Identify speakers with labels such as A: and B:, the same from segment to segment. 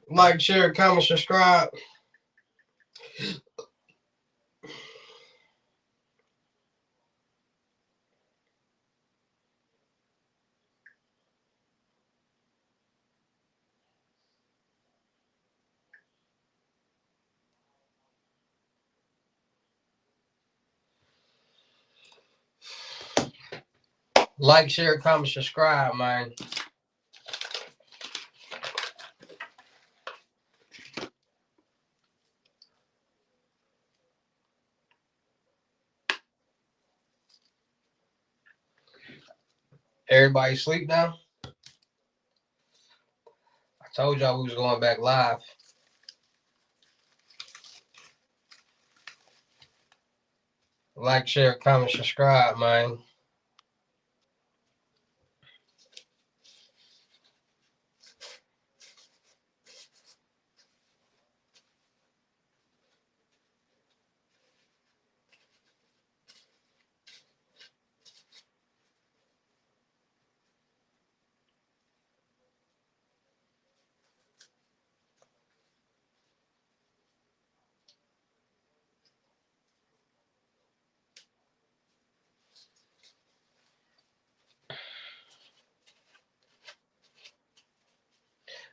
A: Like, share, comment, subscribe. Like, share, comment, subscribe, man. Everybody sleep now? I told y'all we was going back live. Like, share, comment, subscribe, man.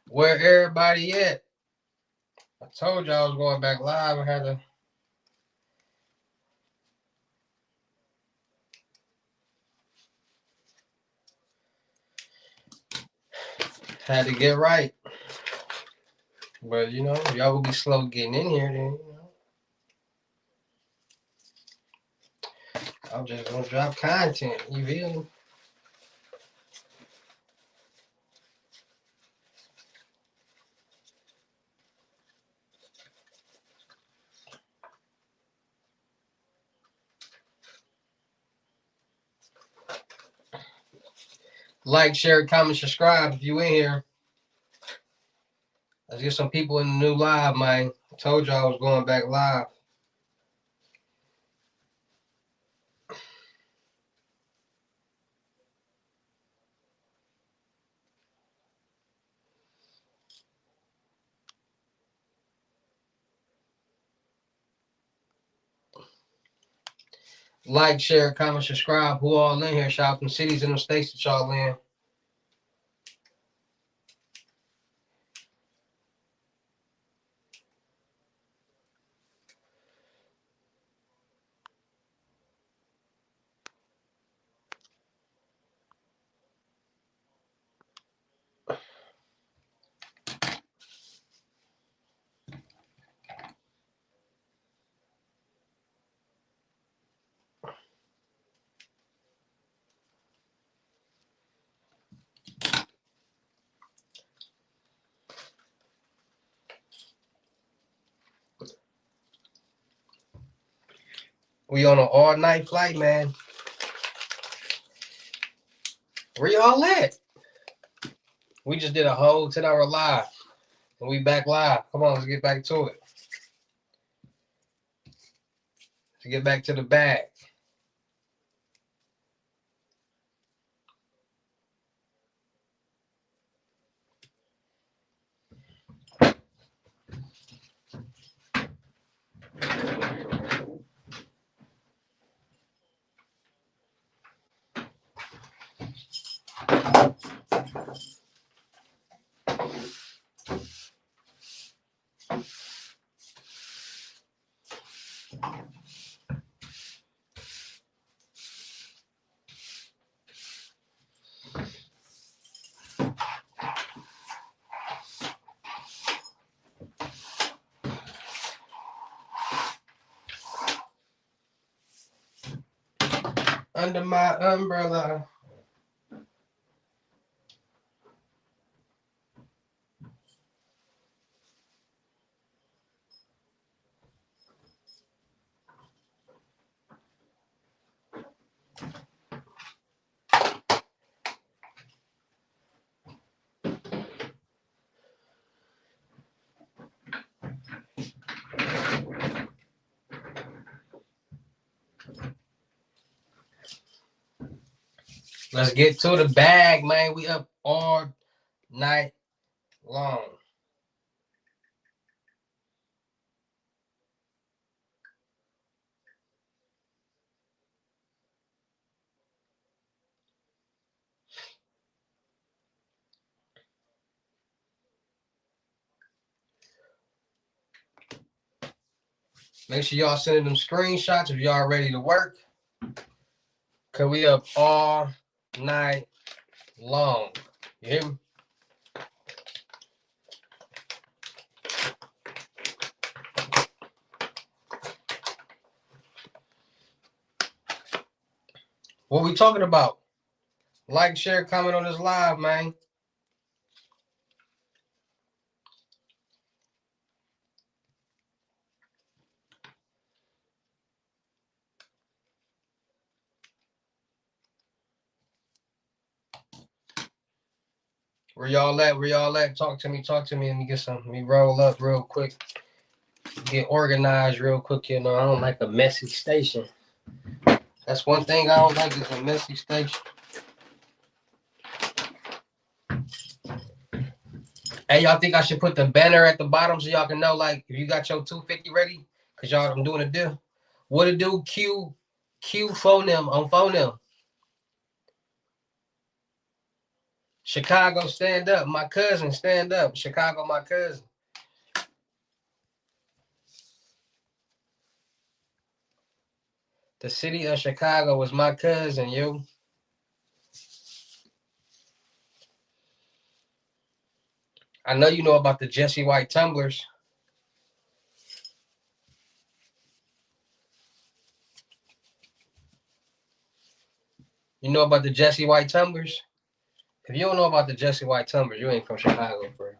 A: Where everybody at? I told y'all I was going back live. I had to get right. But you know, y'all will be slow getting in here then, you know. I'm just gonna drop content, you feel me? Like, share, comment, subscribe if you in here. Let's get some people in the new live, man. I told y'all I was going back live. Like, share, comment, subscribe. Who all in here? Shout out them cities and them states that y'all in. We on an all-night flight, man. Where y'all at? We just did a whole 10-hour live. And we back live. Come on, let's get back to it. Let's get back to the bag. Under my umbrella. Let's get to the bag, man. We up all night long. Make sure y'all sending them screenshots if y'all ready to work. Cause we up all night long. You hear me? What we talking about? Like, share, comment on this live, man. Where y'all at? Where y'all at? Talk to me. Talk to me. Let me get some. Let me roll up real quick. Get organized real quick. You know, I don't like a messy station. That's one thing I don't like is a messy station. Hey, y'all think I should put the banner at the bottom so y'all can know, like, if you got your 250 ready? Cause y'all, I'm doing a deal. What to do? Q phone them on phone them. Chicago, stand up. My cousin, stand up. Chicago, my cousin. The city of Chicago was my cousin, yo. I know you know about the Jesse White tumblers. You know about the Jesse White tumblers? If you don't know about the Jesse White tumblers, you ain't from Chicago, bro.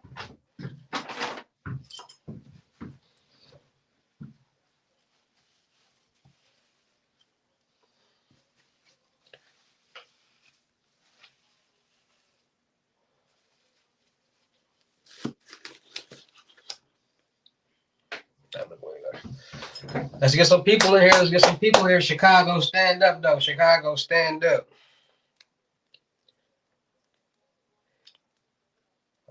A: Let's get some people in here. Let's get some people here. Chicago, stand up, though. Chicago, stand up.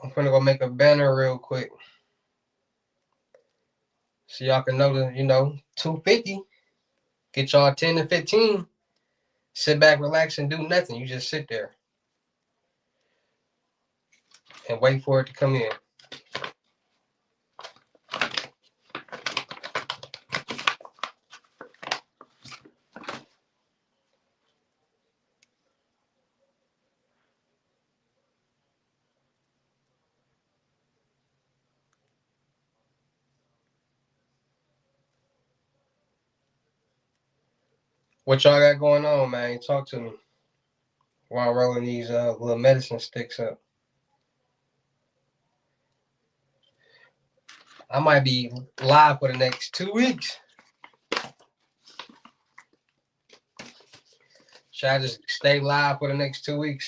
A: I'm gonna go make a banner real quick. So y'all can know that, 250. Get y'all 10 to 15. Sit back, relax, and do nothing. You just sit there and wait for it to come in. What y'all got going on, man? Talk to me while I'm rolling these little medicine sticks up. I might be live for the next 2 weeks. Should I just stay live for the next 2 weeks?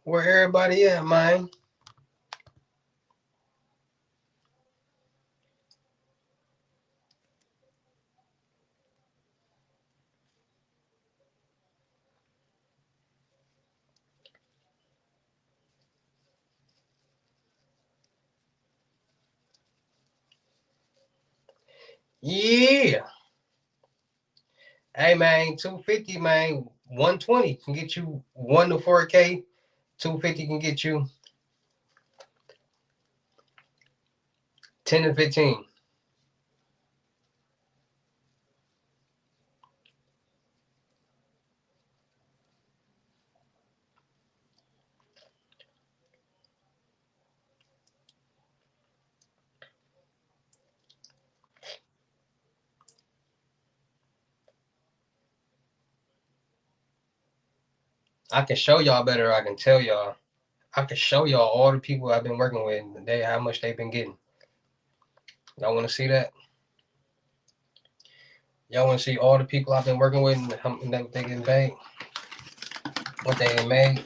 A: Where everybody at, man? Yeah. Hey, man, 250, man. 120 can get you 1 to 4K. 250 can get you 10 to 15. I can show y'all better. I can tell y'all. I can show y'all all the people I've been working with and how much they've been getting. Y'all want to see that? Y'all want to see all the people I've been working with and how much they getting paid? What they made?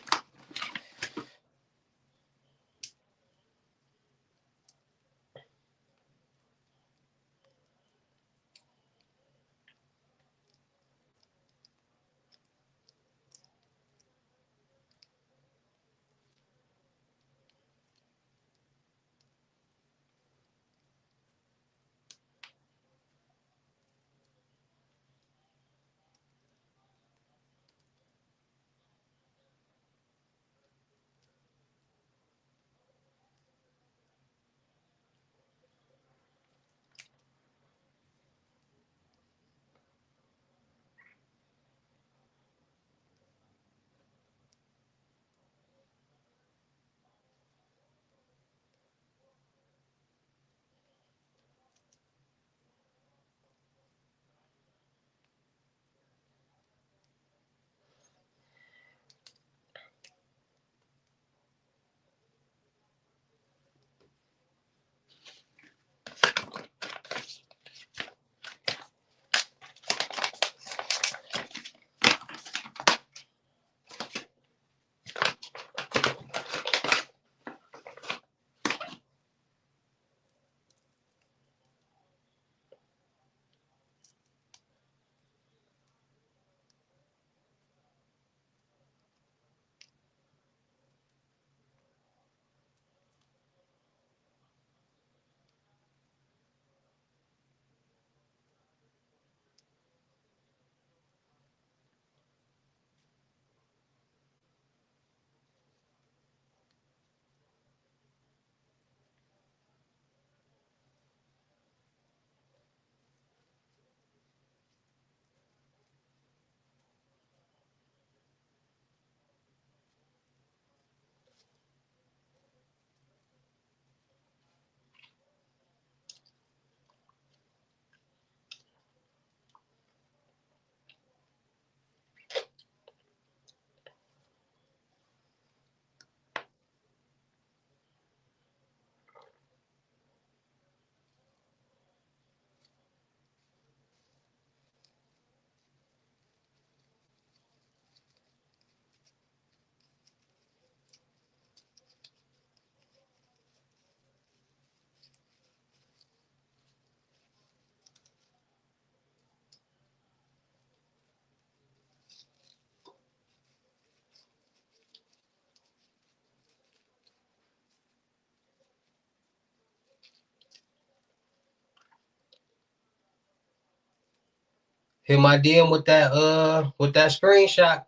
A: Hit my DM with that screenshot.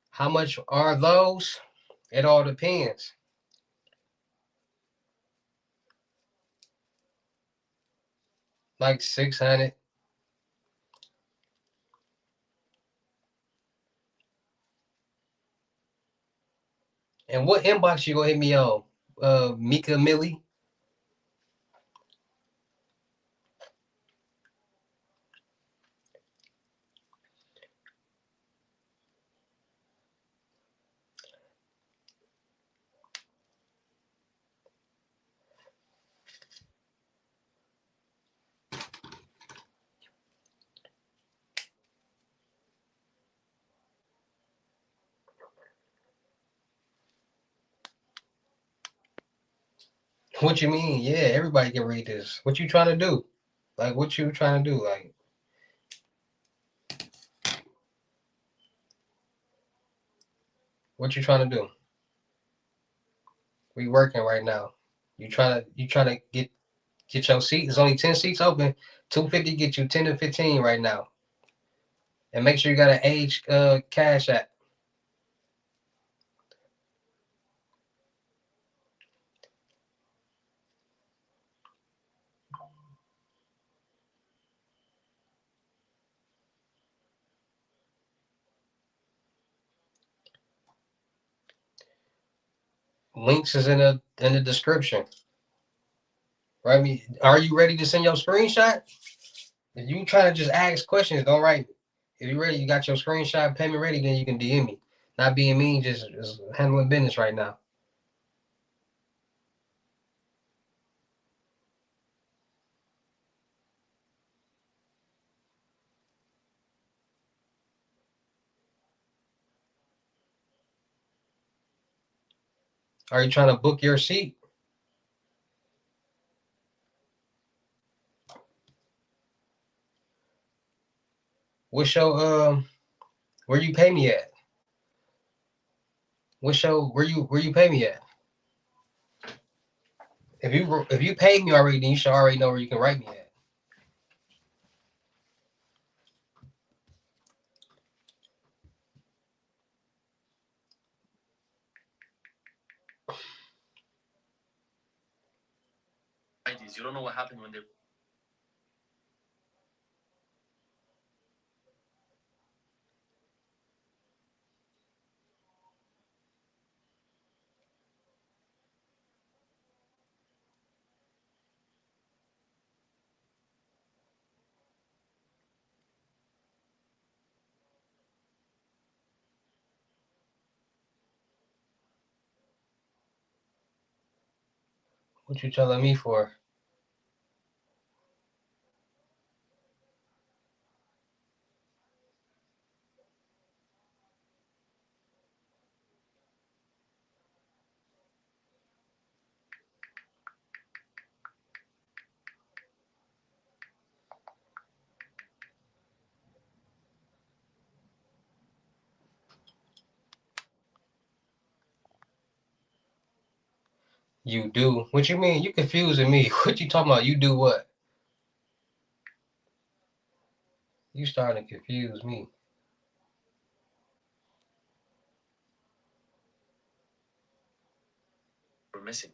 A: How much are those? It all depends. Like 600. And what inbox you gonna hit me on? Mika Millie. What you mean? Yeah, everybody can read this. What you trying to do? Like, what you trying to do? Like, what you trying to do? We working right now. You trying to get your seat. There's only 10 seats open. 250 get you 10 to 15 right now. And make sure you got an age cash app. Links is in the description. Right me. Are you ready to send your screenshot? If you trying to just ask questions, don't write me. If you ready, you got your screenshot payment ready, then you can DM me. Not being mean, just handling business right now. Are you trying to book your seat? What's your where you pay me at? What's your where you pay me at? If you paid me already, then you should already know where you can write me at.
B: You don't know what happened when they.
A: What you telling me for? You do. What you mean? You confusing me. What you talking about? You do what? You starting to confuse me.
B: We're missing.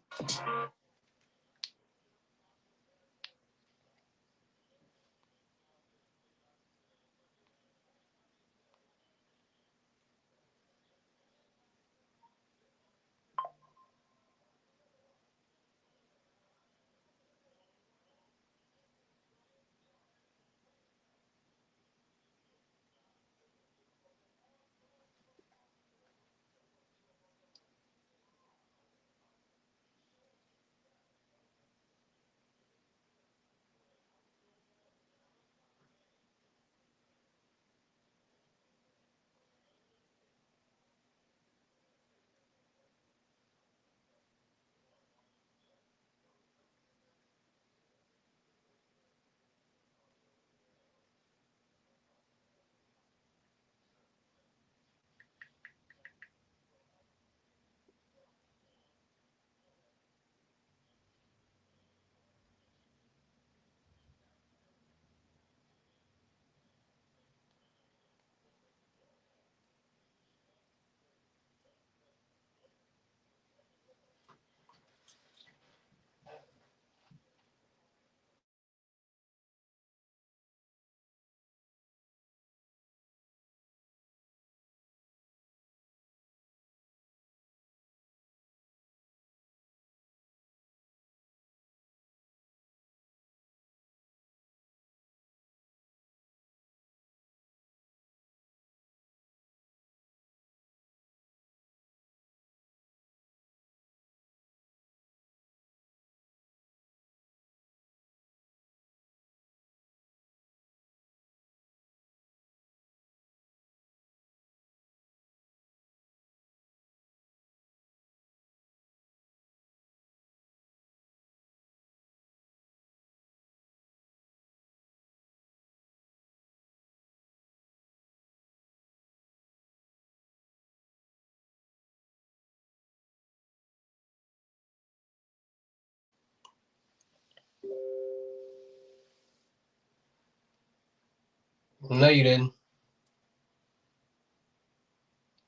A: No, you didn't.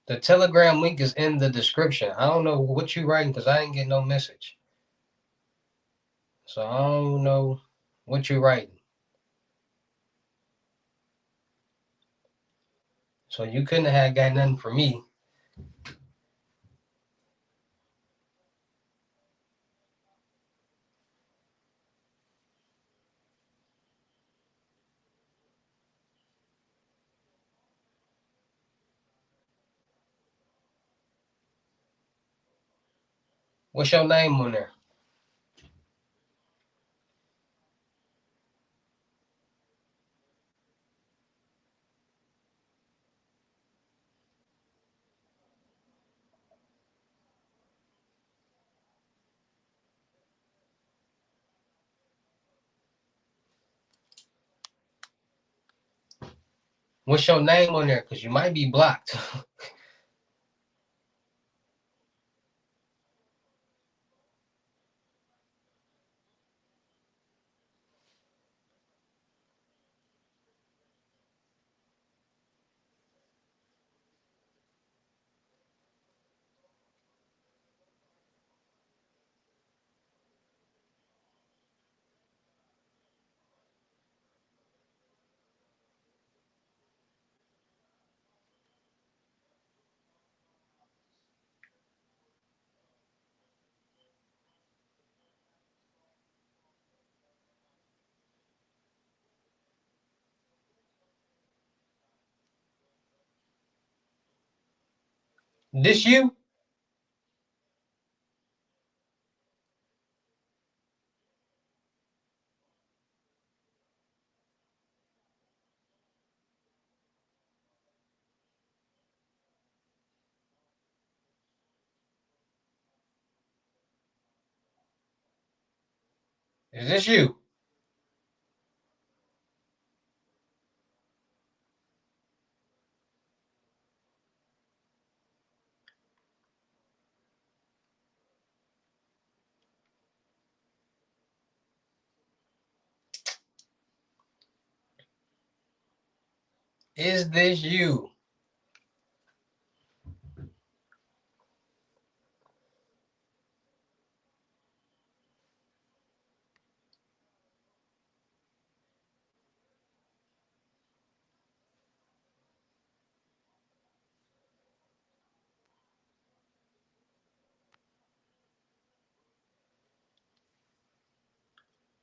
A: The Telegram link is in the description. I don't know what you writing because I didn't get no message. So I don't know what you writing. So you couldn't have got nothing from me. What's your name on there? What's your name on there? Because you might be blocked. This you? Is this you? Is this you?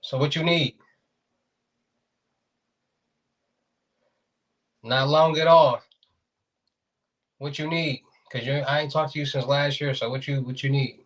A: So what you need? Not long at all. What you need? Cause I ain't talked to you since last year. So what you need?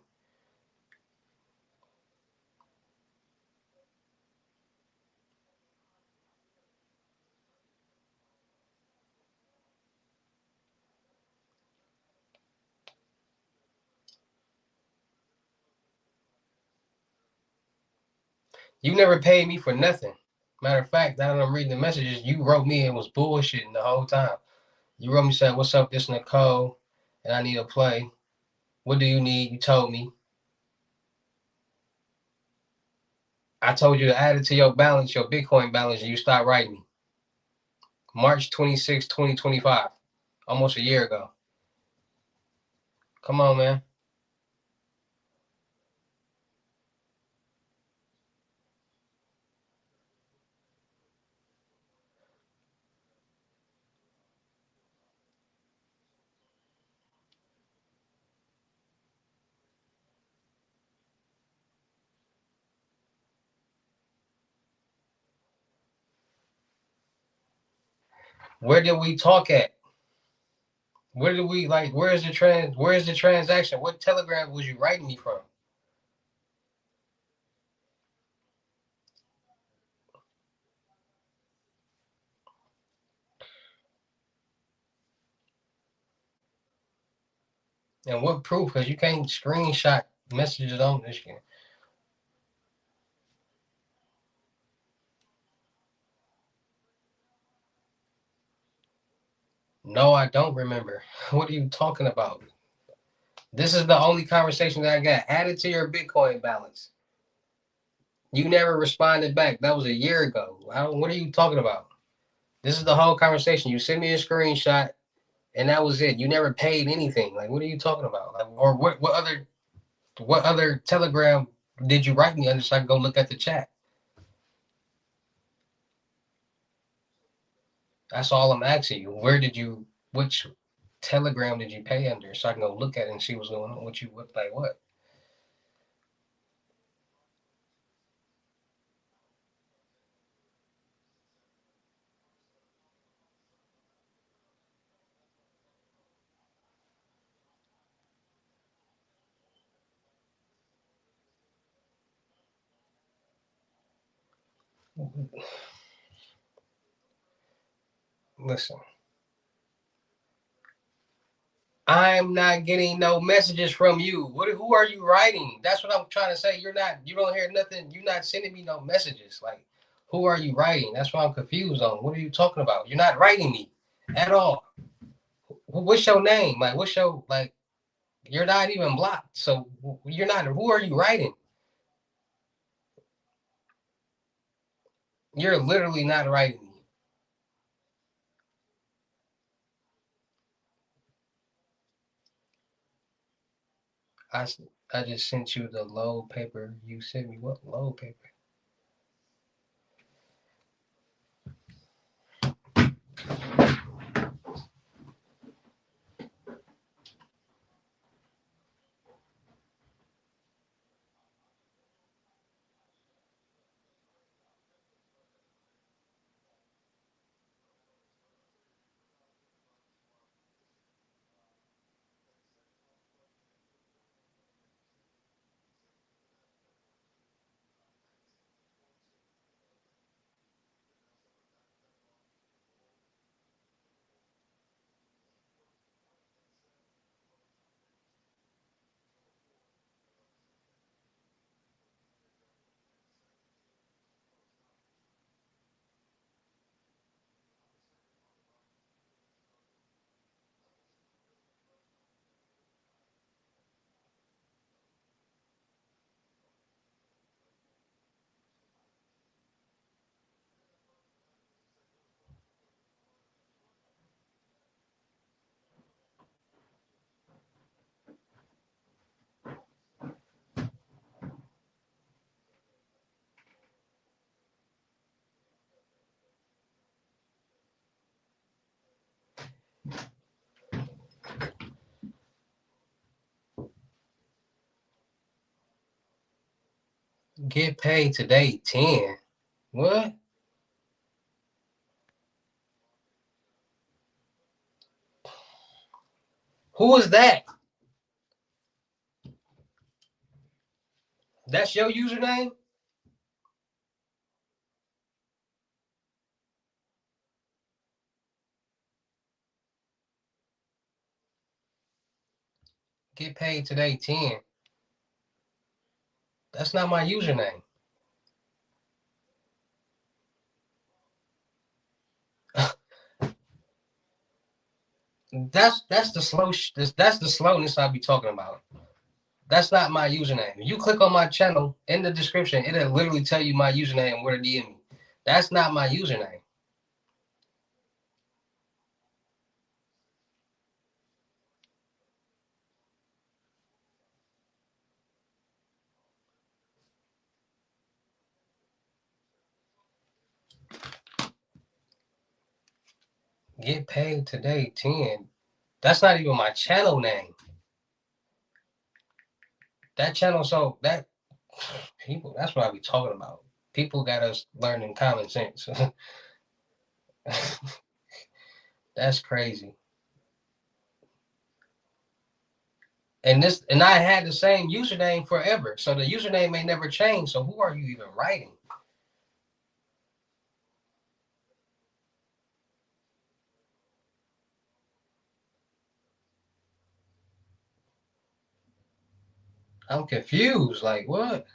A: You never paid me for nothing. Matter of fact, now that I'm reading the messages, you wrote me and was bullshitting the whole time. You wrote me said, "What's up? This Nicole, and I need a play. What do you need?" You told me. I told you to add it to your balance, your Bitcoin balance, and you stopped writing me. March 26, 2025, almost a year ago. Come on, man. Where did we talk at? Where did we like? Where's the transaction? What telegram was you writing me from? And what proof? Because you can't screenshot messages on this shit. No, I don't remember. What are you talking about? This is the only conversation that I got. Add it to your Bitcoin balance. You never responded back. That was a year ago. What are you talking about? This is the whole conversation. You sent me a screenshot, and that was it. You never paid anything. Like, what are you talking about? Like, or what other telegram did you write me under so I can go look at the chat? That's all I'm asking you. Which telegram did you pay under so I can go look at it and see what's going on? What? Listen, I'm not getting no messages from you. Who are you writing? That's what I'm trying to say. You don't hear nothing. You're not sending me no messages. Like, who are you writing? That's what I'm confused on. What are you talking about? You're not writing me at all. What's your name? Like, you're not even blocked. So you're not, who are you writing? You're literally not writing me. I, I just sent you the load paper. You sent me what load paper? Get paid today, 10. What? Who is that? That's your username? Get paid today, 10. That's not my username. That's the that's the slowness I be talking about. That's not my username. If you click on my channel in the description, it'll literally tell you my username where to DM me. That's not my username. Get paid today, 10. That's not even my channel name. That channel, so that people, that's what I be talking about. People got us learning common sense. That's crazy. And I had the same username forever. So the username may never change. So who are you even writing? I'm confused. Like what?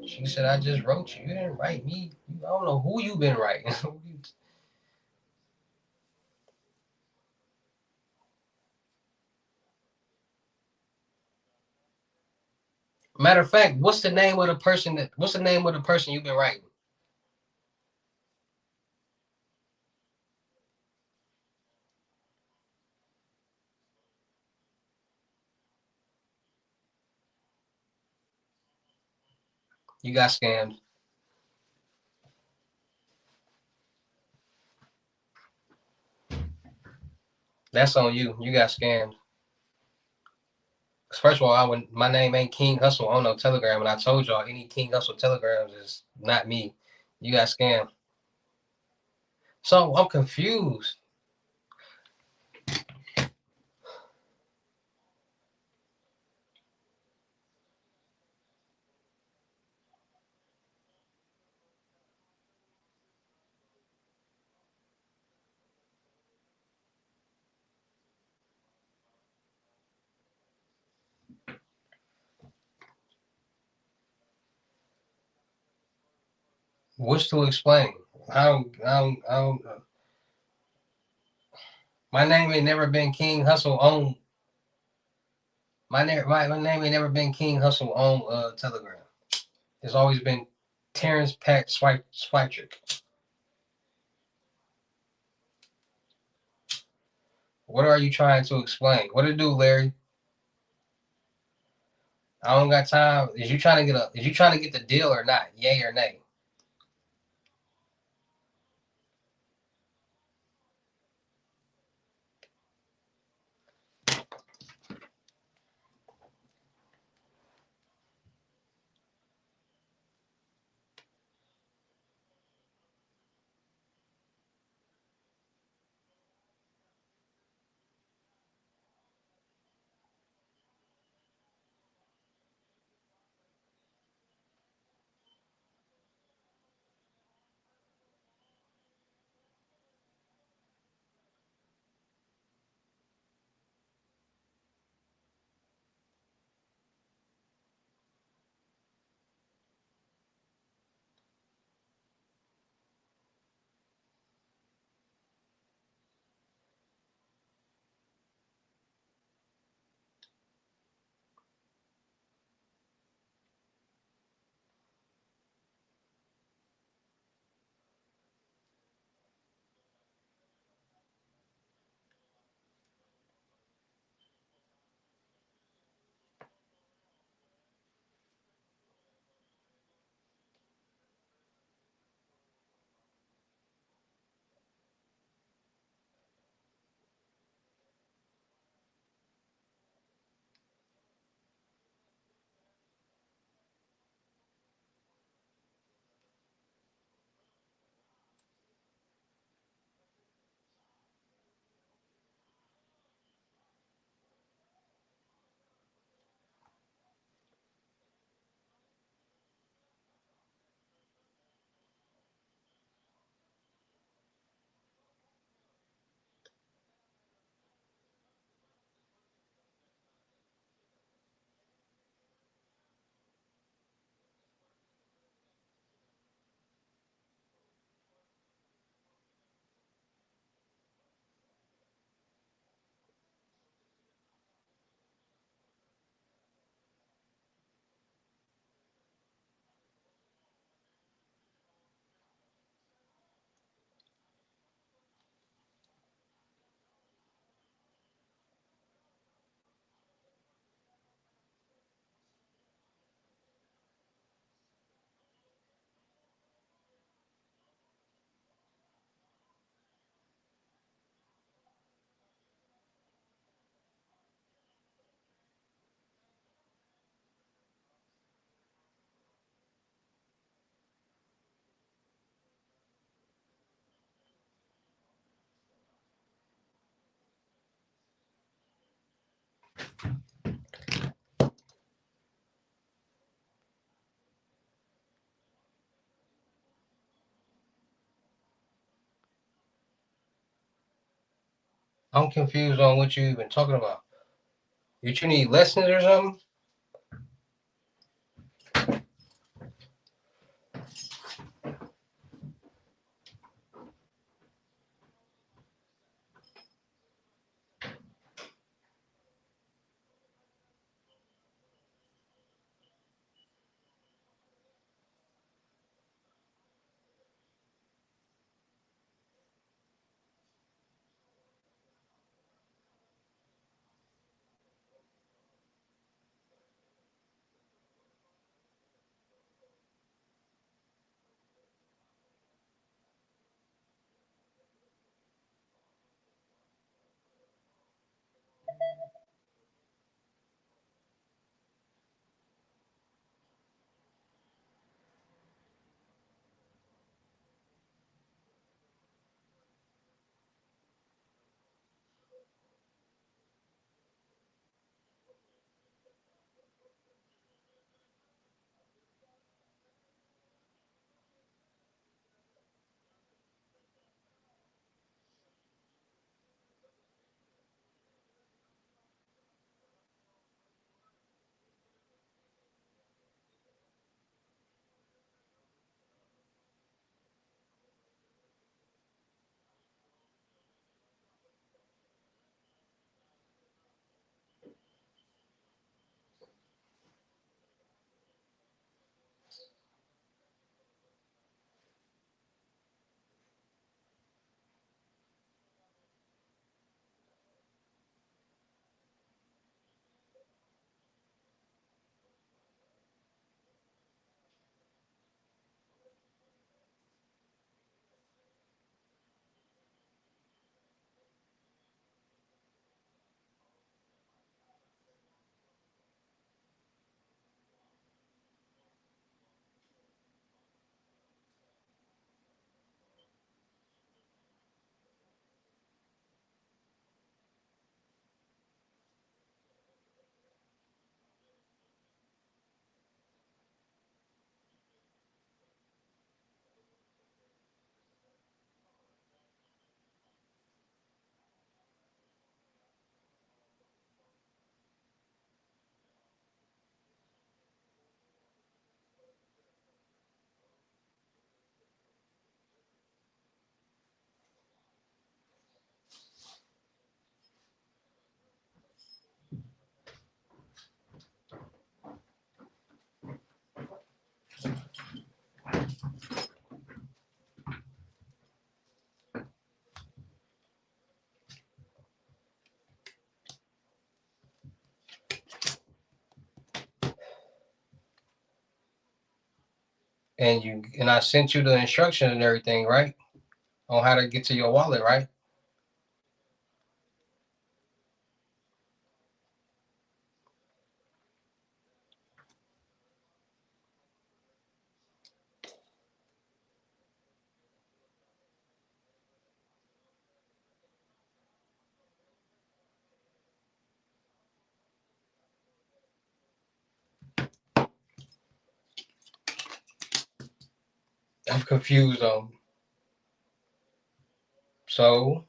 A: She said I just wrote you. You didn't write me. I don't know who you been writing. Matter of fact, what's the name of the person you've been writing? You got scammed. That's on you. You got scammed. First of all, my name ain't King Hustle on no Telegram, and I told y'all any King Hustle telegrams is not me. You got scammed. So I'm confused. What's to explain? I don't. My name ain't never been King Hustle on. My name ain't never been King Hustle on Telegram. It's always been Terrence Pack Swipe Trick. What are you trying to explain? What to do, Larry? I don't got time. Is you trying to get the deal or not? Yay or nay? I'm confused on what you even talking about. You need lessons or something? and I sent you the instructions and everything, right? On how to get to your wallet, right? I'm confused on. So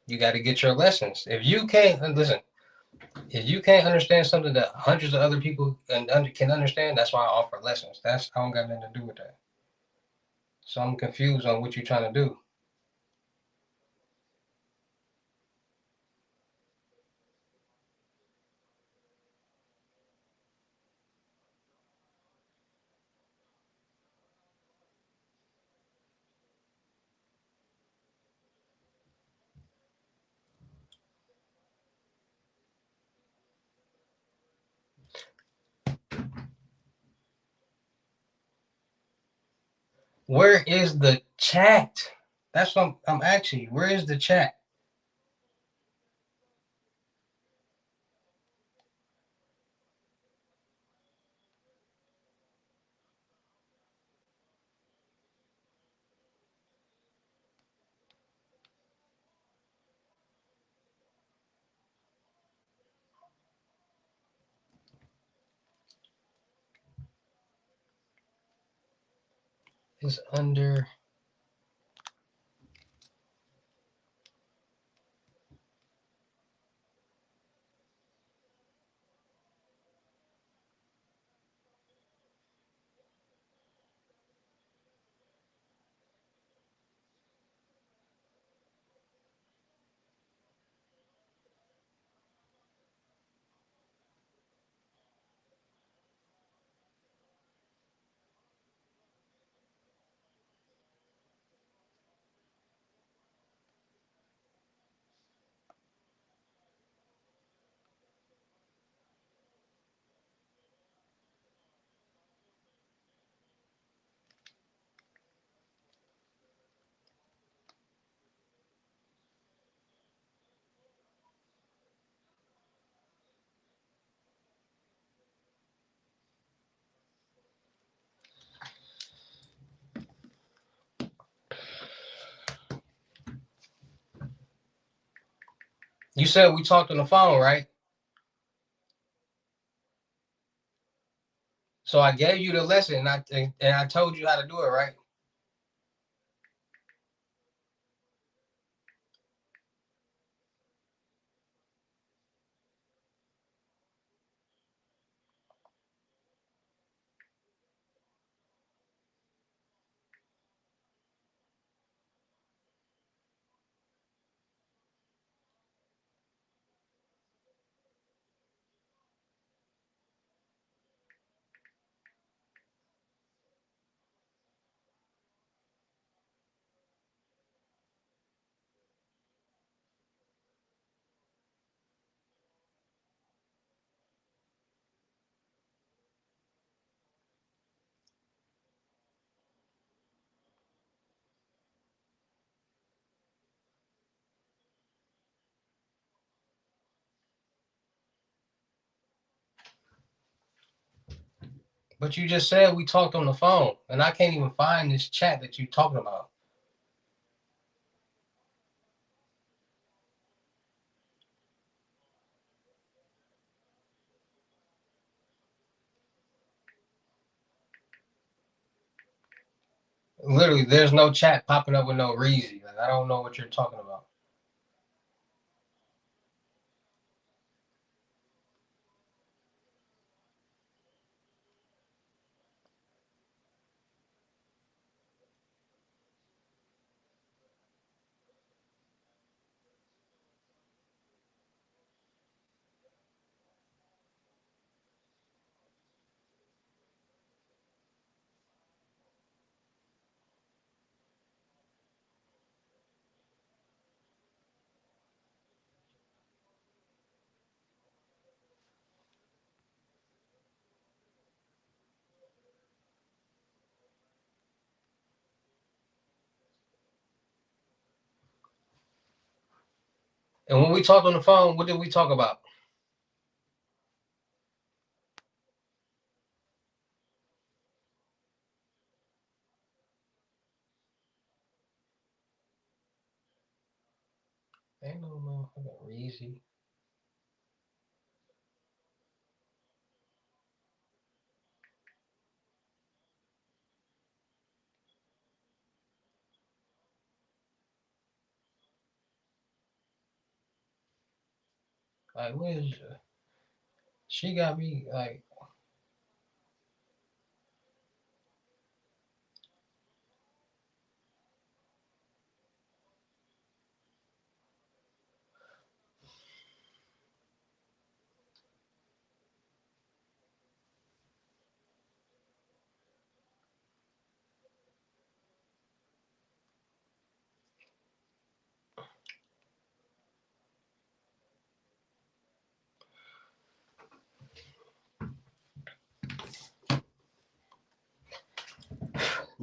A: you got to get your lessons. If you can't listen, if you can't understand something that hundreds of other people can understand, that's why I offer lessons. That's I don't got nothing to do with that. So I'm confused on what you're trying to do. Where is the chat? That's what I'm asking you. Where is the chat? It's under. You said we talked on the phone, right? So I gave you the lesson, and I told you how to do it, right? But you just said we talked on the phone, and I can't even find this chat that you talking about. Literally, there's no chat popping up with no reason. Like, I don't know what you're talking about. And when we talked on the phone, what did we talk about? Ain't no motherfucking Reezy. Like, what is she got me like?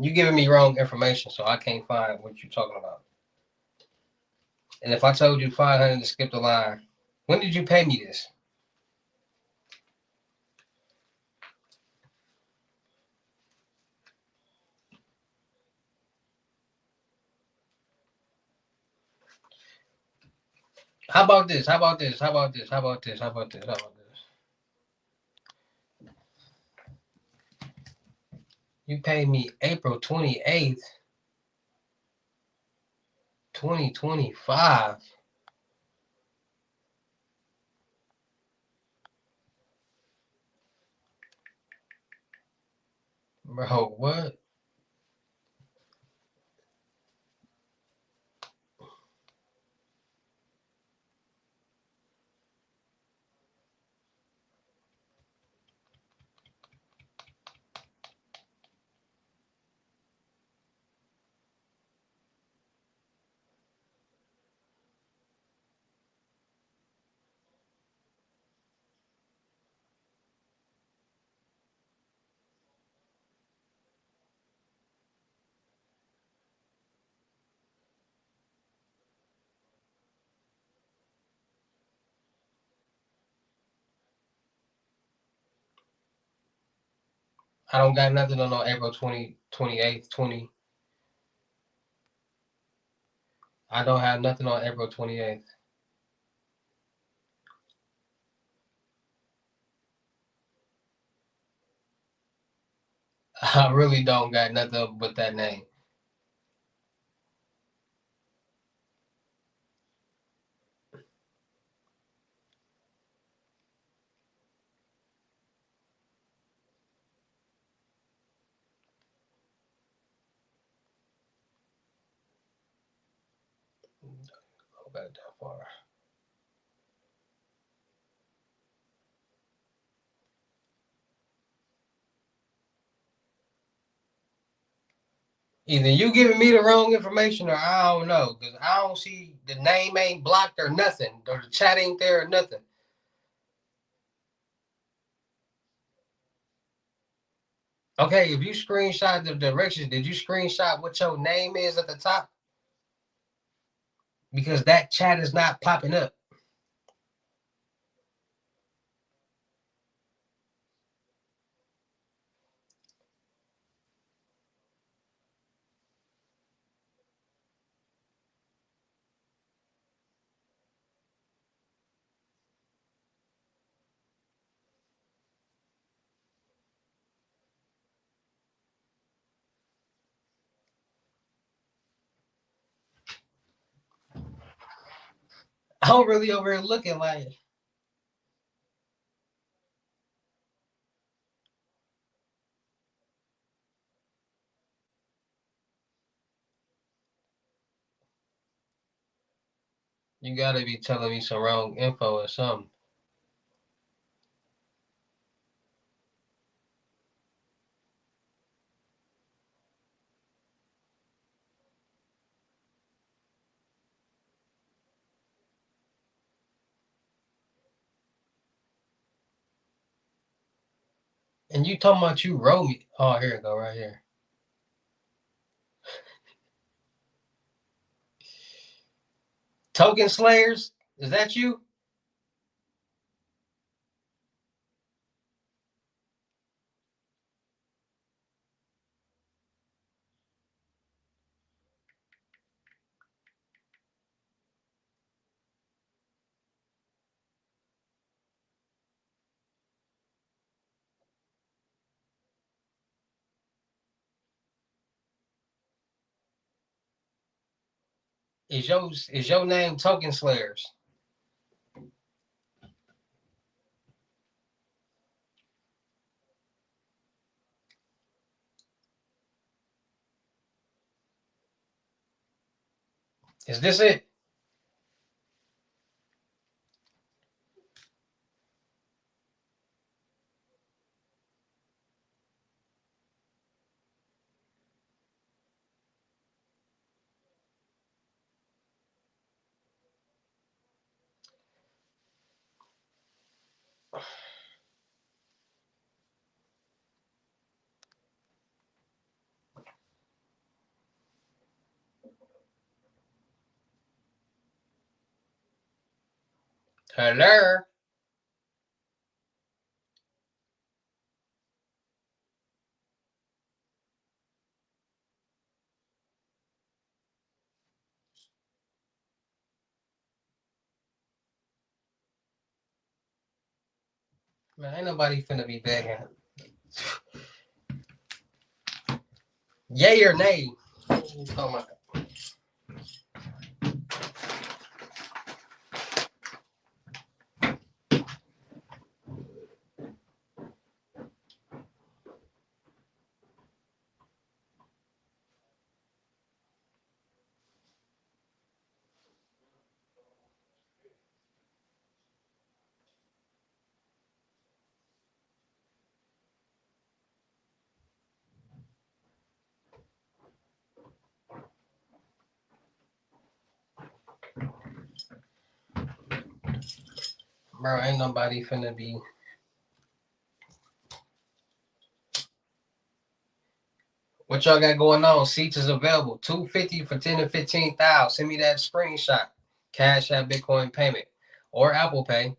A: You giving me wrong information, so I can't find what you're talking about. And if I told you 500 to skip the line, when did you pay me this? How about this? How about this? How about this? How about this? How about this? How about this? You paid me April 28th, 2025. Bro, what? I don't got nothing on no April 28th, 20. I don't have nothing on April 28th. I really don't got nothing but that name. Go back that far. Either you giving me the wrong information or I don't know. Because I don't see the name ain't blocked or nothing. Or the chat ain't there or nothing. Okay, if you screenshot the directions, did you screenshot what your name is at the top? Because that chat is not popping up. I'm really over here looking like you gotta be telling me some wrong info or something. And you talking about you wrote me. Oh, here it go, right here. Token Slayers? Is that you? Is your name Token Slayers? Is this it? Hello? Man, ain't nobody finna be begging. Yay or nay? Oh my. Bro, ain't nobody finna be. What y'all got going on? Seats is available. $250 for 10 to 15,000. Send me that screenshot. Cash App Bitcoin payment or Apple Pay.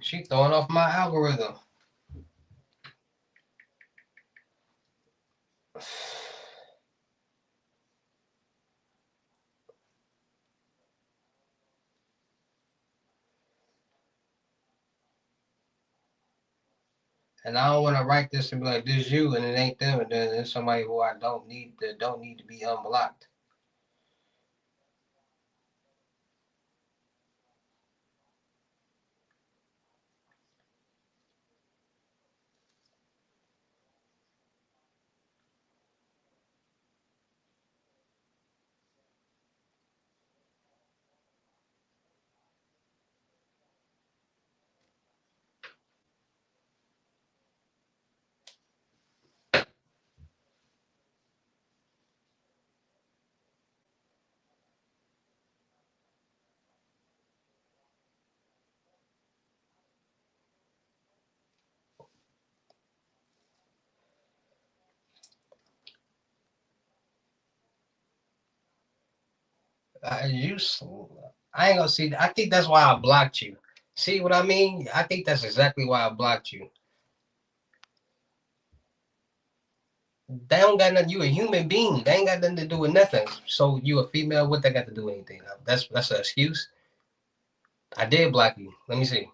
A: She throwing off my algorithm. And I don't want to write this and be like, this you, and it ain't them, and then it's somebody who I don't need to be unblocked. You, I ain't gonna see. I think that's why I blocked you. See what I mean? I think that's exactly why I blocked you. They don't got nothing. You a human being. They ain't got nothing to do with nothing. So you a female? What they got to do with anything? That's an excuse. I did block you. Let me see.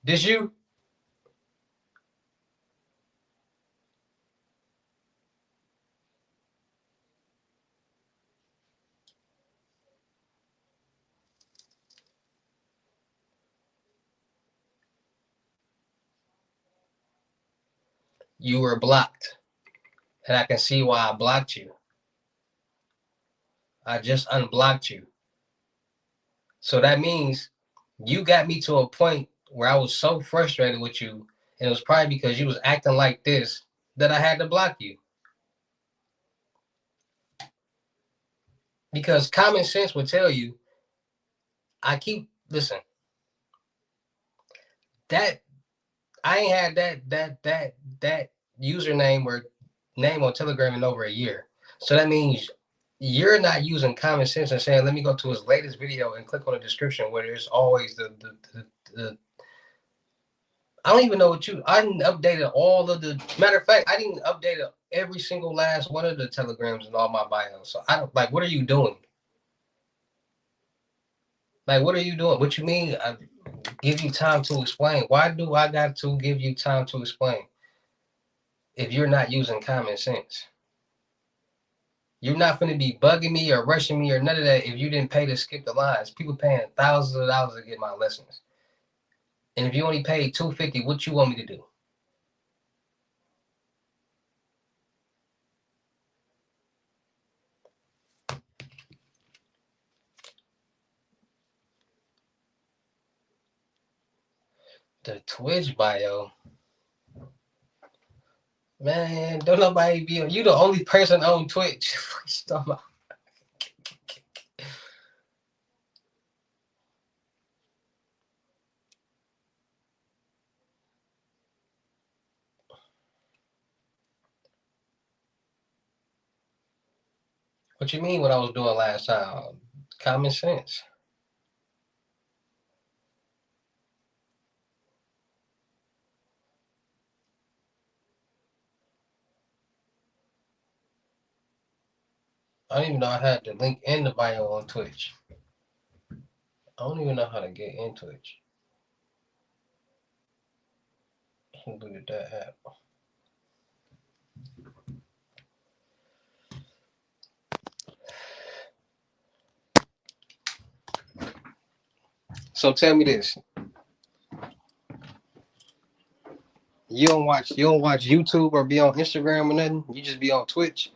A: This you? You were blocked, and I can see why I blocked you. I just unblocked you. So that means you got me to a point where I was so frustrated with you And it was probably because you was acting like this that I had to block you. Because common sense would tell you, listen, that I ain't had that username or name on Telegram in over a year. So that means you're not using common sense and saying, let me go to his latest video and click on the description where there's always the I don't even know I didn't update all of the, matter of fact, I didn't update every single last one of the telegrams in all my bios. So I don't, like, what are you doing? Like, what are you doing? What you mean? I give you time to explain. Why do I got to give you time to explain if you're not using common sense? You're not going to be bugging me or rushing me or none of that if you didn't pay to skip the lines. People paying thousands of dollars to get my lessons. And if you only paid $250, what you want me to do? The Twitch bio. Man, don't nobody be on. You the only person on Twitch. What you mean what I was doing last time? Common sense. I don't even know I had the link in the bio on Twitch. I don't even know how to get in Twitch. Who did that app? So tell me this. You don't watch YouTube or be on Instagram or nothing? You just be on Twitch?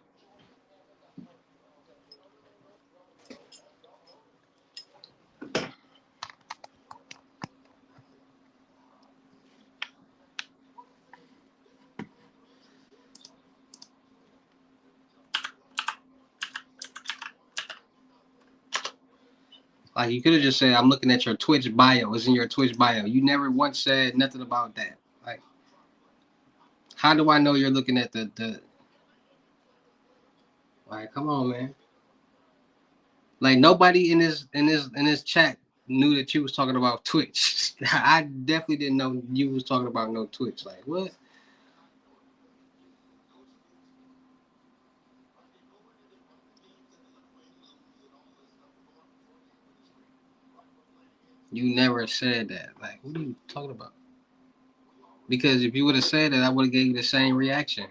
A: Like, you could have just said, I'm looking at your Twitch bio. It's in your Twitch bio. You never once said nothing about that. Like, how do I know you're looking at the like, come on, man. Like, nobody in this chat knew that you was talking about Twitch. I definitely didn't know you was talking about no Twitch. Like, what? You never said that. Like, what are you talking about? Because if you would have said that, I would have gave you the same reaction.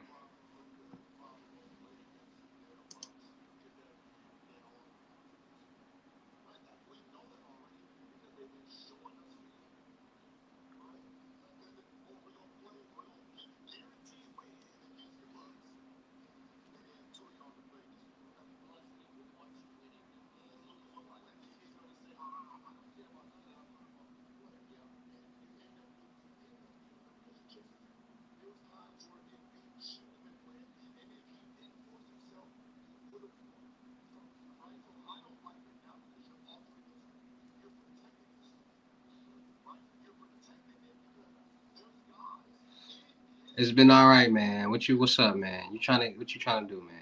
A: It's been all right, man. What's up, man? What you trying to do, man?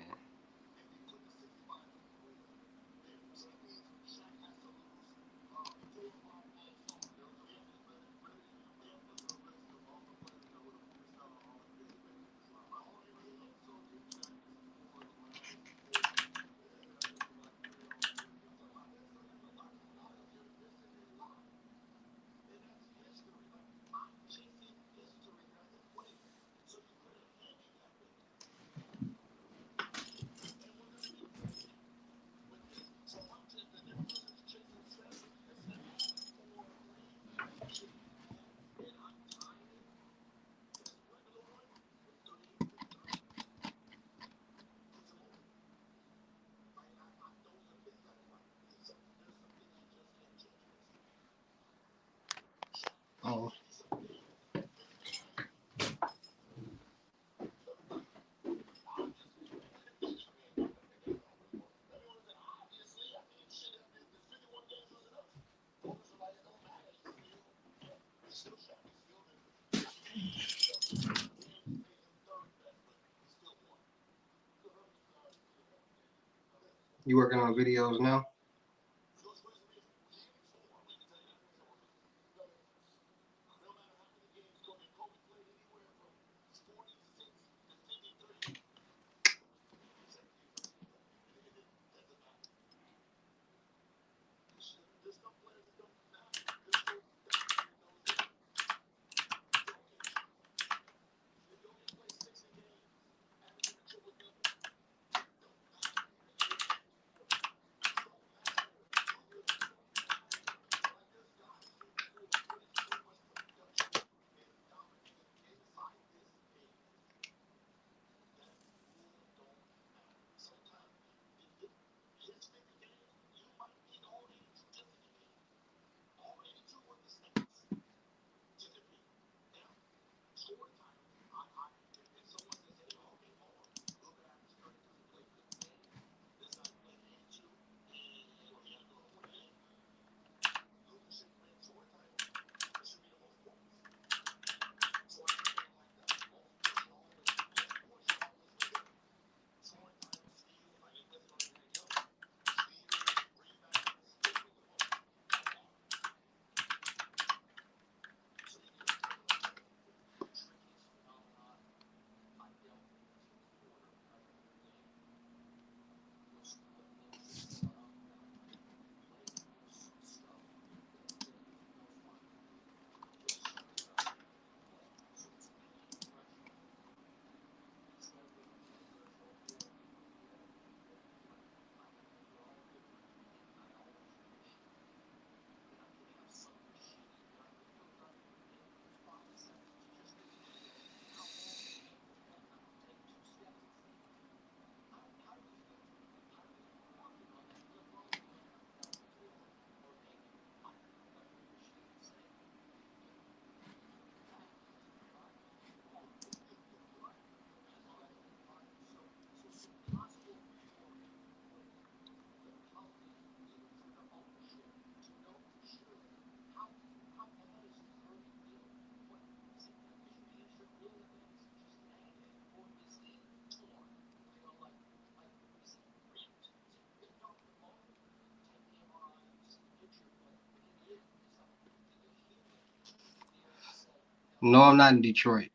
A: You working on videos now? No, I'm not in Detroit.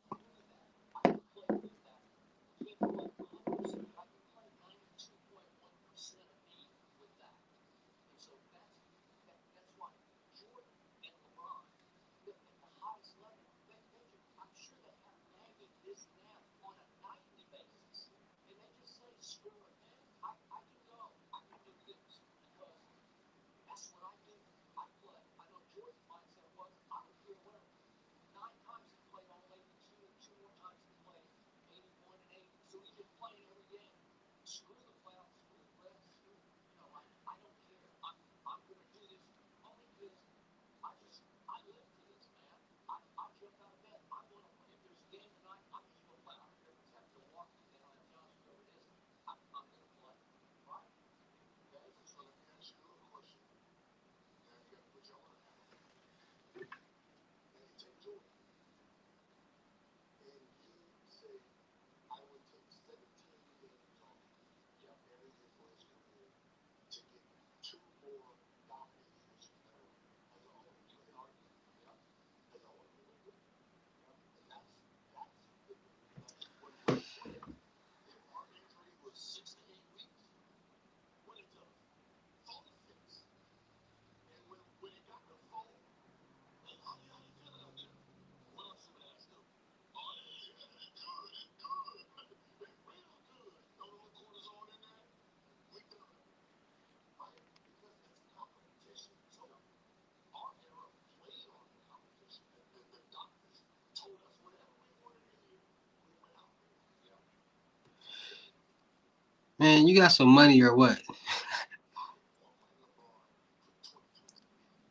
A: Man, you got some money or what?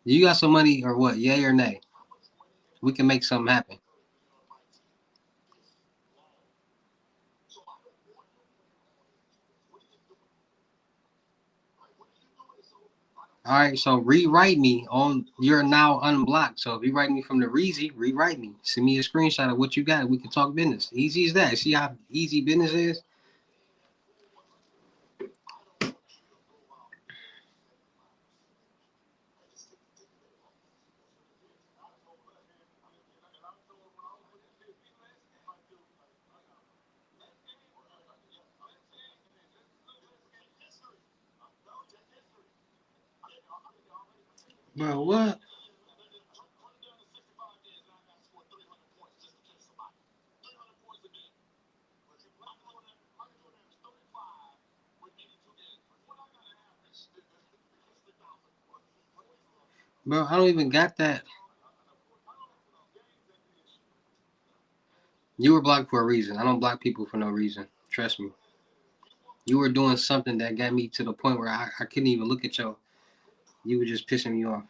A: You got some money or what? Yay or nay? We can make something happen. All right, so rewrite me on. You're now unblocked. So if you write me from the Reezy, rewrite me. Send me a screenshot of what you got. We can talk business. Easy as that. See how easy business is. Bro, what? Bro, I don't even got that. You were blocked for a reason. I don't block people for no reason. Trust me. You were doing something that got me to the point where I couldn't even look at you. You were just pissing me off.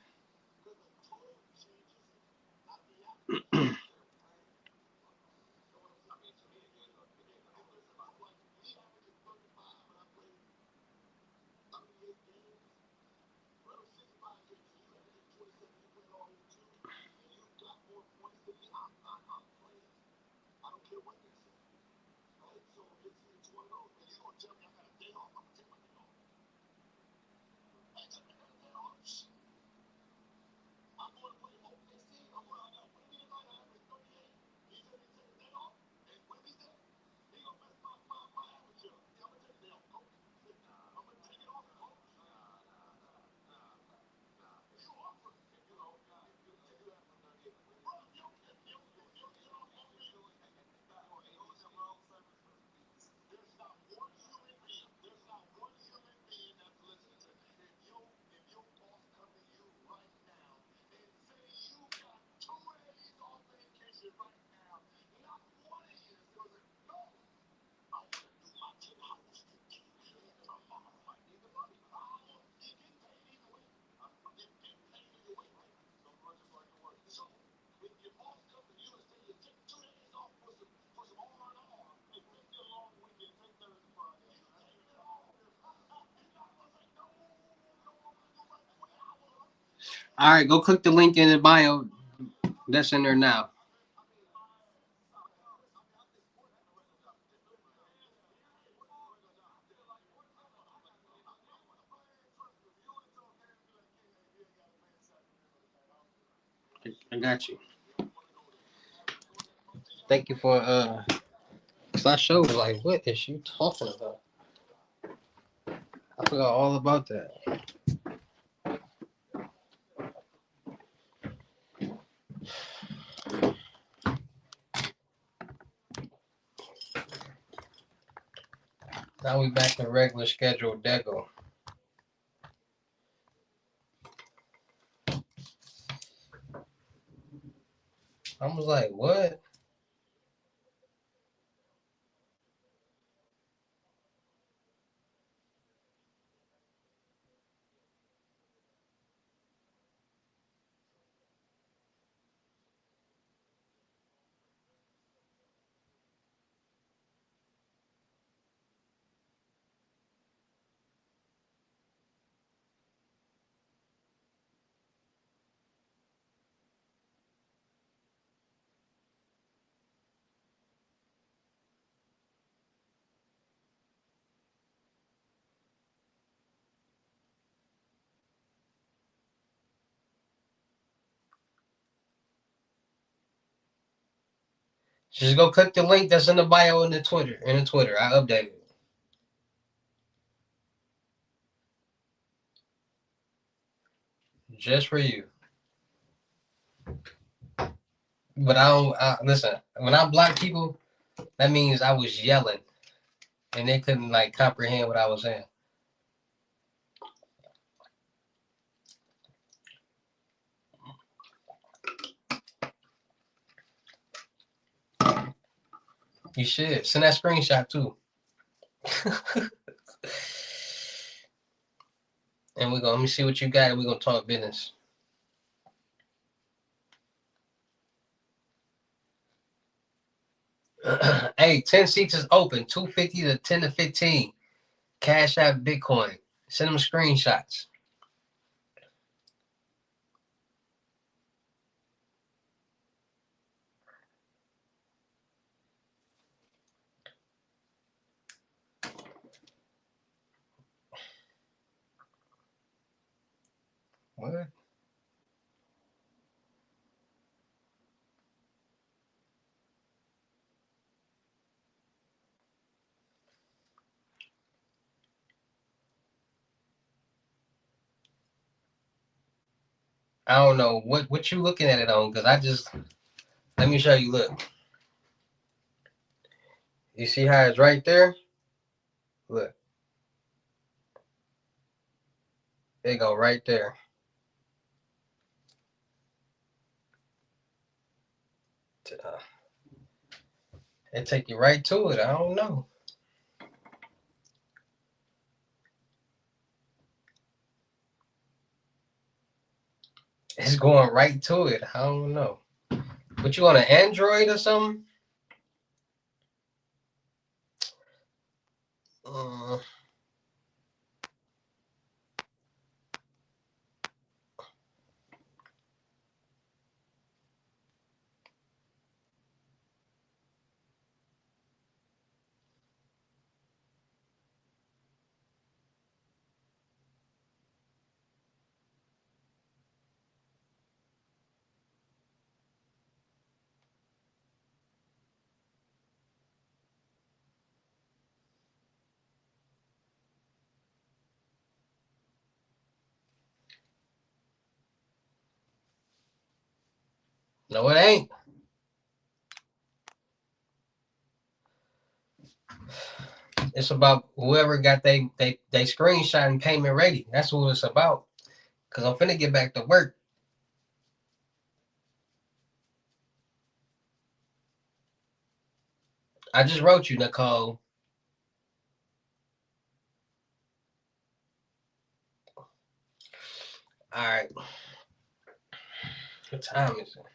A: All right, go click the link in the bio. That's in there now. I got you. Thank you for cause I showed like what is she talking about? I forgot all about that. Now we back in regular schedule Deco. I was like, what? Just go click the link that's in the bio in the Twitter. I updated it. Just for you. But I don't listen, when I block people, that means I was yelling and they couldn't like comprehend what I was saying. You should. Send that screenshot too. And let me see what you got and we're gonna talk business. Hey, 10 seats is open. 250 to 10 to 15. Cash App Bitcoin. Send them screenshots. What? I don't know what you looking at it on, because I just, let me show you. Look, you see how it's right there? Look, it go right there. Uh, It take you right to it. I don't know. It's going right to it. I don't know. But you on an Android or something? Uh, no, it ain't. It's about whoever got they screenshot and payment ready. That's what it's about. Cause I'm finna get back to work. I just wrote you, Nicole. All right. What time is it?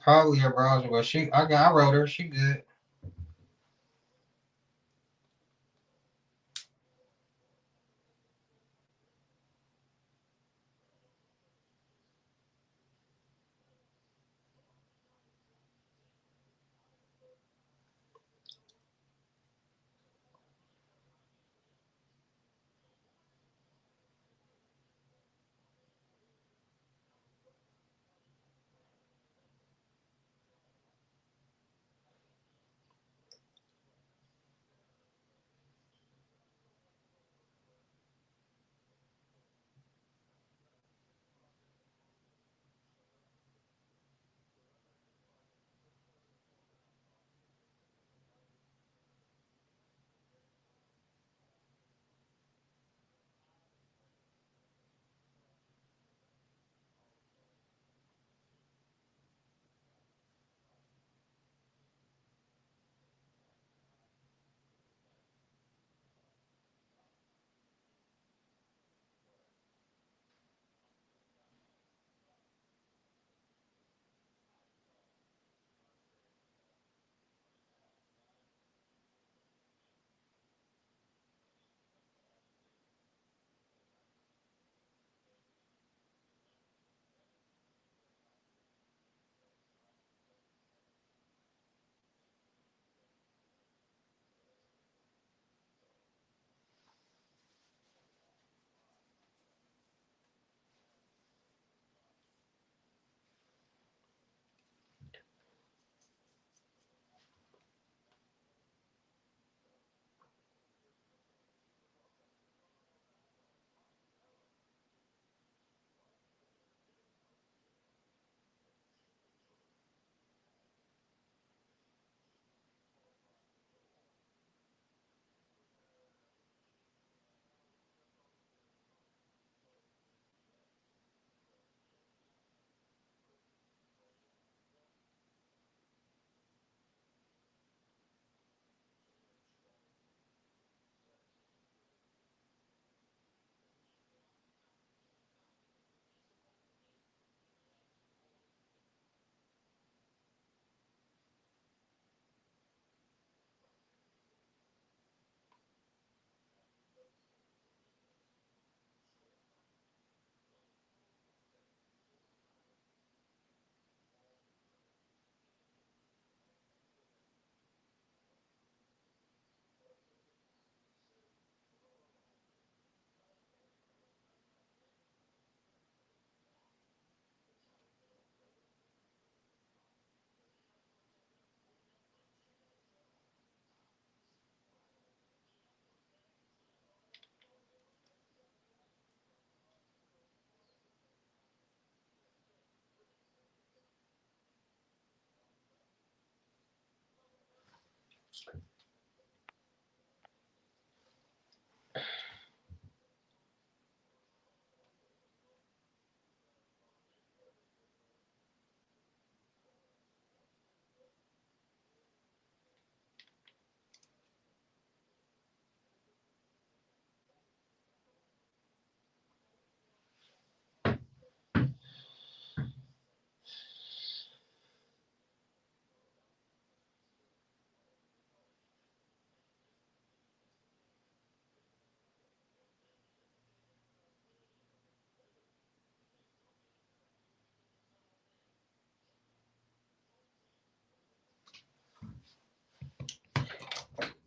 A: Probably her browser, but I wrote her. She good.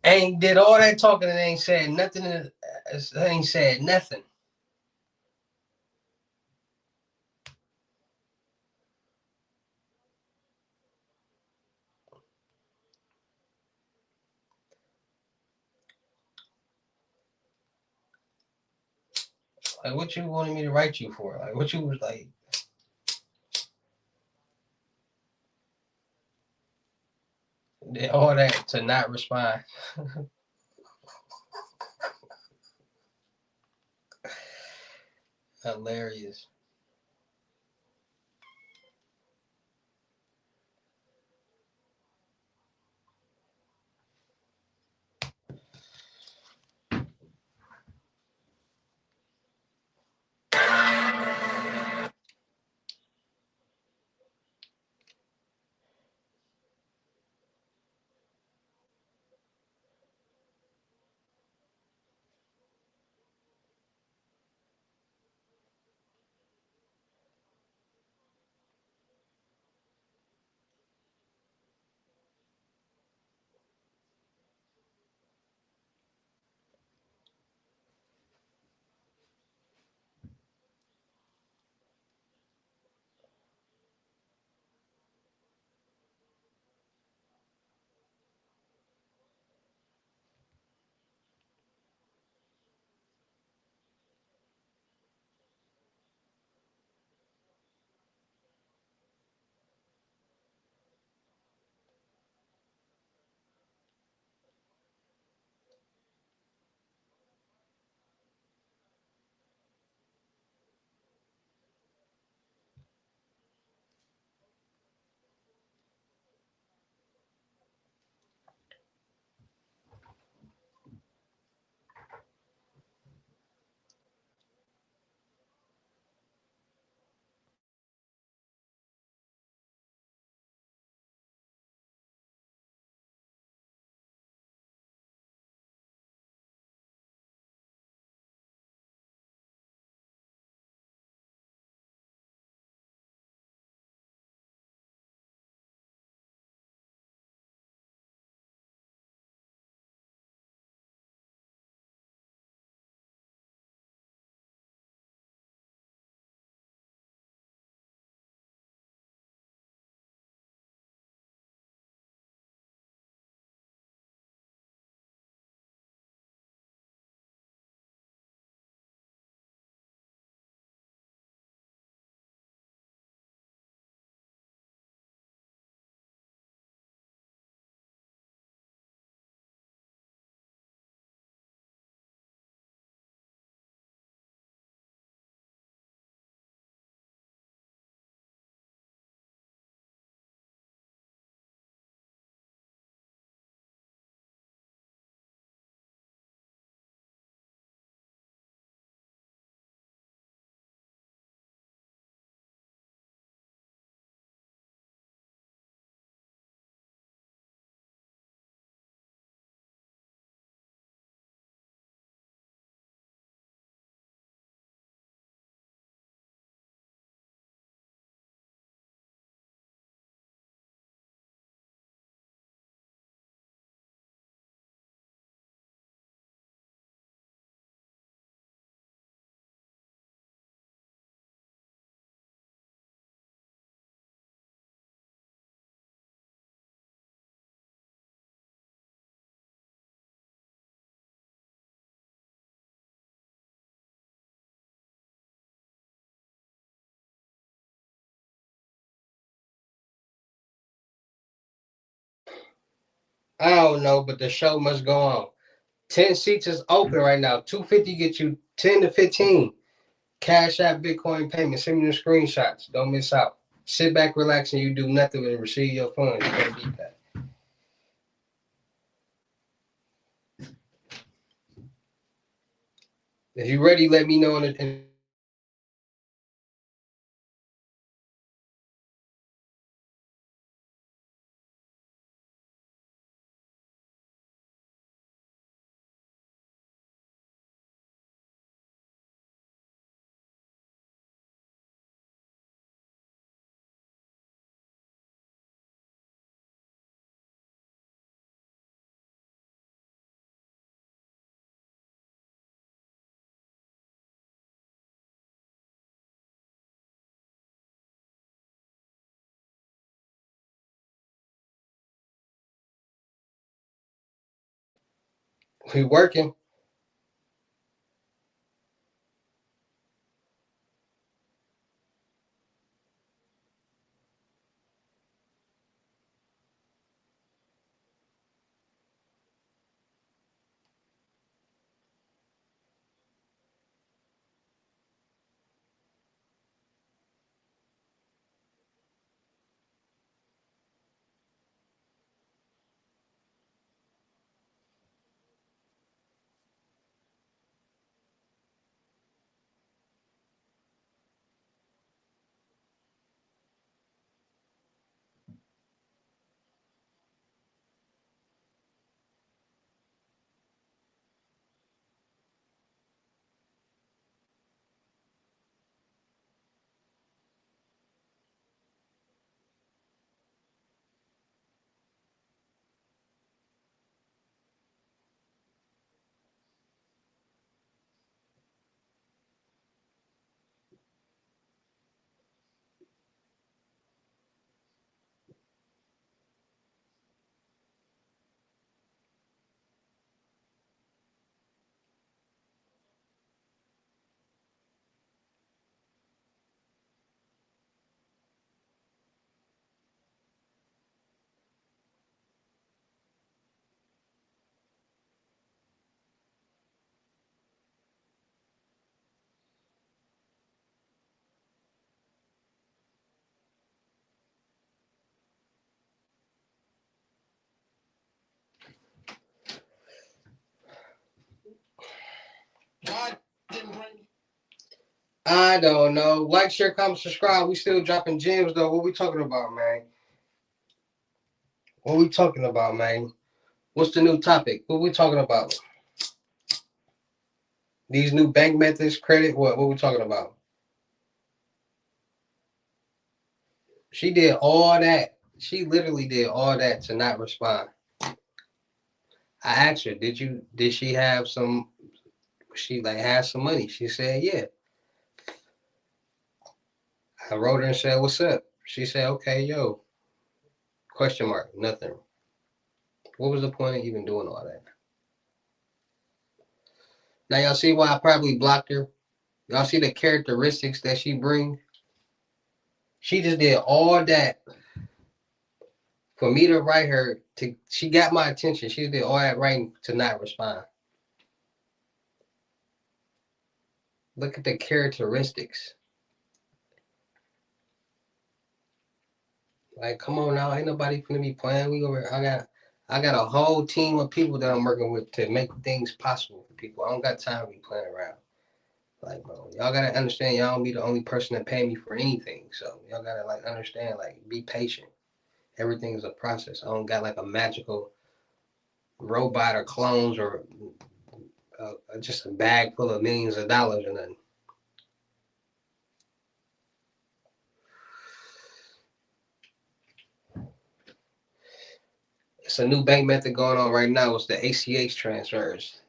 A: Ain't did all that talking and ain't said nothing. Ain't said nothing. Like, what you wanted me to write you for? Like, what you was like? Did all that to not respond. Hilarious. I don't know, but the show must go on. 10 seats is open right now. 250 get you 10 to 15. Cash App, Bitcoin payment. Send me the screenshots. Don't miss out. Sit back, relax, and you do nothing and receive your funds. You can't beat that. If you ready, let me know in We working. I don't know. Like, share, comment, subscribe. We still dropping gems though. What we talking about, man? What we talking about, man? What's the new topic? What we talking about? These new bank methods, credit. What we talking about? She did all that. She literally did all that to not respond. I asked her, did she have some, she like had some money? She said, yeah. I wrote her and said, what's up? She said, okay, yo, question mark, nothing. What was the point of even doing all that? Now y'all see why I probably blocked her? Y'all see the characteristics that she bring? She just did all that for me to write her to, she got my attention. She did all that writing to not respond. Look at the characteristics. Like, come on now, ain't nobody gonna be playing. I got a whole team of people that I'm working with to make things possible for people. I don't got time to be playing around. Like, bro, y'all gotta understand y'all don't be the only person that pay me for anything. So y'all gotta like understand, like, be patient. Everything is a process. I don't got like a magical robot or clones or just a bag full of millions of dollars or nothing. It's a new bank method going on right now. It's the ACH transfers.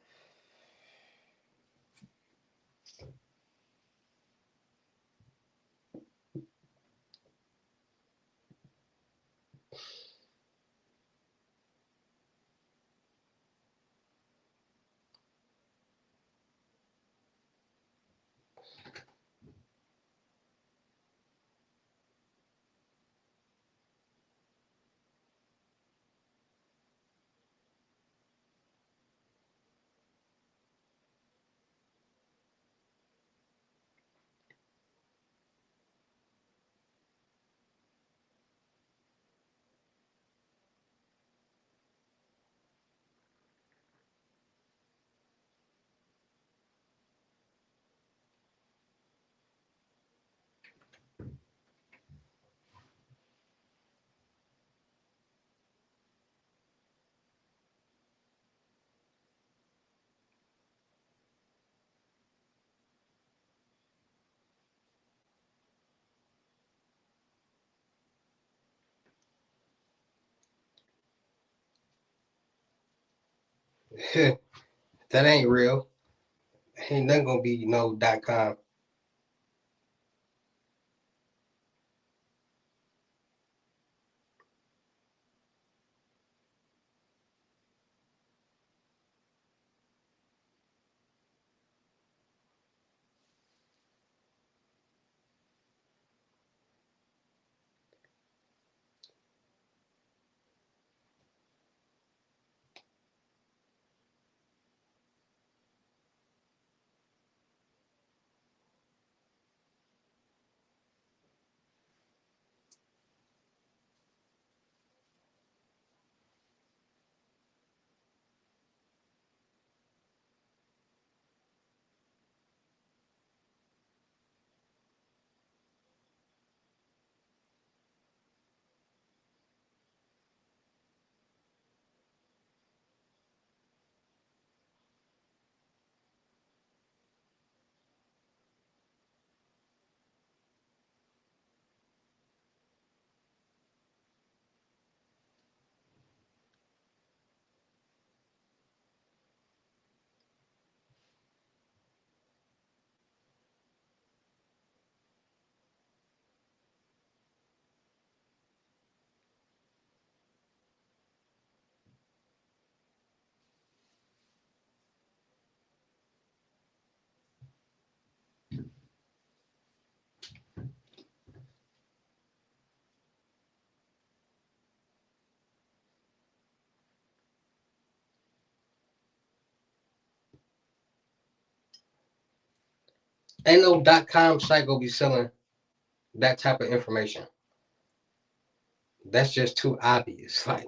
A: That ain't real. Ain't nothing gonna be .com. Ain't no .com site gonna be selling that type of information. That's just too obvious. Like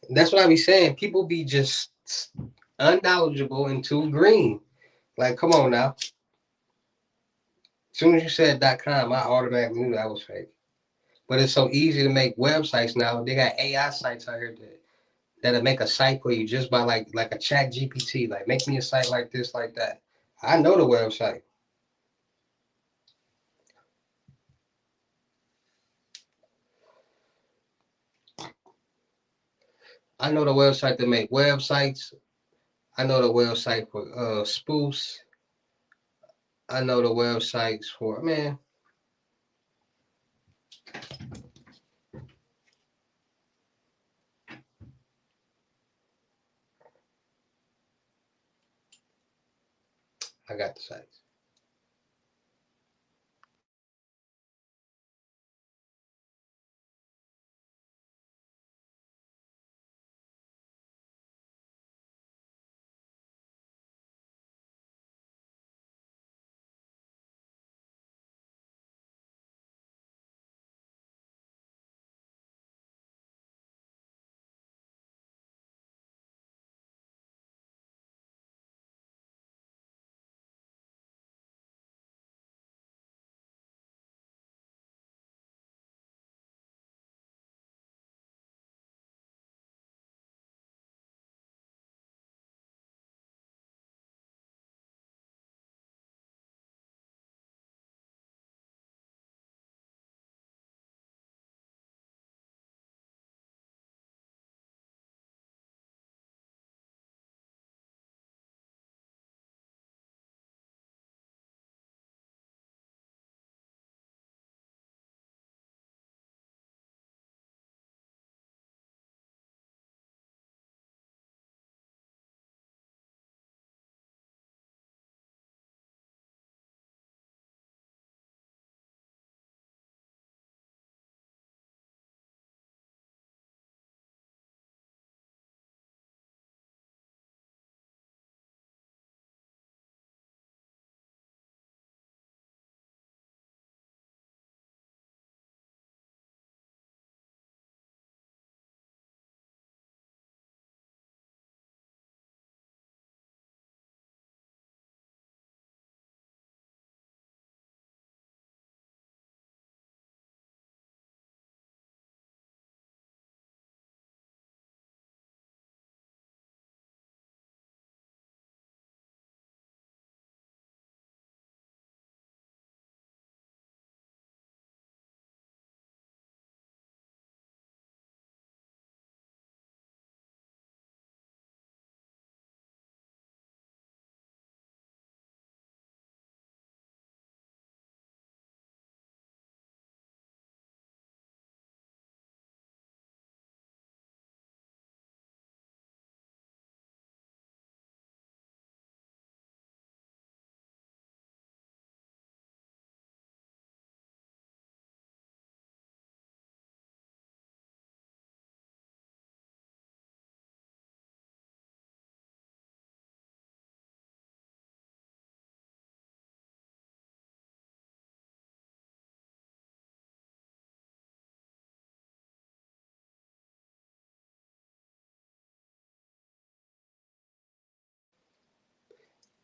A: that's what I be saying. People be just unknowledgeable and too green. Like, come on now. As soon as you said .com, I automatically knew that was fake. But it's so easy to make websites now. They got AI sites out here that'll make a site for you just by like a chat GPT. Like make me a site like this, like that. I know the website. I know the website that make websites. I know the website for spoofs. I know the websites for man. I got the sites.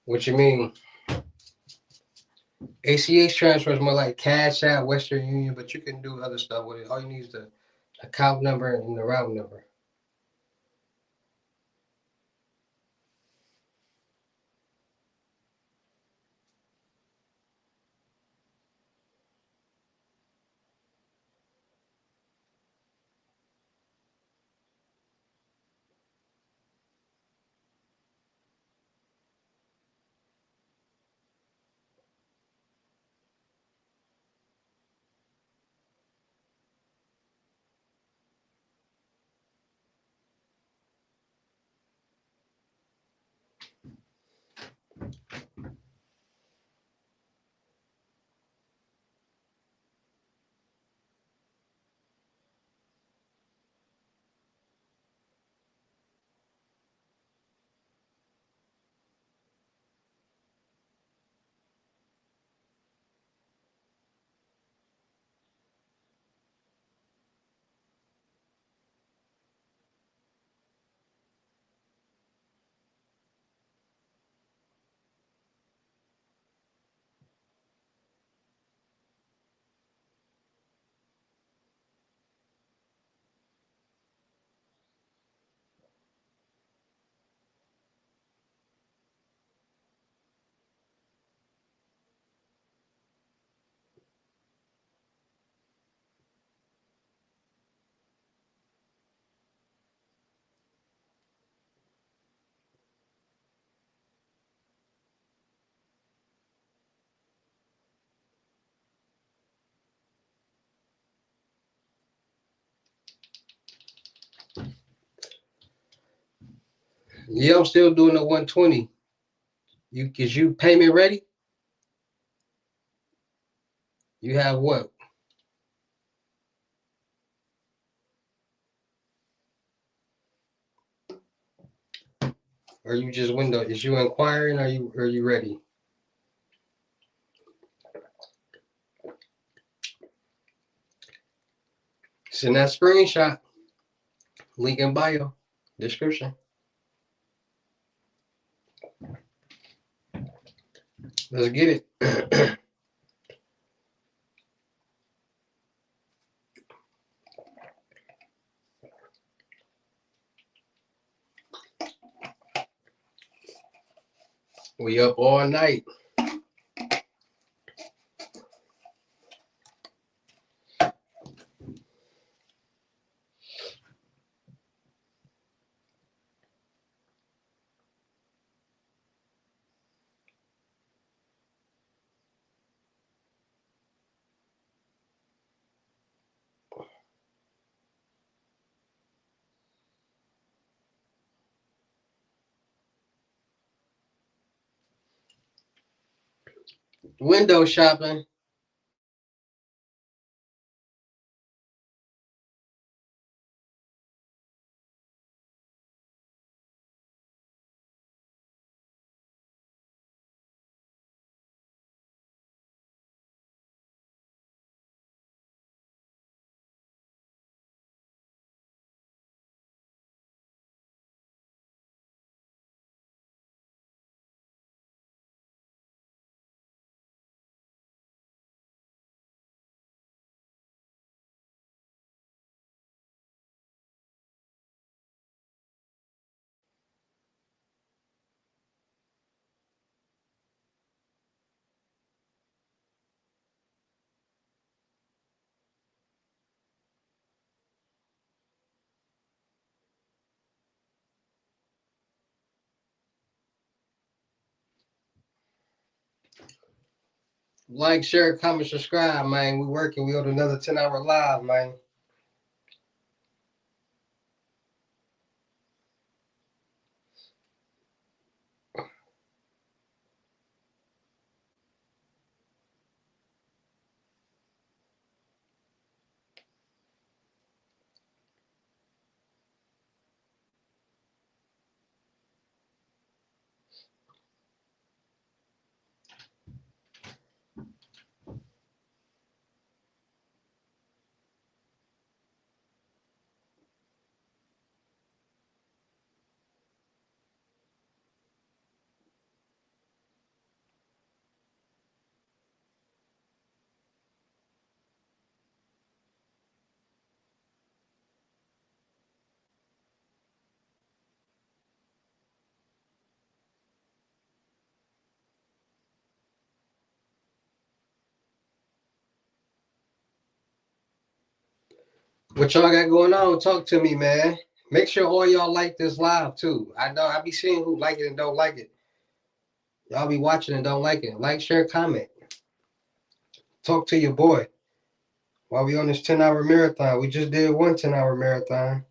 A: What you mean? ACH transfer is more like Cash App, Western Union, but you can do other stuff with it. All you need is the account number and the route number. Yeah, I'm still doing the 120. Is you payment ready? You have what? Or you just window? Is you inquiring? Are you ready? Send that screenshot. Link in bio. Description. Let's get it. We up all night. Window shopping. Like, share, comment, subscribe, man. We working. We on another 10-hour live, man. What y'all got going on? Talk to me, man. Make sure all y'all like this live too. I know I be seeing who like it and don't like it. Y'all be watching and don't like it. Like, share, comment. Talk to your boy. While we on this 10-hour marathon, we just did one 10-hour marathon.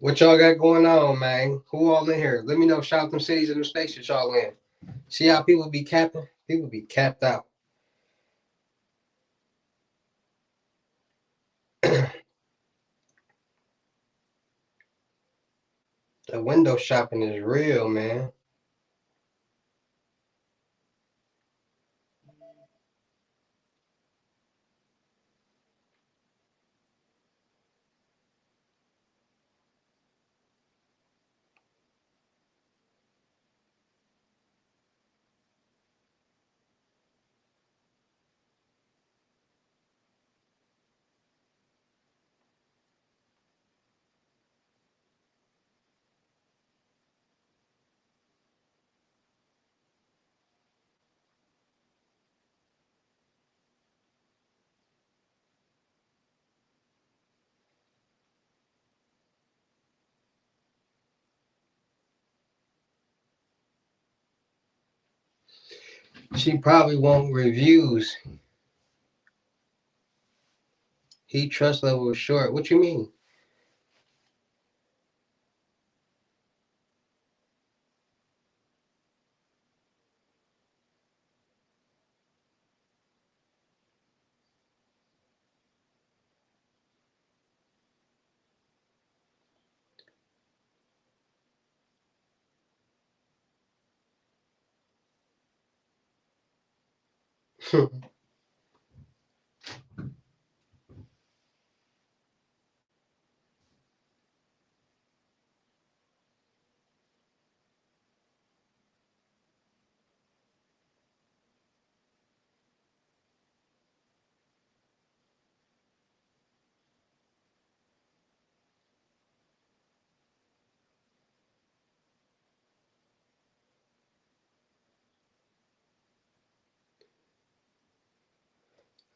A: What y'all got going on, man? Who all in here? Let me know. Shout out them cities and them states that y'all in. See how people be capping? People be capped out. The window shopping is real, man. She probably want reviews. He trust level is short. What you mean?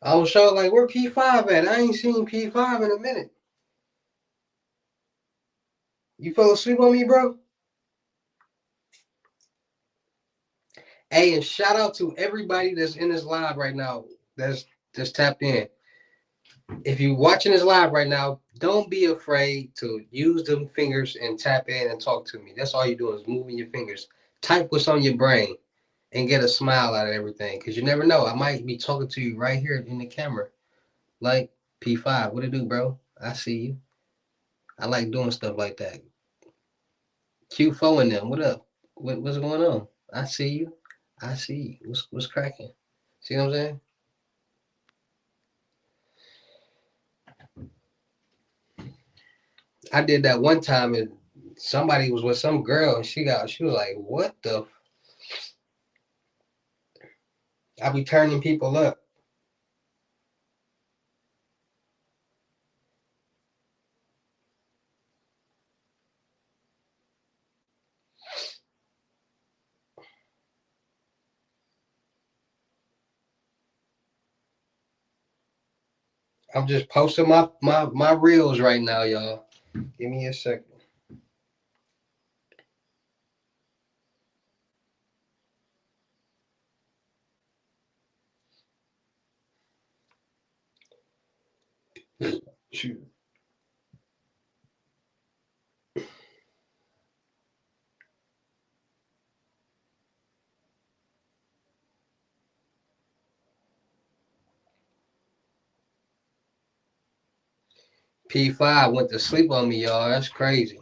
A: I was sure like where P5 at? I ain't seen P5 in a minute. You fell asleep on me, bro? Hey, and shout out to everybody that's in this live right now. That's just tapped in. If you're watching this live right now, don't be afraid to use them fingers and tap in and talk to me. That's all you're doing is moving your fingers. Type what's on your brain and get a smile out of everything. Because you never know. I might be talking to you right here in the camera. Like P5, what it do, bro? I see you. I like doing stuff like that. Q4 and them, what up? What's going on? I see you. I see you. What's cracking? See what I'm saying? I did that one time and somebody was with some girl and she was like, what the I be turning people up. I'm just posting my reels right now, y'all. Give me a second. Shoot. P5 went to sleep on me, y'all. That's crazy.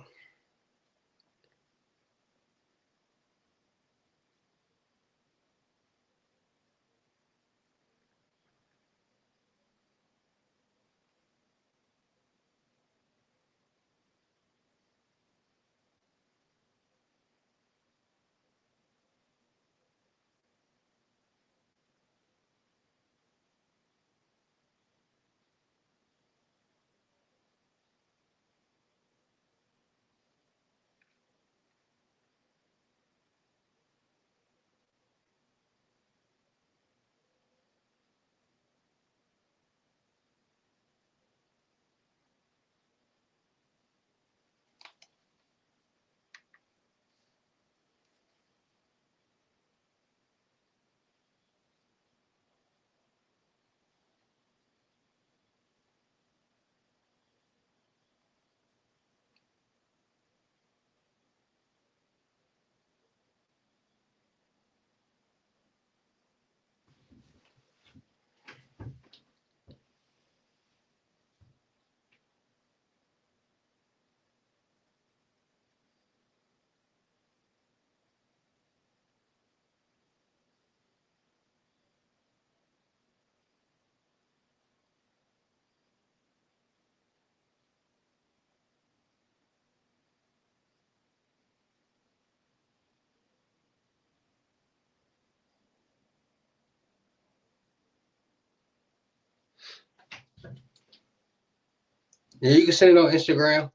A: Yeah, you can send it on Instagram.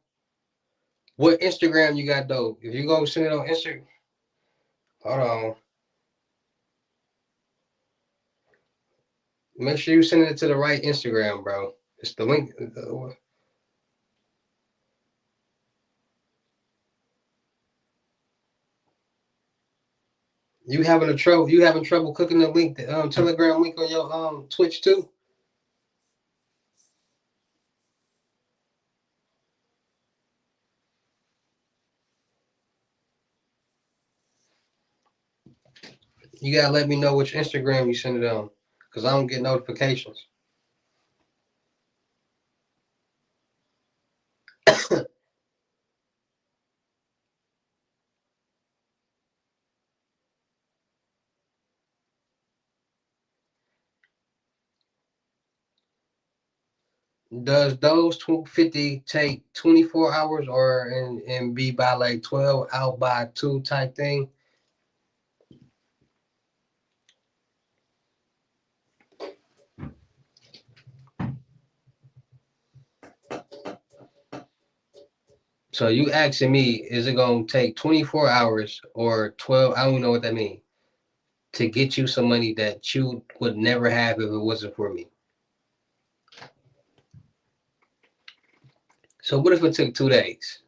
A: What Instagram you got though? If you go send it on Instagram, hold on. Make sure you send it to the right Instagram, bro. It's the link. You having a trouble? You having trouble clicking the link, the Telegram link on your Twitch too? You gotta let me know which Instagram you send it on, cause I don't get notifications. Does those 50 take 24 hours or and be by like 12 out by 2 type thing? So you asking me, is it gonna take 24 hours or 12? I don't know what that means to get you some money that you would never have if it wasn't for me. So what if it took 2 days?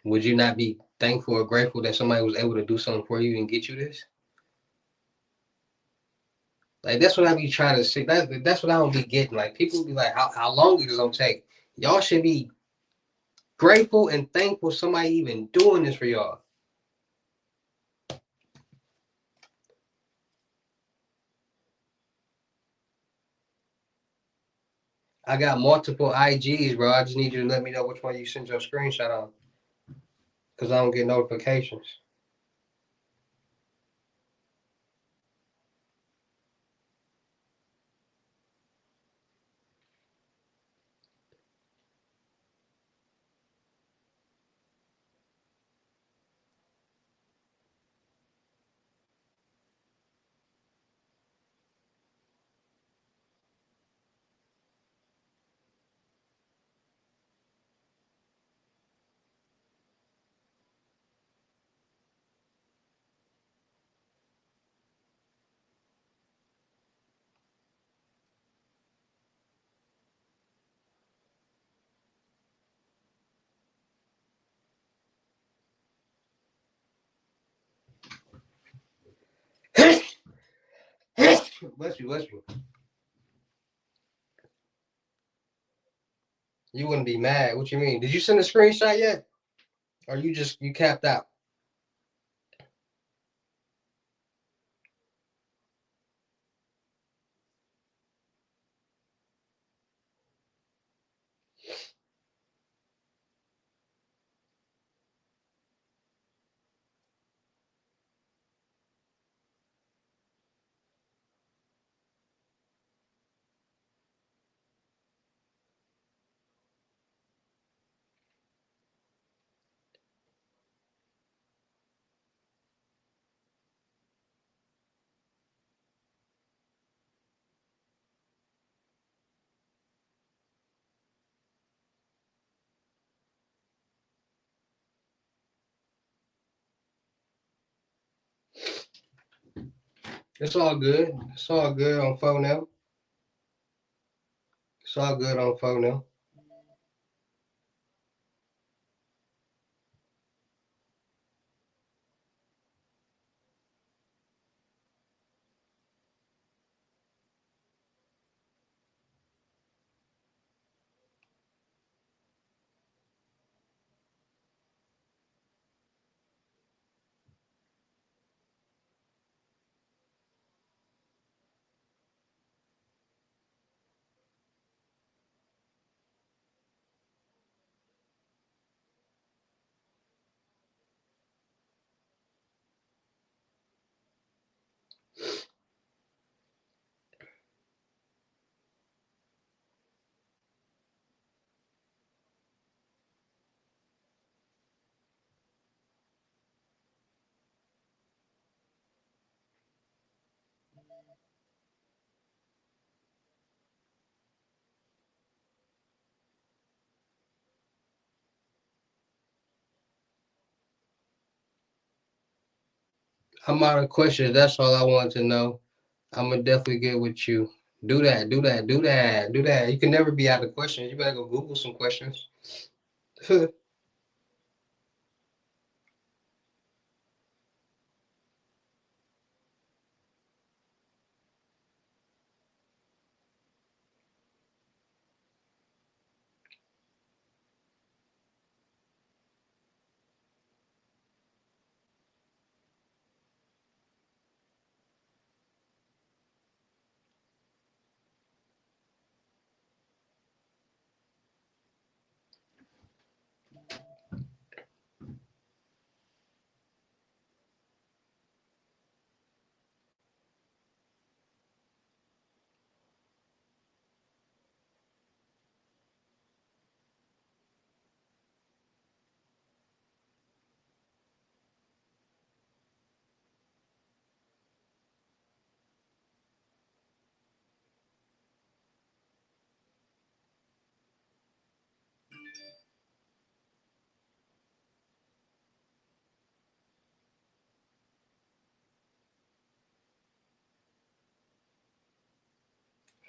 A: Would you not be thankful or grateful that somebody was able to do something for you and get you this? Like that's what I be trying to say. That's what I don't be getting. Like people be like, how long is it gonna take? Y'all should be grateful and thankful somebody even doing this for y'all. I got multiple IGs, bro. I just need you to let me know which one you sent your screenshot on, cause I don't get notifications. Bless you, bless you. You wouldn't be mad. What you mean? Did you send a screenshot yet? Or you capped out? It's all good. It's all good on phone now. It's all good on phone now. I'm out of questions. That's all I want to know. I'm gonna definitely get with you. Do that. Do that. Do that. Do that. You can never be out of questions. You better go Google some questions.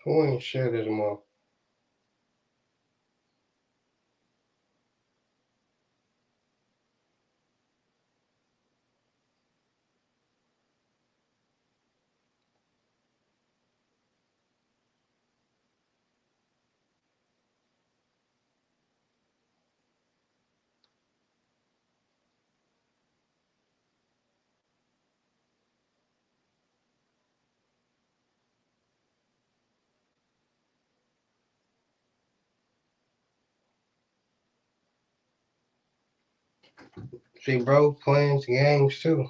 A: Who ain't share this more? See, bro, playing games too.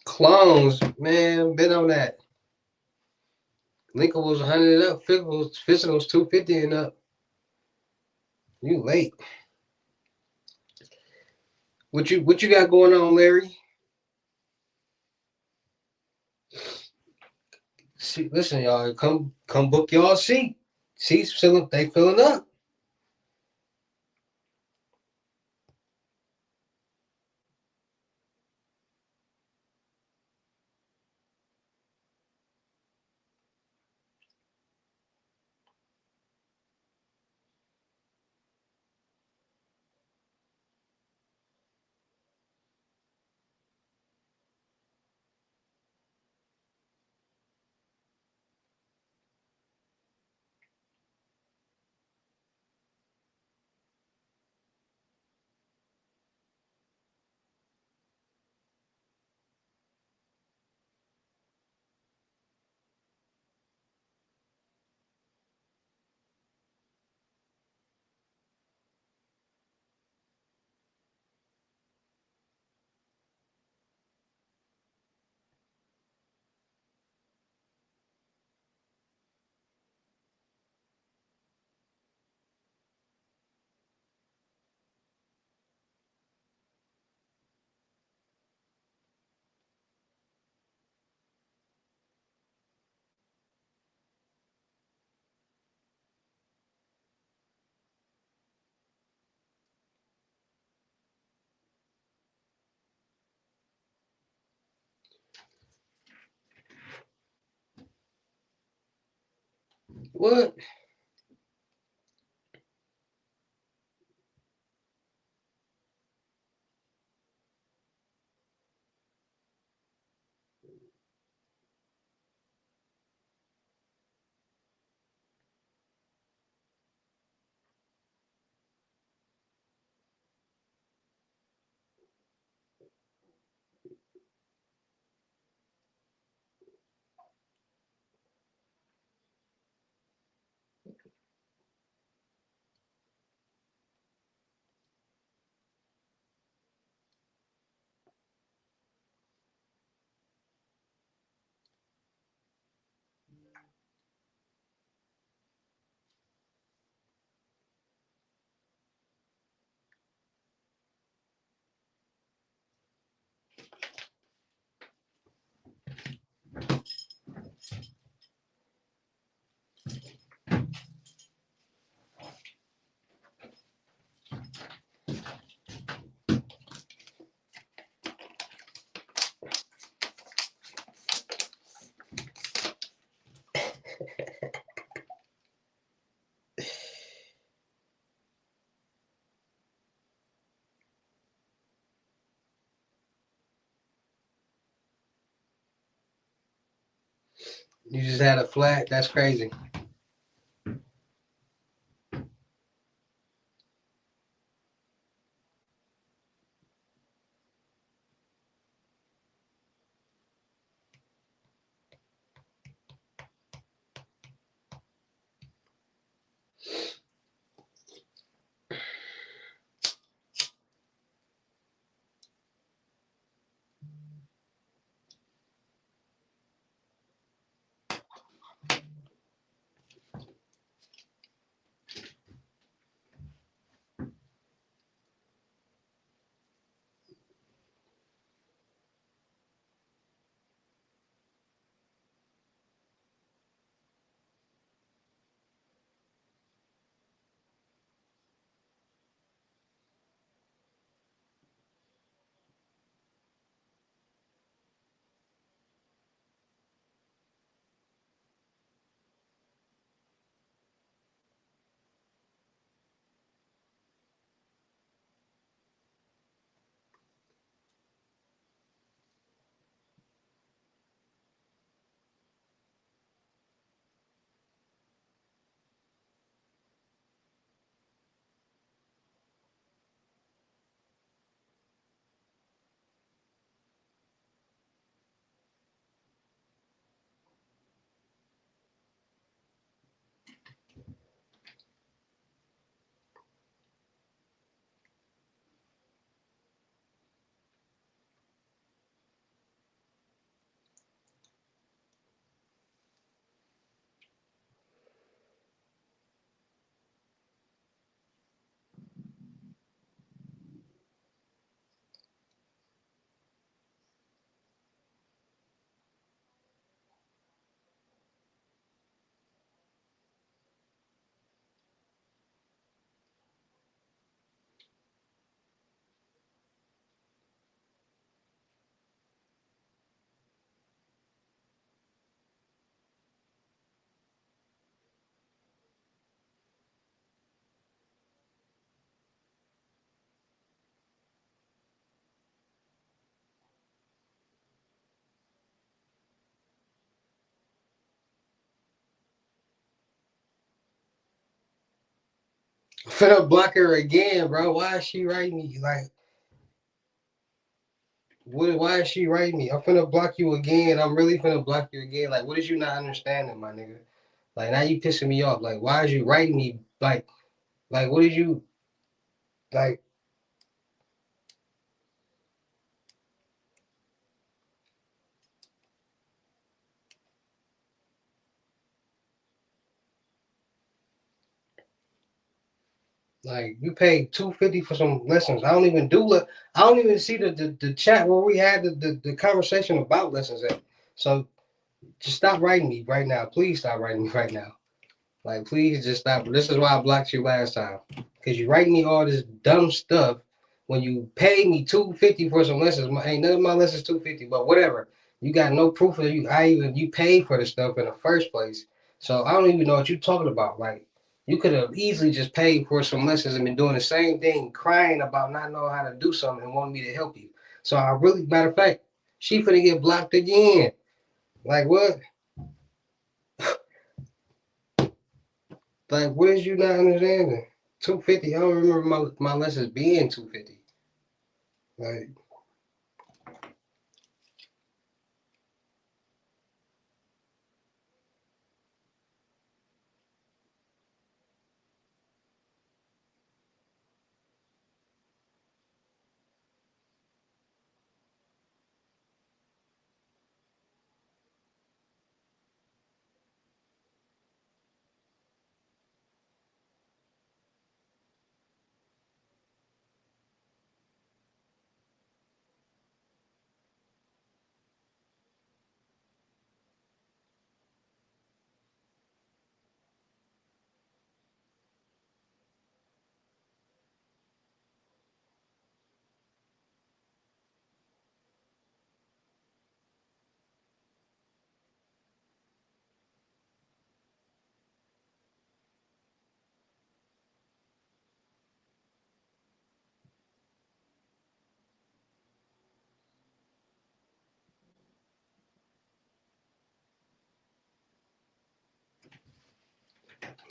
A: Clones, man, been on that. Lincoln was 100 up. Fiscal was 250 and up. You late. What you got going on, Larry? See, listen, y'all, come book y'all seat. Seats filling, they filling up. What? You just had a flat. That's crazy. I'm finna block her again, bro. Why is she writing me? Like, what? Why is she writing me? I'm finna block you again. I'm really finna block you again. Like, what is you not understanding, my nigga? Like, now you pissing me off. Like, why is you writing me? Like, what did you like? Like, you paid $250 for some lessons. I don't even I don't even see the chat where we had the conversation about lessons at. So just stop writing me right now. Please stop writing me right now. Like, please just stop. This is why I blocked you last time. Because you write me all this dumb stuff when you pay me $250 for some lessons. Ain't none of my lessons $250, but whatever. You got no proof that you paid for the stuff in the first place. So I don't even know what you're talking about. Like, you could have easily just paid for some lessons and been doing the same thing, crying about not knowing how to do something and wanting me to help you. So I really, matter of fact, she finna get blocked again. Like, what? Like, what is you not understanding? 250. I don't remember my lessons being 250. Like,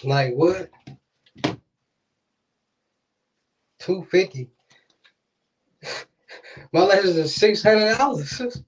A: Like what? 250. My license is $600.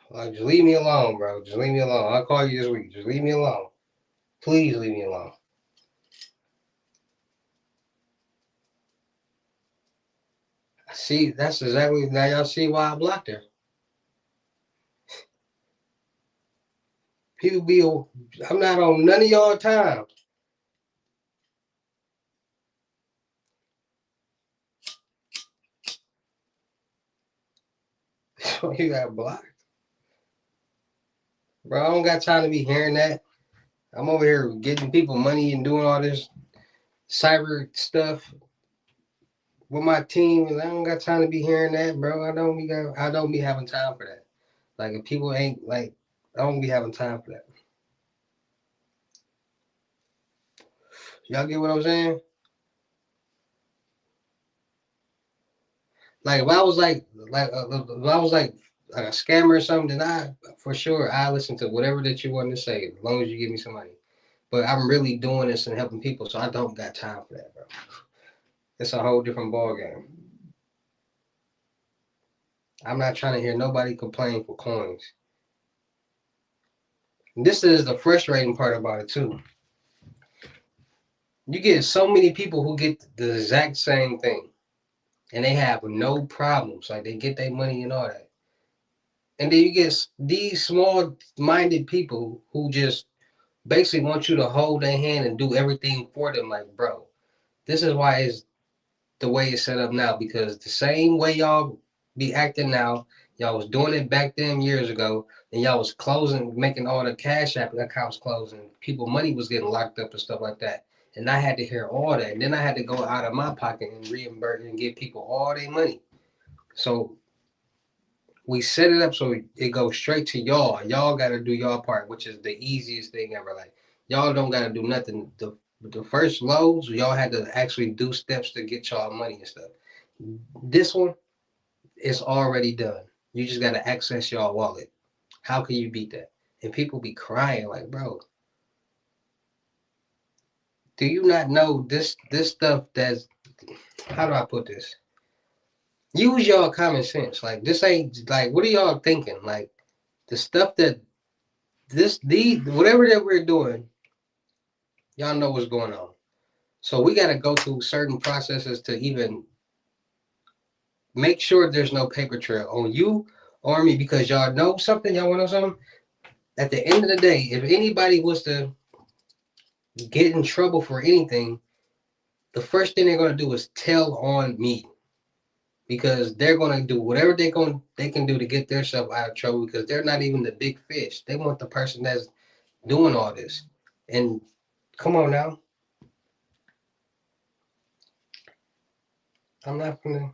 A: Like, just leave me alone, bro. Just leave me alone. I'll call you this week. Just leave me alone. Please leave me alone. See, that's exactly now y'all see why I blocked her. People be, I'm not on none of y'all time. So you got blocked, bro. I don't got time to be hearing that. I'm over here getting people money and doing all this cyber stuff with my team, and I don't got time to be hearing that, bro. I don't be having time for that. Like if people ain't like, I don't be having time for that. Y'all get what I'm saying? Like if I was if I was like a scammer or something, then I for sure I listen to whatever that you want to say as long as you give me some money. But I'm really doing this and helping people, so I don't got time for that, bro. It's a whole different ball game. I'm not trying to hear nobody complain for coins. And this is the frustrating part about it too. You get so many people who get the exact same thing, and they have no problems. Like they get their money and all that. And then you get these small-minded people who just basically want you to hold their hand and do everything for them. Like, bro, this is why it's the way it's set up now, because the same way y'all be acting now, y'all was doing it back then years ago, and y'all was closing, making all the cash app accounts closing. People money was getting locked up and stuff like that. And I had to hear all that. And then I had to go out of my pocket and reimburse and give people all their money. So we set it up so it goes straight to y'all. Y'all got to do y'all part, which is the easiest thing ever. Like y'all don't got to do nothing. The first loads, y'all had to actually do steps to get y'all money and stuff. This one is already done. You just got to access y'all wallet. How can you beat that? And people be crying like, bro, do you not know this stuff that's, how do I put this? Use y'all common sense. Like this ain't like, what are y'all thinking? Like the stuff that whatever that we're doing, y'all know what's going on. So we got to go through certain processes to even make sure there's no paper trail on you or me, because y'all know something. Y'all want to know something? At the end of the day, if anybody was to get in trouble for anything, the first thing they're going to do is tell on me, because they're going to do whatever they can do to get themselves out of trouble, because they're not even the big fish. They want the person that's doing all this. And come on now, I'm not gonna.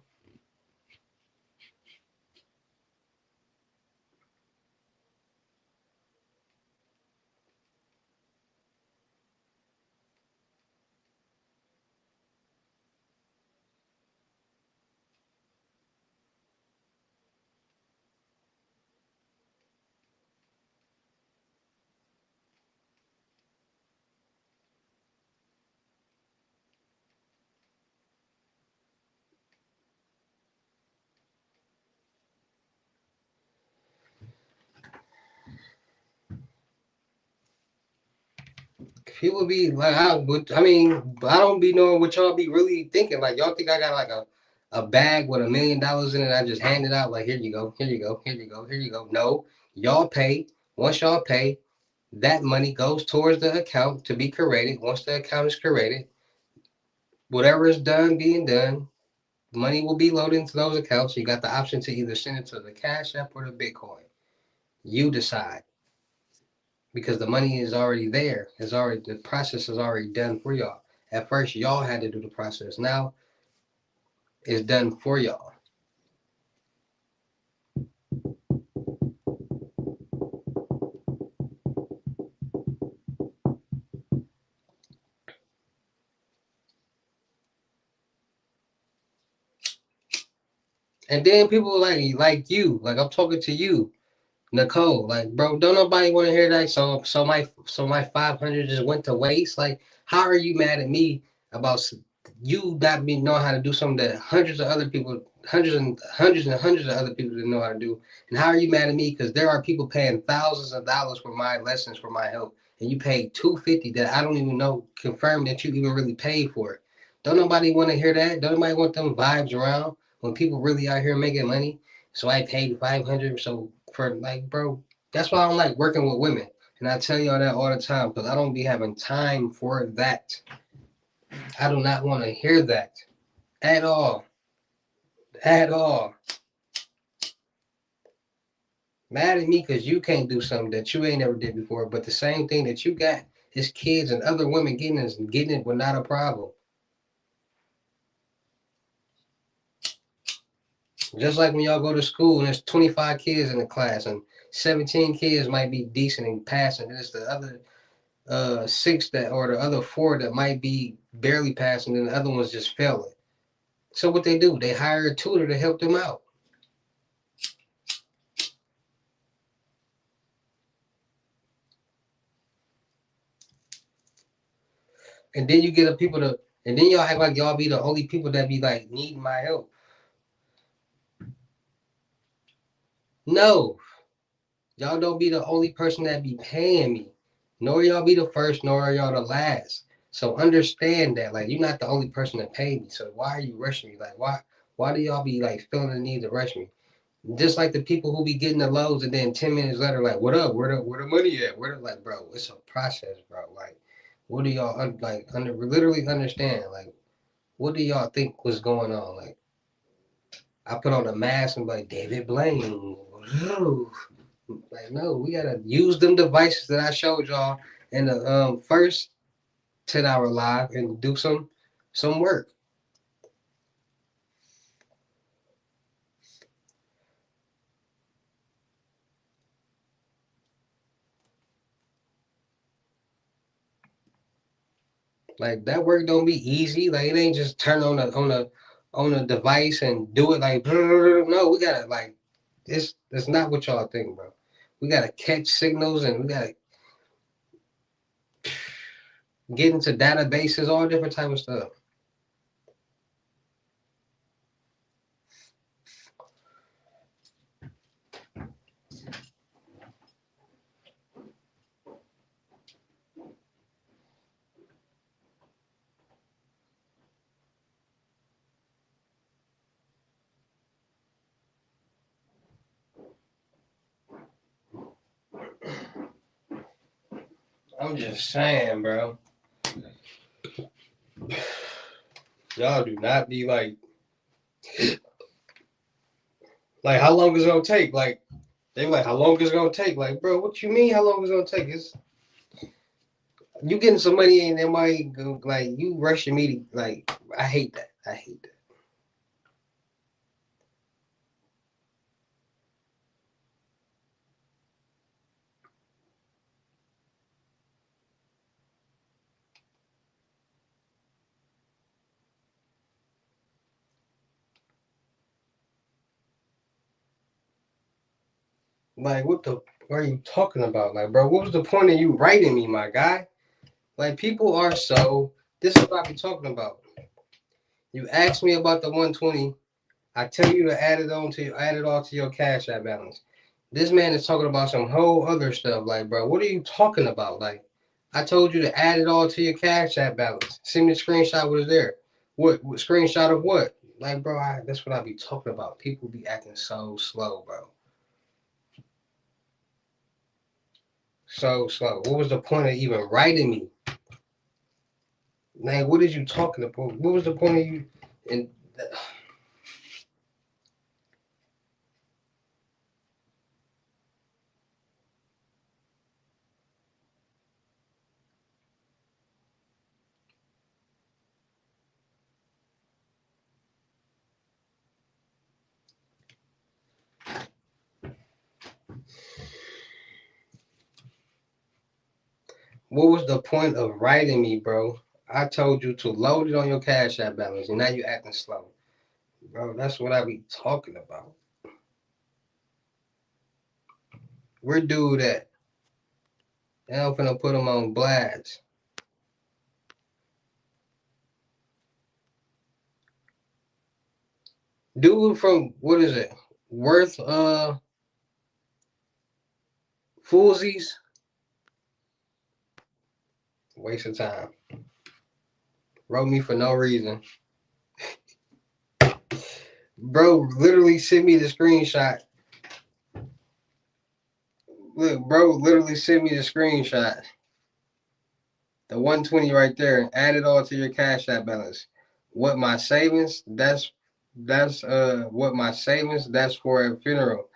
A: People be like, I mean, I don't be knowing what y'all be really thinking. Like, y'all think I got like a bag with $1 million in it. I just hand it out like, here you go, here you go, here you go, here you go. No, y'all pay. Once y'all pay, that money goes towards the account to be created. Once the account is created, whatever is done being done, money will be loaded into those accounts. You got the option to either send it to the Cash App or the Bitcoin. You decide because the money is already there. It's already the process is already done for y'all. At first, y'all had to do the process. Now it's done for y'all. And then people like you, like I'm talking to you, Nicole, like, bro, don't nobody want to hear that. So my 500 just went to waste. Like, how are you mad at me about you not me know how to do something that hundreds of other people, hundreds of other people didn't know how to do? And how are you mad at me? Because there are people paying thousands of dollars for my lessons, for my help, and you paid $250 that I don't even know confirm that you even really paid for it. Don't nobody want to hear that. Don't nobody want them vibes around when people really out here making money. So I paid 500. So for like, bro, that's why I don't like working with women. And I tell y'all that all the time because I don't be having time for that. I do not want to hear that at all. At all. Mad at me because you can't do something that you ain't never did before, but the same thing that you got is kids and other women getting it without a problem. Just like when y'all go to school and there's 25 kids in the class and 17 kids might be decent and passing, and it's the other six that or the other four that might be barely passing and the other ones just failing. So what they do, they hire a tutor to help them out. And then you get a people to and then y'all act like y'all be the only people that be like needing my help. No, y'all don't be the only person that be paying me. Nor y'all be the first, nor are y'all the last. So understand that. Like you're not the only person that paid me. So why are you rushing me? Like why do y'all be like feeling the need to rush me? Just like the people who be getting the loads and then 10 minutes later, like, what up? Where the money at? Like, bro, it's a process, bro. Like, what do y'all literally understand? Like, what do y'all think was going on? Like, I put on a mask and be like, David Blaine. Like, no, we gotta use them devices that I showed y'all in the first 10-hour live and do some work. Like that work don't be easy. Like it ain't just turn on a device and do it like no, we gotta like it's not what y'all think, bro. We gotta catch signals and we gotta get into databases, all different type of stuff. I'm just saying, bro. Y'all do not be like how long is it gonna take? Like they like how long is it gonna take? Like, bro, what you mean how long is it gonna take? It's you getting some money and then why go like you rushing me to like I hate that. I hate that. Like, what are you talking about? Like, bro, what was the point of you writing me, my guy? Like, people are so. This is what I be talking about. You ask me about the 120. I tell you to add it all to your Cash App balance. This man is talking about some whole other stuff. Like, bro, what are you talking about? Like, I told you to add it all to your Cash App balance. Send me the screenshot what is there. What screenshot of what? Like, bro, that's what I be talking about. People be acting so slow, bro. So slow. What was the point of even writing me? Like, what is you talking about? What was the point of you? And what was the point of writing me, bro? I told you to load it on your Cash App balance, and now you acting slow, bro. That's what I be talking about. Where dude at? I'm finna put him on blast. Dude from what is it? Worth Foolsies? Waste of time. Wrote me for no reason. Bro literally sent me the screenshot. Look, bro literally sent me the screenshot. The 120 right there, and add it all to your Cash App balance. What my savings? That's what my savings. That's for a funeral.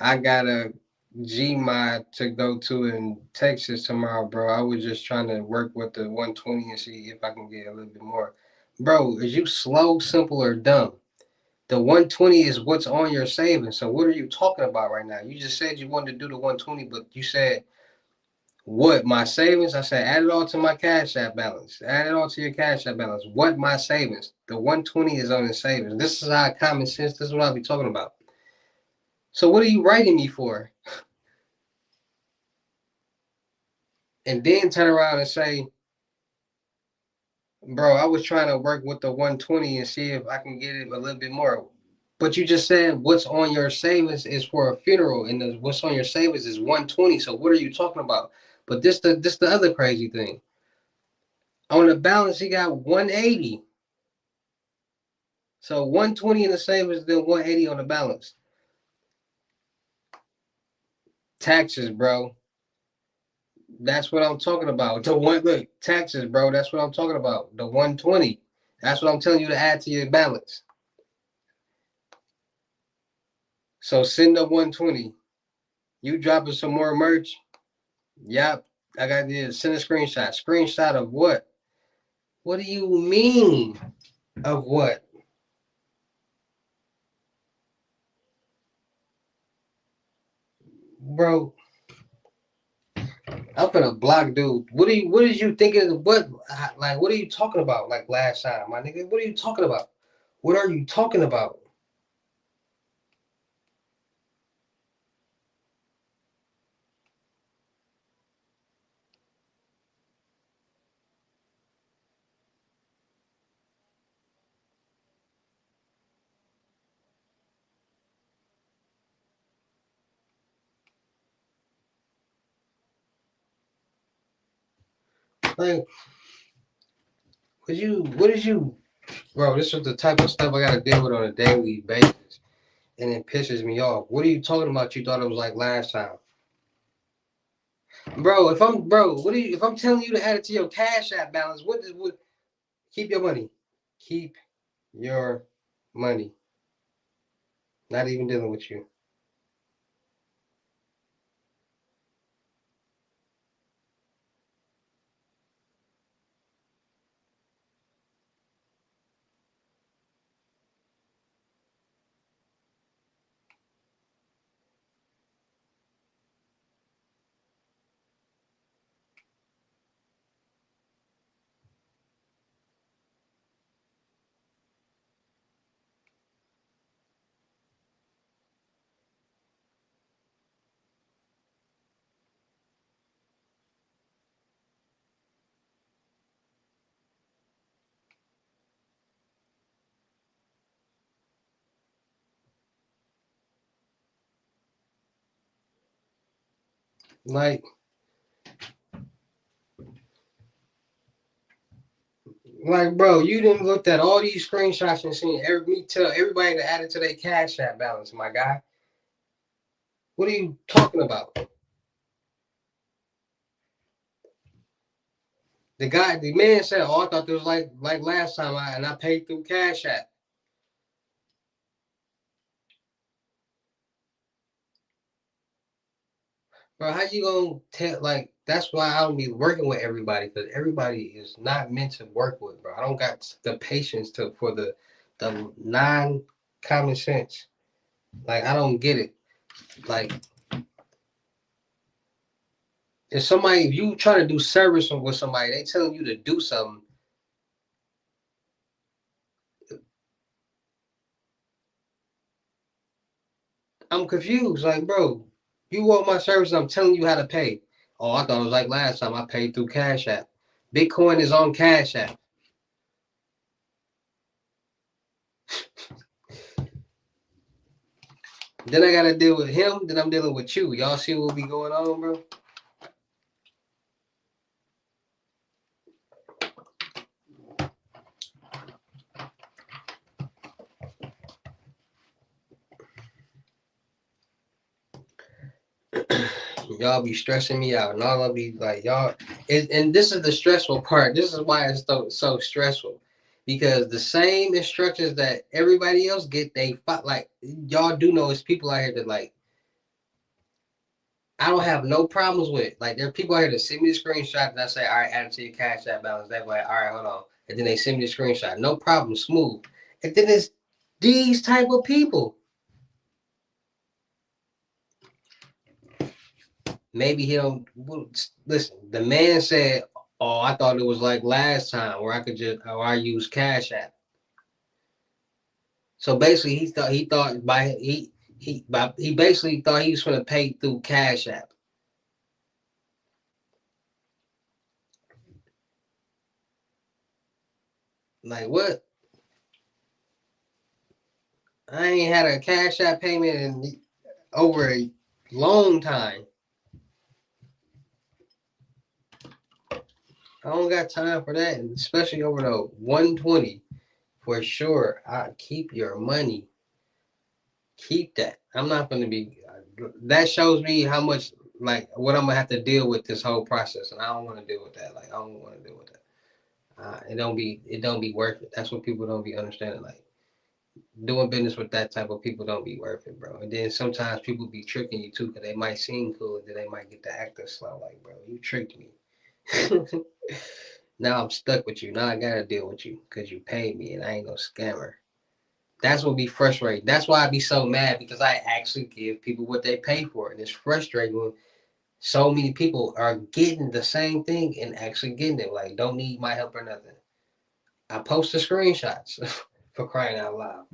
A: I got a Gmod to go to in Texas tomorrow, bro. I was just trying to work with the 120 and see if I can get a little bit more. Bro, is you slow, simple, or dumb? The 120 is what's on your savings. So what are you talking about right now? You just said you wanted to do the 120, but you said what my savings? I said add it all to my Cash App balance. Add it all to your Cash App balance. What my savings? The 120 is on the savings. This is how common sense. This is what I'll be talking about. So what are you writing me for? And then turn around and say, bro, I was trying to work with the 120 and see if I can get it a little bit more. But you just said what's on your savings is for a funeral, and what's on your savings is 120. So what are you talking about? But this the other crazy thing. On the balance, he got 180. So 120 in the savings, then 180 on the balance. Taxes, bro. That's what I'm talking about. The one look, taxes, bro. That's what I'm talking about. The 120. That's what I'm telling you to add to your balance. So send the 120. You dropping some more merch? Yep. I got this. Send a screenshot. Screenshot of what? What do you mean? Of what? Bro, I'm finna block dude. What is you thinking what are you talking about? Like last time, my nigga? What are you talking about? What are you talking about? Like, what is you bro, this is the type of stuff I gotta deal with on a daily basis. And it pisses me off. What are you talking about? You thought it was like last time. Bro, if I'm telling you to add it to your Cash App balance, what keep your money. Keep your money. Not even dealing with you. Like, Like, bro, you didn't looked at all these screenshots and seen me tell everybody to add it to their Cash App balance, my guy. What are you talking about? The man said, "Oh, I thought it was like last time, I paid through Cash App." Bro, how you gonna tell? Like, that's why I don't be working with everybody, because everybody is not meant to work with, bro. I don't got the patience for the non common sense. Like, I don't get it. Like, if you try to do service with somebody, they telling you to do something. I'm confused. Like, bro, you want my service, I'm telling you how to pay. Oh, I thought it was like last time, I paid through Cash App. Bitcoin is on Cash App. Then I gotta deal with him. Then I'm dealing with you. Y'all see what be going on, bro? Y'all be stressing me out, and all I'll be like, y'all. And this is the stressful part. This is why it's so stressful, because the same instructions that everybody else get, like y'all do know, it's people out here that like I don't have no problems with. Like, there are people out here that send me the screenshot and I say, all right, add it to your Cash App balance. They're like, all right, hold on, and then they send me the screenshot, no problem, smooth. And then it's these type of people. Maybe he don't listen. The man said, "Oh, I thought it was like last time where I use Cash App." So basically, he thought he basically thought he was going to pay through Cash App. Like, what? I ain't had a Cash App payment in over a long time. I don't got time for that, especially over the 120 for sure. I keep your money. Keep that. I'm not going to be. That shows me how much, like, what I'm gonna have to deal with this whole process, and I don't want to deal with that. Like, I don't want to deal with that. It don't be worth it. That's what people don't be understanding. Like, doing business with that type of people don't be worth it, bro. And then sometimes people be tricking you too, because they might seem cool, and then they might get to acting slow. Like, bro, you tricked me. Now I'm stuck with you. Now I gotta deal with you because you paid me, and I ain't no scammer. That's what be frustrating. That's why I be so mad, because I actually give people what they pay for, and it's frustrating when so many people are getting the same thing and actually getting it. Like, don't need my help or nothing. I post the screenshots for crying out loud.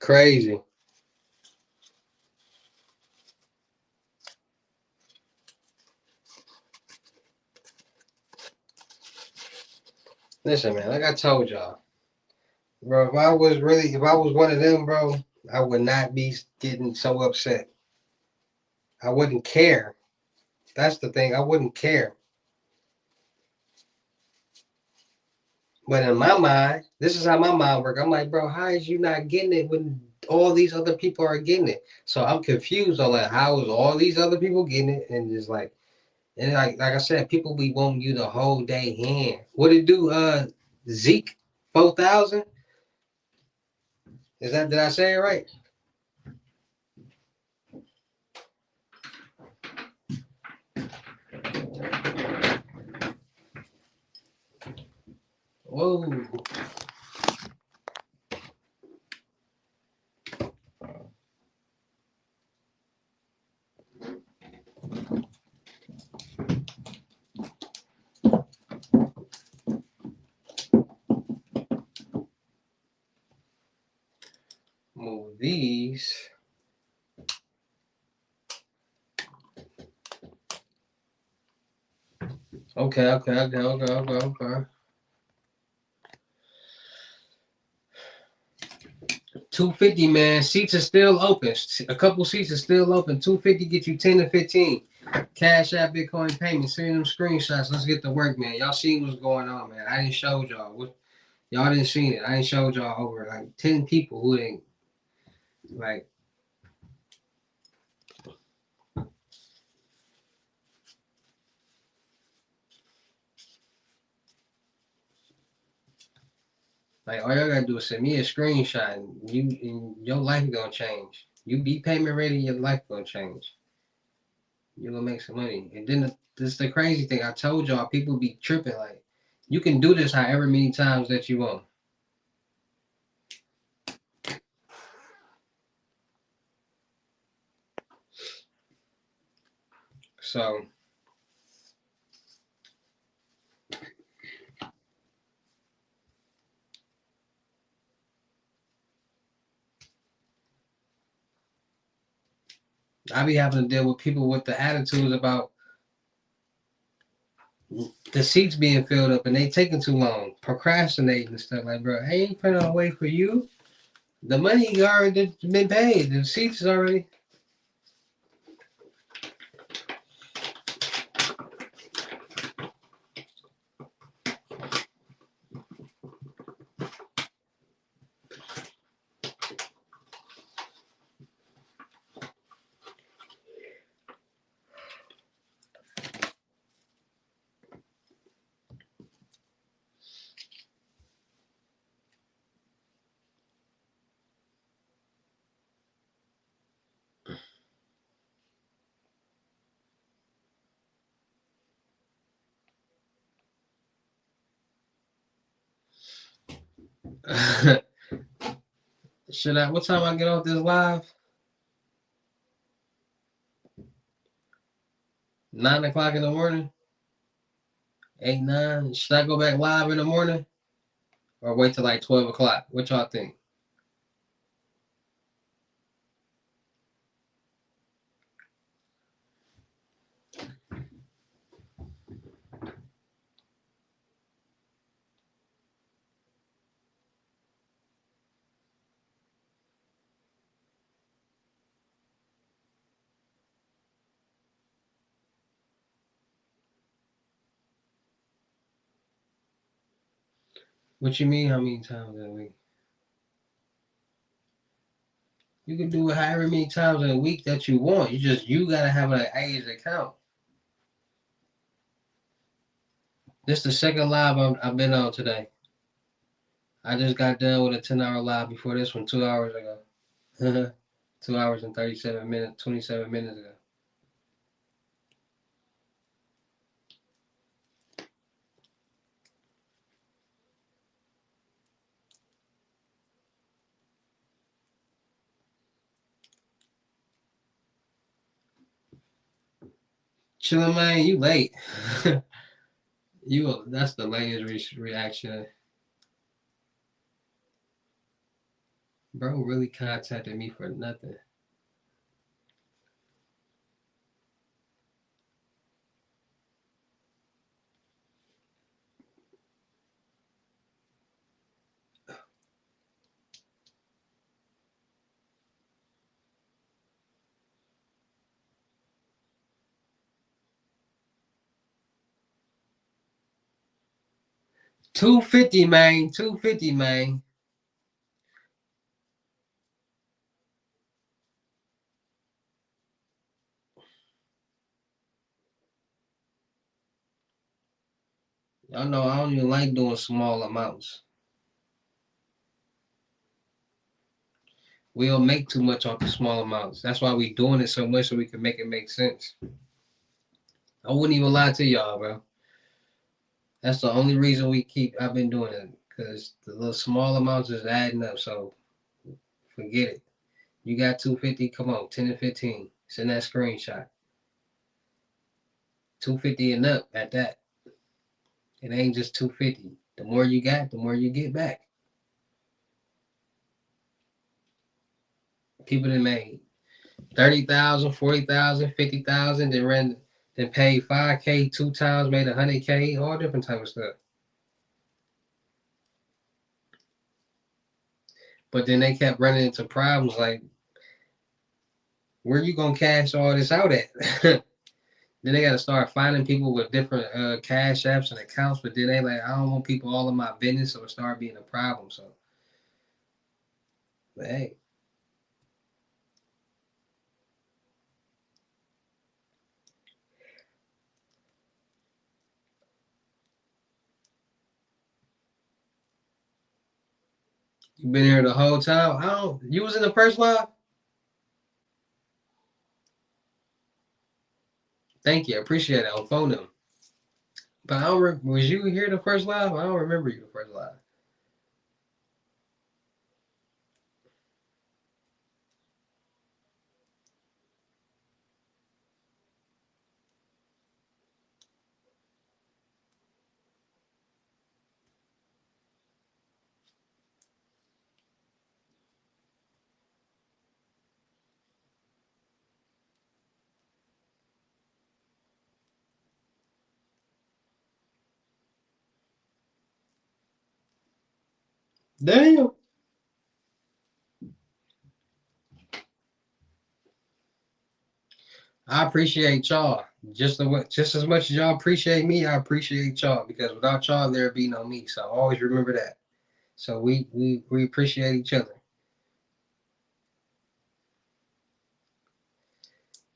A: Crazy. Listen, man, like I told y'all, bro, if I was one of them, bro, I would not be getting so upset. I wouldn't care. That's the thing. I wouldn't care. But in my mind, this is how my mind works. I'm like, bro, how is you not getting it when all these other people are getting it? So I'm confused on like how is all these other people getting it, and just like, and like I said, people be wanting you to hold their hand. What it do? Zeke 4,000. Is that, did I say it right? Whoa. Move these. Okay. 250, man. Seats are still open. A couple seats are still open. 250 get you 10 to 15. Cash App, Bitcoin payment. Send them screenshots. Let's get to work, man. Y'all seen what's going on, man. I didn't show y'all. Y'all didn't seen it. I didn't showed y'all over like 10 people who didn't like. Like all y'all gotta do is send me a screenshot, and your life gonna change. You be payment ready, your life gonna change. You're gonna make some money. And then this is the crazy thing. I told y'all, people be tripping. Like, you can do this however many times that you want. So I be having to deal with people with the attitudes about the seats being filled up and they taking too long, procrastinating and stuff. Like, bro, I ain't putting on wait for you. The money already been paid. The seats is already. Should I? What time I get off this live? 9 o'clock in the morning. 8, 9. Should I go back live in the morning or wait till like 12 o'clock? What y'all think? What you mean? How many times in a week? You can do it however many times in a week that you want. You gotta have an age account. This is the second live I've been on today. I just got done with a 10-hour live before this one 2 hours ago. 2 hours and 37 minutes, 27 minutes ago. Chillin', man, you late. That's the latest reaction. Bro really contacted me for nothing. $250, man. $250, man. Y'all know I don't even like doing small amounts. We don't make too much off the small amounts. That's why we doing it so much so we can make it make sense. I wouldn't even lie to y'all, bro. That's the only reason I've been doing it. Because the little small amounts is adding up. So forget it. You got 250, come on, 10 and 15. Send that screenshot. 250 and up at that. It ain't just 250. The more you got, the more you get back. People that made 30,000, 40,000, 50,000, then paid 5K 2 times, made 100K, all different type of stuff. But then they kept running into problems like, where you gonna cash all this out at? Then they gotta start finding people with different cash apps and accounts, but then they like, I don't want people all in my business, so it start being a problem. So, but hey, you been here the whole time. You was in the first live. Thank you, I appreciate it on phone them. But I don't. Was you here the first live? I don't remember you the first live. Damn. I appreciate y'all just as much as y'all appreciate me. I appreciate y'all because without y'all, there'd be no me. So always remember that. So we appreciate each other.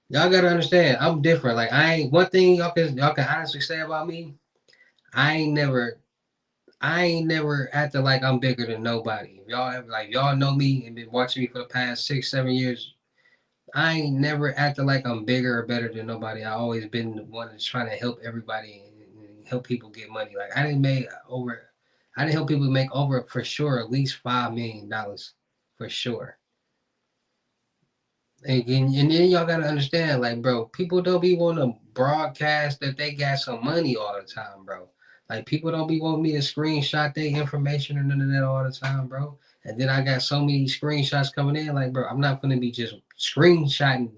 A: Y'all gotta understand, I'm different. Like I ain't one thing y'all can honestly say about me. I ain't never I ain't never acted like I'm bigger than nobody. If y'all ever, like y'all know me and been watching me for the past 6, 7 years. I ain't never acted like I'm bigger or better than nobody. I always been the one that's trying to help everybody and help people get money. Like I didn't help people make over for sure at least $5 million for sure. And then y'all gotta understand, like, bro, people don't be wanting to broadcast that they got some money all the time, bro. Like, people don't be wanting me to screenshot their information or none of that all the time, bro. And then I got so many screenshots coming in, like, bro, I'm not gonna be just screenshotting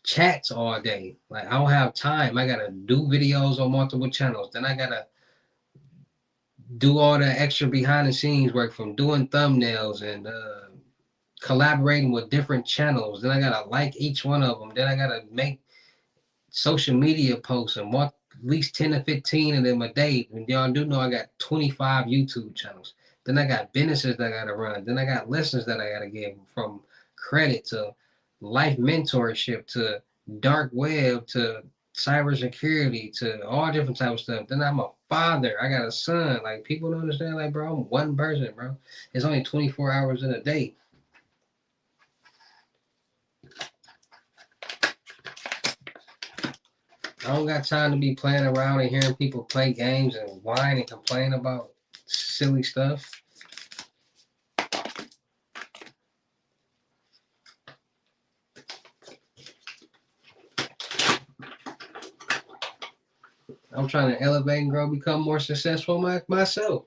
A: chats all day. Like, I don't have time. I gotta do videos on multiple channels. Then I gotta do all the extra behind the scenes work from doing thumbnails and collaborating with different channels. Then I gotta like each one of them. Then I gotta make social media posts and want at least 10 to 15 of them a day. And y'all do know I got 25 YouTube channels. Then I got businesses that I gotta run. Then I got lessons that I gotta give, from credit to life mentorship to dark web to cybersecurity to all different type of stuff. Then I'm a father. I got a son. Like, people don't understand, like, bro, I'm one person, bro. It's only 24 hours in a day. I don't got time to be playing around and hearing people play games and whine and complain about silly stuff. I'm trying to elevate and grow, become more successful myself.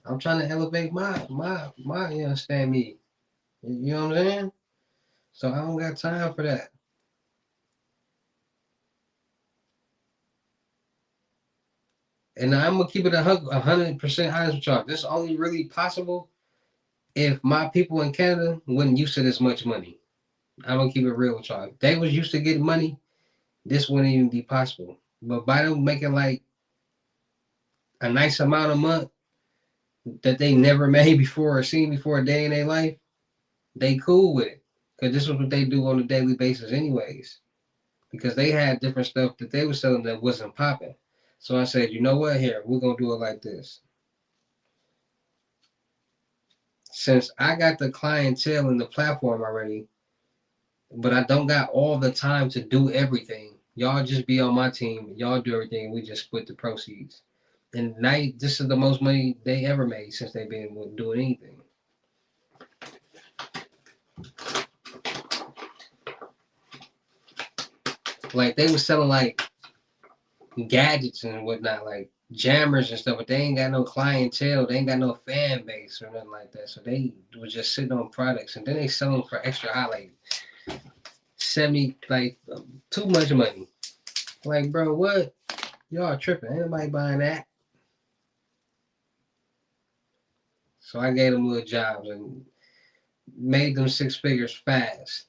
A: I'm trying to elevate my you understand me. You know what I'm saying? So I don't got time for that. And I'm gonna keep it 100% honest with y'all. This is only really possible if my people in Canada wasn't used to this much money. I'm gonna keep it real with y'all. If they was used to getting money, this wouldn't even be possible. But by them making like a nice amount a month that they never made before or seen before a day in their life, they cool with it. Cause this is what they do on a daily basis anyways. Because they had different stuff that they were selling that wasn't popping. So I said, you know what, here, we're gonna do it like this. Since I got the clientele and the platform already, but I don't got all the time to do everything. Y'all just be on my team. Y'all do everything. We just split the proceeds. And now this is the most money they ever made since they've been doing anything. Like they was selling like gadgets and whatnot, like jammers and stuff, but they ain't got no clientele. They ain't got no fan base or nothing like that. So they was just sitting on products, and then they sell them for extra high, like 70, like too much money. Like, bro, what? Y'all tripping? Ain't nobody buying that. So I gave them little jobs and made them six figures fast.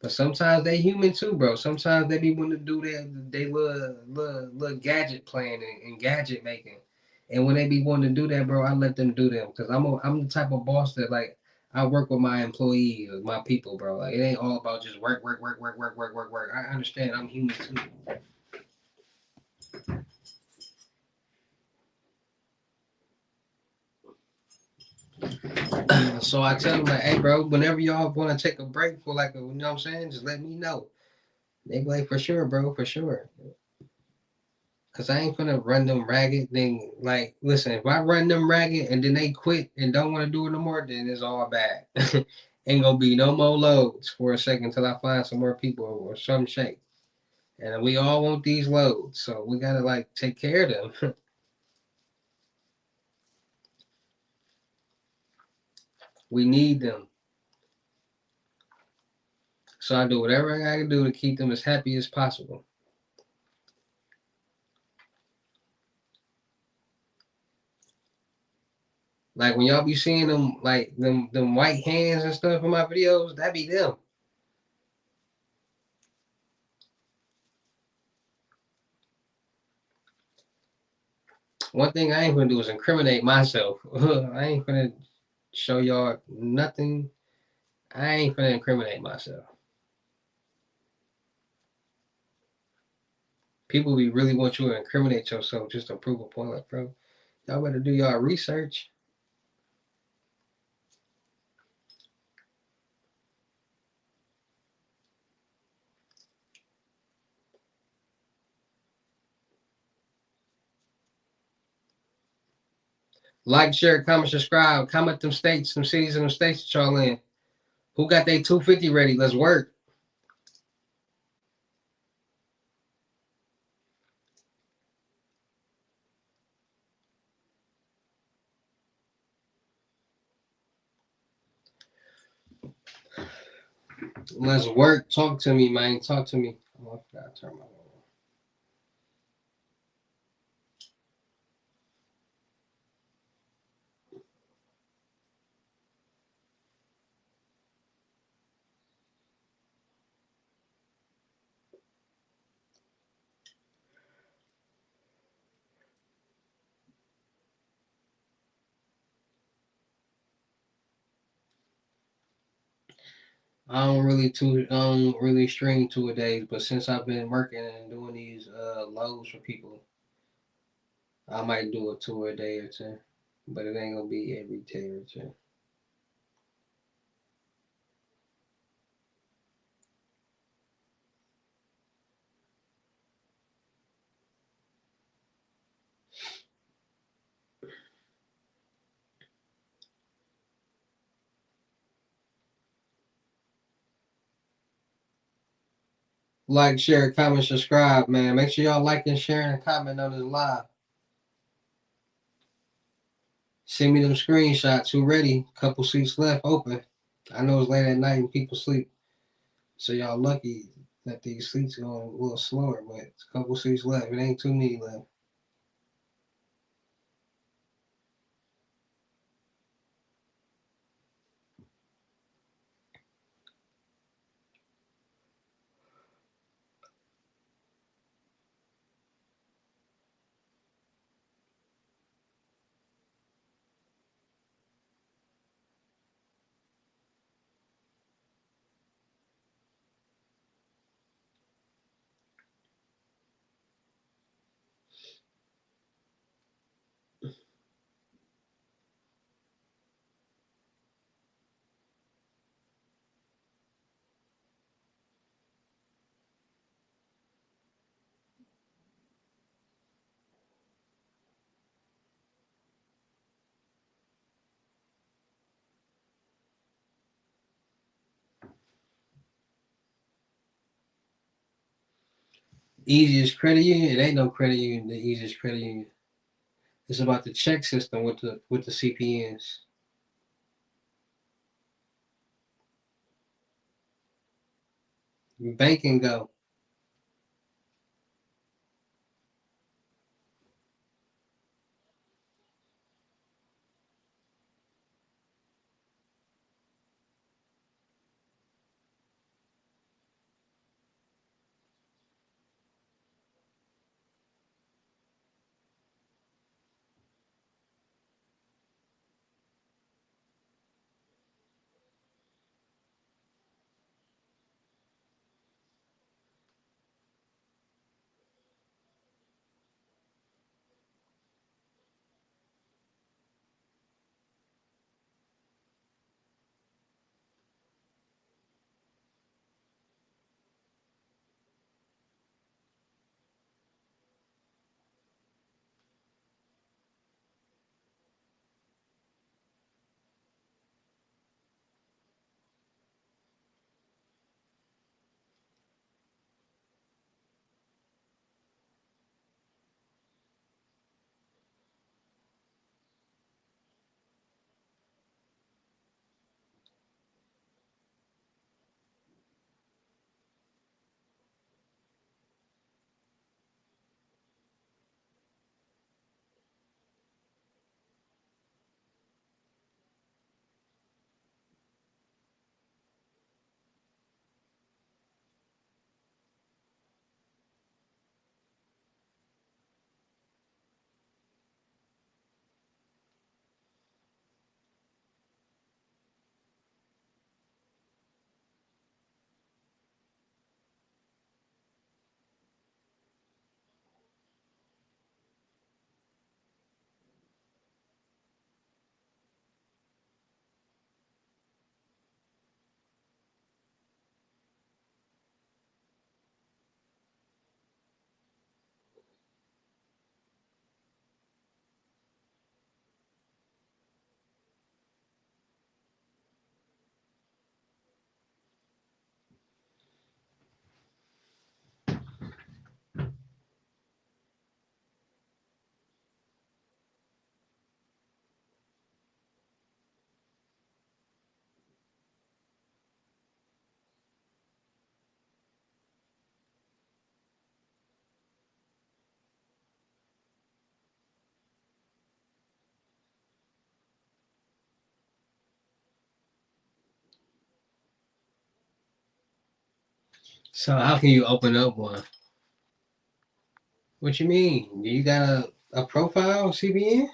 A: But sometimes they human too, bro. Sometimes they be wanting to do they little gadget playing and gadget making. And when they be wanting to do that, bro, I let them do them because I'm the type of boss that like I work with my employees, my people, bro. Like it ain't all about just work. I understand I'm human too. So I tell them like, hey, bro, whenever y'all want to take a break for like you know what I'm saying, just let me know. They be like, for sure, bro, for sure. Cause I ain't gonna run them ragged. Then like, listen, if I run them ragged and then they quit and don't want to do it no more, then it's all bad. Ain't gonna be no more loads for a second until I find some more people or some shape. And we all want these loads, so we gotta like take care of them. We need them. So I do whatever I gotta do to keep them as happy as possible. Like when y'all be seeing them, like them white hands and stuff in my videos, that be them. One thing I ain't gonna do is incriminate myself. I ain't gonna show y'all nothing. I ain't gonna incriminate myself. People be really want you to incriminate yourself just to prove a point, like, bro. Y'all better do y'all research. Like, share, comment, subscribe. Comment them states, them cities, and them states that y'all in. Who got their 250 ready? Let's work. Let's work. Talk to me, man. Talk to me. Oh, I forgot to turn my. I don't really stream 2 a days, but since I've been working and doing these loads for people, I might do a tour a day or two. But it ain't gonna be every day or two. Like, share, comment, subscribe, man. Make sure y'all like and share and comment on this live. Send me them screenshots. Who ready? Couple seats left open. I know it's late at night and people sleep. So y'all lucky that these seats going a little slower, but it's a couple seats left. It ain't too many left. Easiest credit union? It ain't no credit union. The easiest credit union. It's about the check system with the CPNs. Bank and go. So how can you open up one? What you mean? You got a profile CPN?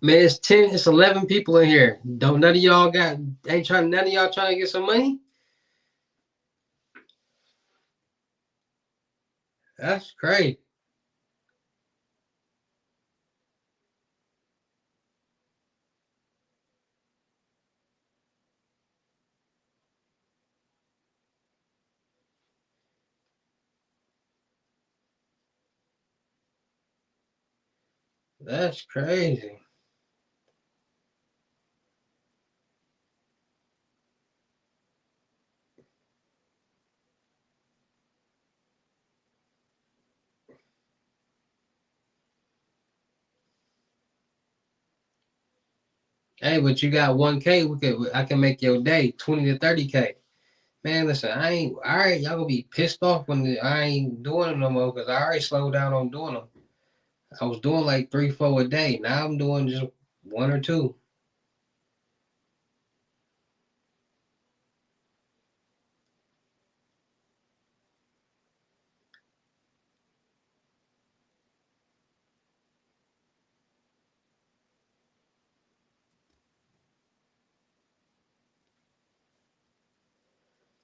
A: Man, it's 11 people in here. Don't none of y'all got ain't trying none of y'all trying to get some money? That's crazy. That's crazy. Hey, but you got 1K, I can make your day 20 to 30K. Man, listen, I ain't all right, y'all gonna be pissed off when I ain't doing them no more because I already slowed down on doing them. I was doing like 3, 4 a day. Now I'm doing just 1 or 2.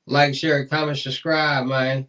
A: Like, share, comment, subscribe, man.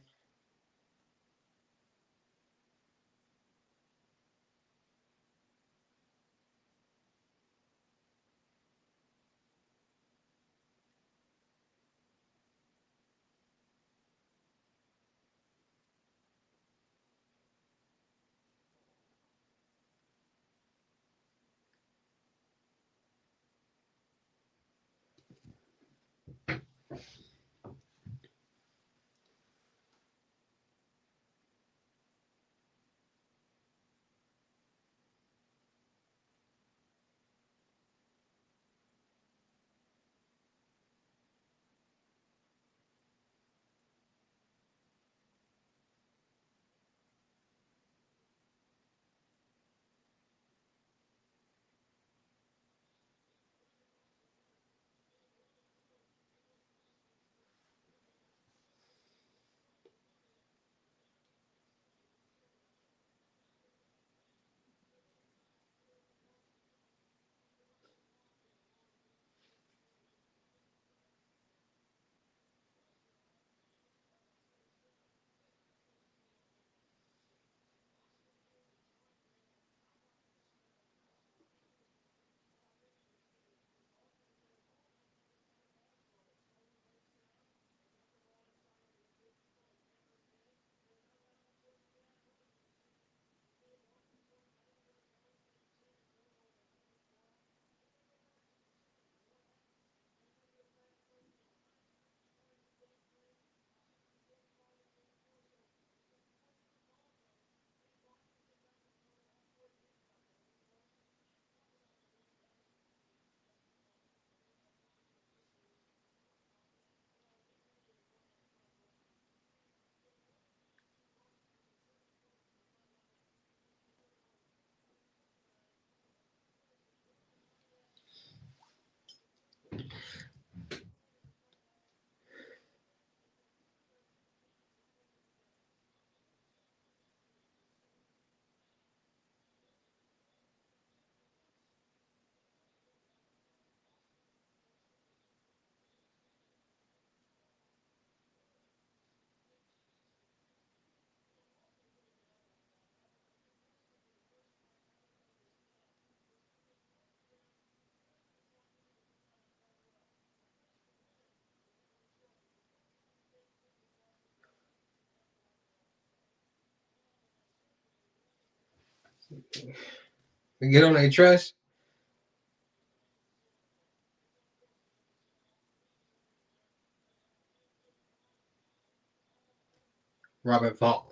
A: Get on a trust. Robert Vaughn.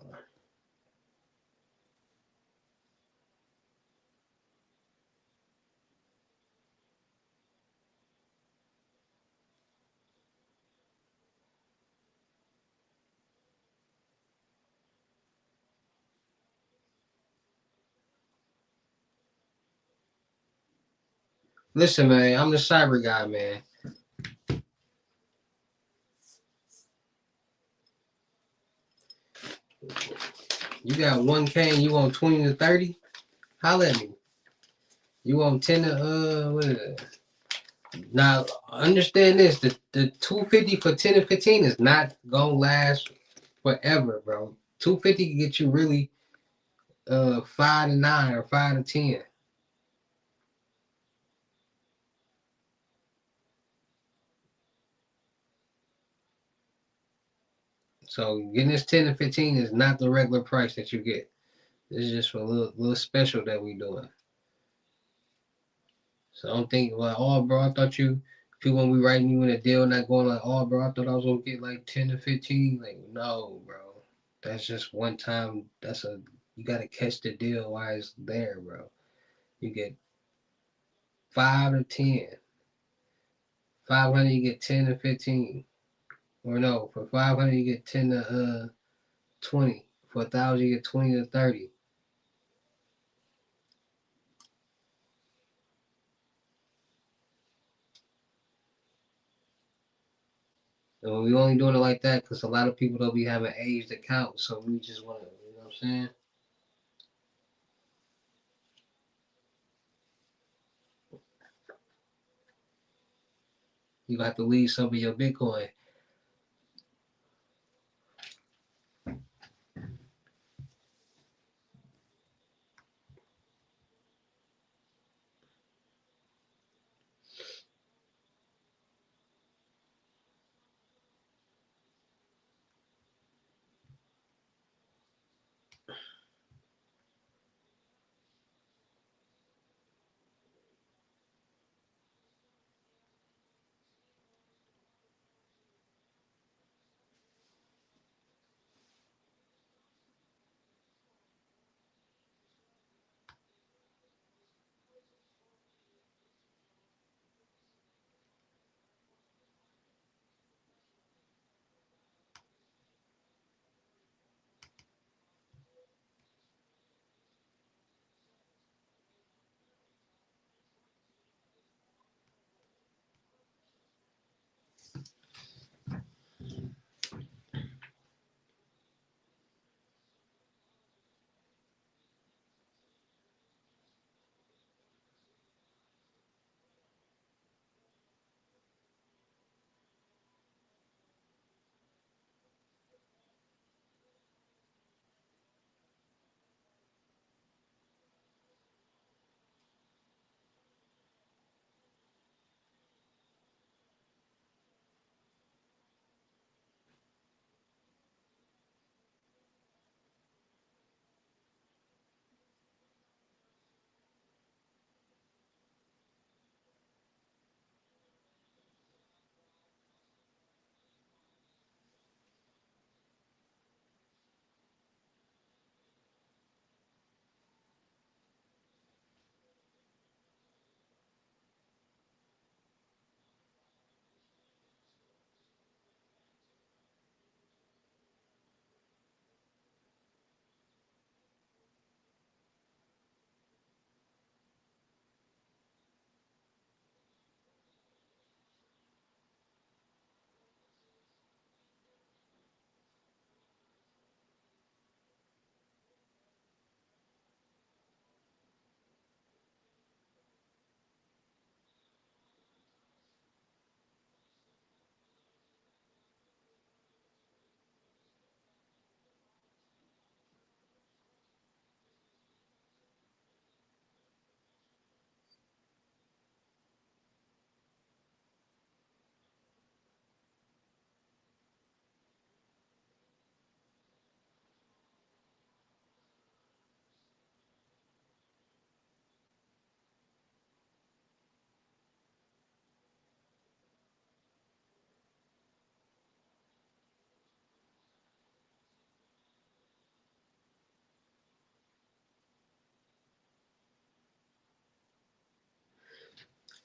A: Listen, man, I'm the cyber guy, man. You got 1K and you want 20 to 30? Holla at me. You want 10 to what is it? Now understand this: the 250 for 10 and 15 is not gonna last forever, bro. 250 can get you really 5 to 9 or 5 to 10. So getting this 10 and 15 is not the regular price that you get. This is just for a little special that we doing. So don't think like, oh, bro, I thought people when we writing you in a deal, not going like, oh, bro, I thought I was gonna get like 10 to 15. Like, no, bro, that's just one time. You gotta catch the deal while it's there, bro. You get 5 to 10. 500, you get 10 to 15. Or no, for 500, you get 10 to 20. For 1,000, you get 20 to 30. And we only doing it like that because a lot of people don't be having aged accounts. So we just want to, you know what I'm saying? You got to leave some of your Bitcoin.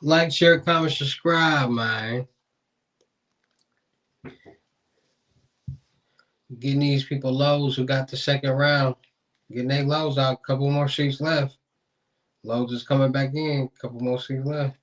A: Like, share, comment, subscribe, man. Getting these people lows who got the second round. Getting their lows out. Couple more sheets left. Lows is coming back in. Couple more sheets left.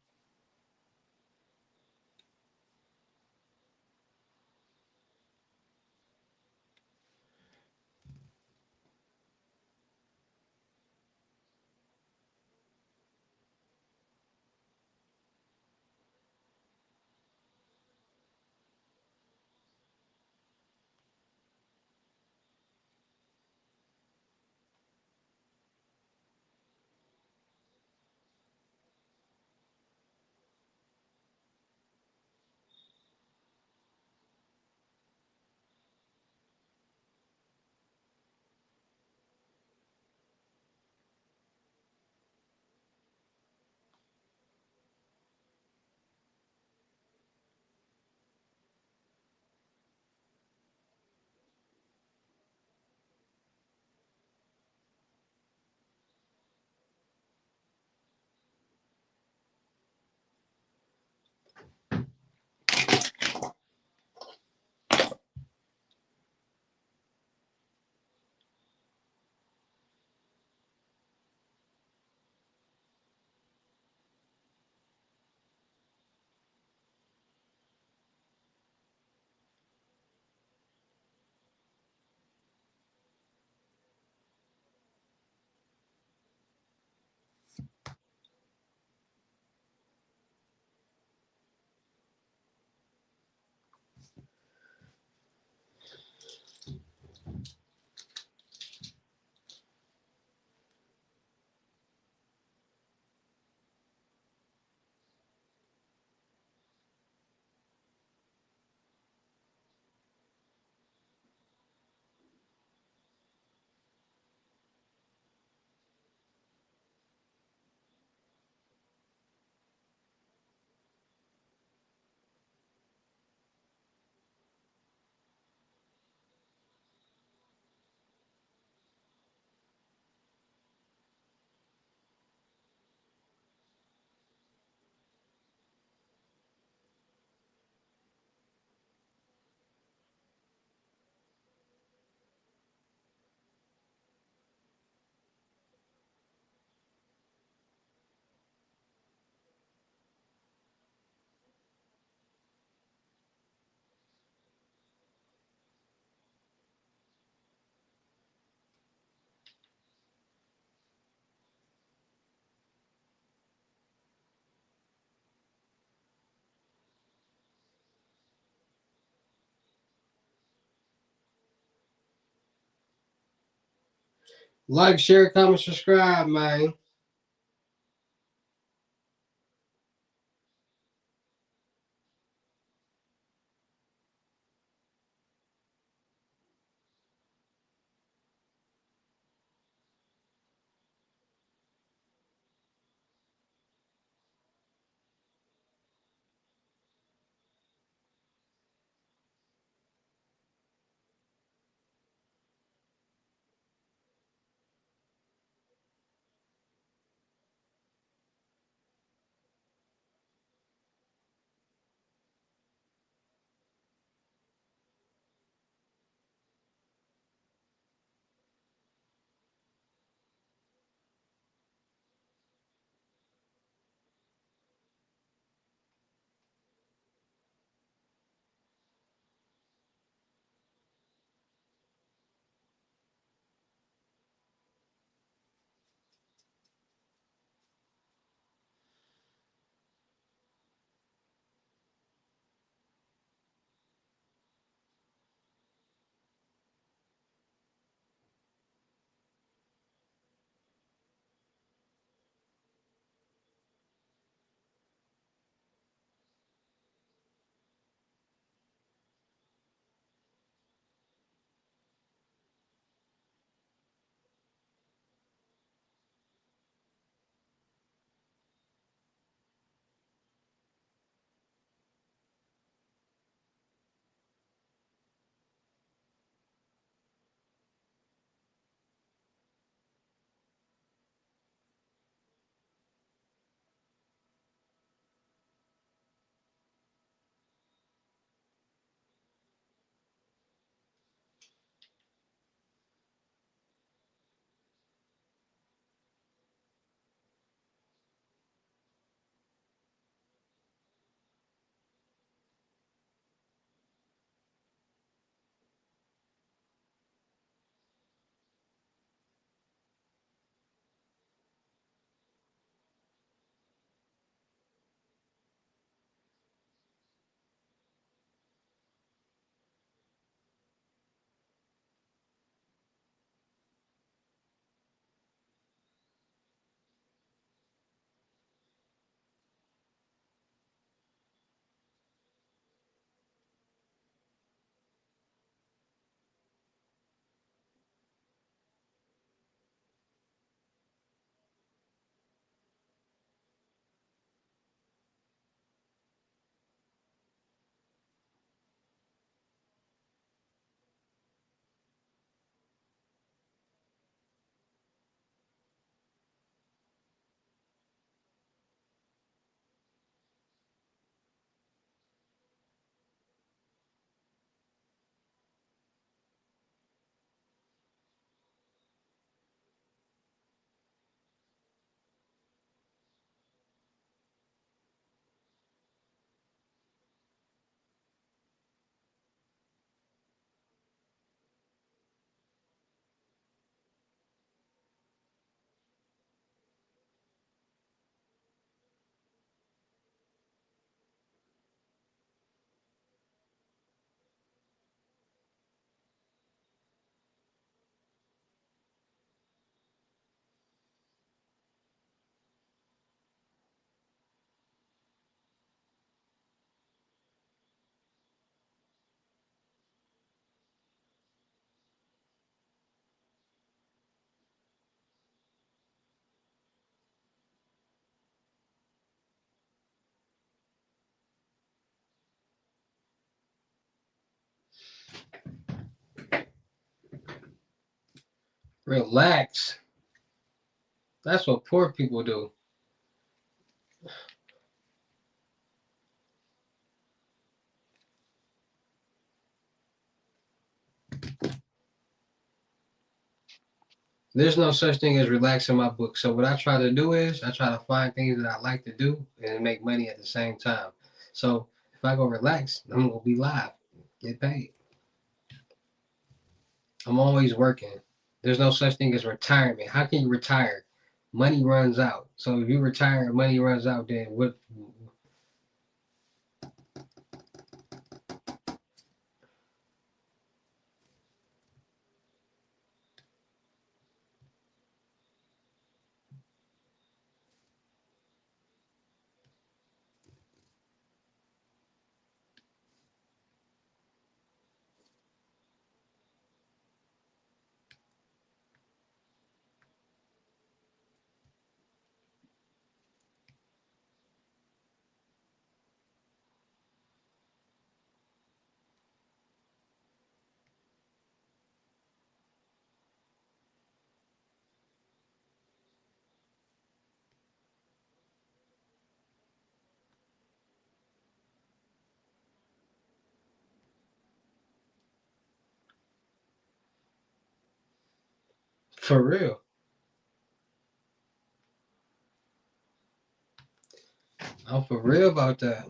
A: Like, share, comment, subscribe, man. Relax. That's what poor people do. There's no such thing as relax in my book. So what I try to do is I try to find things that I like to do and make money at the same time. So if I go relax, I'm gonna be live, get paid. I'm always working. There's no such thing as retirement. How can you retire? Money runs out. So if you retire and money runs out, then what? For real. I'm for real about that.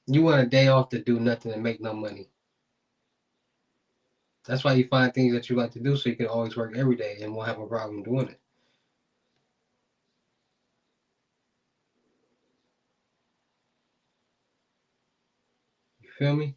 A: You want a day off to do nothing and make no money. That's why you find things that you like to do so you can always work every day and won't have a problem doing it. You feel me?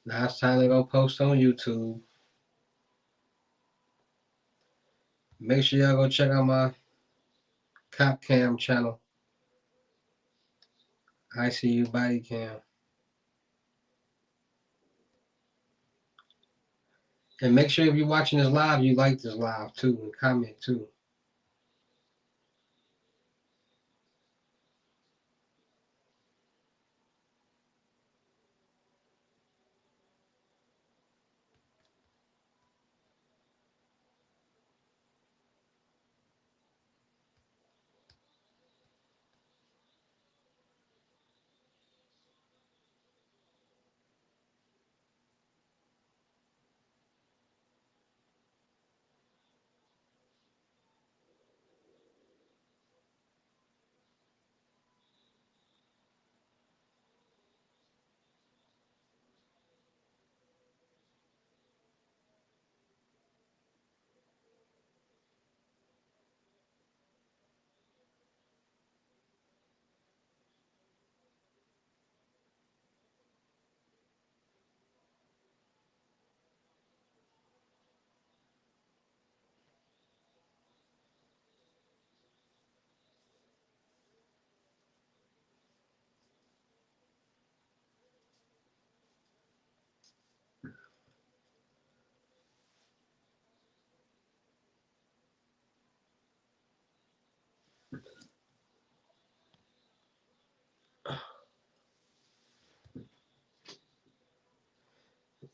A: Now it's time to go post on YouTube. Make sure y'all go check out my Cop Cam channel. ICU Body Cam. And make sure if you're watching this live, you like this live too and comment too.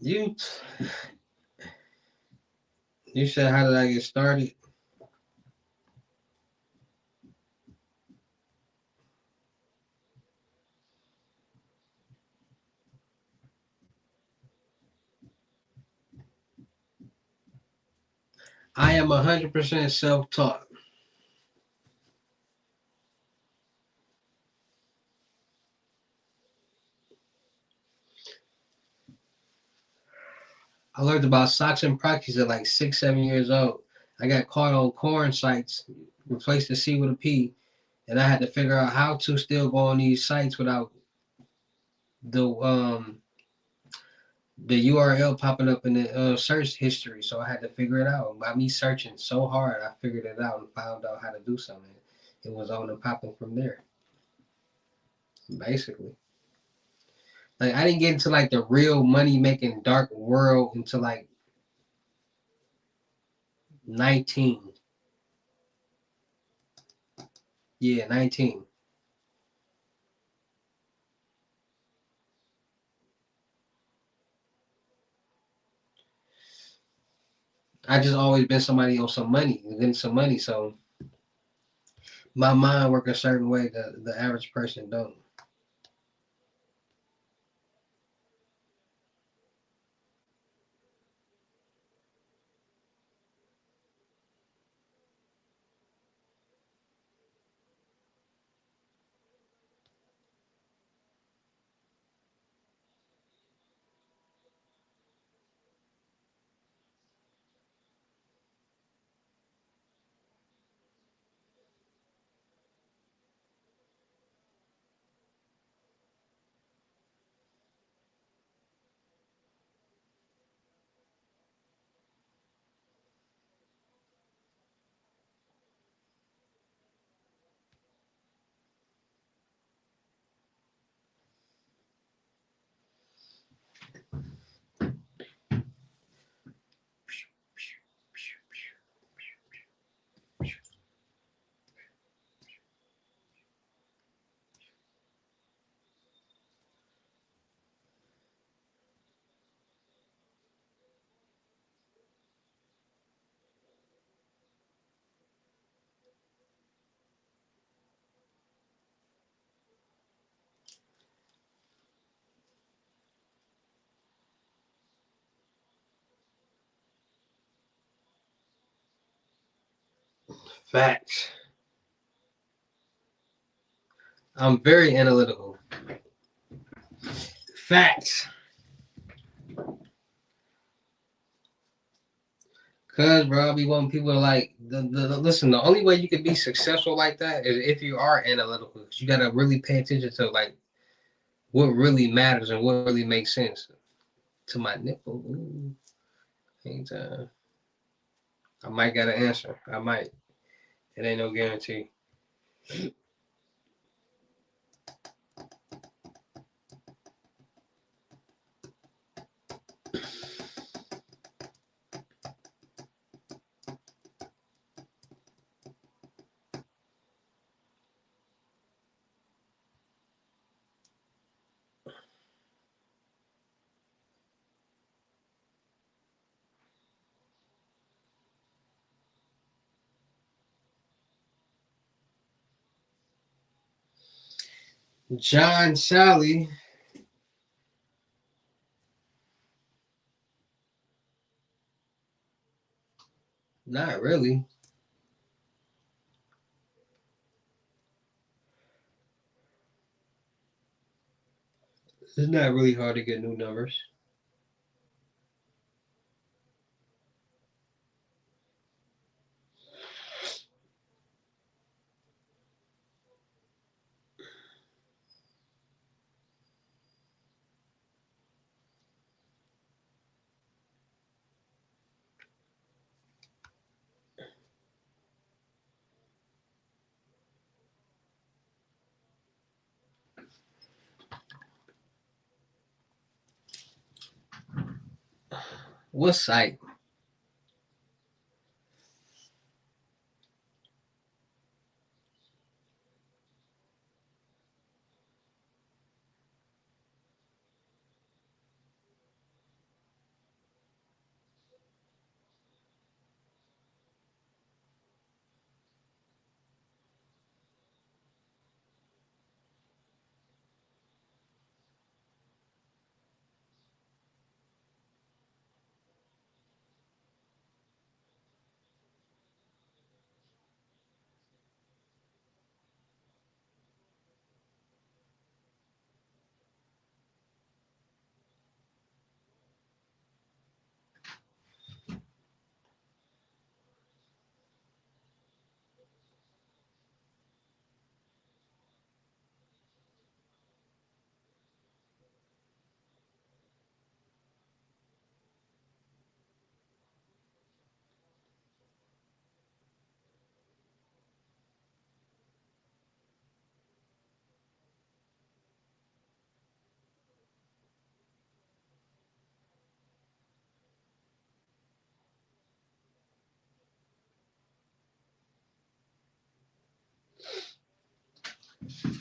A: You you said how did I get started? I am 100% self-taught. I learned about socks and proxies at like 6, 7 years old. I got caught on corn sites, replaced the C with a P, and I had to figure out how to still go on these sites without the the URL popping up in the search history. So I had to figure it out. By me searching so hard, I figured it out and found out how to do something. It was on and popping from there, basically. Like I didn't get into like the real money making dark world until like 19. Yeah, 19. I just always been somebody on some money, getting some money. So my mind work a certain way that the average person don't. Facts. I'm very analytical. Facts. Cause bro, I be wanting people to like listen. The only way you can be successful like that is if you are analytical. Cause you gotta really pay attention to like what really matters and what really makes sense. To my nipple. Ooh, anytime. I might got an answer. I might. It ain't no guarantee. John Sally. Not really. It's not really hard to get new numbers. What site?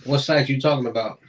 A: What site you talking about?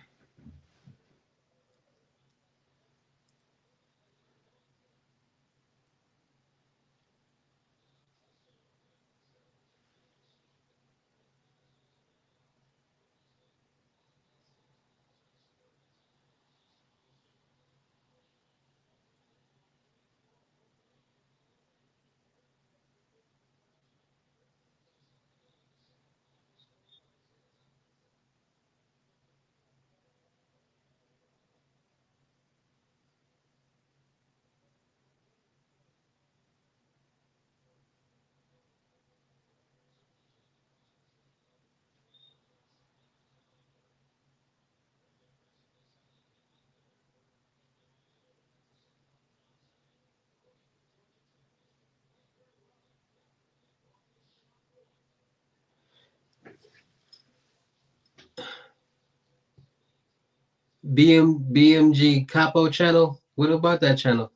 A: BMG Capo channel. What about that channel?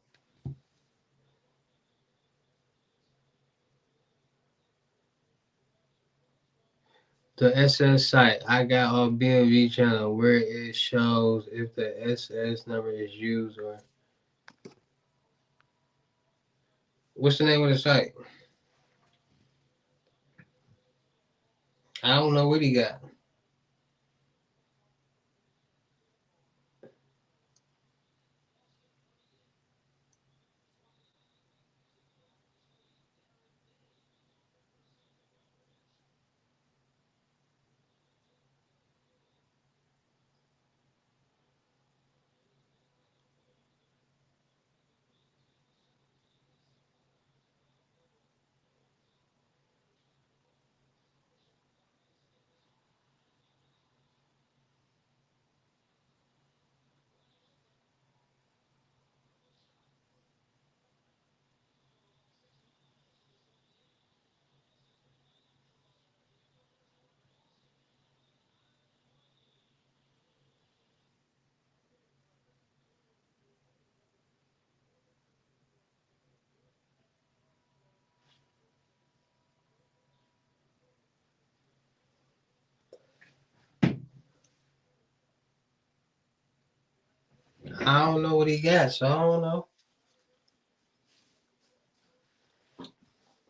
A: The SS site. I got on BMG channel where it shows if the SS number is used or what's the name of the site? I don't know what he got. I don't know what he got, so I don't know.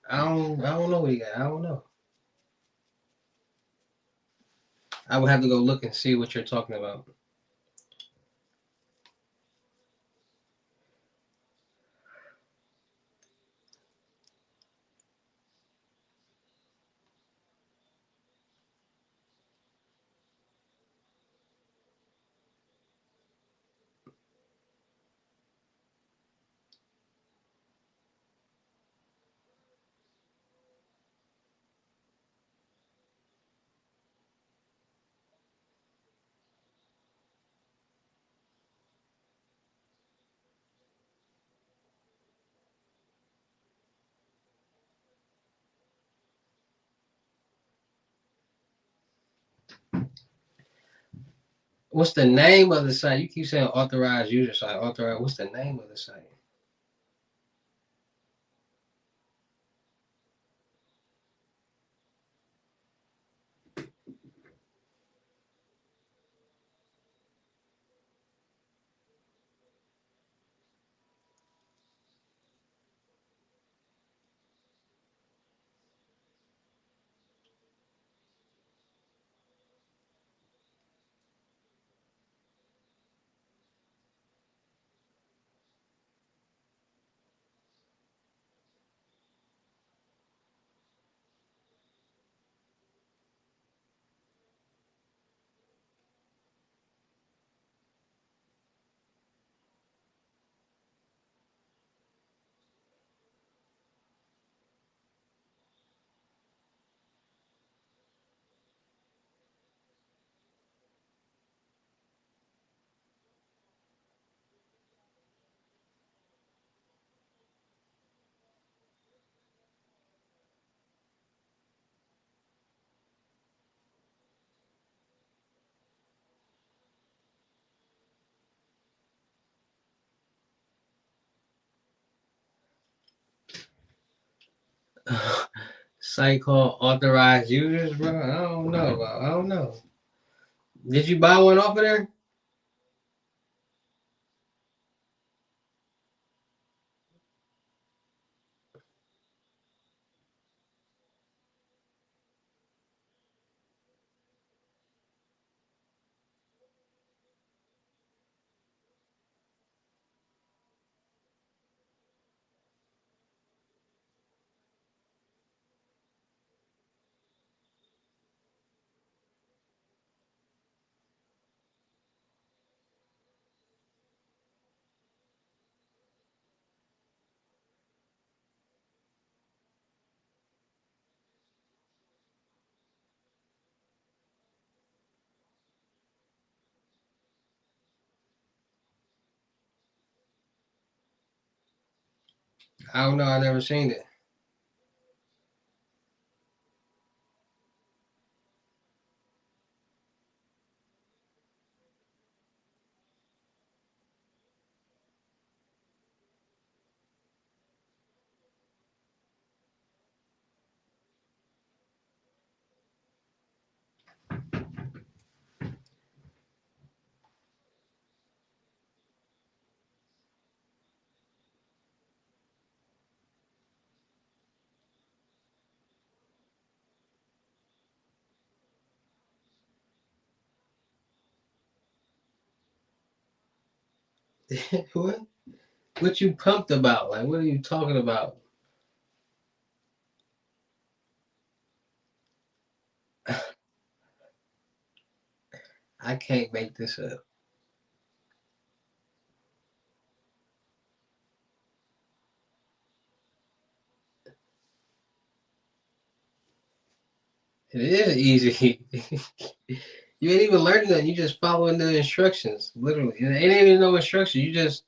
A: I don't know what he got. I don't know. I would have to go look and see what you're talking about. What's the name of the site? You keep saying authorized user site. Authorized. What's the name of the site? Site called authorized users, bro. I don't know. Bro. I don't know. Did you buy one off of there? I don't know. I never seen it. What? What you pumped about? Like, what are you talking about? I can't make this up. It is easy. You ain't even learning that. You just following the instructions. Literally, it ain't even no instructions. You just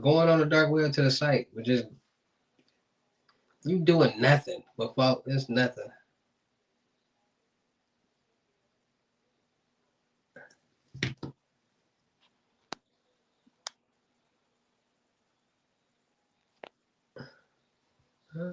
A: going on the dark web to the site, but just you doing nothing. But follow, it's nothing. Huh?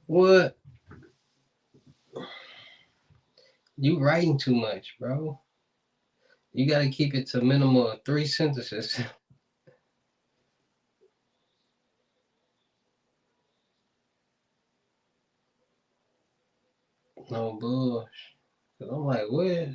A: What? You writing too much, bro. You gotta keep it to minimum of 3 sentences. No bullshit. Cause I'm like, what?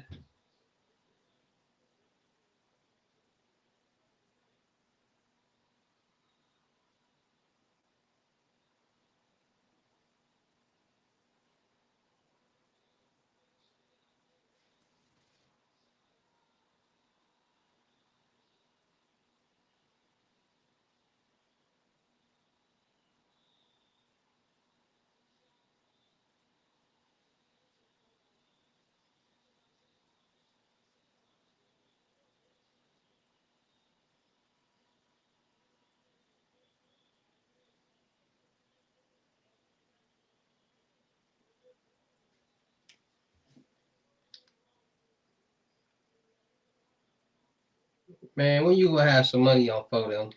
A: Man, when you gonna have some money on for them?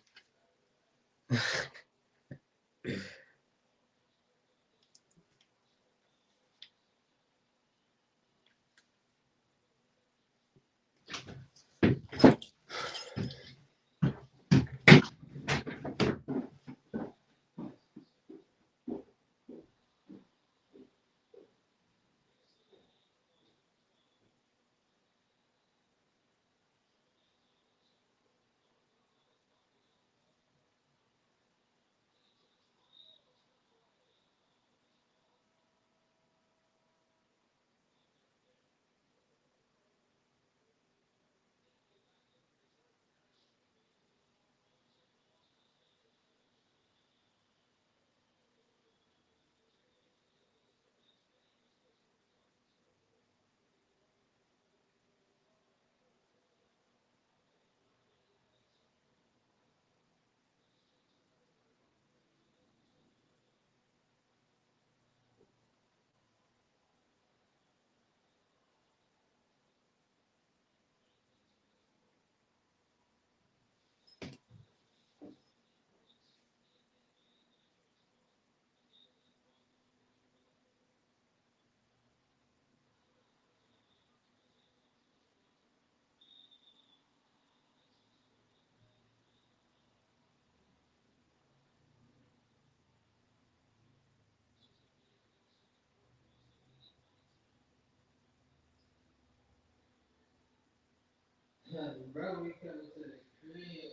A: Bro, we coming to the crib.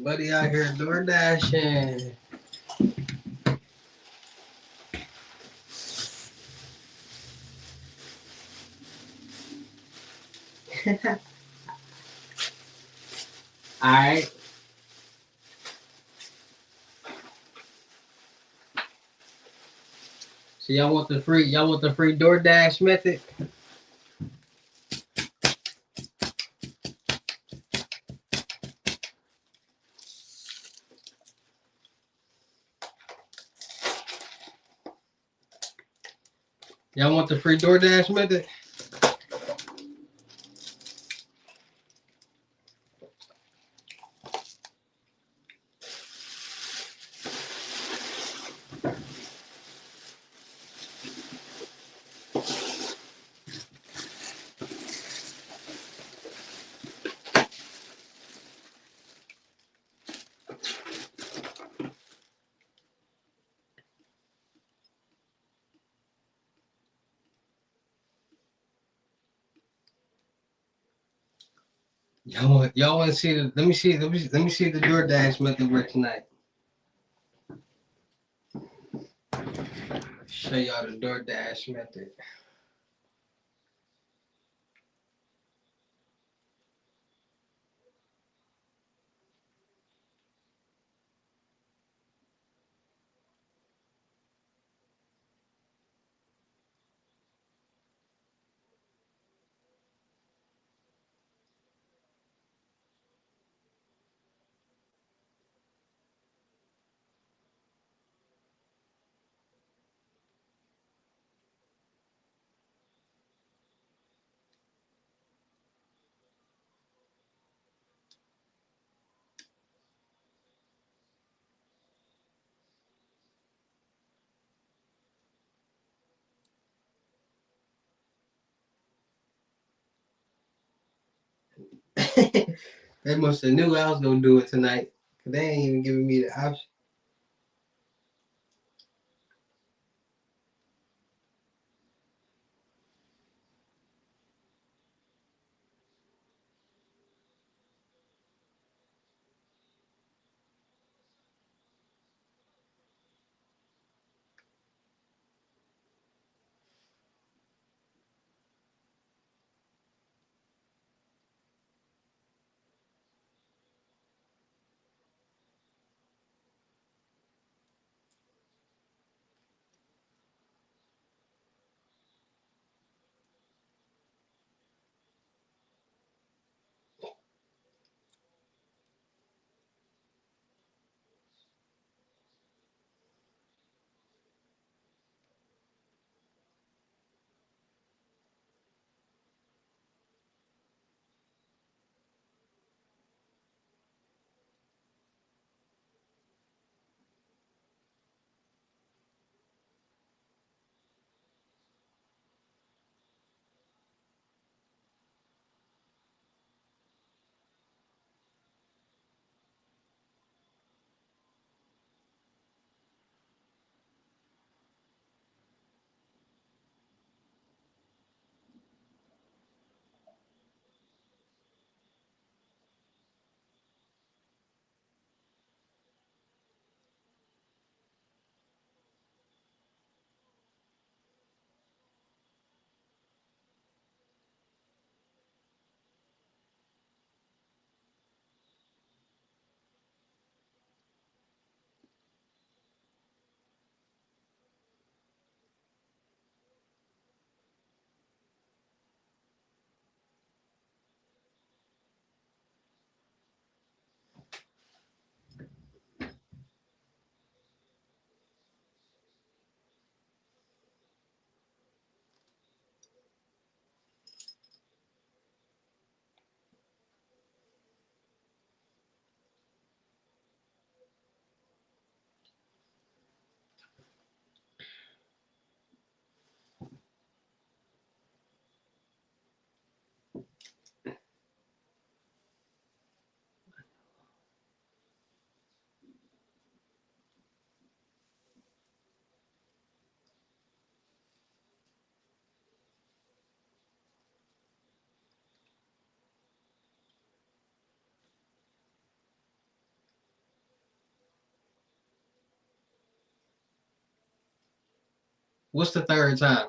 A: Buddy out here door dashing. Alright. So y'all want the free DoorDash method? Y'all want the free DoorDash method? Y'all want to see the let me see the DoorDash method work tonight. Show y'all the DoorDash method. They must have knew I was gonna do it tonight. They ain't even giving me the option. What's the third time?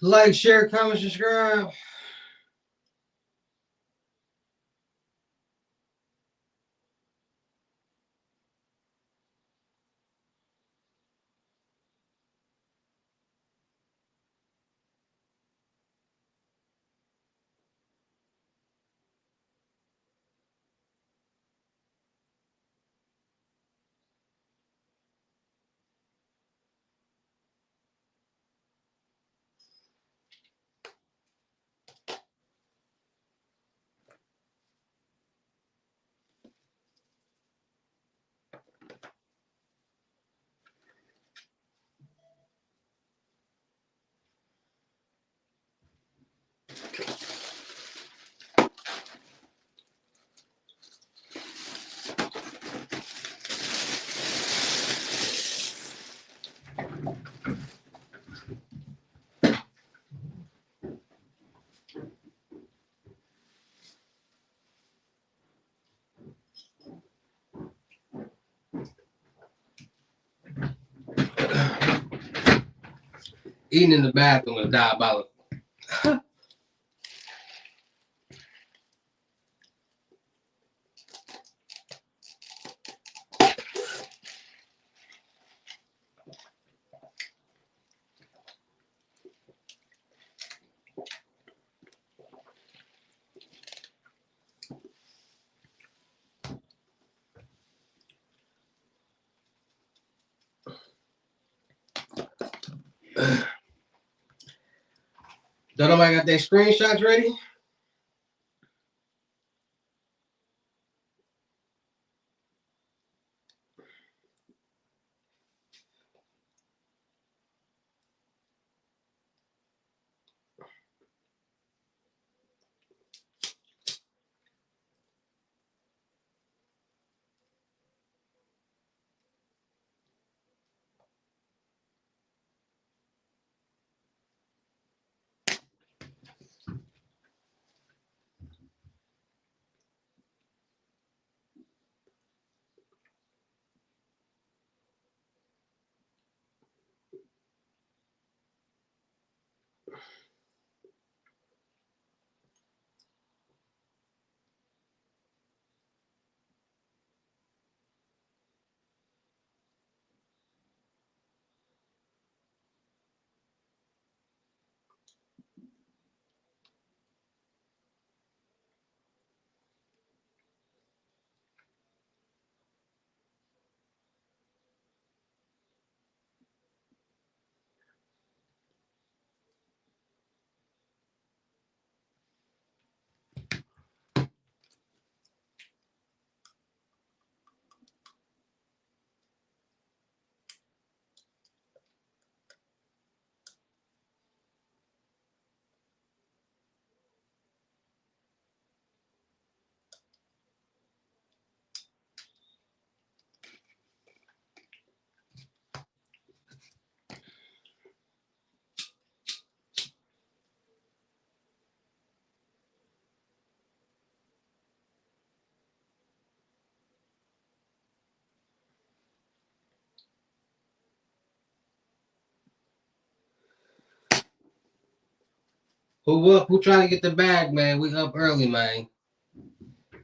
A: Like, share, comment, subscribe. Eating in the bathroom is diabolical. Don't nobody got their screenshots ready? Who up? Who trying to get the bag, man? We up early, man.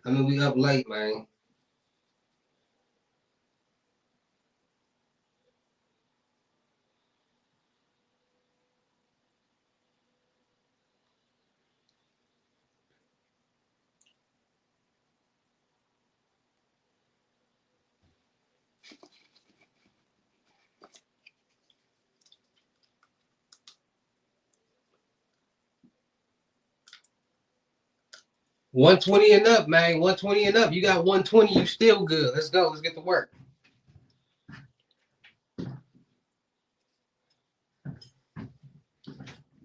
A: I mean, we up late, man. $120 and up, man. $120 and up. You got $120, you still good. Let's go. Let's get to work.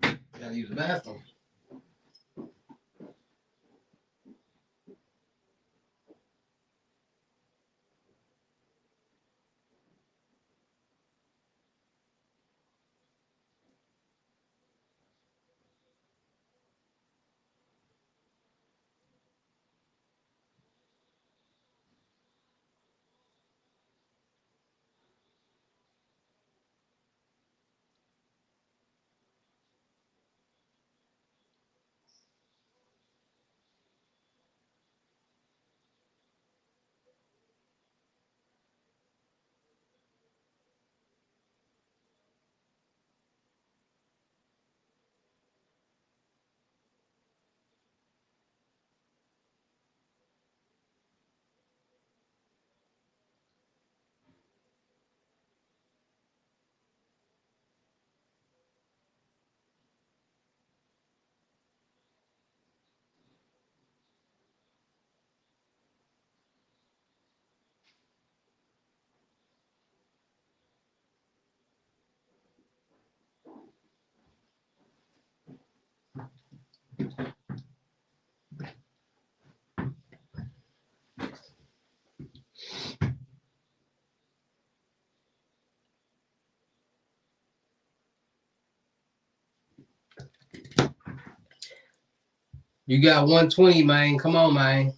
A: Gotta use the bathroom. You got 120, man. Come on, man.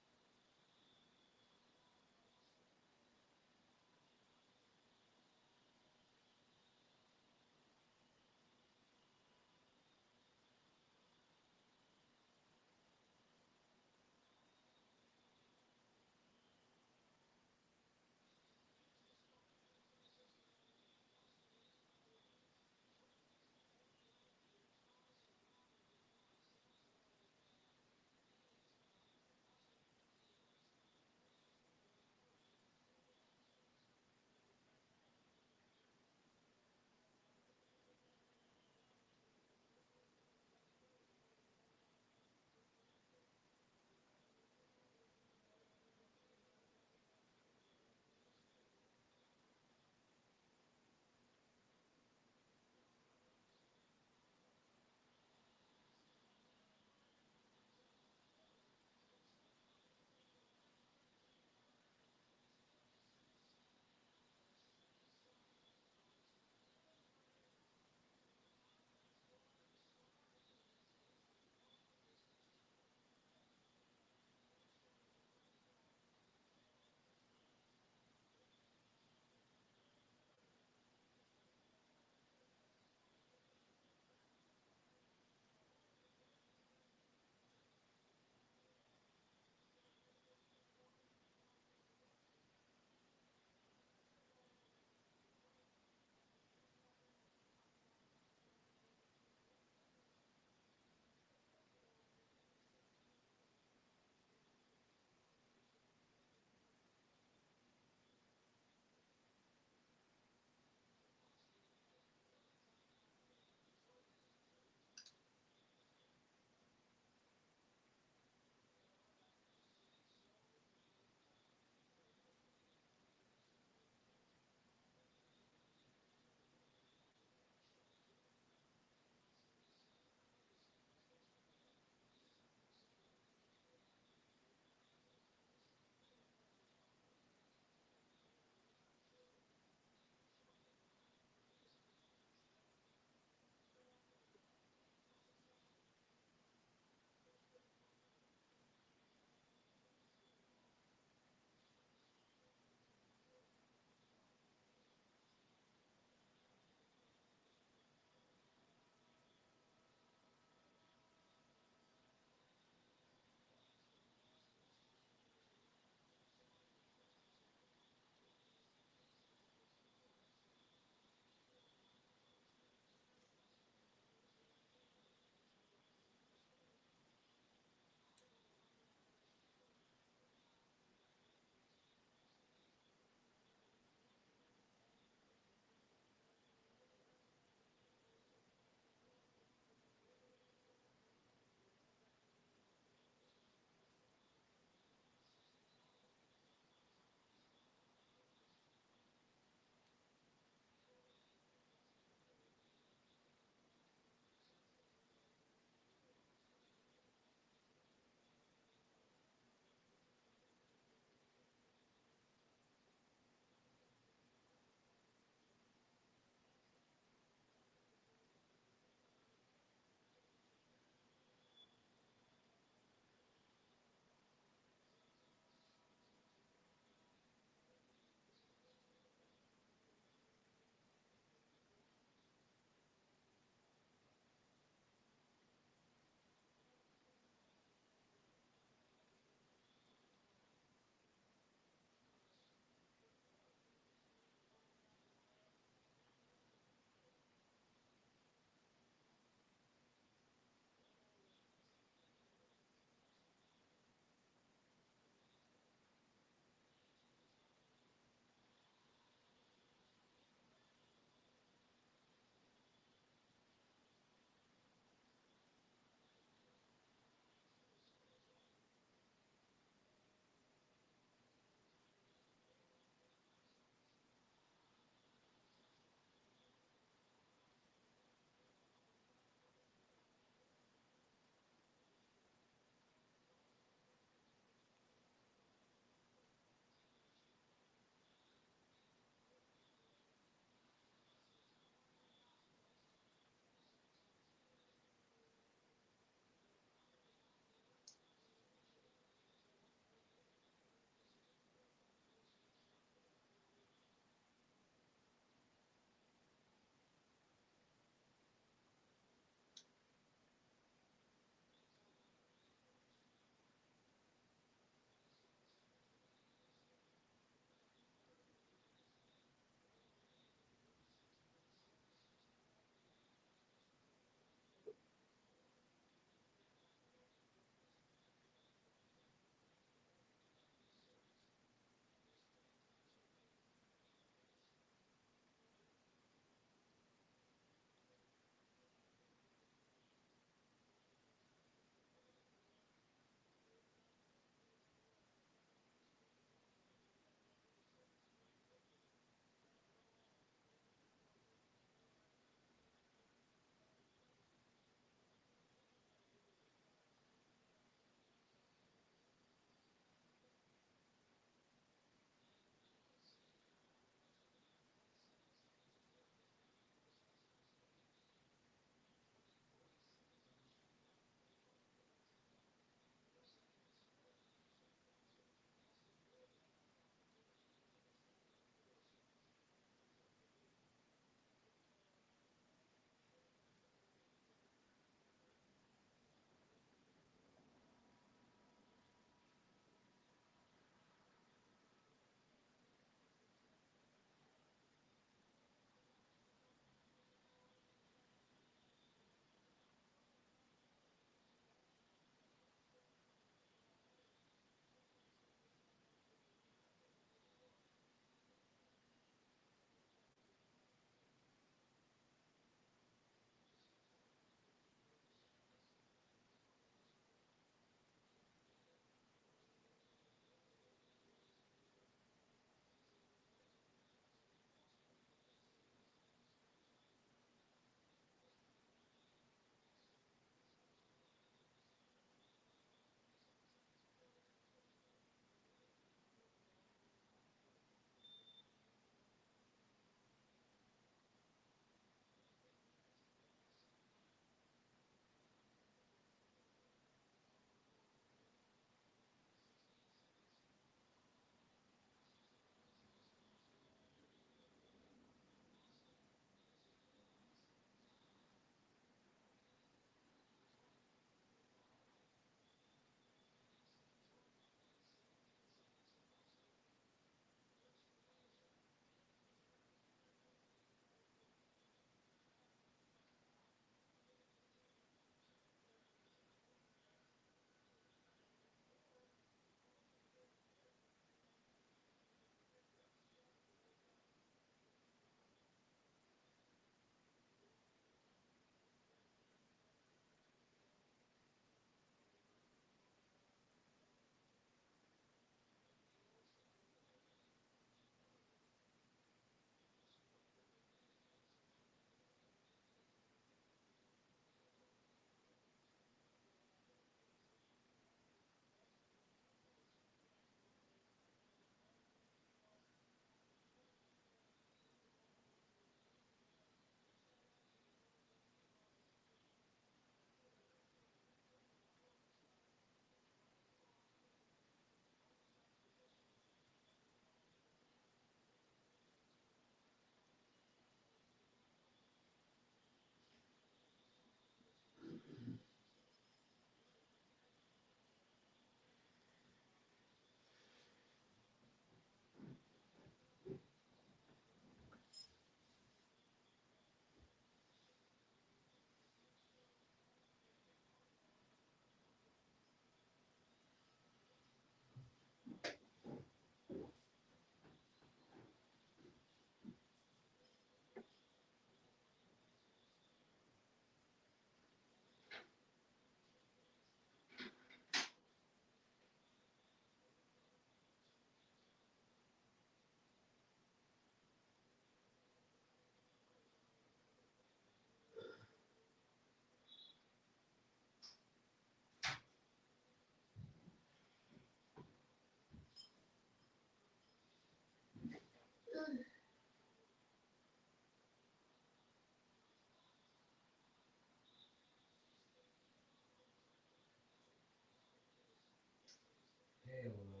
A: Hell no.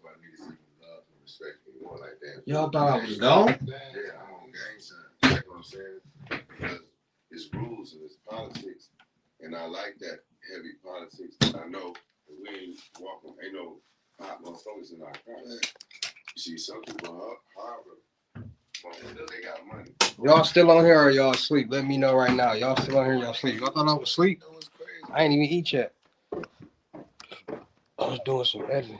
C: why niggas even love and respect me more like that.
A: Y'all thought I was gone?
C: Yeah, I'm on gang sign. You know what I'm saying? Because it's rules and it's politics. And I like that heavy politics. I know that we ain't walking, ain't no hot motherfuckers in our car. You see, some people are hard, they got money.
A: Y'all still on here or y'all asleep? Let me know right now. Y'all still on here? Y'all sleep? Y'all thought I was asleep?
C: That was crazy.
A: I ain't even eat yet. I was doing some editing.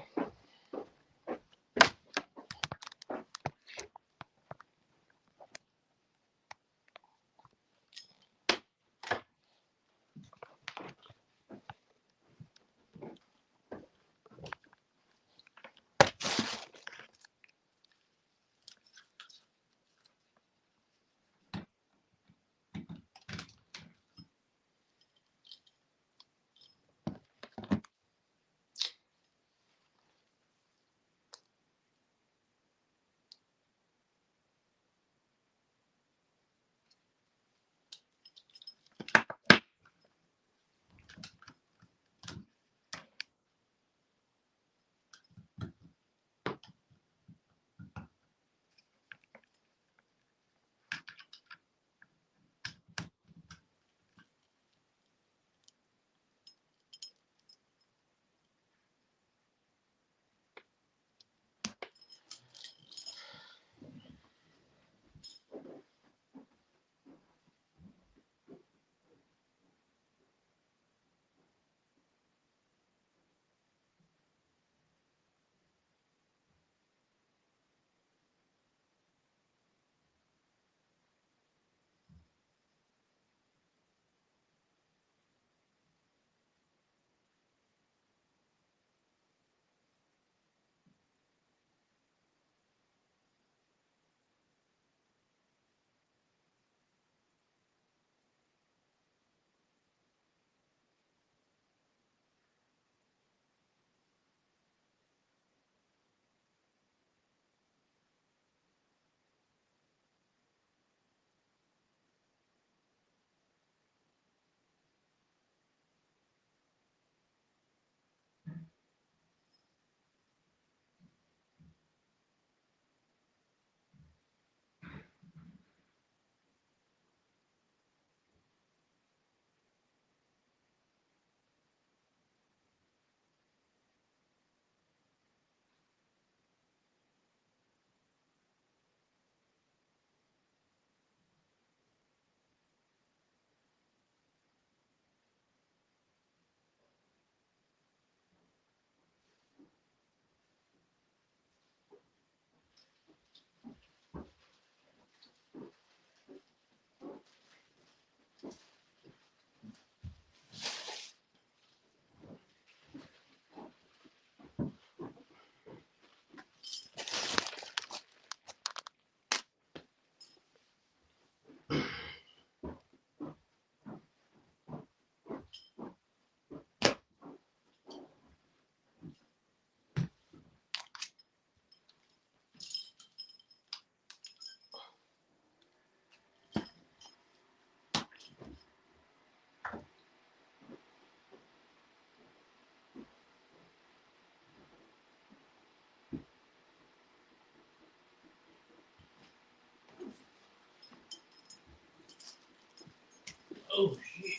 A: Oh, shit.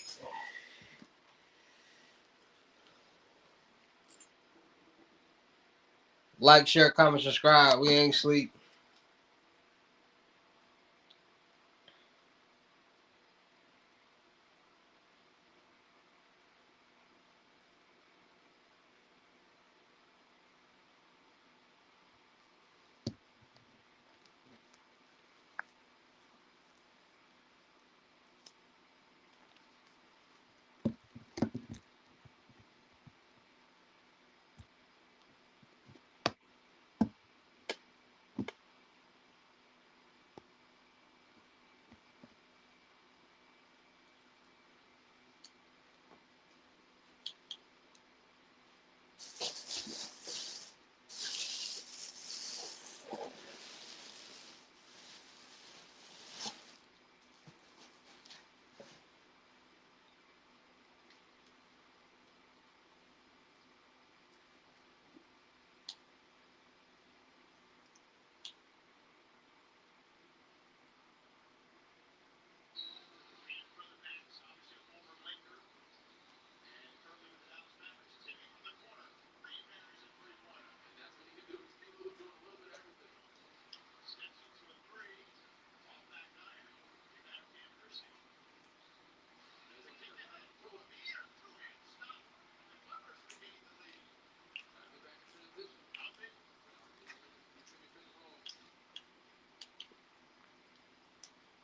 A: Like, share, comment, subscribe. We ain't sleep.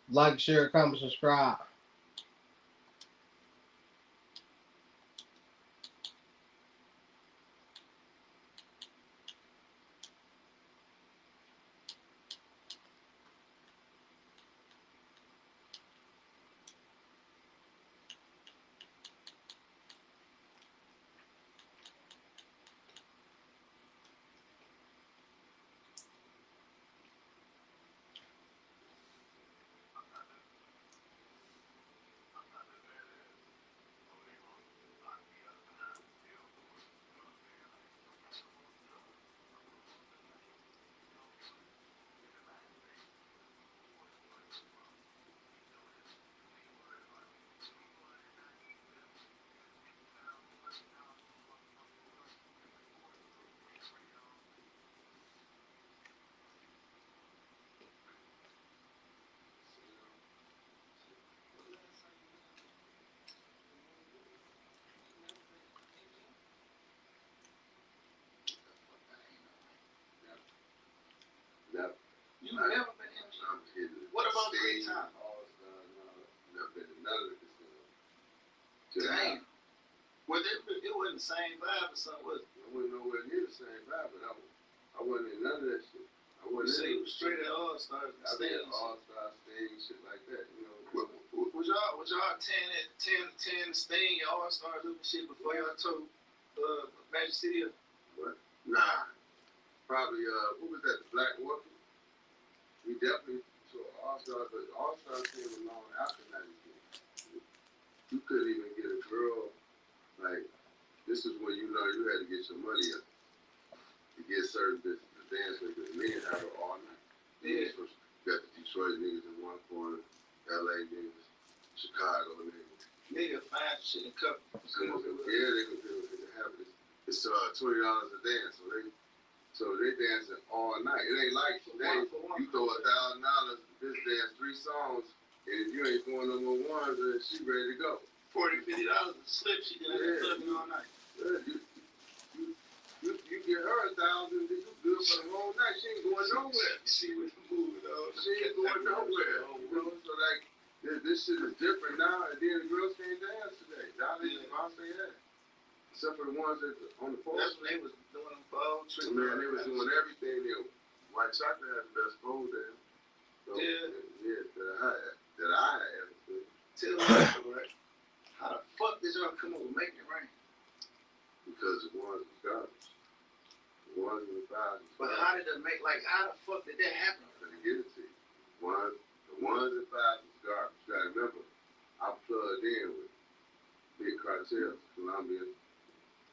A: Like, share, comment, subscribe.
C: Never.
D: You never been in.
C: I'm kidding.
D: What about
C: Stage,
D: 3 times?
C: All-Star, never been to none of the casinos.
D: Damn. Well, it wasn't the same vibe or something, was it?
C: I wasn't nowhere near the same vibe, but I wasn't in none of that shit. I
D: You
C: wasn't
D: say
C: in
D: you was straight at All-Stars and
C: I been
D: stage.
C: at All-Star stage, shit like that, you know.
D: Was y'all 10 staying at All-Stars and shit before y'all told Magic City up?
C: What? Nah. Probably, what was that, the Black Orchid? We definitely saw All-Stars, but All-Stars came along after 93. You couldn't even get a girl, like, this is when you know you had to get your money up to get certain business to dance with. Because niggas have it all night.
D: Yeah.
C: You got the Detroit niggas in one corner, LA niggas, Chicago niggas.
D: Nigga find shit and cup.
C: Yeah, they could have it. It's $20 a dance, so they dancing all night. It ain't like today. You throw $1,000, this dance 3 songs, and if you ain't throwing no more ones, then she ready to go.
D: $40, $50 a slip. She did that clubbing all night.
C: Yeah, you get her 1,000, then you good for the whole night. She ain't going nowhere.
D: She was moving, though.
C: She ain't going nowhere. You know, so like this shit is different now. And then the girls can't dance today. Now they I'll say that. Except for the ones that on the pole.
D: That's when they was doing them pole tricks.
C: Man, they was doing everything there. White Chocolate had the best pole there. So, yeah, that I had.
D: Tell me, right? How the fuck did y'all come up with Making It Rain?
C: Because the ones was garbage. The ones in the five.
D: But how did it make, like, how the fuck did that happen?
C: I'm gonna get it to you. The ones and five was garbage. You gotta remember, I plugged in with big cartels, Colombian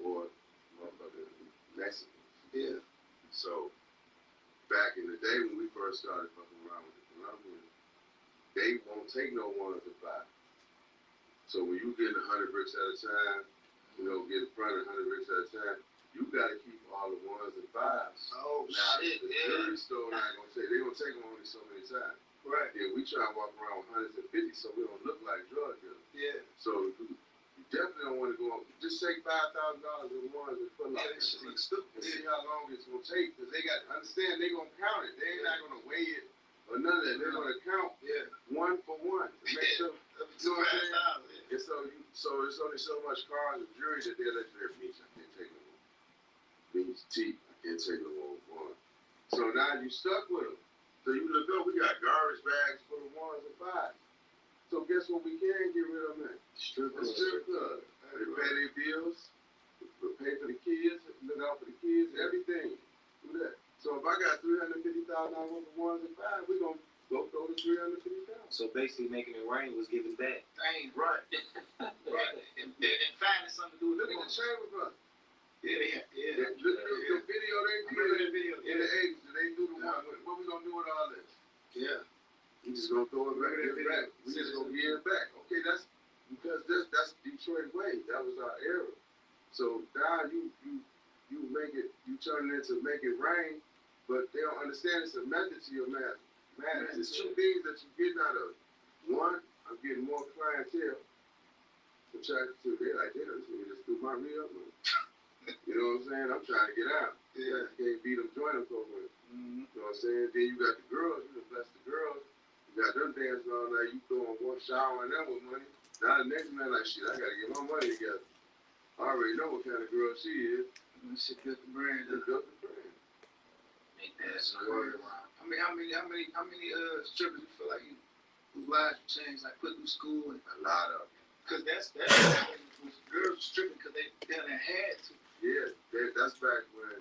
C: or motherfucking Mexicans.
D: Yeah.
C: So back in the day when we first started fucking around with the Colombians, they won't take no ones and five. So when you get 100 bricks at a time, you know, get in front of 100 bricks at a time, you gotta keep all the ones and fives.
D: Oh,
C: now,
D: shit,
C: the
D: yeah.
C: jewelry store not gonna take, they gonna take them only so many times.
D: Right.
C: Yeah, we try to walk around with hundreds and 50 so we don't look like drug dealers.
D: Yeah.
C: So you definitely don't want to go on, just take $5,000 in ones and put like
D: Yeah, that shit looks stupid.
C: and see how long it's gonna take, because they got to understand they gonna count it. They ain't not gonna weigh it or none of that. They're gonna count one for one to make sure. You know what I'm saying? And so it's only so much cars and jewelry that they'll let you have meats. I can't take no more. Meats, teeth, I can't take no more one. So now you stuck with them. So you look up, we got garbage bags full of ones and fives. So guess what we can get rid of, man? Strip club. They pay their bills, they pay for the kids, look out for the kids, everything. Do that. So if I got $350,000 worth of ones and fives, we're gonna go throw the $350,000.
E: So basically, Making It Rain was giving back.
D: Dang, right. Right. And finding something to do with
C: Look at the Chamber Brothers.
D: Yeah.
C: Look at the video they did in the 80s. They do the one. What we gonna do with all this?
D: Yeah.
C: We just gonna throw it back. We just gonna give it back. Okay, that's because that's Detroit way. That was our era. So now you make it, you turn it into Make It Rain, but they don't understand it's a method to your madness. It's 2 things that you're getting out of it. One, I'm getting more clientele. Which I do. They're like, yeah, this nigga just threw my re-up money. You know what I'm saying? I'm trying to get out. Yeah. You can't beat them, join them program. You know what I'm saying? Then you got the girls, you bless the girls. You got them dancing all night. You throwing one shower and that with money. Now the next man like, shit, I gotta get my money together. I already know what kind of girl she is.
D: She built the brand.
C: She built the brand.
D: Make that crazy. I mean, how many strippers you feel like whose lives you changed, like put through school and
C: A lot of them.
D: Cause that's girls stripping because they done had to.
C: Yeah, that's back when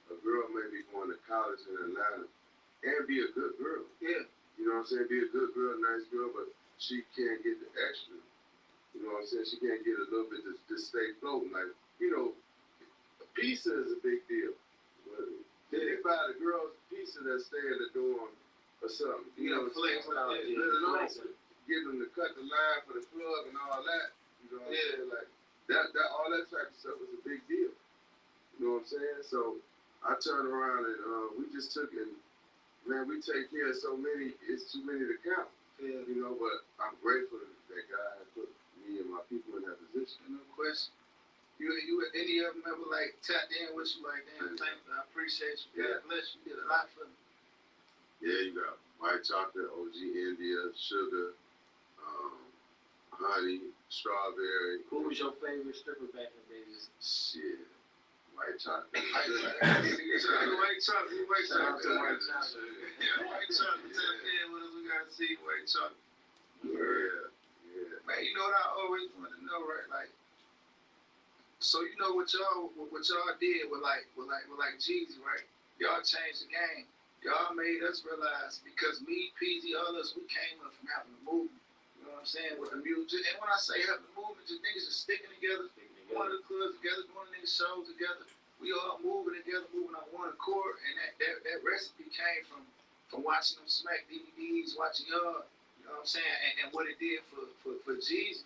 C: a girl may be going to college in Atlanta and be a good girl.
D: Yeah.
C: You know what I'm saying? Be a good girl, nice girl, but she can't get the extra. You know what I'm saying? She can't get a little bit to stay floating. Like, you know, a pizza is a big deal. If you buy the girls pizza that stay at the dorm or something, you know,
D: flex out there.
C: Get them to cut the line for the plug and all that. You know what I'm saying? Like that all that type of stuff is a big deal. You know what I'm saying? So I turned around and we just took it. Man, we take care of so many. It's too many to count. Yeah. You know, but I'm grateful that God has put me and my people in that position.
D: No question. You any of them ever like tapped in with you like, damn, thank you, I appreciate you. God bless you. You did a lot for me.
C: Yeah, you got white chocolate, OG India, sugar, honey, strawberry.
E: Who was your favorite stripper back in the days?
C: Shit, white chocolate.
D: White chocolate. Yeah, white chocolate. Tap in with us. We gotta see white chocolate.
C: Yeah.
D: Man, you know what I always want to know, right? Like, so you know what y'all did with like Jeezy, right? Y'all changed the game. Y'all made us realize because me, PZ, all us, we came up from having a movement. You know what I'm saying? With the music. And when I say having a movement, just niggas just sticking together, going to the clubs together, going to these shows together. We all moving together, moving on one accord, and that recipe came from watching them smack DVDs, watching y'all. You know what I'm saying? And what it did for Jeezy's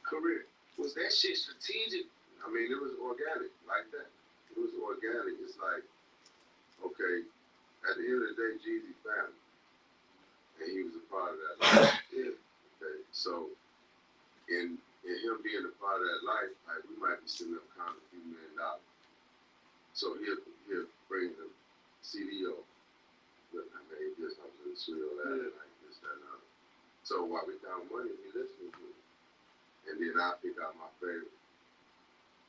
D: career. Was that shit strategic?
C: I mean, it was organic like that. It was organic. It's like, okay, at the end of the day, Jeezy family, and he was a part of that life. Yeah. Okay, so in him being a part of that life, like we might be sitting up counting a few $1 million. So he'll bring the CDO. Look, I made this. I was in the studio last night. This, that, and other. So while we count money, we listening to it, and then I pick out my favorite.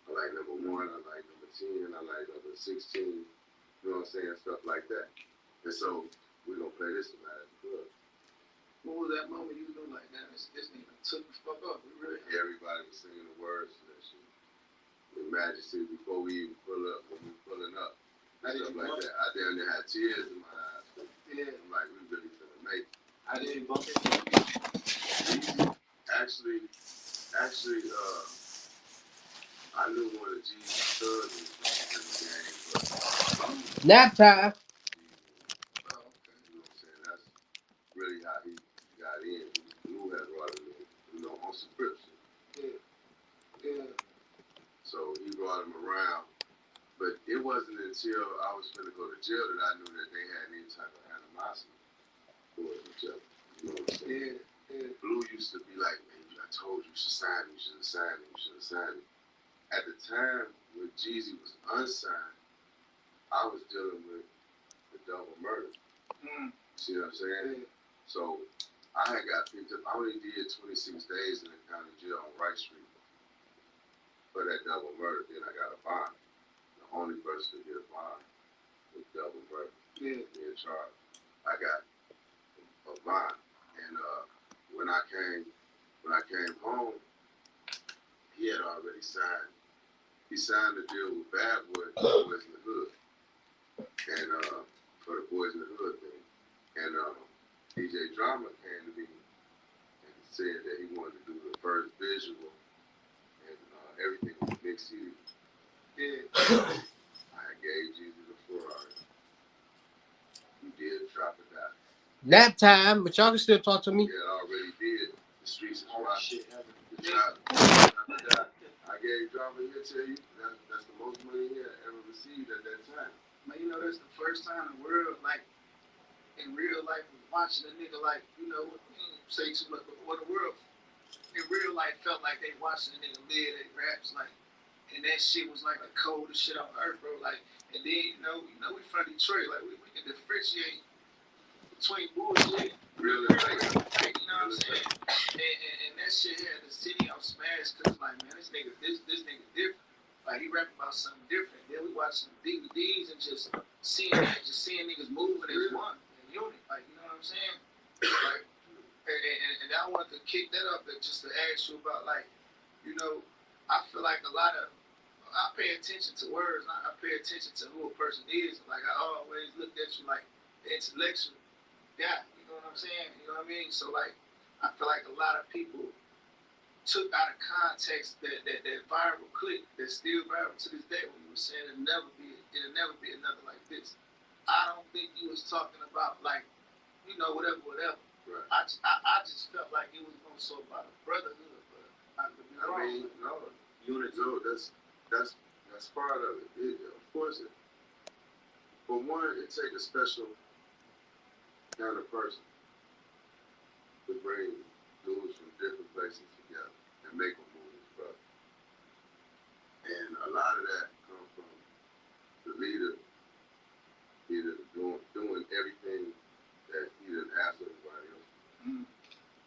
C: I like number 1, I like number 10, I like number 16, you know what I'm saying, stuff like that. And so, we're going to play this tonight at the club.
D: What was that moment you knew like, damn, this nigga took the fuck up?
C: Everybody was singing the words to that shit. With Majesty, before we even pull up, when we pulling up, stuff like that. I down there had tears in my eyes. Yeah. I'm like, we really finna make it.
E: I didn't bump it.
C: Actually, I knew one of Jesus' cousins in the game, but
A: Nap time.
C: You know what I'm saying? That's really how he got in. Lou had brought him in, you know, on subscription. Yeah. So he brought him around, but it wasn't until I was gonna go to jail that I knew that they had any type of animosity towards each other. You know what I'm saying? Yeah. Blue used to be like, man, I told you should sign him, you should have signed him, you should have signed him. At the time when Jeezy was unsigned, I was dealing with the double murder. See what I'm saying? Yeah. So I had got picked up. I only did 26 days in the county jail on Wright Street for that double murder. Then I got a bond. The only person to get a bond was double murder. Yeah. Being charged. I got a bond, and when I came home, he had already signed. He signed the deal with Bad Boy for the Boys in the Hood, and for the Boys in the Hood thing. And DJ Drama came to me and said that he wanted to do the first visual and everything was mixed CD. Yeah. I gave Jesus the Ferrari. He did drop it down.
A: Nap time, but y'all can still talk to me.
C: Yeah, I already did. The streets is rock. The trap. I gave Drama here, tell you, that's the most money he had ever received at that time.
D: Man, you know, that's the first time in the world, like, in real life, watching a nigga, like, you know, say too much, but what the world, in real life, felt like they watching a nigga live their raps, like, and that shit was like the coldest shit on earth, bro. Like, and then, you know, we from Detroit, like, we can differentiate between bullshit,
C: Real
D: like,
C: estate.
D: you know what I'm saying? And that shit had the city on smash because like, man, this nigga different. Like he rapping about something different. Then we watching DVDs and just seeing niggas moving as one unit. Like, you know what I'm saying? Like, and I wanted to kick that up and just to ask you about like, you know, I feel like I pay attention to words. I pay attention to who a person is. Like I always looked at you like the intellectual guy. You know what I'm saying? You know what I mean? So like, I feel like a lot of people took out of context that viral clip that's still viral to this day when you were saying it'll never be another like this. I don't think you was talking about like, you know, whatever.
C: Right.
D: I just felt like it was more so about a brotherhood, but I could be
C: I
D: wrong.
C: mean, no, that's part of it. Of course, for one, it takes a special kind of person to bring dudes from different places together and make them move as brothers. And a lot of that comes from the leader either doing everything that he didn't ask everybody else.
D: Mm.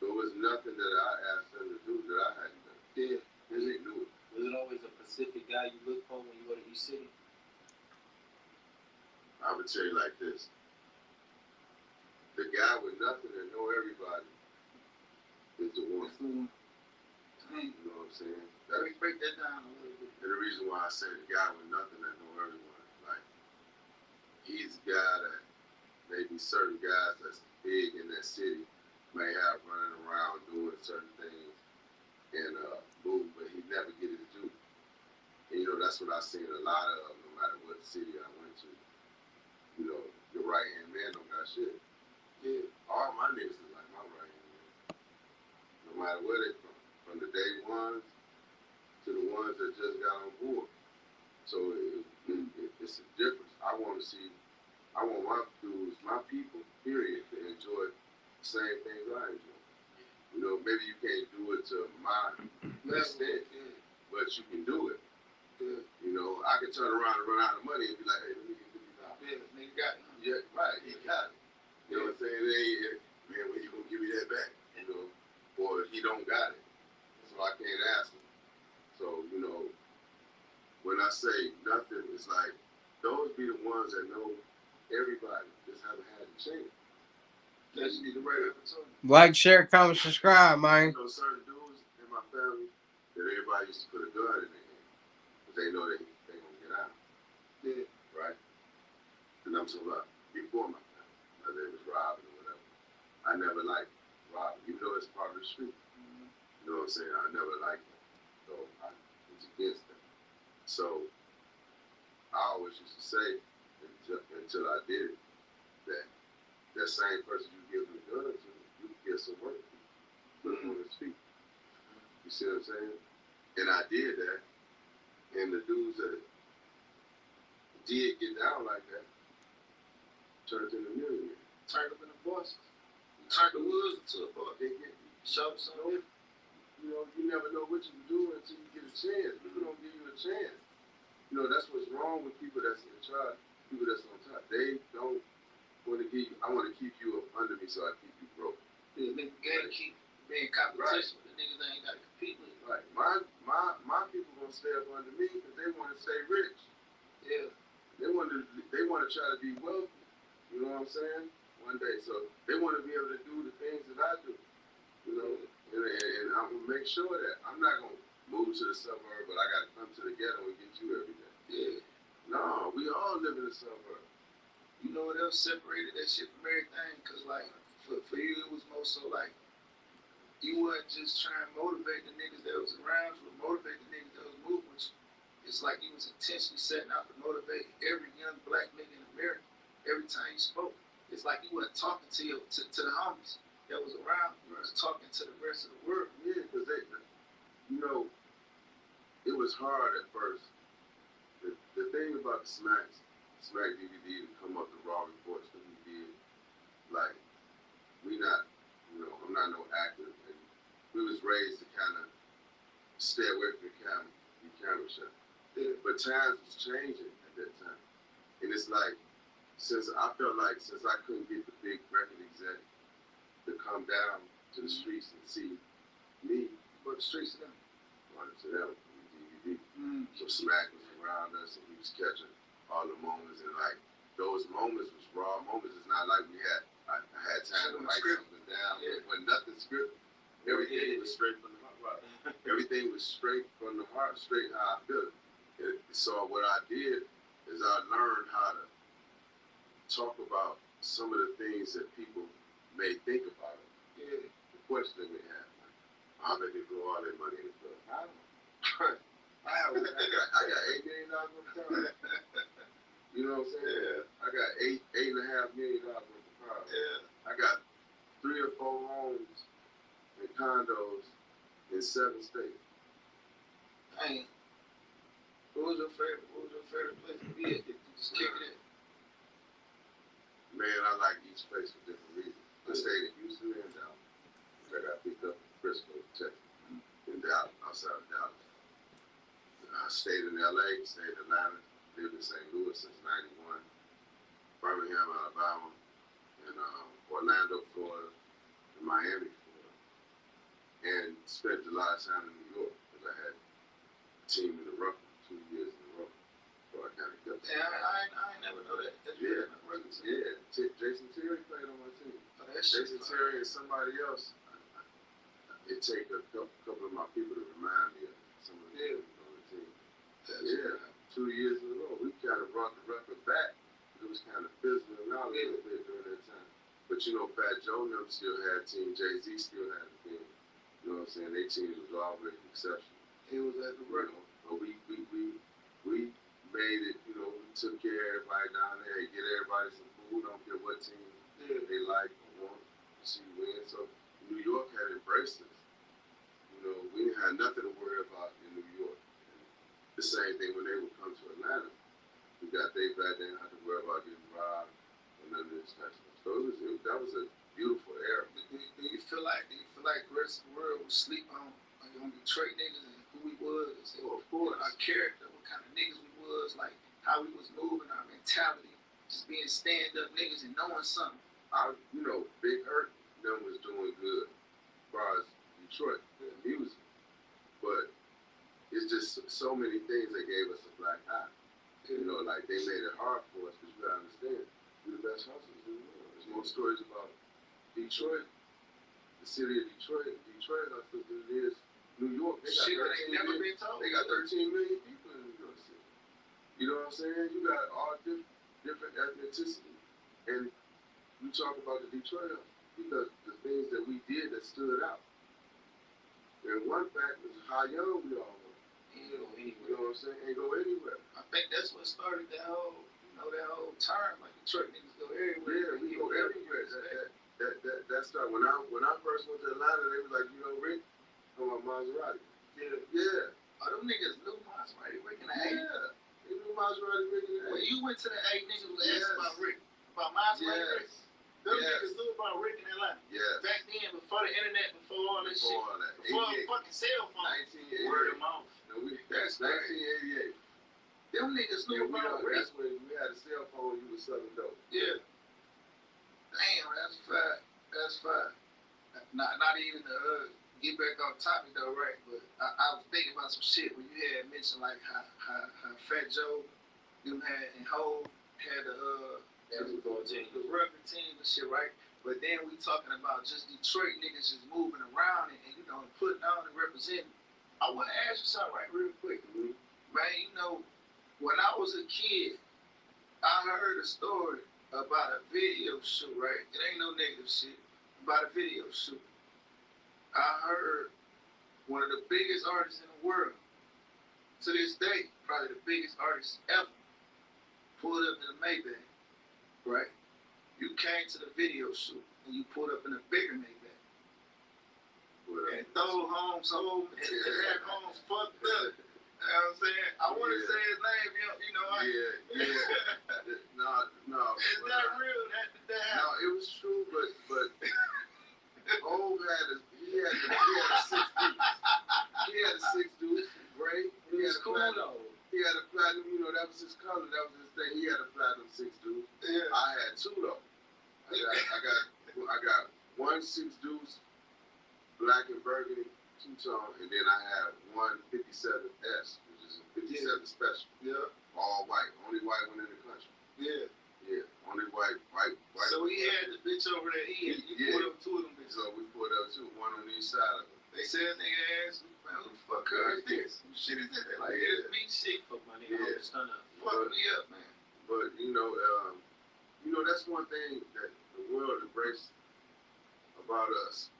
C: There was nothing that I asked him to do that I hadn't done.
E: Yeah.
C: And he knew it.
E: Was it always a specific guy you look for when you go to each city?
C: I would tell you like this. The guy with nothing and know everybody is the one. You know what I'm saying?
D: Let me break that down a little bit.
C: And the reason why I say the guy with nothing that know everyone, like, he's the guy that maybe certain guys that's big in that city may have running around doing certain things and move, but he never get it to do. And you know, that's what I've seen a lot of, no matter what city I went to. You know, your right hand man don't got shit.
D: Yeah.
C: All my niggas is like my right hand man. No matter where they from the day ones to the ones that just got on board. So it's a difference. I want my dudes, my people, period, to enjoy the same things I enjoy. You know, maybe you can't do it to my extent, but you can do it.
D: Yeah.
C: You know, I can turn around and run out of money and be like, hey, let me get $50.
D: Yeah, nigga got it.
C: Yeah, right, he got it. You know what I'm saying? It ain't, man, when you gonna give me that back? You know, or he don't got it. So I can't ask him. So, you know, when I say nothing, it's like, those be the ones that know everybody, just haven't had the chance.
D: They just need the right opportunity.
A: Like, share, comment, subscribe, man.
C: You know, certain dudes in my family that everybody used to put a gun in their hand, because they know they gonna get out.
D: Yeah.
C: Right? And I'm talking about before my family, whether it was robbing or whatever. I never liked robbing, even though it's part of the street.
D: Mm-hmm.
C: You know what I'm saying? I never liked that. So I was against that. So I always used to say, until I did it, that same person you give the gun to, you can get some work. Put him on his feet. You see what I'm saying? And I did that. And the dudes that did get down like that turned into millionaires.
D: Turned up in the boss. Turned the woods into a boss.
C: They get,
D: Show them something.
C: you know, you never know what you can do until you get a chance. People don't give you a chance. You know, that's what's wrong with people that's in charge, people that's on top. They don't want to give you, I want to keep you up under me so I keep you broke.
D: Yeah, nigga game keep being competition with the niggas that ain't got to compete with.
C: Right. My people gonna stay up under me because they want to stay rich.
D: Yeah.
C: They want to try to be wealthy. You know what I'm saying? One day, so they want to be able to do the things that I do. You know, and I'm gonna make sure that I'm not gonna move to the suburb, but I gotta come to the ghetto and get you every day.
D: Yeah.
C: No, we all live in the suburb.
D: You know what else separated that shit from everything? Cause like for you it was more so like you wasn't just trying to motivate the niggas that was around you, or motivate the niggas that was moving with you. It's like you was intentionally setting out to motivate every young black nigga in America every time you spoke. It's like you wasn't talking to the homies that was around. You was talking to the rest of the world.
C: Yeah, because they, you know, it was hard at first. The thing about the Smack DVD to come up the raw reports that we did, like, we not, you know, I'm not no actor, and we was raised to kind of stay away from the camera shot. Yeah, but times was changing at that time. And it's like, since I felt like since I couldn't get the big record exec to come down to the streets and see me,
D: But the streets of them.
C: running to them with DVD. So Smack was around us and he was catching all the moments, and like those moments was raw moments. It's not like I had time to write something down.
D: Yeah.
C: When nothing scripted. Everything was straight from the heart. Everything was straight from the heart, straight how I feel it. So what I did is I learned how to talk about some of the things that people may think about it.
D: Yeah.
C: The question they may have, like, how they blow all their money in the club? I don't know. I got $8 million worth of cars. You know what I'm saying?
D: Yeah.
C: I got $8.5 million worth of cars.
D: Yeah.
C: I got 3 or 4 homes and condos in 7 states.
D: Dang. What was your favorite place to be at? Just kick it in.
C: Man, I like each place for different reasons. I stayed in Houston and Dallas. I got picked up in Frisco, Texas, in Dallas, outside of Dallas. I stayed in LA, stayed in Atlanta, lived in St. Louis since '91, Birmingham, Alabama, and Orlando, Florida, and Miami, Florida, and spent a lot of time in New York because I had a team in the rough 2 years in a row. So I kind of kept.
D: Yeah, I ain't never know that.
C: Yeah. Jason Terry played on my team.
D: Oh, that shit
C: Jason
D: fire.
C: Terry and somebody else. It take a couple of my people to remind me of some of the people on the team. Yeah, 2 years in a row. We kind of brought the record back. It was kind of fizzling out a little bit during that time. But you know, Fat Joe and them still had a team. Jay-Z still had a team. You know what I'm saying? Their team was always exceptional.
D: He was at the record.
C: But we made it, you know, we took care of everybody down there, get everybody some food, don't care what team they like or want to see win. So New York had embraced us. You know, we didn't have nothing to worry about in New York. And the same thing when they would come to Atlanta. We got they back, they didn't have to worry about getting robbed or none of this type of stuff. So that was a beautiful era.
D: Do you feel like the rest of the world would sleep on Detroit niggas and who we was? And,
C: of course.
D: Our character, what kind of niggas we was, like how we was moving, our mentality, just being stand-up niggas and knowing something.
C: Big Hurt, them was doing good as far as Detroit music. But it's just so many things that gave us a black eye. You know, like they made it hard for us because you gotta understand, we're the best hustlers in the world. There's more stories about Detroit, the city of Detroit hustlers than it is New York. They got
D: Shit that ain't never been told.
C: They got 13 million people in New York City. You know what I'm saying? You got all different ethnicity. And we talk about the Detroit because the things that we did that stood out. And one fact was how young we all were.
D: Ain't go anywhere.
C: You know what I'm saying? Ain't go anywhere.
D: I think that's what started that whole term. Like Detroit niggas go everywhere.
C: Yeah, we go everywhere. That started when I first went to Atlanta. They was like, Rick, I'm on Maserati. Yeah.
D: Oh, them niggas knew Maserati Rick in the A.
C: Yeah. They knew Maserati Rick in the A.
D: When you went to the A, niggas was asking about Rick, about Maserati Rick. Them niggas knew about Rick in Atlanta.
C: Yes.
D: Back then, before the internet, before all this shit. Before the fucking cell phone.
C: 1988.
D: Word of mouth.
C: That's 1988.
D: Them niggas knew about Rick.
C: That's when we had a cell phone, you was selling dope.
D: Yeah. Damn, that's fine. That's fine. Not even to get back on topic though, right? But I was thinking about some shit when you had mentioned like how Fat Joe, them had and Hov had the rugby team and shit, right? But then we talking about just Detroit niggas just moving around and putting on and representing. I want to ask you something right real quick, man. When I was a kid, I heard a story about a video shoot, right? It ain't no negative shit. About a video shoot. I heard one of the biggest artists in the world, to this day, probably the biggest artist ever, pulled up in a Maybach, right? You came to the video shoot and you pulled up in a bigger Maybach. And throw Holmes home and had Holmes fucked up. You know what I'm saying? I want to say his name,
C: No.
D: Is that real? That happened?
C: No, it was true, but Hov had a 6 deuce. He had a 6 deuce, gray. He had a platinum. He had a platinum. That was his color. That was his thing. He had a platinum 6 deuce.
D: Yeah.
C: I one 6 deuce, black and burgundy, two-tone, and then I have one 57S, which is a 57 special.
D: Yeah.
C: All white, only white one in the country.
D: Yeah.
C: Yeah, only white.
D: So he had the bitch over there. You pulled up two of them bitches.
C: So we pulled up two, one on each side of it.
D: They said nigga ass, man, who the fuck is this? Who shit is that? They like, it's me shit.
E: Fuck my nigga,
C: Yeah.
E: son up.
D: Fuck me up, man.
C: But that's one thing that the world embraces about us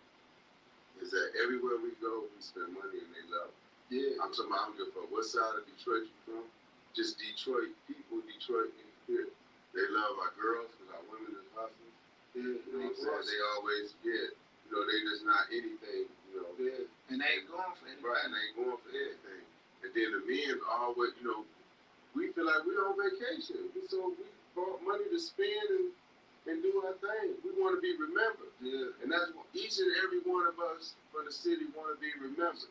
C: is that everywhere we go, we spend money and they love it.
D: Yeah.
C: I'm talking about, I don't give a fuck what side of Detroit you from. Just Detroit people, Detroit in here. They love our girls because our women is hustling.
D: Yeah.
C: You know what I'm saying? They always, they just not anything,
D: Yeah. And they ain't going for anything.
C: Right, and they ain't going for anything. And then the men always, we feel like we on vacation. So we brought money to spend and do our thing. We want to be remembered.
D: Yeah.
C: And that's what each and every one of us from the city want to be remembered.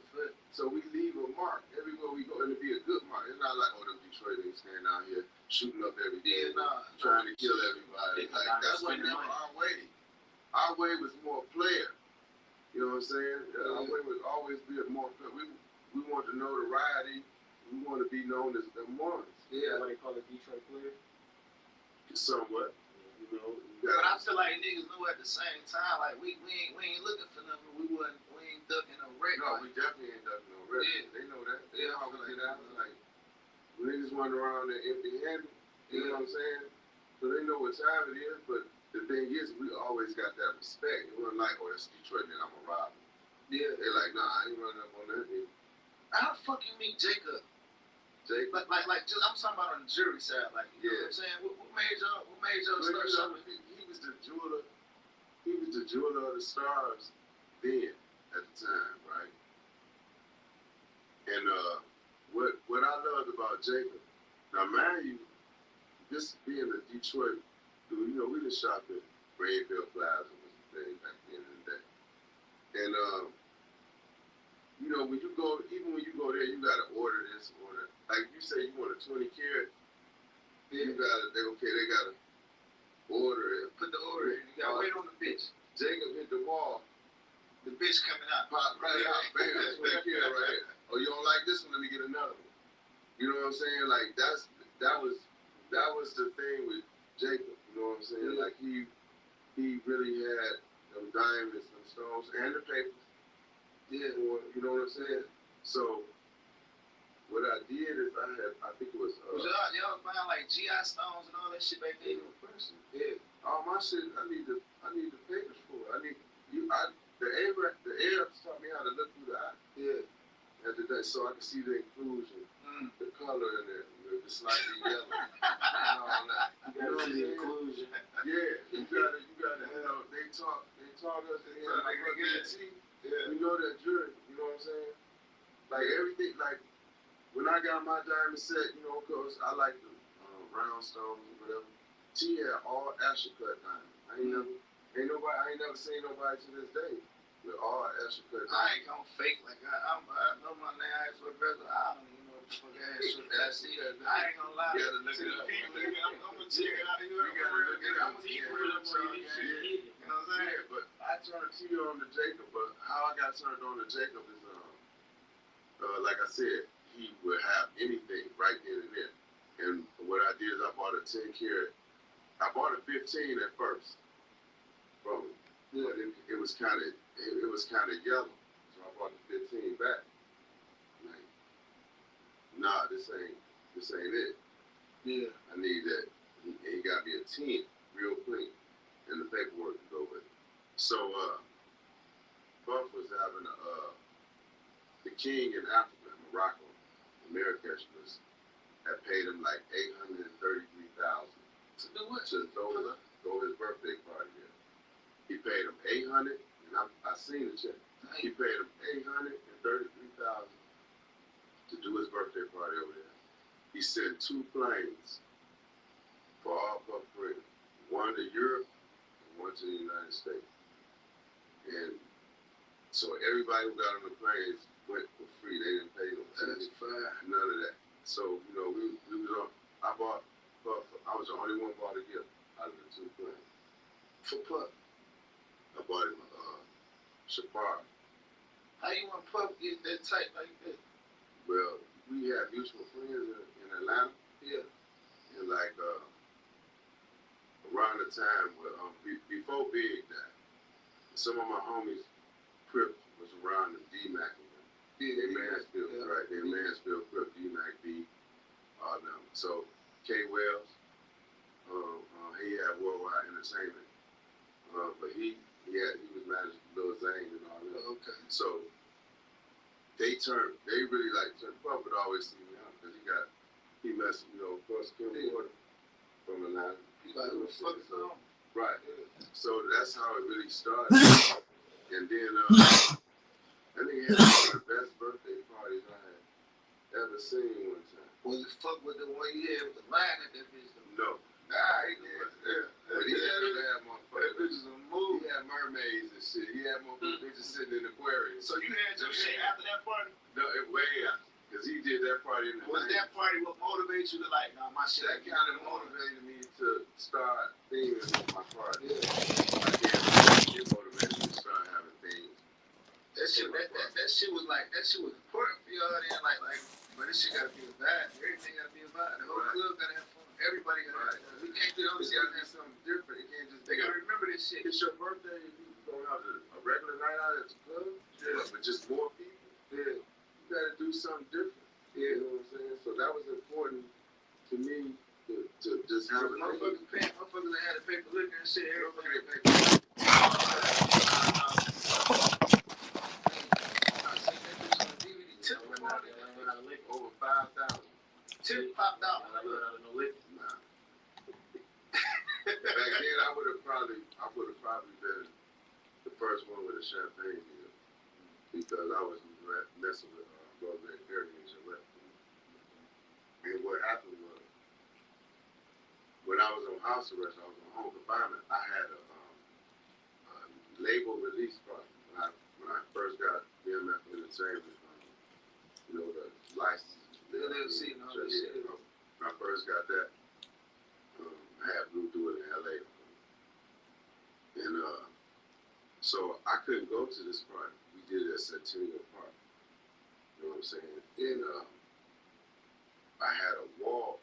C: So we leave a mark everywhere we go, and it be a good mark. It's not like, them Detroit niggas standing out here shooting up everything, trying to kill everybody. That wasn't never our way. Our way was more player. You know what I'm saying? Our way would always be a more player. We want the notoriety. We want to be known as the ones.
E: Yeah, what they call it, Detroit player.
C: Somewhat.
D: But I feel like niggas know at the same time, like we ain't looking for nothing. We ain't ducking no wreck.
C: No, we definitely ain't ducking no wreck.
D: Yeah.
C: They know that. They
D: Yeah,
C: know how we
D: I feel
C: get out. Like niggas run around there empty-handed. You know what I'm saying? So they know what time it is. But the thing is, we always got that respect. It wasn't like, that's Detroit, nigga, I'm a robber. Yeah. They like, nah, I ain't running up on that nigga.
D: How the fuck you meet Jacob? Like, just I'm talking about on the jury side, like, you know what I'm saying? What made y'all start something?
C: He was the jeweler. He was the jeweler of the stars then, at the time, right? And what I loved about Jacob, now mind you, this being a Detroit dude, we done shop at Greenfield Plaza was the thing back then in the day. And when you go there, you gotta order this, order. Like you say you want a 20 karat, they gotta order it.
D: Put the order in. You gotta wait on the bitch.
C: Jacob hit the wall.
D: The bitch coming out.
C: Pop right out. Bam, 20 karat right here. Oh, you don't like this one? Let me get another one. You know what I'm saying? Like that was the thing with Jacob. You know what I'm saying?
D: Yeah.
C: Like he really had them diamonds, them stones, and the papers. Yeah. You know what I'm saying? So what I did is I think it was.
D: Y'all buying like GI stones and all that shit back then?
C: Yeah. All my shit, I need the papers for it. The Arabs taught me how to look through the eye. Yeah. So I can see the inclusion, the color in it, the slightly yellow, and all that.
E: You gotta see the inclusion.
C: Yeah, you gotta. They taught us that. We know that jury. You know what I'm saying? Like everything, like when I got my diamond set, cause I like the round stones or whatever. T had all Asher cut diamonds. I ain't never seen nobody to this day with all Asher cut diamonds.
D: I ain't gonna fake like I know my name. I asked for brother. I don't even know what the fuck I asked for. I see that. I ain't gonna lie.
C: You gotta look it up.
D: I'm gonna check it out. You gotta look it up. I'm gonna keep real up for you. You know what I'm saying?
C: Yeah, but I turned T on to Jacob. But how I got turned on to Jacob is like I said, he would have anything right then and there. And what I did is I bought a 10 karat. I bought a 15 at first from him. Yeah. But it was kind of yellow, so I bought the 15 back. Like, nah, this ain't it. Yeah. I need that. He got me a 10, real clean, and the paperwork to go with it. So Buff was having the king in Africa, Morocco, Marrakesh had paid him like $833,000
D: to do what?
C: To throw his birthday party there. He paid him $800, and I seen the check. He paid him $833,000 to do his birthday party over there. He sent 2 planes for all Puff Freedom, one to Europe and one to the United States. And so everybody who got on the planes went for free. They didn't pay no ticket. None of that. So, we was on. I bought Puff. I was the only one bought a gift out of the 2 planes.
D: For Puff.
C: I bought him Shapar.
D: How you want Puff get that tight like that?
C: Well, we had mutual friends in Atlanta.
D: Yeah.
C: And like around the time where before Big died, some of my homies Crip was around the D-Mac. They Mansfield, right? They Mansfield, Crip, D-Mac, B, all them. So K Wells, he had Worldwide Entertainment, but he was managing Lil Zane and all that.
D: Okay.
C: So they really like turned. Puff would always see me out because he messed, of course, Kim Porter from Atlanta.
D: He like, who the fuck is on?
C: Right. So that's how it really started. And then I think he had one of the best birthday parties I had ever seen one time.
D: Was it fuck with the one you had with the line at that bitch?
C: No.
D: Nah, he did.
C: But he had a bad motherfucker.
D: That bitch is a move.
C: He had mermaids and shit. He had bitches sitting in aquariums.
D: So you had your shit after that party?
C: No, way out. Because he did that party in the
D: Was that party what motivated you to like, nah, my shit?
C: That kind of motivated me to start theming with my party.
D: Yeah.
C: It motivated me to start having things.
D: That shit was like, that shit was important for y'all then, like, but this shit gotta be a vibe. Everything gotta be a vibe. The whole club gotta have fun. Everybody gotta have fun. We can't do those
C: It's gotta be something different. It can't just
D: They gotta remember this shit.
C: It's your birthday, you going out to a regular night out at the club, but just more people.
D: Yeah.
C: You gotta do something different.
D: Yeah.
C: You know what I'm saying? So that was important to me to just have a
D: motherfuckers that had to pay for liquor and shit. Everybody had to pay for
C: over 5,000.
D: Tip popped out.
C: Nah. Back then, I would have probably been the first one with a champagne deal because I was messing with Rosemary Perry and Gillette. And what happened was, when I was on house arrest, I was on home confinement. I had a label release party when I first got BMF Entertainment. The license.
D: The LLC and all that shit.
C: When I first got that, I had Blue do it in LA. And so I couldn't go to this party. We did it at Centennial Park. You know what I'm saying? And I had a wall,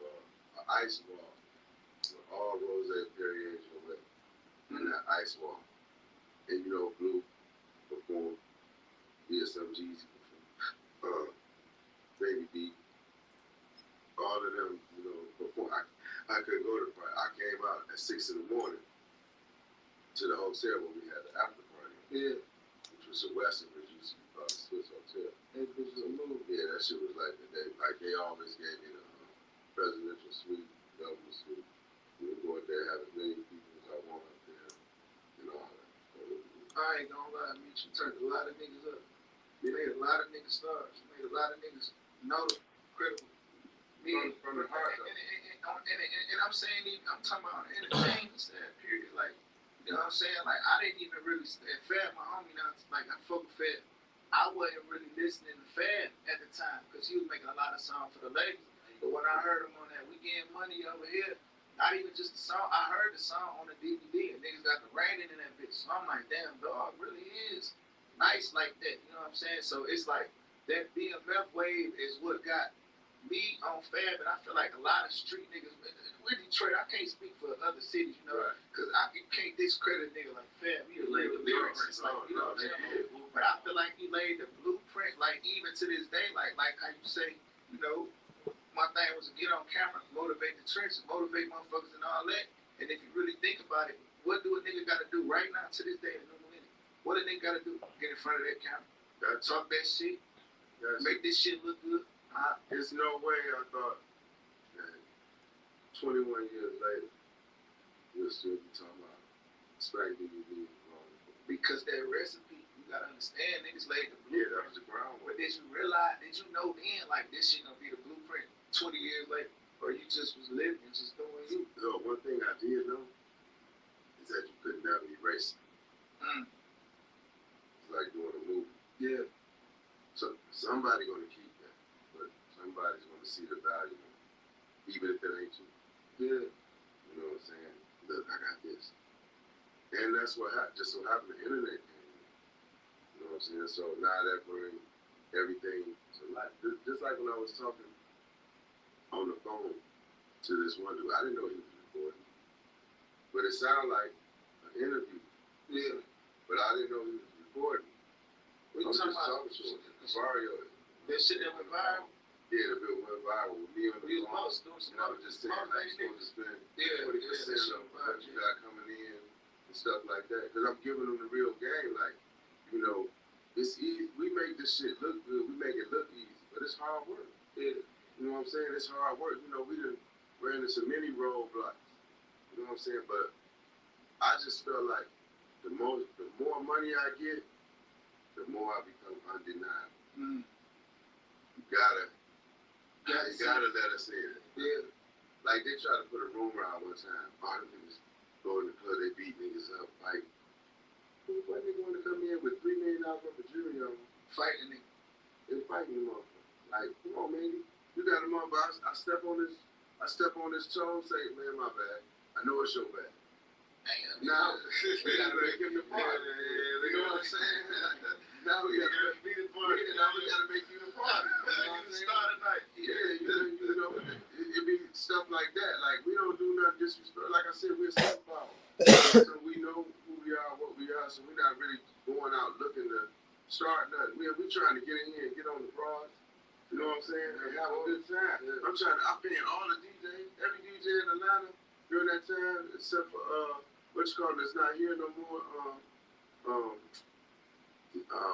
C: an ice wall, with all Rose Perrier Gillette in that ice wall. And Blue performed, ESMG's performed, Baby B, all of them, before I couldn't go to the party. I came out at 6 in the morning to the hotel when we had the after party.
D: Yeah.
C: Which was a Western, which used to be called the Swiss Hotel.
D: That bitch was a move.
C: Yeah, that shit was like they always gave me the presidential suite, government suite. We would go out there, have as many people as I want up there, and all that.
D: I ain't gonna lie, Mitch, you turned a lot of niggas up. You made a lot of niggas stars. You made a lot of niggas notable, critical.
C: From the heart,
D: and I'm saying, I'm talking about entertainment side, period. Like, you know what I'm saying? Like, I didn't even really, Fab, my homie, now, like, I fuck with Fab. I wasn't really listening to Fab at the time because he was making a lot of songs for the ladies. But when I heard him on that We Getting Money over here, not even just the song, I heard the song on the DVD and niggas got the raining in that bitch. So I'm like, damn, dog, really is nice like that. You know what I'm saying? So it's like that BMF wave is what got me on Fab, and I feel like a lot of street niggas, with Detroit, I can't speak for other cities, because you can't discredit a nigga like Fab. He laid the blueprint, like, you know what I'm saying? But I feel like he laid the blueprint, like, even to this day, like how you say, my thing was to get on camera, motivate the trenches, motivate motherfuckers and all that. And if you really think about it, what do a nigga got to do right now to this day in the minute? What a nigga got to do? Get in front of that camera, talk that shit, make this shit look good.
C: There's no way I thought that 21 years later, we'll still be talking about Spank DVD.
D: Because that recipe, you gotta understand, niggas laid the blueprint.
C: Yeah, that was the ground.
D: But did you realize, did you know then, like, this shit gonna be the blueprint 20 years later? Or you just was living and just doing you?
C: No, one thing I did know is that you could never erase it. It's like doing a movie.
D: Yeah.
C: So somebody gonna keep that. But somebody's going to see the value in it, even if it ain't you.
D: Yeah.
C: You know what I'm saying? Look, I got this. And that's what happened. Just so happened the internet came in. know what I'm saying? So now that brings everything to life. Just like when I was talking on the phone to this one dude, I didn't know he was recording, but it sounded like an interview.
D: Yeah.
C: But I didn't know he was recording.
D: We
C: I was
D: talking
C: just
D: about
C: talking to him. Mario.
D: that shit that went viral.
C: Yeah, the bill went viral with me on the
D: We was
C: phone.
D: boss doing some
C: And I was just saying how you supposed to spend
D: Yeah,
C: 20% of what you got coming in and stuff like that. Because I'm giving them the real game. Like, you know, it's easy. We make this shit look good. We make it look easy, but it's hard work.
D: Yeah.
C: You know what I'm saying? It's hard work. You know, we done ran into many roadblocks. You know what I'm saying? But I just felt like the more money I get, the more I become undeniable.
D: Mm.
C: You gotta let us in.
D: Yeah.
C: Like they tried to put a rumor out one time. Oh, them niggas go in the club, they beat niggas up, fight. What nigga want to come in with $3 million worth of jewelry on,
D: Fighting it.
C: and fighting them up? Like, come on, man. You got them up. I step on this toe, say, man, my bad. I know it's your bad.
D: Damn.
C: Now we gotta make him the part. You know what I'm saying? Now we gotta be the party. Now we gotta make you the party. You know what I'm saying?
D: Start at night.
C: Yeah, you know, it be stuff like that. Like we don't do nothing disrespectful. Like I said, we're self-power. So we know who we are, what we are. So we're not really going out looking to start nothing. We trying to get in here and get on the bras. You know what I'm saying? And have a good time. I'm paying all the DJs, every DJ in Atlanta during that time, except for what's called that's not here no more.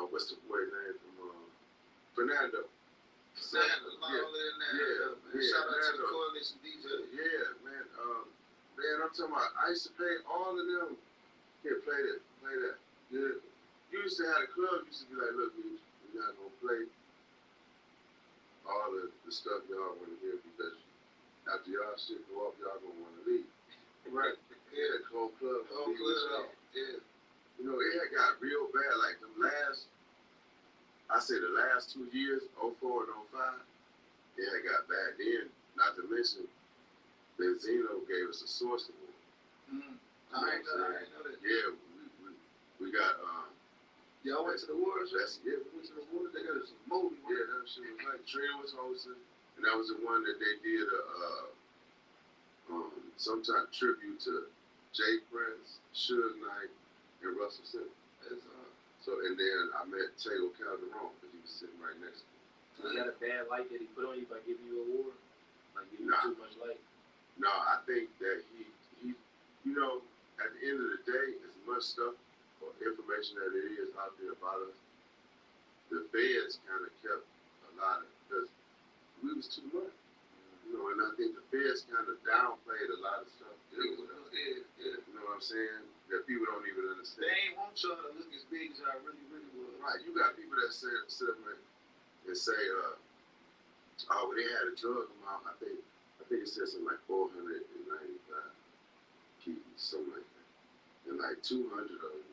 C: What's the boy name from Fernando?
D: Sanders, all in there. Shout out to the Coalition DJ.
C: Yeah, man. Man, I'm talking about. I used to pay all of them. Here, play that. Yeah. You used to have a club. Used to be like, look, dude, we're not gonna play all of the stuff y'all want to hear because after y'all shit go up, y'all gonna want to leave.
D: Right.
C: Yeah, the whole club.
D: Yeah.
C: You know, it had got real bad. Like the last 2 years, 04 and 05, it had got bad. Then, not to mention, Benzino gave us a source award.
D: Mm. I ain't know that.
C: Yeah, we got
D: Y'all went to the awards?
C: we went to the awards. They got us a movie. Yeah, that shit was like Trina was hosting, and that was the one that they did some type of tribute to Jay Prince, Suge Knight, and Russell Simmons. So and then I met Tego Calderon because he was sitting right next to me.
E: Is that a bad light that he put on you by giving you an award? Like giving you too much light?
C: No, I think that he, you know, at the end of the day, as much stuff or information that it is out there about us, the feds kind of kept a lot of, because we was too much. You know, and I think the feds kind of downplayed a lot of stuff.
D: Yeah.
C: You know what I'm saying? That people don't even understand.
D: They ain't want y'all to look as big as y'all really was.
C: Right. You got people that sit up and say, oh, well, they had a drug amount. I think it said something like 495 keys, something like that. And like 200 of them,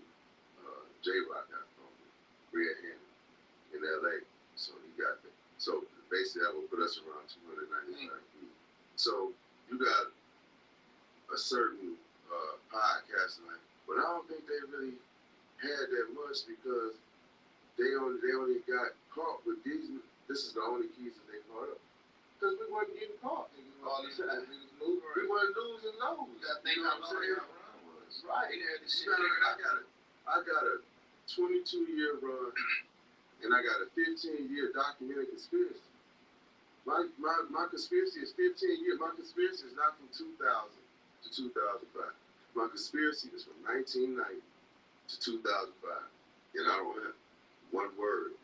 C: J-Rock got from red-handed in L.A. So he got that. So basically that would put us around 295 keys. So you got a certain podcast like, but I don't think they really had that much because they only got caught with these. This is the only keys that they caught up because we wasn't getting caught.
D: All these time.
C: We wasn't losing loads.
D: You gotta think how long y'all run was.
C: Right.
D: They had this shit.
C: I got a 22-year run and I got a 15-year documented conspiracy. My conspiracy is 15 years. My conspiracy is not from 2000 to 2005. My conspiracy is from 1990 to 2005. And I don't have one word.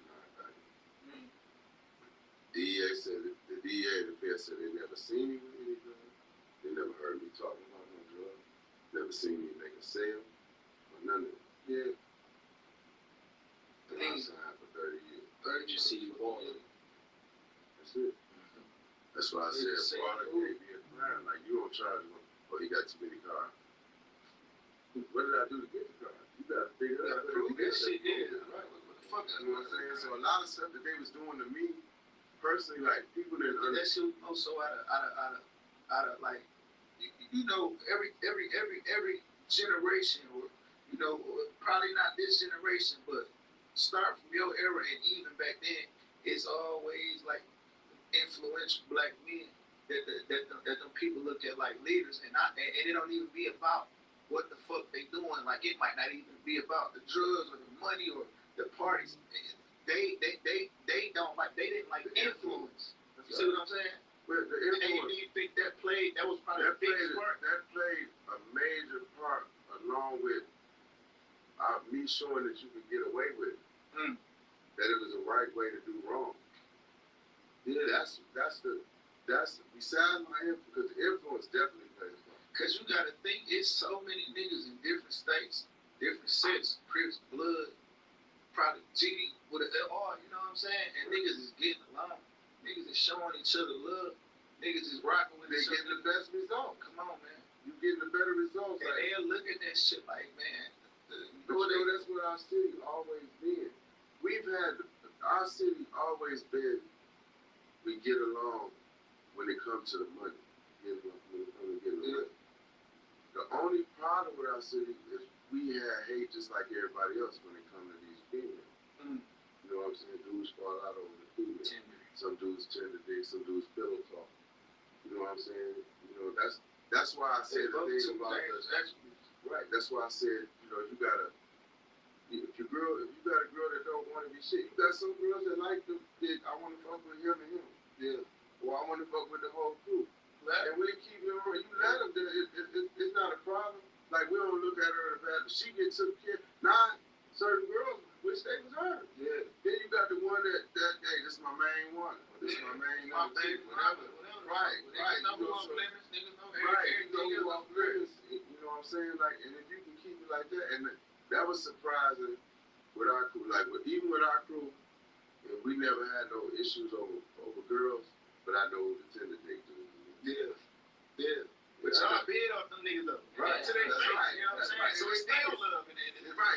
C: DEA said it, the DEA and the feds said they never seen me with any drugs. They never heard me talking about no drugs. Never seen me make a sale or none of it.
D: Yeah.
C: And I signed for 30 years.
E: You see you going.
C: That's it. That's why I said product can't be a crime. Like you don't charge him, oh, he got too many cars. What did I do to get the car? You gotta figure it out.
D: Prove that shit, yeah. Right. What the fuck?
C: You know what I'm saying? So a lot of stuff that they was doing to me, personally, like people didn't
D: That
C: understand.
D: shit was so out of like, you know, every generation, or you know, probably not this generation, but start from your era, and even back then, it's always like influential black men that them people look at like leaders, and it don't even be about what the fuck they doing. Like it might not even be about the drugs or the money or the parties. They don't like, they didn't like influence. You see what I'm saying?
C: But the
D: And
C: influence,
D: do you think that was probably the biggest part?
C: that played a major part along with me showing that you could get away with it. That it was the right way to do wrong. Yeah, that's besides my influence, because the influence definitely plays a part.
D: Cause you gotta think, it's so many niggas in different states, different sets, Crips, Blood, probably GD with an LR, you know what I'm saying? And niggas is getting along. Niggas is showing each other love. Niggas is rocking with
C: They
D: each other.
C: getting the best result.
D: Come on, man.
C: You getting the better results.
D: And they'll look at that shit like, man.
C: That's what our city always been. We've had, our city always been, we get along when it comes to the money. When it comes to getting the money. The only problem with our city is we have hate just like everybody else when it comes to these females. You know what I'm saying? Dudes fall out over the female. Some dudes tend to dig, some dudes pillow talk. You know what I'm saying? You know, that's why I said the thing about right. That's why I said, you know, you gotta, if you got a girl that don't want to be shit, you got some girls that like the, that I want to fuck with him and him. Yeah. Or I want to fuck with the whole crew. And we keep it on. You let them. It's not a problem. Like we don't look at her as bad. She gets took care. Now certain girls wish they was her. Yeah. Then you got the one that hey, this is my main one. Or this is my main number two. Whatever. Right. Right. You know, right. You know off limits. You know what I'm saying? Like, and if you can keep it like that, and that was surprising with our crew. Like, even with our crew, we never had no issues over girls. But I know the tender they do. Yeah. Yeah.
D: But y'all bid off them niggas though.
C: Right.
D: To their face,
C: right.
D: You know what I'm saying?
C: Right.
D: So it's still love.
C: Right.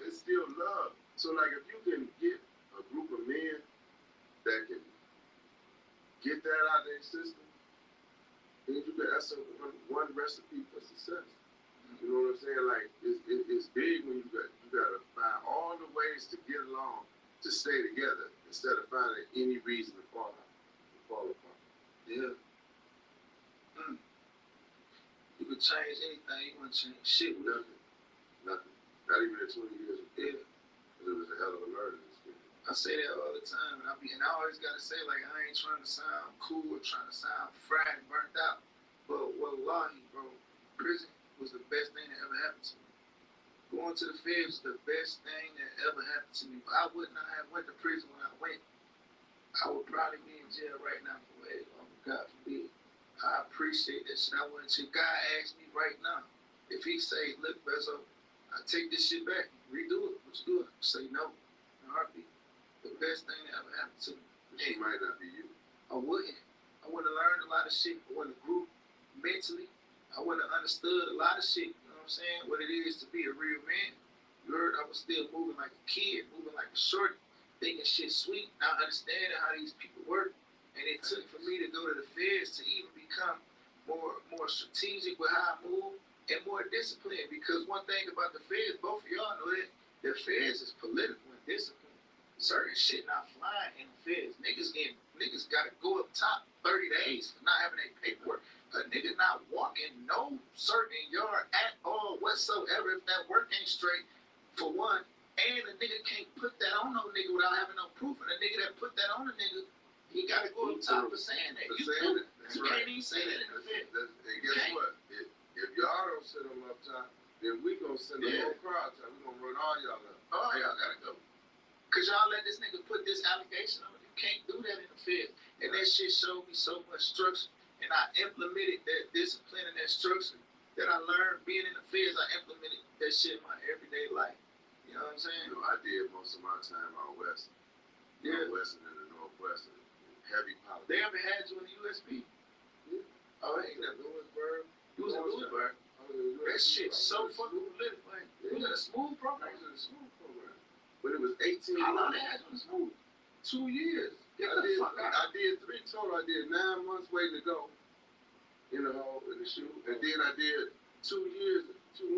C: It's still love. So like if you can get a group of men that can get that out of their system, then that's one recipe for success. You know what I'm saying? Like it's big when you gotta find all the ways to get along to stay together instead of finding any reason to fall apart. Yeah.
D: You could change anything. You want to change shit.
C: Nothing. Not even in 20 years of death. It was a hell of a learning experience.
D: I say that all the time, and I always gotta say, like, I ain't trying to sound cool or trying to sound fried and burnt out, but wallahi, bro, prison was the best thing that ever happened to me. Going to the feds was the best thing that ever happened to me. I would not have went to prison when I went. I would probably be in jail right now for way longer, God forbid. I appreciate that shit. I wouldn't. God asked me right now, if he say, look, Bezo, I take this shit back, redo it, what you do it? Say no, in a heartbeat. The best thing that ever happened to me.
C: It might not be you.
D: I wouldn't. I would have learned a lot of shit. I would have grew mentally. I would have understood a lot of shit. You know what I'm saying? What it is to be a real man. You heard I was still moving like a kid, moving like a shorty, thinking shit sweet, not understanding how these people work. And it took for me to go to the feds to even become more strategic with how I move and more disciplined. Because one thing about the feds, both of y'all know that the feds is political and disciplined. Certain shit not flying in the feds. Niggas gotta go up top 30 days for not having their paperwork. A nigga not walking no certain yard at all whatsoever if that work ain't straight, for one. And a nigga can't put that on no nigga without having no proof. And a nigga that put that on a nigga, he gotta go up top for saying that. You can't even say that in the feds.
C: And guess what? If y'all don't send them up top, then we gonna send the whole crowd top. We gonna run all y'all up.
D: All y'all gotta go. Cause y'all let this nigga put this allegation on. You can't do that in the feds. And that shit showed me so much structure. And I implemented that discipline and that structure that I learned being in the feds. I implemented that shit in my everyday life. You know what I'm saying?
C: You know, I did most of my time out west.
D: Yeah.
C: Out west and in the northwest. Heavy politics.
D: They ever had you in the USB? Yeah. Oh, ain't that Lewisburg? You was in Lewisburg? That shit's so fucking political. Like, you was in a smooth program.
C: I was in a smooth program. But it was 18
D: How long they had you in smooth?
C: 2 years.
D: Get the fuck out.
C: I did 3 total. I did 9 months waiting to go in the hole in the shoe, and then I did 2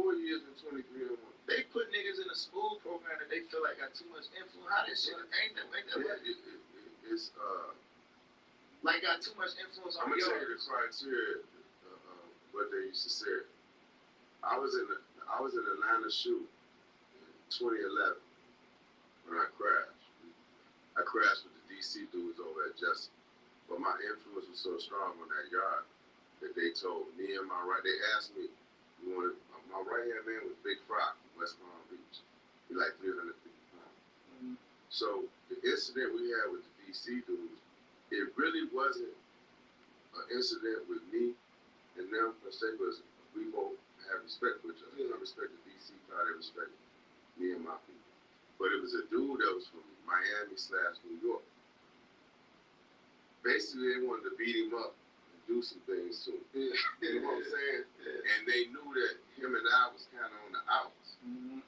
C: more years in 23 and 1.
D: they put niggas in a school program that they feel like got too much influence. How this shit ain't that what?
C: It's
D: Like got too much influence
C: I'm
D: on
C: gonna
D: yours.
C: tell you the criteria. What they used to say. I was in Atlanta shoot in 2011 when I crashed. I crashed with the DC dudes over at Justin. But my influence was so strong on that yard that they told me and they asked me, my right hand man was Big Fry from West Palm Beach. He like 350 pounds. Mm-hmm. So the incident we had with the DC dudes, it really wasn't an incident with me and them per se, was we both have respect for each other. Yeah. I respect the DC crowd, they respect me and my people. But it was a dude that was from Miami/New York. Basically, they wanted to beat him up and do some things to him. Yeah. You know what I'm saying? Yeah. And they knew that him and I was kind of on the outs. Mm-hmm.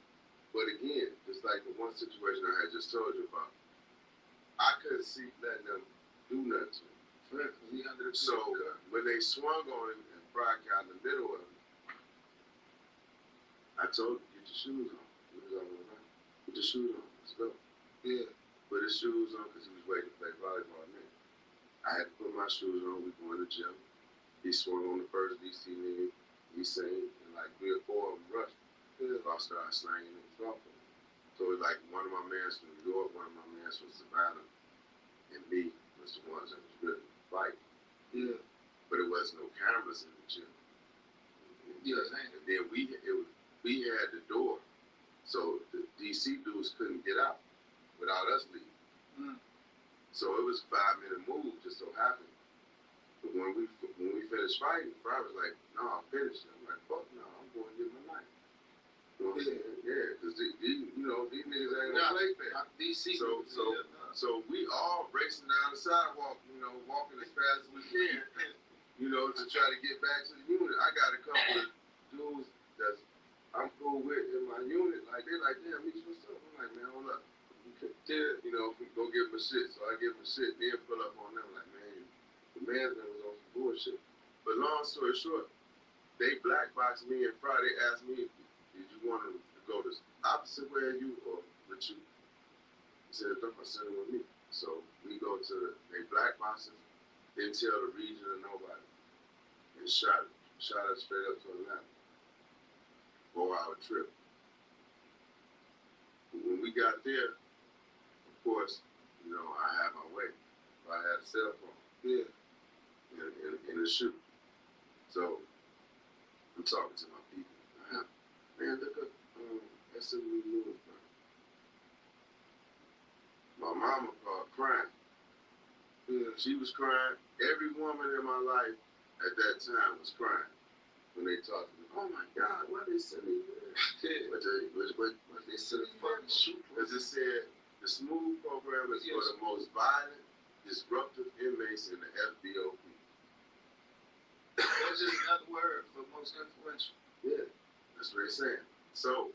C: But again, just like the one situation I had just told you about, I couldn't see letting them do nothing to him. So when they swung on him and Fry got in the middle of him, I told him, get your shoes on. He was all right. Put your shoes on. Let's go. Yeah. Put his shoes on because he was waiting to play volleyball. I had to put my shoes on. We going to the gym. He swung on the first DC nigga. He sang, and like 3 or 4 of them rushed. Yeah. I started slanging and talking. So it was like one of my mans from New York, one of my mans from Savannah, and me was the ones that was really fighting. Yeah. But it wasn't no cameras in the gym. Yeah. And then we had the door, so the DC dudes couldn't get out without us leaving. Mm. So it was a 5-minute move, just so happened. But when we finished fighting, Fry was like, "No, I'm finished." I'm like, "Fuck no, I'm going to get my knife." You know what I'm saying? Yeah, because these niggas ain't gonna play fair. DC. So we all racing down the sidewalk, walking as fast as we can, to try to get back to the unit. I got a couple of dudes that I'm cool with in my unit. Like they're like, "Damn, Meech, what's up?" I'm like, "Man, hold up." Go give him a shit. So I give him a shit, then pull up on them like, man, the man's was on some bullshit. But long story short, they black boxed me and Friday asked me, did you want to go the opposite way of you or with you? He said, "Don't send him with me." So we go to they black boxes, didn't tell the region or nobody. And shot us straight up to Atlanta. 4-hour trip. But when we got there, of course, I had my way. I had a cell phone. Yeah. In the shoot. So I'm talking to my people. Man, look up SMU News, bro. My mama called crying. Yeah, she was crying. Every woman in my life at that time was crying when they talked to me. Oh my God, why they sending you there? What they sending fucking shoot? Because it said the SMOOTH program is for the most violent, disruptive inmates in the FBOP.
D: That's just another word for most influential.
C: Yeah, that's what they're saying. So,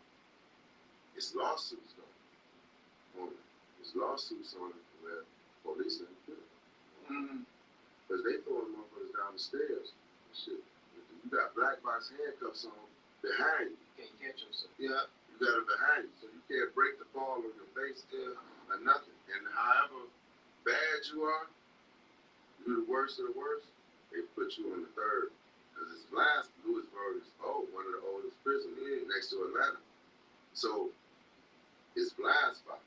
C: it's lawsuits though. It's lawsuits on it where police didn't kill them. Because they throwing motherfuckers down the stairs and shit. You got black box handcuffs on behind you.
D: Can't catch yourself.
C: Yeah, you got it behind you. So you can't break the fall on your face or nothing. And however bad you are, you're the worst of the worst, they put you on the third. Because it's last, Lewisburg is one of the oldest prisons next to Atlanta. So it's blind spots.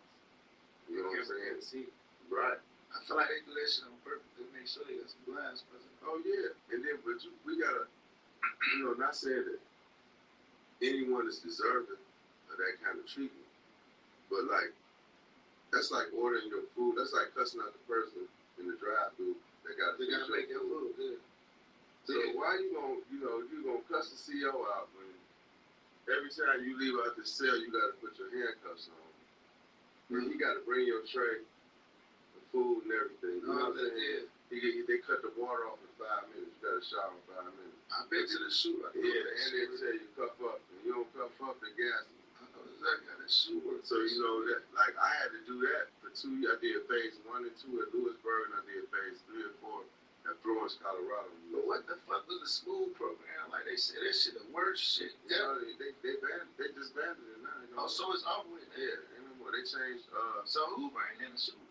C: You know what I'm saying? Right.
D: I feel like they do that shit on purpose to make sure they got some blind spots.
C: Oh yeah. And then we gotta, not saying that anyone is deserving of that kind of treatment. But like, that's like ordering your food. That's like cussing out the person in the drive-thru that gotta make your food. Yeah. So why you gonna cuss the CO out when every time you leave out the cell you gotta put your handcuffs on? And you gotta bring your tray, the food and everything. You know what I'm saying? They cut the water off in 5 minutes. You gotta shower in 5 minutes.
D: I've been to the shoot.
C: And they tell you cuff up. And you don't cuff up, they gas you.
D: I know exactly how that shoot works.
C: So that, like I had to do that for 2 years. I did phase 1 and 2 at Lewisburg, and I did phase 3 and 4 at Florence, Colorado.
D: But what the fuck was the school program? Like they said, that shit the worst shit.
C: Yeah, they disbanded it now. You know?
D: Oh, so it's over with.
C: Yeah, ain't no more. They changed.
D: So Hoover ain't in the school.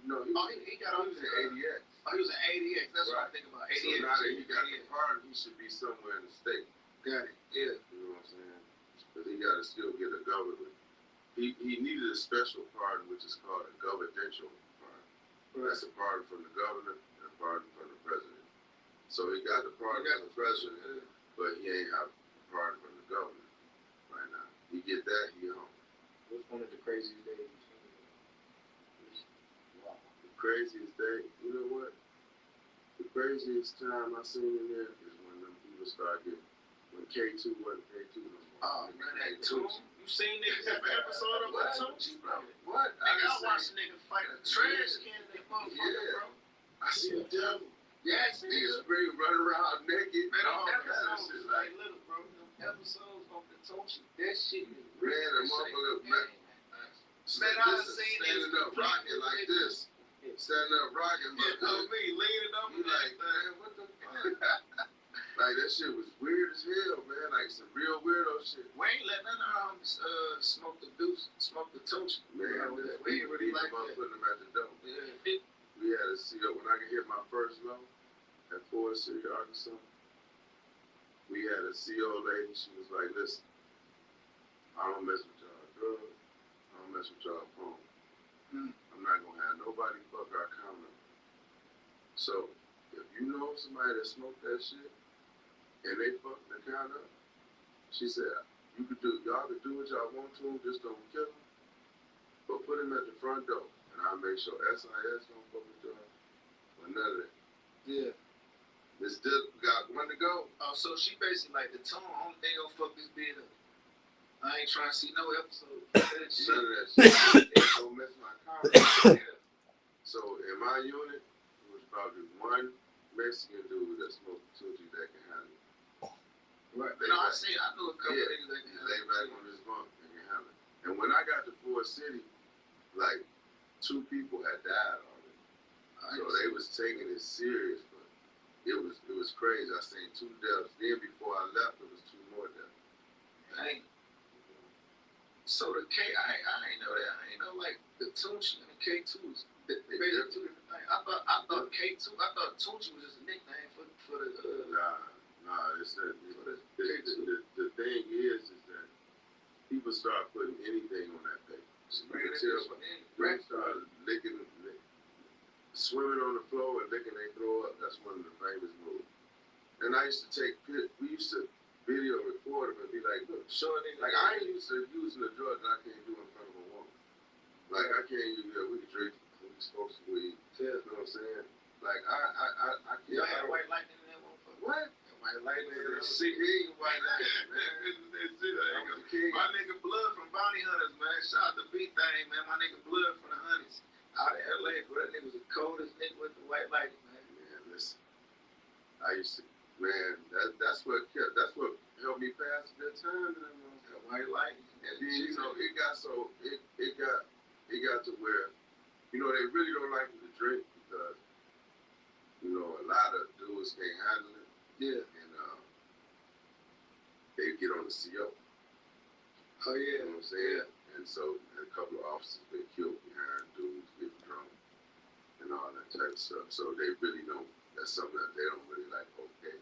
C: No, he got on to ADX.
D: Oh, he was an ADX. That's what I'm thinking about. ADX.
C: So now that he got the pardon, he should be somewhere in the state.
D: Got it. Yeah.
C: You know what I'm saying? Because he got to still get a government. He needed a special pardon, which is called a governmental pardon. Right. That's a pardon from the governor and a pardon from the president. So he got the pardon from the president, but he ain't have a pardon from the governor right now. He get that, he home.
E: What's one of the craziest days you've seen?
C: Wow. The craziest day, you know what? The craziest time I seen in there is when them people start getting, when K2 wasn't K2 no more.
D: Oh, man, that too. You seen niggas every episode of
C: What?
D: Tunchi, bro?
C: What?
D: Nigga, I watched a nigga fight a trash can in that motherfucker, bro.
C: I see the devil.
D: Yes,
C: Niggas bring running around naked.
D: Man,
C: all
D: them
C: kinds of
D: episodes,
C: shit.
D: like, little, bro, them episodes of the Tunchi, that shit is
C: Man, the motherfucker, man,
D: I done seen
C: standing up rocking like this. Standing up rocking, but
D: me leaning up
C: you like, man, what the fuck? Like, that shit was weird as hell, man. Like, some real weirdo shit.
D: We ain't letting none of them smoke the deuce, smoke the Tunchi.
C: Man,
D: we ain't really like that.
C: putting them at the door.
D: Yeah.
C: We had a CO, when I could hit my first low at Forest City, Arkansas, we had a CO lady, she was like, listen, I don't mess with y'all drugs, I don't mess with y'all phone. I'm not gonna have nobody fuck our account up. So, if you know somebody that smoked that shit, and they fucked the account up, she said, y'all could do what y'all want to them, just don't kill them, but put them at the front door, and I'll make sure SIS don't fuck with y'all, or none of that.
D: Yeah.
C: This still got one to go.
D: Oh, so she basically like the tone, only thing gonna fuck this bid up. I ain't trying to see no episode.
C: None of that shit. They don't mess my car. So in my unit, it was probably one Mexican dude that smoked Tunchi that can handle it.
D: Right. No, I knew a couple niggas that can
C: lay back on this bunk and can handle it. And when I got to Forest City, like 2 people had died already. So they was taking it serious, but it was crazy. I seen 2 deaths. Then before I left, there was 2 more deaths.
D: Dang. So the I ain't know that. I ain't know like the Tunchi and the K2s. They basically 2 different things. I thought K2. I thought Tunchi was just a nickname for the.
C: Nah. It's the thing is that people start putting anything on that paper. They start licking, swimming on the floor and licking they throw up. That's one of the famous moves. And I used to we used to video record them and be like, look, show it. Like, I ain't used to using a drug that I can't do in front of a woman. Like, I can't use it. We can drink, we can smoke some weed. You know what I'm saying? Like, I can't.
D: Y'all had white lightning in that motherfucker?
C: What?
D: White lightning.
C: He white lightning, man.
D: My nigga Blood from Bounty Hunters, man. Shout out to B-Thing, man. My nigga Blood from the Hunters. Out of LA, bro. That nigga was the coldest nigga with the white lightning, man.
C: Man, listen. I used to, man, that's what helped me pass a good time, man.
D: That white lightning.
C: And then, you know, it got to where, you know, they really don't like you to drink because, you know, a lot of dudes can't handle it.
D: Yeah.
C: And they get on the CO.
D: Oh, yeah.
C: You know what I'm saying? And so a couple of officers been killed behind dudes getting drunk and all that type of stuff. So they really don't, that's something that they don't really like, okay.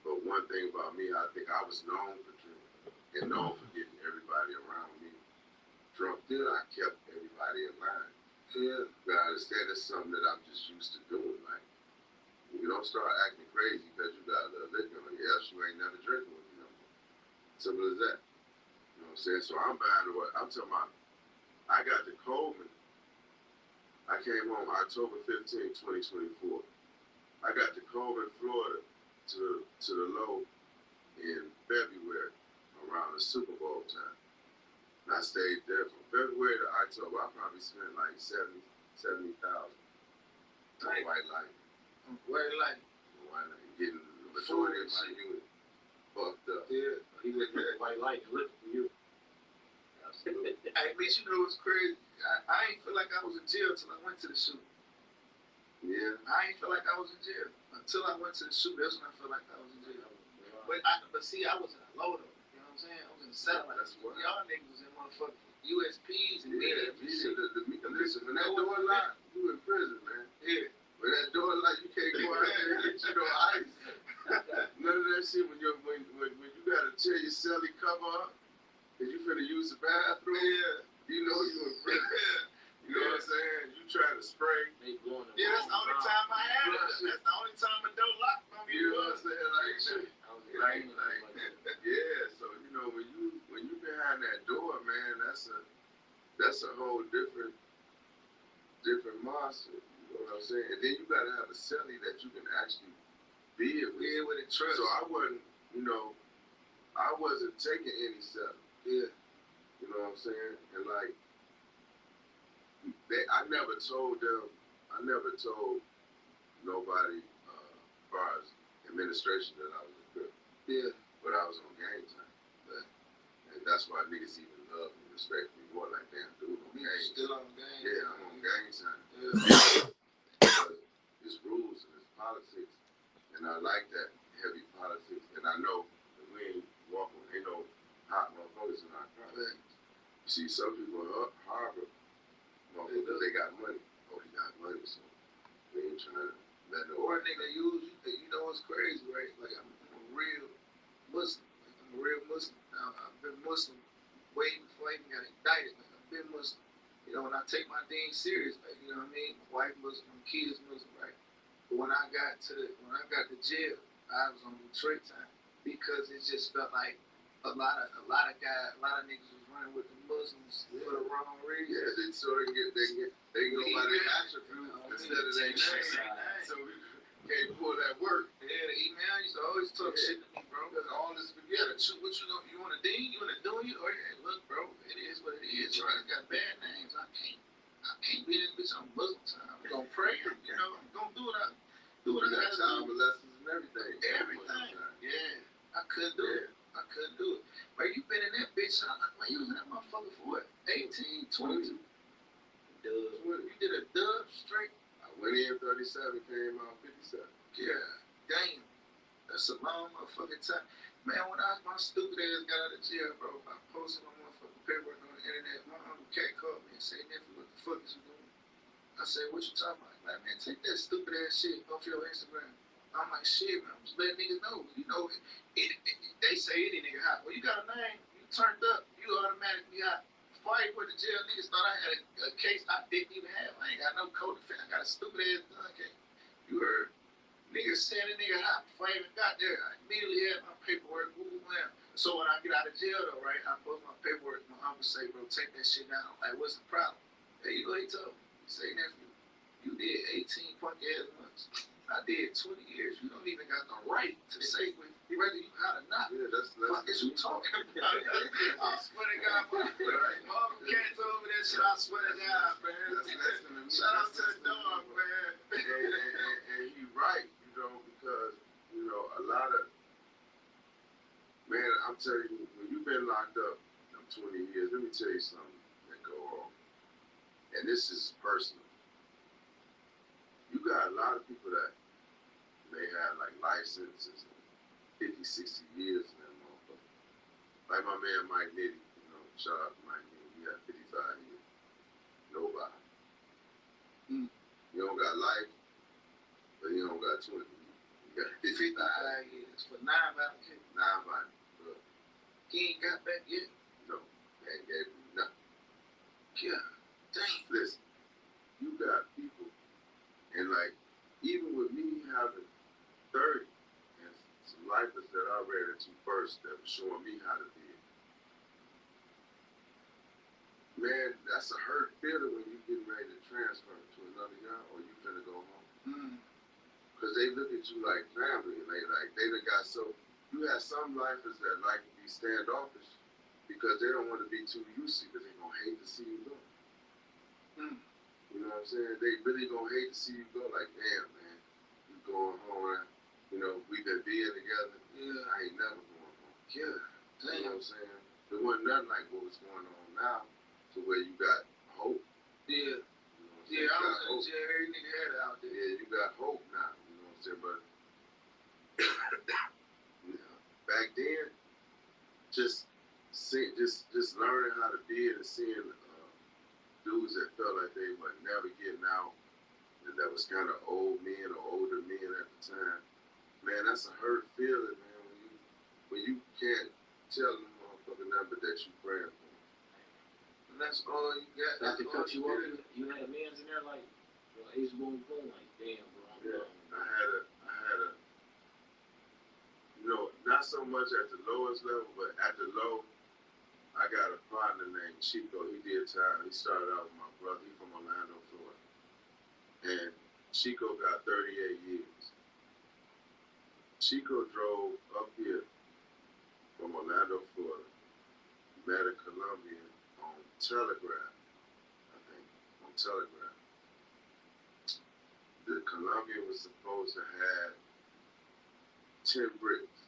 C: But one thing about me, I think I was known for drinking and known for getting everybody around me drunk. Then I kept everybody in line. Yeah. But I understand it's something that I'm just used to doing. Like, you don't start acting crazy because you got a little liquor on you, else you ain't never drinking with me no more. Simple as that. You know what I'm saying? So I'm buying what I'm talking about. I got to Coleman. I came home October 15, 2024. I got to Coleman, Florida to the low in February around the Super Bowl time. And I stayed there from February to October. I probably spent like $70,000 on white light.
D: White light.
C: White light. Getting the majority of my unit fucked up.
D: Yeah.
E: He was with the white light and looked for you.
D: Hey, bitch, you know what's crazy? I ain't feel like I was in jail till I went to the shoot.
C: Yeah.
D: I ain't feel like I was in jail until I went to the shoot. That's when I felt like I was in jail. But see, I was in a low though. You know what I'm saying? I was in the satellite.
C: That's what.
D: Y'all niggas was in motherfucking USPs and
C: Yeah,
D: media.
C: listen, when that door locked, you in prison, man.
D: Yeah.
C: When that door locked, you can't go out there and get you no ice. None of that shit when you gotta tear your celly cover up because you finna use the bathroom.
D: Yeah.
C: You know you in prison. You know what I'm saying? You try to spray.
D: Yeah, that's the only time I had it. That's the only time a door locked on me.
C: You know what I'm saying?
E: Like,
C: Yeah. So you know when you behind that door, man, that's a whole different monster. You know what I'm saying? And then you gotta have a celly that you can actually be it with.
D: Yeah, with it trust.
C: So I wasn't taking any celly.
D: Yeah.
C: You know what I'm saying? And like I never told nobody as far as administration that I was a crip.
D: Yeah.
C: But I was on game time. And that's why niggas even love and respect me more. Like, damn, dude, on game.
D: Still on game.
C: Yeah, I'm on game time.
D: Yeah.
C: Because it's rules and it's politics. And I like that heavy politics. And I know that we ain't walking, ain't no hot motherfuckers in our country. You see, some people are Harvard motherfuckers, they got money. Oh, he got money, so they ain't trying to let no
D: Or a nigga use you. You know what's crazy, right? Like, I'm a real Muslim. Now, I've been Muslim way before I even got indicted. Like, I've been Muslim. You know, when I take my deen serious, like, you know what I mean? My wife Muslim, my kids Muslim, right? But when I got to jail, I was on Detroit time because it just felt like a lot of niggas was running with the Muslims for the wrong reasons.
C: Yeah, they go by their attribute instead of their name. So we can't pull that work.
D: Yeah, the email used to always talk shit to me, bro.
C: Because all this
D: Yeah,
C: spaghetti.
D: what you know? You want a ding? You want to do it? Or yeah, look, bro, it is what it is. Right? It got bad names. I can't be this bitch on Muslim time. I'm gonna pray. You know, I'm gonna do what I
C: Got
D: gotta
C: child
D: do.
C: molesters and everything.
D: Everything. Yeah, I couldn't do it. But you been in that bitch. Man, you was in that motherfucker for what? 18, 22? You did a dub straight.
C: I went in 37, came out 57.
D: Yeah, damn. That's a long motherfucking time. Man, when my stupid ass got out of jail, bro, I posted my motherfucking paperwork on the internet. My uncle Cat called me and said, nephew, what the fuck is you doing? I said, what you talking about? Like, man, take that stupid ass shit off your Instagram. I'm like, shit, man, I'm just letting niggas know. You know, they say any nigga hot. Well, you got a name, you turned up, you automatically hot. Before I went to jail, niggas thought I had a case I didn't even have. I ain't got no co-defense. I got a stupid ass gun case. You heard? Niggas saying a nigga hot before I even got there. I immediately had my paperwork. So when I get out of jail, though, right, I post my paperwork. My uncle say, bro, take that shit down. Like, what's the problem? Hey, you know what he told me? He say, nephew, you did 18 punk ass months. I did 20 years. You don't even got the right to say whether you hot or not.
C: Yeah, that's
D: What is you talking about? I swear to God, my uncle Cat told me that shit. I swear to God, man.
C: That's less than a minute.
D: Shout out to the dog, man.
C: And you right, you know, because, you know, a lot of, man, I'm telling you, when you've been locked up 20 years, let me tell you something that go on. And this is personal. You got a lot of people that may have like life sentences, 50, 60 years in that motherfucker. Like my man Mike Nitty, you know, shout out to Mike Nitty, he got 55 years. Nobody. You don't got life, but you don't got 20. You got 55
D: years for 9 violent cases.
C: 9 violent.
D: He ain't got back yet.
C: No, they ain't gave him nothing.
D: Yeah, dang.
C: Listen, you got people, and like, even with me having 30, and some lifers that I read into first that was showing me how to be it. Man, that's a hurt feeling when you getting ready to transfer to another guy or you finna go home. Cause they look at you like family, and they done got so. You have some lifers that like to be standoffish because they don't want to be too used to, because they gonna hate to see you go. You know what I'm saying? They really gonna hate to see you go. Like, damn, man, you going home? You know, we've been being together. Yeah, I ain't never going home. Yeah, damn. You know what I'm saying? There wasn't nothing like what was going on now, to where you got hope. Yeah. You know, I was in jail. Every nigga had it out there. Yeah, you just learning how to be it and seeing dudes that felt like they were never getting out, and that was kind of old men or older men at the time. Man, that's a hurt feeling, man. When you can't tell them motherfucking number that you praying for.
D: And that's all you got.
E: That
D: That's
E: could
D: all
E: cut you up. You had a man's in there like, ace boom boom, like damn, bro. I'm
C: Yeah,
E: done.
C: I had a, you know, not so much at the lowest level, but at the low, I got a partner named Chico. He did time. He started out with my brother. He from Orlando, Florida. And Chico got 38 years. Chico drove up here from Orlando, Florida, met a Colombian on Telegraph, I think, on Telegraph. The Colombian was supposed to have 10 bricks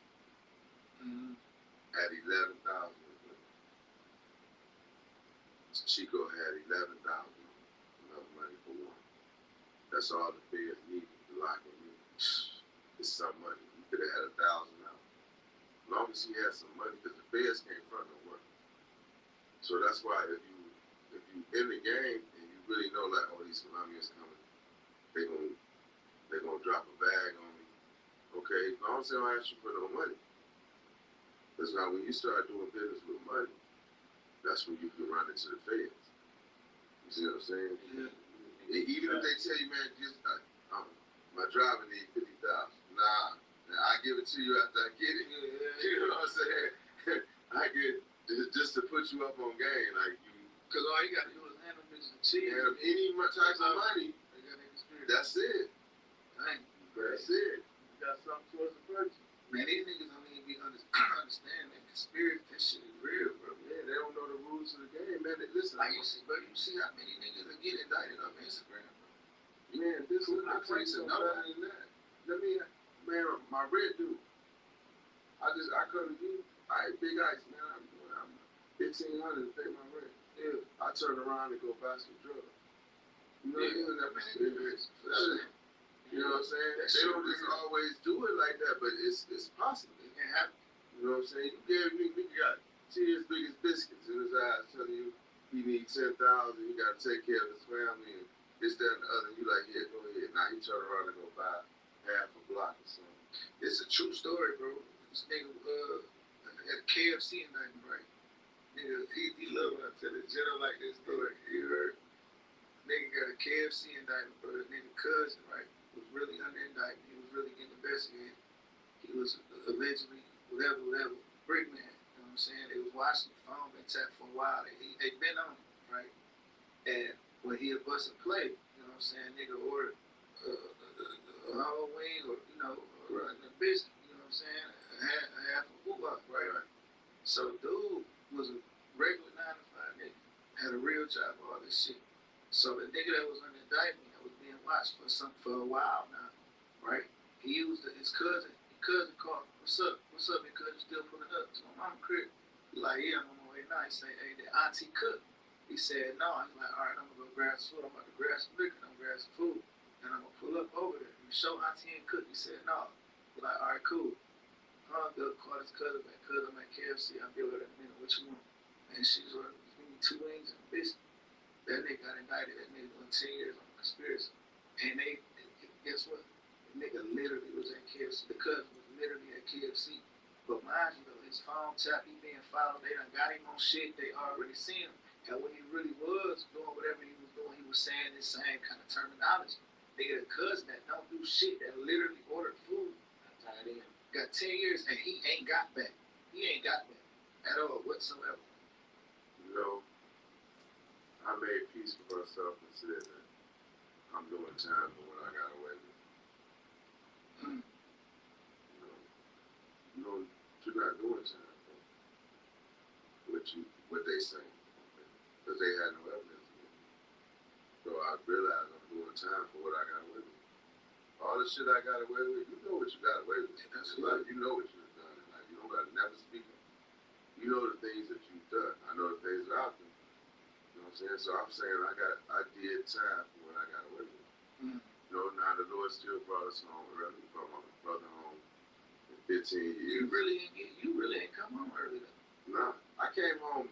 C: at 11,000. Chico had 11,000, enough money for one. That's all the feds needed to lock him in. It's some money. He could have had 1,000 out. As long as he had some money, because the feds can't front no work. So that's why if you in the game and you really know like, oh, these Colombians coming, they're gonna drop a bag on me. Okay, as long as they don't ask you for no money. Because now when you start doing business with money, that's when you can run into the feds. You see what I'm saying?
D: Yeah.
C: Even if they tell you, man, just my driver needs 50,000. Nah, I give it to you after I get it. You know what I'm saying? I get just to put you up on game, like you.
D: Cause all you gotta do is handle bitches and cheat.
C: Have any type of money.
D: They got that experience.
C: That's it.
D: Dang.
C: That's it.
D: You got something towards the purchase. Man, these niggas don't even be understand that conspiracy. That shit is real, bro.
C: Yeah, they don't know the rules of the game, man. Listen,
D: Like you see how many niggas are getting indicted off Instagram, bro.
C: man, this is not something better than that. Let me, man, my red dude. I come to you. I had big ice, man. I'm $1,500 to pay my rent. Yeah, I turn around and go buy some drugs. You know, you know what I'm saying? You know what I'm saying? They don't just always do it like that, but it's possible. It can happen. You know what I'm saying? You gave me, nigga got tears big as biscuits in his eyes, telling you he needs 10,000. He got to take care of his family and this, that, and the other. You like, yeah, go ahead. Now he turn around and go buy half a block or something.
D: It's a true story, bro. This nigga had a KFC indictment, right? Nigga, he love when I tell the general like this story. You heard? Nigga got a KFC indictment, bro. The nigga cousin, right, was really under indictment. He was really getting investigated. He was allegedly whatever, brick man. You know what I'm saying? They was watching the phone, been tapped for a while. They been on it, right? And when he had bust a play, you know what I'm saying? Nigga ordered a whole wing or, you know, a biscuit, you know what I'm saying? A half a boo-bop, right? So dude was a regular 9 to 5 nigga, had a real job, all this shit. So the nigga that was under indictment that was being watched for a while now, right? He used his cousin. His cousin called, "What's up? What's up? Your cousin still pulling up to my mama crib?" He like, "Yeah, I'm on my way now." He say, "Hey, the auntie cook." He said, "No." He's like, "All right, I'm gonna go grab some food. I'm about to grab some liquor. I'm gonna grab some food, and I'm gonna pull up over there. You show auntie ain't cook." He said, "No." He's like, "All right, cool." Hung up, called his cousin back. Cousin, I'm at KFC. I'll be over there in a minute. What you want? And she's like, "Give me 2 wings and a biscuit." That nigga got indicted. That nigga doing 10 years on conspiracy. And guess what? The nigga literally was at KFC. The cousin was literally at KFC. But mind you, though, his phone tap, he being followed. They done got him on shit. They already seen him. And when he really was doing whatever he was doing, he was saying this same kind of terminology. Nigga, the cousin that don't do shit, that literally ordered food, got 10 years, and he ain't got back. He ain't got back at all whatsoever.
C: You know, I made peace with myself and said that I'm doing time for what I got away with. You know, you're not doing time for what they say, because they had no evidence. So I realized I'm doing time for what I got away with. All the shit I got away with, you know what you got away with. That's like, you know what you've done. Like, you don't got to never speak it. You know the things that you've done. I know the things that I've done. You know what I'm saying? So I'm saying I did time for what I got away with. You know, now the Lord still brought us home. Really, brought my brother home in 15 years.
D: You really ain't come home early though.
C: Nah. I came home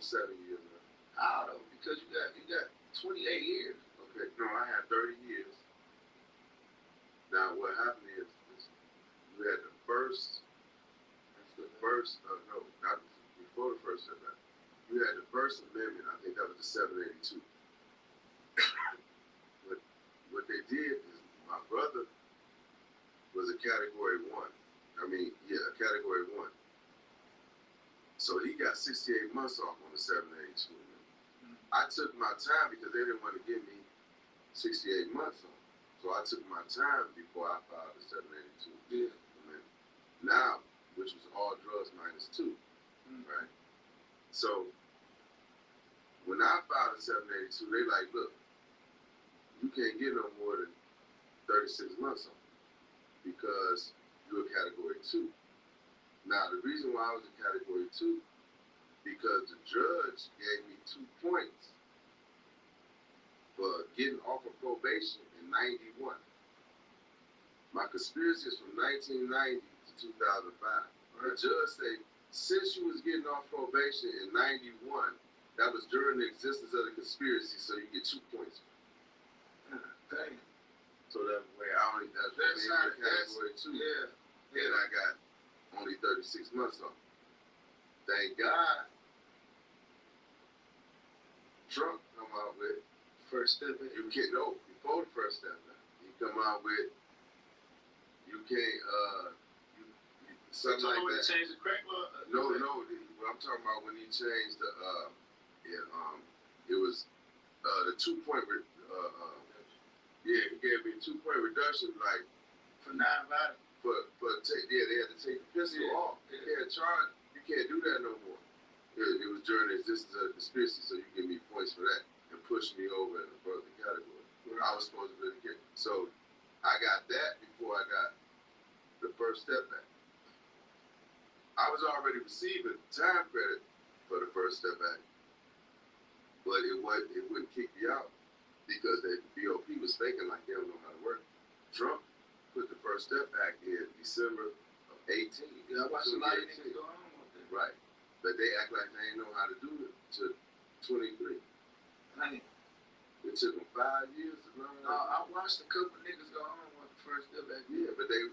C: 7 years ago.
D: How though? Because you got 28 years.
C: Okay, no, I had 30 years. Now what happened is you had the first, no, not before the first amendment. You had the First Amendment. I think that was the 782. What they did is my brother was a category 1. A category 1. So he got 68 months off on the 782. I took my time because they didn't want to give me 68 months off. So I took my time before I filed the 782.
D: Yeah.
C: Now, which was all drugs minus 2, right? So when I filed the 782, they like, look, you can't get no more than 36 months off because you're a category 2. Now, the reason why I was a category 2, because the judge gave me 2 points for getting off of probation in 91. My conspiracy is from 1990 to 2005. The judge said, since you was getting off probation in 91, that was during the existence of the conspiracy, so you get 2 points.
D: Dang.
C: So that way, that's category 2.
D: Yeah.
C: And I got only 36 months off. Thank God, Trump come out with
D: First step.
C: you can't know before the first step. He come out with you can't something like
D: when
C: that.
D: he changed the crack law?
C: No. What I'm talking about when he changed the it was the 2-point he gave me a 2-point reduction like
D: For non-violent.
C: they had to take the pistol off. You can't charge. You can't do that no more. It was during the existence of the conspiracy, so you give me points for that and push me over in the further category. I was supposed to really get. So I got that before I got the first step back. I was already receiving time credit for the first step back, but it wouldn't kick me out because the BOP was faking like they don't know how to work. Trump put the first step back in December of 18.
D: Yeah, I watched a lot of niggas go home with that.
C: Right. But they act like they ain't know how to do it to 23.
D: Dang.
C: It took them 5 years to learn.
D: No, I watched a couple niggas go home with the first step back.
C: Yeah, but they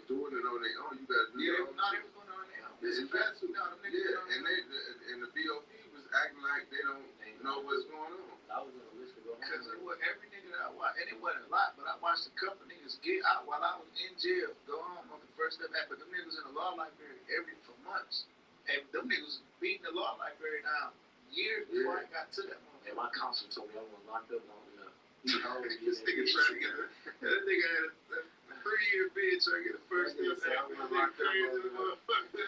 C: doing it on their own. You gotta do it.
D: Yeah, they was going on their own.
C: It's fast.
D: No, them niggas
C: Yeah,
D: on their own.
C: and the BOP was acting like they don't know what's going on.
E: I was on the list to go
D: Because
E: home.
D: it was every nigga that I watched, and it wasn't a lot, but I watched a couple niggas get out while I was in jail, go home on the first step back. But them niggas in the law library for months. And them niggas beating the law library down years before I got to that moment.
E: And my counselor told me I was locked up long enough.
D: This nigga trying to get that nigga had a 3-year bid trying to get the first step back. That nigga crazy motherfucker.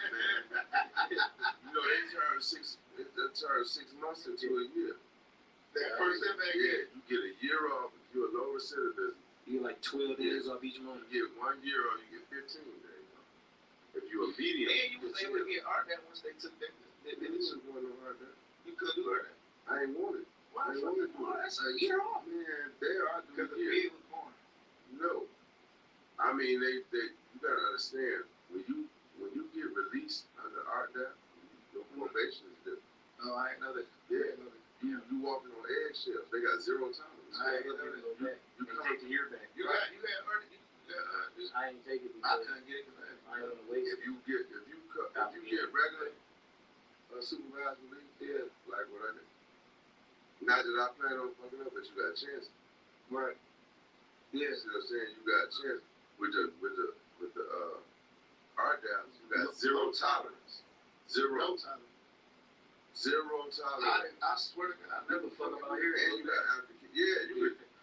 C: You know, they turn 6 months into a year.
D: That first step back.
C: Yeah, you get a year off if you're a low recidivism.
E: You get like 12 days off each month.
C: You get 1 year off, you get 15 days off. If you're a medium.
D: And you was able to get RDAT once they took that.
C: They wasn't going to hard that.
D: You could do RDAT.
C: I ain't want it.
D: Why the fuck you do that? That's a year off.
C: Man, they are
D: Because
C: doing
D: the
C: years.
D: bid was born.
C: No. I mean, they you gotta understand, when you get released under RDAP, your probation is different.
D: Oh, I ain't know that.
C: Yeah. You walking on eggshells. They got 0 tolerance.
D: I ain't know that.
C: You
E: They
C: come
E: take the year back.
D: You had RDAT.
E: I ain't take it
D: I
E: because
D: couldn't get it because
E: I ain't on the waste.
C: if you get regular supervised release, yeah, like what I did. Not that I plan on fucking up, but you got a chance.
D: Right.
C: Yeah, see what I'm saying? You got a chance with the RDAPs. You got 0 tolerance. Zero tolerance.
D: I swear to God, I never fuck up here.
C: And you got advocate. Yeah,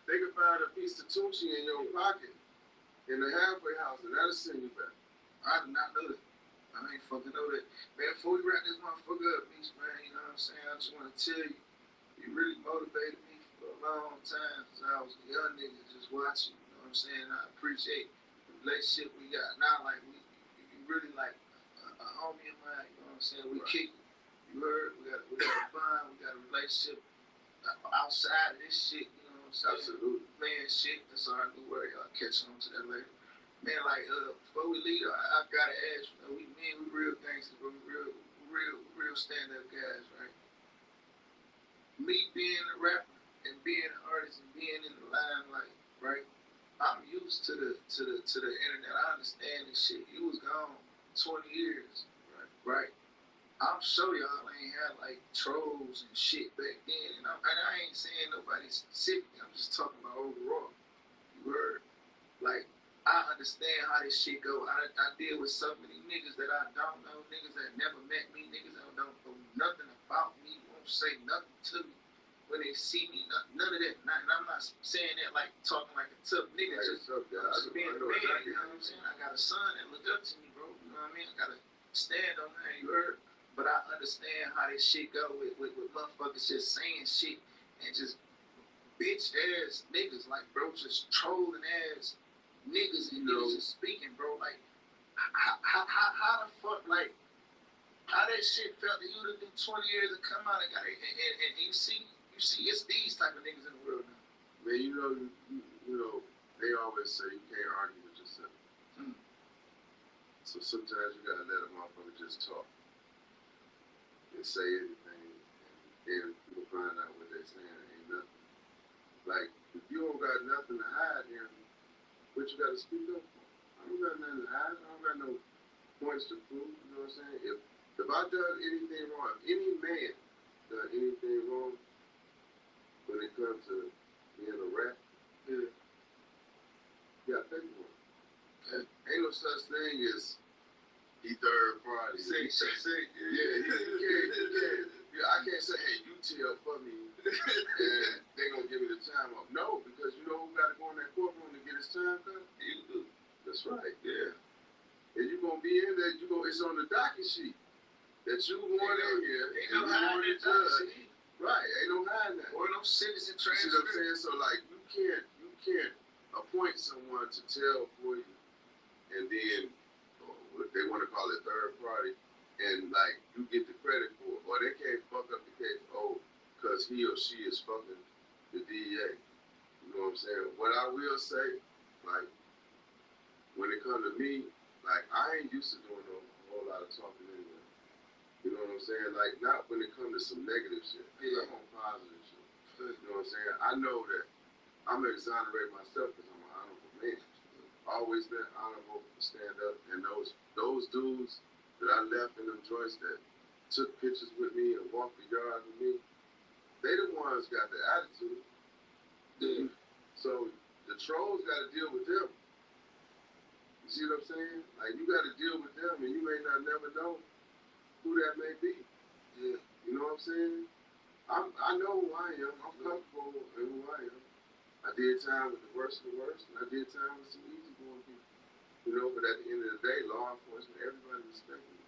C: they could find a piece of Tucci in your pocket in the halfway house, and that'll send you back.
D: I did not know that. I ain't fucking know that. Man, before we wrap this motherfucker up, Beast, man, you know what I'm saying? I just want to tell you, you really motivated me for a long time since I was a young nigga just watching, you know what I'm saying? I appreciate the relationship we got now. Like, you really like a homie of mine, you know what I'm saying? We kick it. You heard? We got a bond, we got a relationship outside of this shit, you know what I'm saying?
C: Absolutely.
D: Man, shit, that's our new word. Y'all catch on to that later. Man, like, before we leave, I gotta ask, you know, we real gangsters, bro. We real real stand-up guys, right? Me being a rapper and being an artist and being in the limelight, right? I'm used to the internet. I understand this shit. You was gone 20 years, right? I'm sure y'all ain't had like trolls and shit back then, and I ain't saying nobody specific. I'm just talking about overall. You heard? Like, I understand how this shit go. I deal with so many niggas that I don't know, niggas that never met me, niggas that don't know nothing about me, won't say nothing to me when they see me, none of that. And I'm not saying that like talking like a tough nigga, just being a man, you know what I'm saying? I got a son that look up to me, bro, you know what I mean? I gotta stand on that, you heard? But I understand how this shit go with motherfuckers just saying shit and just bitch ass niggas, like, bro, just trolling ass niggas and niggas just speaking, bro. Like, how the fuck, like, how that shit felt to you to do 20 years to come out and got it, and you see it's these type of niggas in the world now.
C: Man, you know, they always say you can't argue with yourself. So sometimes you gotta let a motherfucker just talk and say anything, and then people find out what they're saying ain't nothing. Like, if you don't got nothing to hide, then what you gotta speak up for? I don't got nothing to hide. I don't got no points to prove. You know what I'm saying? If I done anything wrong, if any man done anything wrong when it comes to being a rap, you gotta pay for it. Ain't no such thing as he third party. I can't say, hey, you tell for me, and they gonna give me the time off. No, because you know who got to go in that courtroom to get his time cut? You do. That's right. Yeah. And you gonna be in there. It's on the docket sheet that you going in here.
D: Ain't no hiding that docket sheet.
C: Right. Ain't no hiding that.
D: Or no citizen
C: See
D: transfer.
C: what I'm saying? So like, you can't appoint someone to tell for you, and then they want to call it third party, and like you get the credit for it, or they can't fuck up the case, because he or she is fucking the DEA. You know what I'm saying? What I will say, like, when it comes to me, like, I ain't used to doing a whole lot of talking anyway. You know what I'm saying? Like, not when it comes to some negative shit. I'm on positive shit. You know what I'm saying? I know that I'm gonna exonerate myself because I'm an honorable man. Always been honorable to stand up, and those dudes that I left in them joints that took pictures with me and walked the yard with me, they the ones got the attitude. Yeah. So the trolls got to deal with them. You see what I'm saying? Like, you got to deal with them, and you may not never know who that may be. Yeah. You know what I'm saying? I know who I am. I'm comfortable in who I am. I did time with the worst of the worst, and I did time with some easygoing people. You know, but at the end of the day, law enforcement, everybody respects me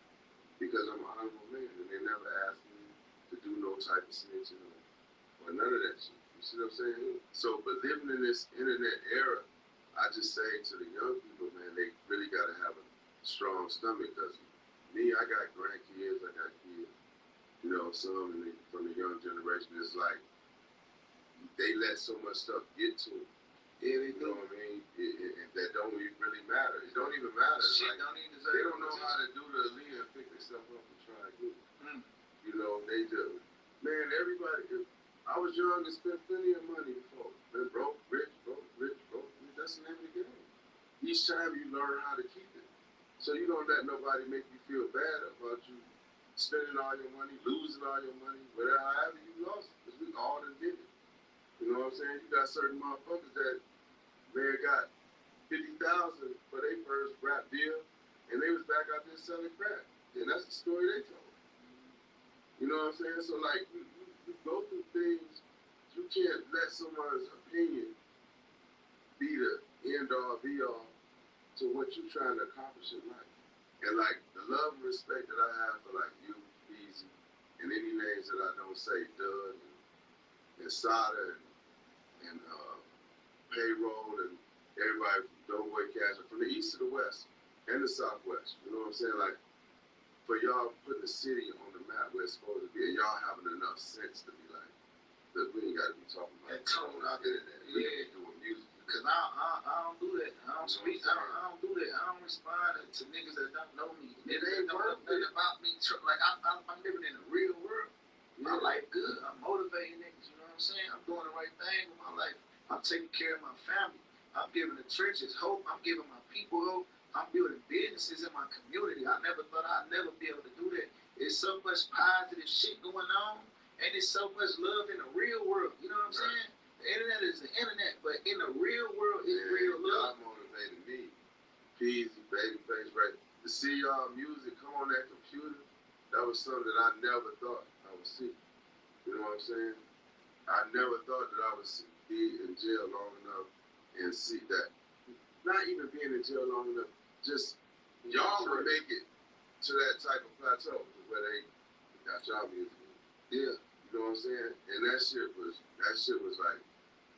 C: because I'm an honorable man, and they never asked me to do no type of snitching or none of that shit. You see what I'm saying? So, but living in this internet era, I just say to the young people, man, they really got to have a strong stomach, because me, I got grandkids, I got kids. You know, some from the young generation, it's like they let so much stuff get to them. Yeah, they do. You know what I mean? That don't even really matter. It don't even matter.
D: Shit
C: like,
D: don't even
C: they don't know how to do the Aaliyah and pick themselves up and try again. You know, they do. Man, everybody, I was young and spent plenty of money before. Been broke, rich, broke, rich, broke. That's the name of the game. Each time you learn how to keep it. So you don't let nobody make you feel bad about you spending all your money, losing all your money, whatever, however you lost it, because we all done did it. You know what I'm saying? You got certain motherfuckers that, man, got 50,000 for their first rap deal, and they was back out there selling crack. And that's the story they told. You know what I'm saying? So, like, you go through things, you can't let someone's opinion be the end-all, be-all to what you're trying to accomplish in life. And, like, the love and respect that I have for, like, you, Easy, and any names that I don't say, Doug, and Sada, and Payroll, and everybody from Doughboy Cash, from the east to the west, and the southwest. You know what I'm saying? Like, for y'all putting the city on the map where it's supposed to be, and y'all having enough sense to be like, look, we ain't got to be talking about
D: that tone out there.
C: We ain't doing music.
D: Cause I don't do that. I don't speak. I don't do that. I don't respond to niggas that don't know me. Niggas that don't know nothing about me. Like I'm living in the real world. My life good. I'm motivating niggas. You know what I'm saying? I'm doing the right thing with my life. I'm taking care of my family. I'm giving the churches hope. I'm giving my people hope. I'm building businesses in my community. I never thought I'd never be able to do that. There's so much positive shit going on, and there's so much love in the real world. You know what I'm saying? The internet is the internet, but in the real world, it's real love.
C: Y'all motivated me. Peasy, Babyface, right? To see y'all music come on that computer, that was something that I never thought I would see. You know what I'm saying? I never thought that I would be in jail long enough and see that. Not even being in jail long enough, just y'all would make it to that type of plateau where they got y'all music. Yeah, you know what I'm saying? And that shit was like,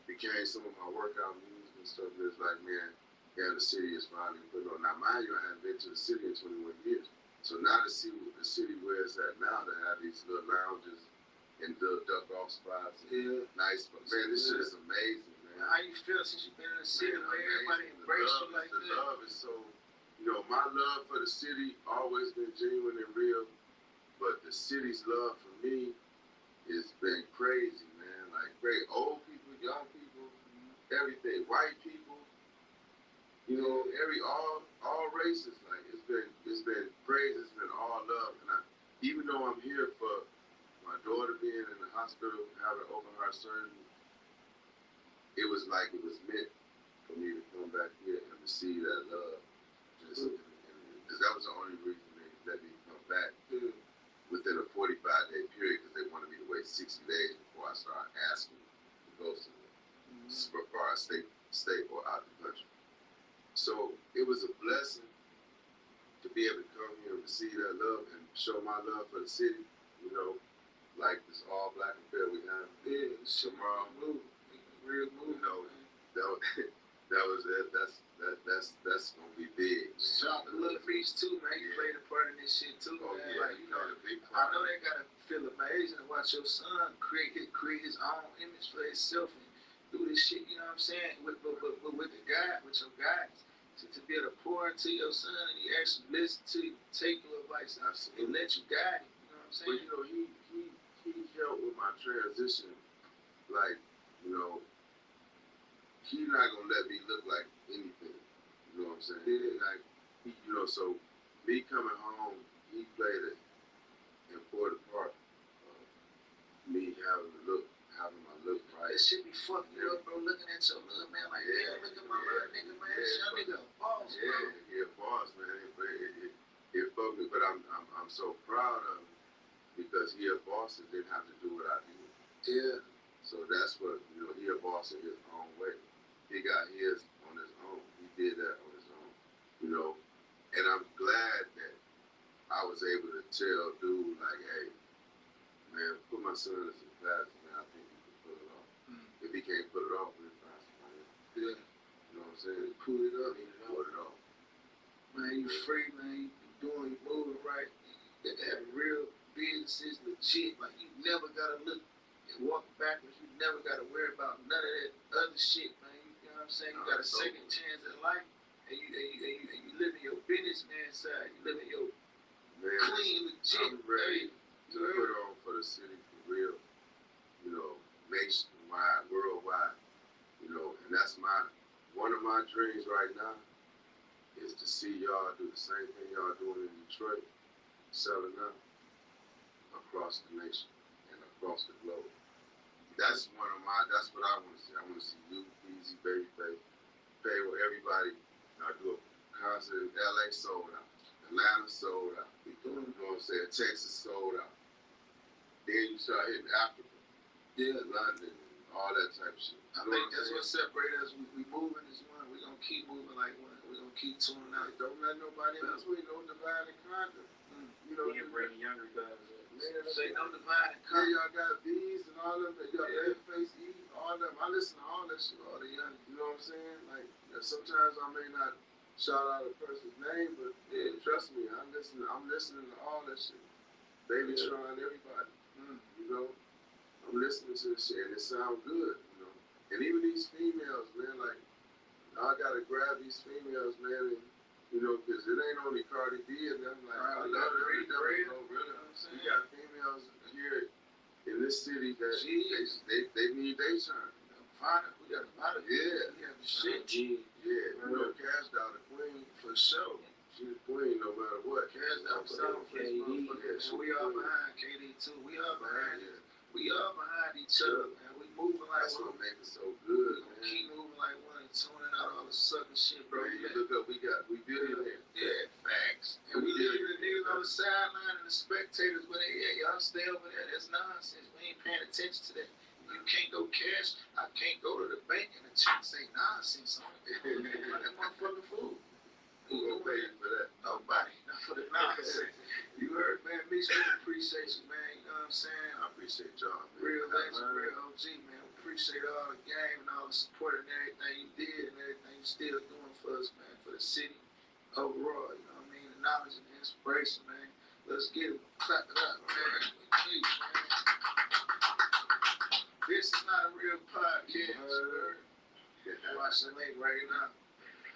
C: became some of my workout music and stuff. It's like, man, yeah, the city is finally put on. Now, mind you, I haven't been to the city in 21 years. So now to see the city where it's at now, to have these little lounges and little duck-off spots. Yeah. Nice. But, man, this shit is amazing, man.
D: How you feel since you've been in the city where everybody embrace you like that?
C: The love is so, you know, my love for the city always been genuine and real. But the city's love for me has been crazy, man. Like, great old people, young people, everything, white people, you know, all races. Like, it's been crazy. It's been all love. And even though I'm here for my daughter being in the hospital, having open heart surgery, it was like it was meant for me to come back here and receive that love. Because that was the only reason they let me come back within a 45-day period, because they wanted me to wait 60 days before I started asking to go somewhere, as far as state or out of the country. So it was a blessing to be able to come here and receive that love and show my love for the city. You know, like this all black affair we have. Yeah, tomorrow move, real move. You know, that was it. That's gonna be big.
D: Shout to Little Beach too, man. You played a part in this shit too, man.
C: Yeah,
D: like, you know, I know they gotta feel amazing to watch your son create his own image for himself and do this shit. You know what I'm saying? With the guy, with your guys, to be able to pour into your son and he actually listen to you, take your advice, and let you guide him. You know what I'm saying?
C: But you know, he helped with my transition. Like, you know, he's not gonna let me look like anything. You know what I'm saying? Yeah. Like, you know, so me coming home, he played an important part of me having my look right.
D: That shit be fucking you up, bro. Looking at your little man like, damn, look at my little nigga, man. This young nigga a boss, bro.
C: Yeah, he a boss, man. It fucked me, but I'm so proud of him because he a boss and didn't have to do what I did.
D: Yeah.
C: So that's what, you know, he a boss in his own way. He got his on his own. He did that on his own, you know. And I'm glad that I was able to tell dude, like, hey, man, put my son in some classes, man. I think he can pull it off. If he can't put it off, we'll find somebody else. Yeah. You know what I'm saying?
D: Pull it up.
C: Pull it off.
D: Man, you free, man. You moving right. You have real businesses, legit. Like, you never gotta look and walk backwards. You never gotta worry about none of that other shit, man. You know what I'm saying? You got a second chance at life, and you living your businessman side. You living your clean, legit.
C: I'm ready to put on for the city for real. You know, nationwide, worldwide. You know, and that's one of my dreams right now is to see y'all do the same thing y'all doing in Detroit, selling out across the nation and across the globe. That's what I want to see. I want to see you, Easy, Babyface, pay with everybody. I do a concert in LA, sold out. Atlanta, sold out. You know what I'm saying? Texas, sold out. Then you start hitting Africa, London, all that type of shit.
D: I think that's what separates us. We moving as one. We're going to keep moving like one. We're going to keep tuning out.
C: Don't let nobody else win. No divide and conquer. You know,
E: You bring younger guys up.
D: Say no divide and conquer.
C: Yeah, y'all got these and all of them. Y'all Babyface, E, all of them. I listen to all that shit. All the young. You know what I'm saying? Like, sometimes I may not shout out a person's name, but yeah, trust me, I'm listening to all that shit. Baby Tron, everybody. You know, I'm listening to this shit and it sounds good, you know. And even these females, man, like I gotta grab these females, man, and you know, cause it ain't only Cardi B and them. Like I love every really. We got females here in this city that they need their turn. We got a lot of shit. Yeah, you know, Cash Doll the queen for sure. She's the queen no matter what. Cash Doll for sure. KD. Yeah, we all behind KD too. We all behind it. We all behind each other, man. We moving like that's what makes it so good, man. Keep moving like one and tuning out all the sucker shit, bro. Man, you look up, we billionaires. Yeah, facts. And we leaving the niggas on the sideline and the spectators where they at. Y'all stay over there. That's nonsense. We ain't paying attention to that. You can't go cash. I can't go to the bank and the check say nonsense on it. That motherfucking fool. Who gonna pay you for that? Nobody. Not for the nonsense. You heard, man. Me, we appreciate you, man. You know what I'm saying? I appreciate y'all, man. Real legend, real OG, man. We appreciate all the game and all the support and everything you did and everything you still doing for us, man. For the city overall, you know what I mean? The knowledge and the inspiration, man. Let's get it. Clap it up, man. Please, man. This is not a real podcast, sir. Watch the link right now.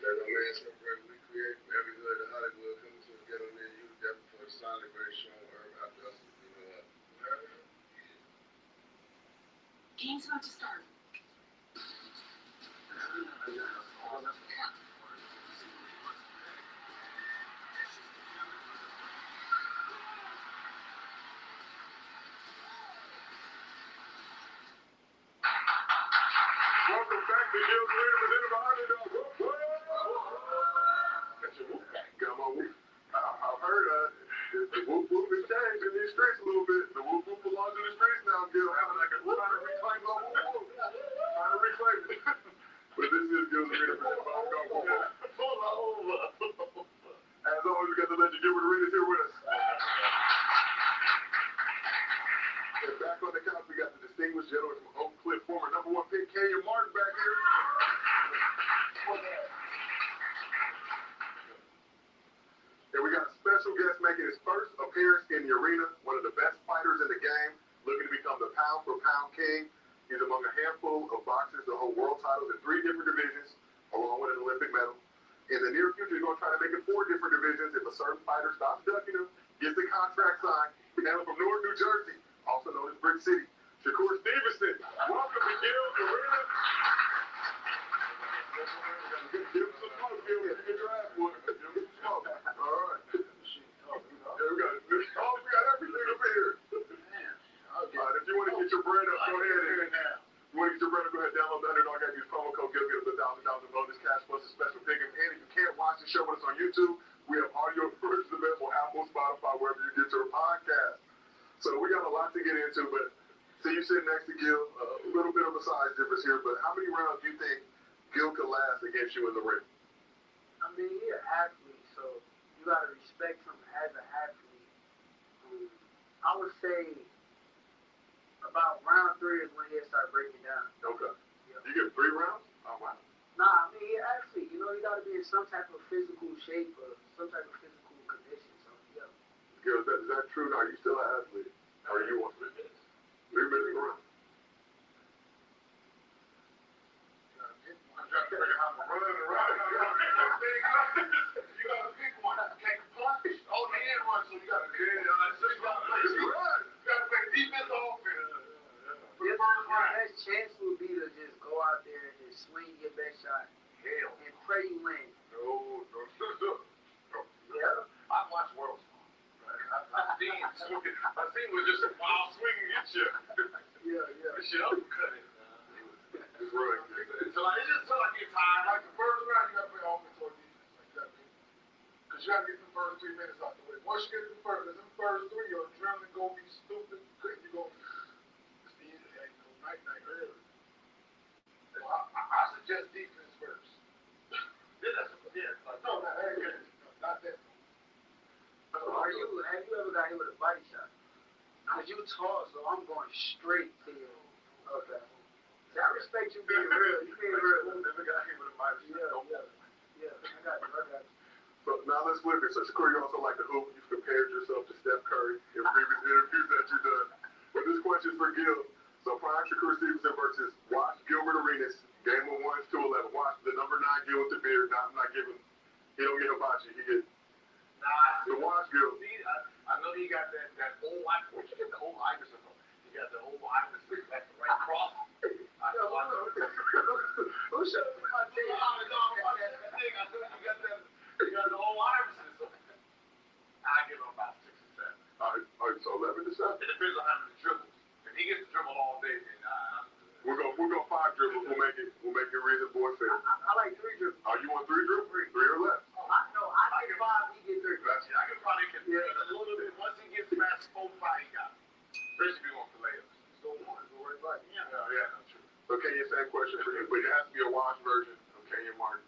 C: Let no man separate. We create from every hood in Hollywood coming to the ghetto near you. Definitely for the solid, very strong herb after us. You know what?
F: Game's about to start.
C: Welcome back to Gil's Arena within the Underdog. That's your whoop back, Gummo. I've heard the whoop whoop has changed in these streets a little bit. The whoop whoop belongs to the streets now, Gil. I'm like trying to reclaim my whoop whoop. Trying to reclaim it. But this is Gil's Arena within the Underdog. As always, we got the legend Gilbert Arenas here with us. And back on the couch, we got the distinguished gentleman from Oak Cliff, former #1 pick, Kenyon Martin, back here. And we got a special guest making his first appearance in the arena, one of the best fighters in the game, looking to become the pound-for-pound king. He's among a handful of boxers to hold world titles in 3 different divisions, along with an Olympic medal. In the near future, he's going to try to make it 4 different divisions if a certain fighter stops ducking him, gets the contract signed. Hailing from Newark, New Jersey, also known as Brick City, Shakur Stevenson. Welcome to Gil's Arena. Give him some smoke, Gil. Get your ass wood. Give him some smoke. All right. Yeah, we got everything up here. All right, if you want to get your bread up, go ahead. You want to get your bread up, go ahead and download the Underdog app. Use promo code Gil. Get up to $1,000 bonus cash plus a special pick. And if you can't watch the show with us on YouTube, we have audio versions available on Apple, Spotify, wherever you get your podcast. So we got a lot to get into, but see you sitting next to Gil, a little bit of a size difference here, but how many rounds do you think Gil could last against you in the ring?
G: I mean, he's an athlete, so you got to respect him as an athlete. I would say about round 3 is when he'll start breaking down.
C: Okay.
G: Yeah.
C: You get 3 rounds? Oh, wow.
G: Nah, I mean, he's an athlete. You know, you got to be in some type of physical shape or some type of physical condition. So, yeah.
C: Gil, is that true? Are you still an athlete? Or are you 1 minute? 3 minutes around? I'm trying to figure out how to run around. You got to pick one. You can't comply. Oh, the end run, so you got to play. You got to play defense or offense. For the first round.
G: Your best chance would be to just go out there and just swing your best shot.
C: Hell.
G: And pray you win.
C: No.
G: Yeah.
C: I watched World Star. I seen was just a wild swing and get you.
G: Yeah.
C: This shit uppercut it. It's really good. So like, it's just until I get tired. Like the first round, you gotta play offense or defense. Because you gotta get the first 3 minutes out the way. Once you get the first 3, your adrenaline gonna be stupid. Because you gonna go night early. So I suggest defense first. Not that.
G: Have you ever got hit with a body shot? Because you tall, so I'm going straight to you. Okay. I respect you being real. You being real.
C: Never got hit with a body shot.
G: Yeah. I got you.
C: So now let's flip it. So Shakur, you also like to hoop. You've compared yourself to Steph Curry in previous interviews that you've done. But this question is for Gil. So prime Shakur Stevenson versus watch Gilbert Arenas, game of 1 to 11. Watch the number 9 Gil We'll make it reasonable and fair.
G: I like 3 dribbles.
C: Oh, you want 3 dribbles? 3 or less?
G: Oh, I get 5, he get 3.
C: Gotcha. I can probably compete a little bit. Once he gets past 4, 5, he got it. Especially if you want for layups. So one, go right by. Yeah, true. So Kenya, same question for you, but it has to be a wash version of Kenya Martin.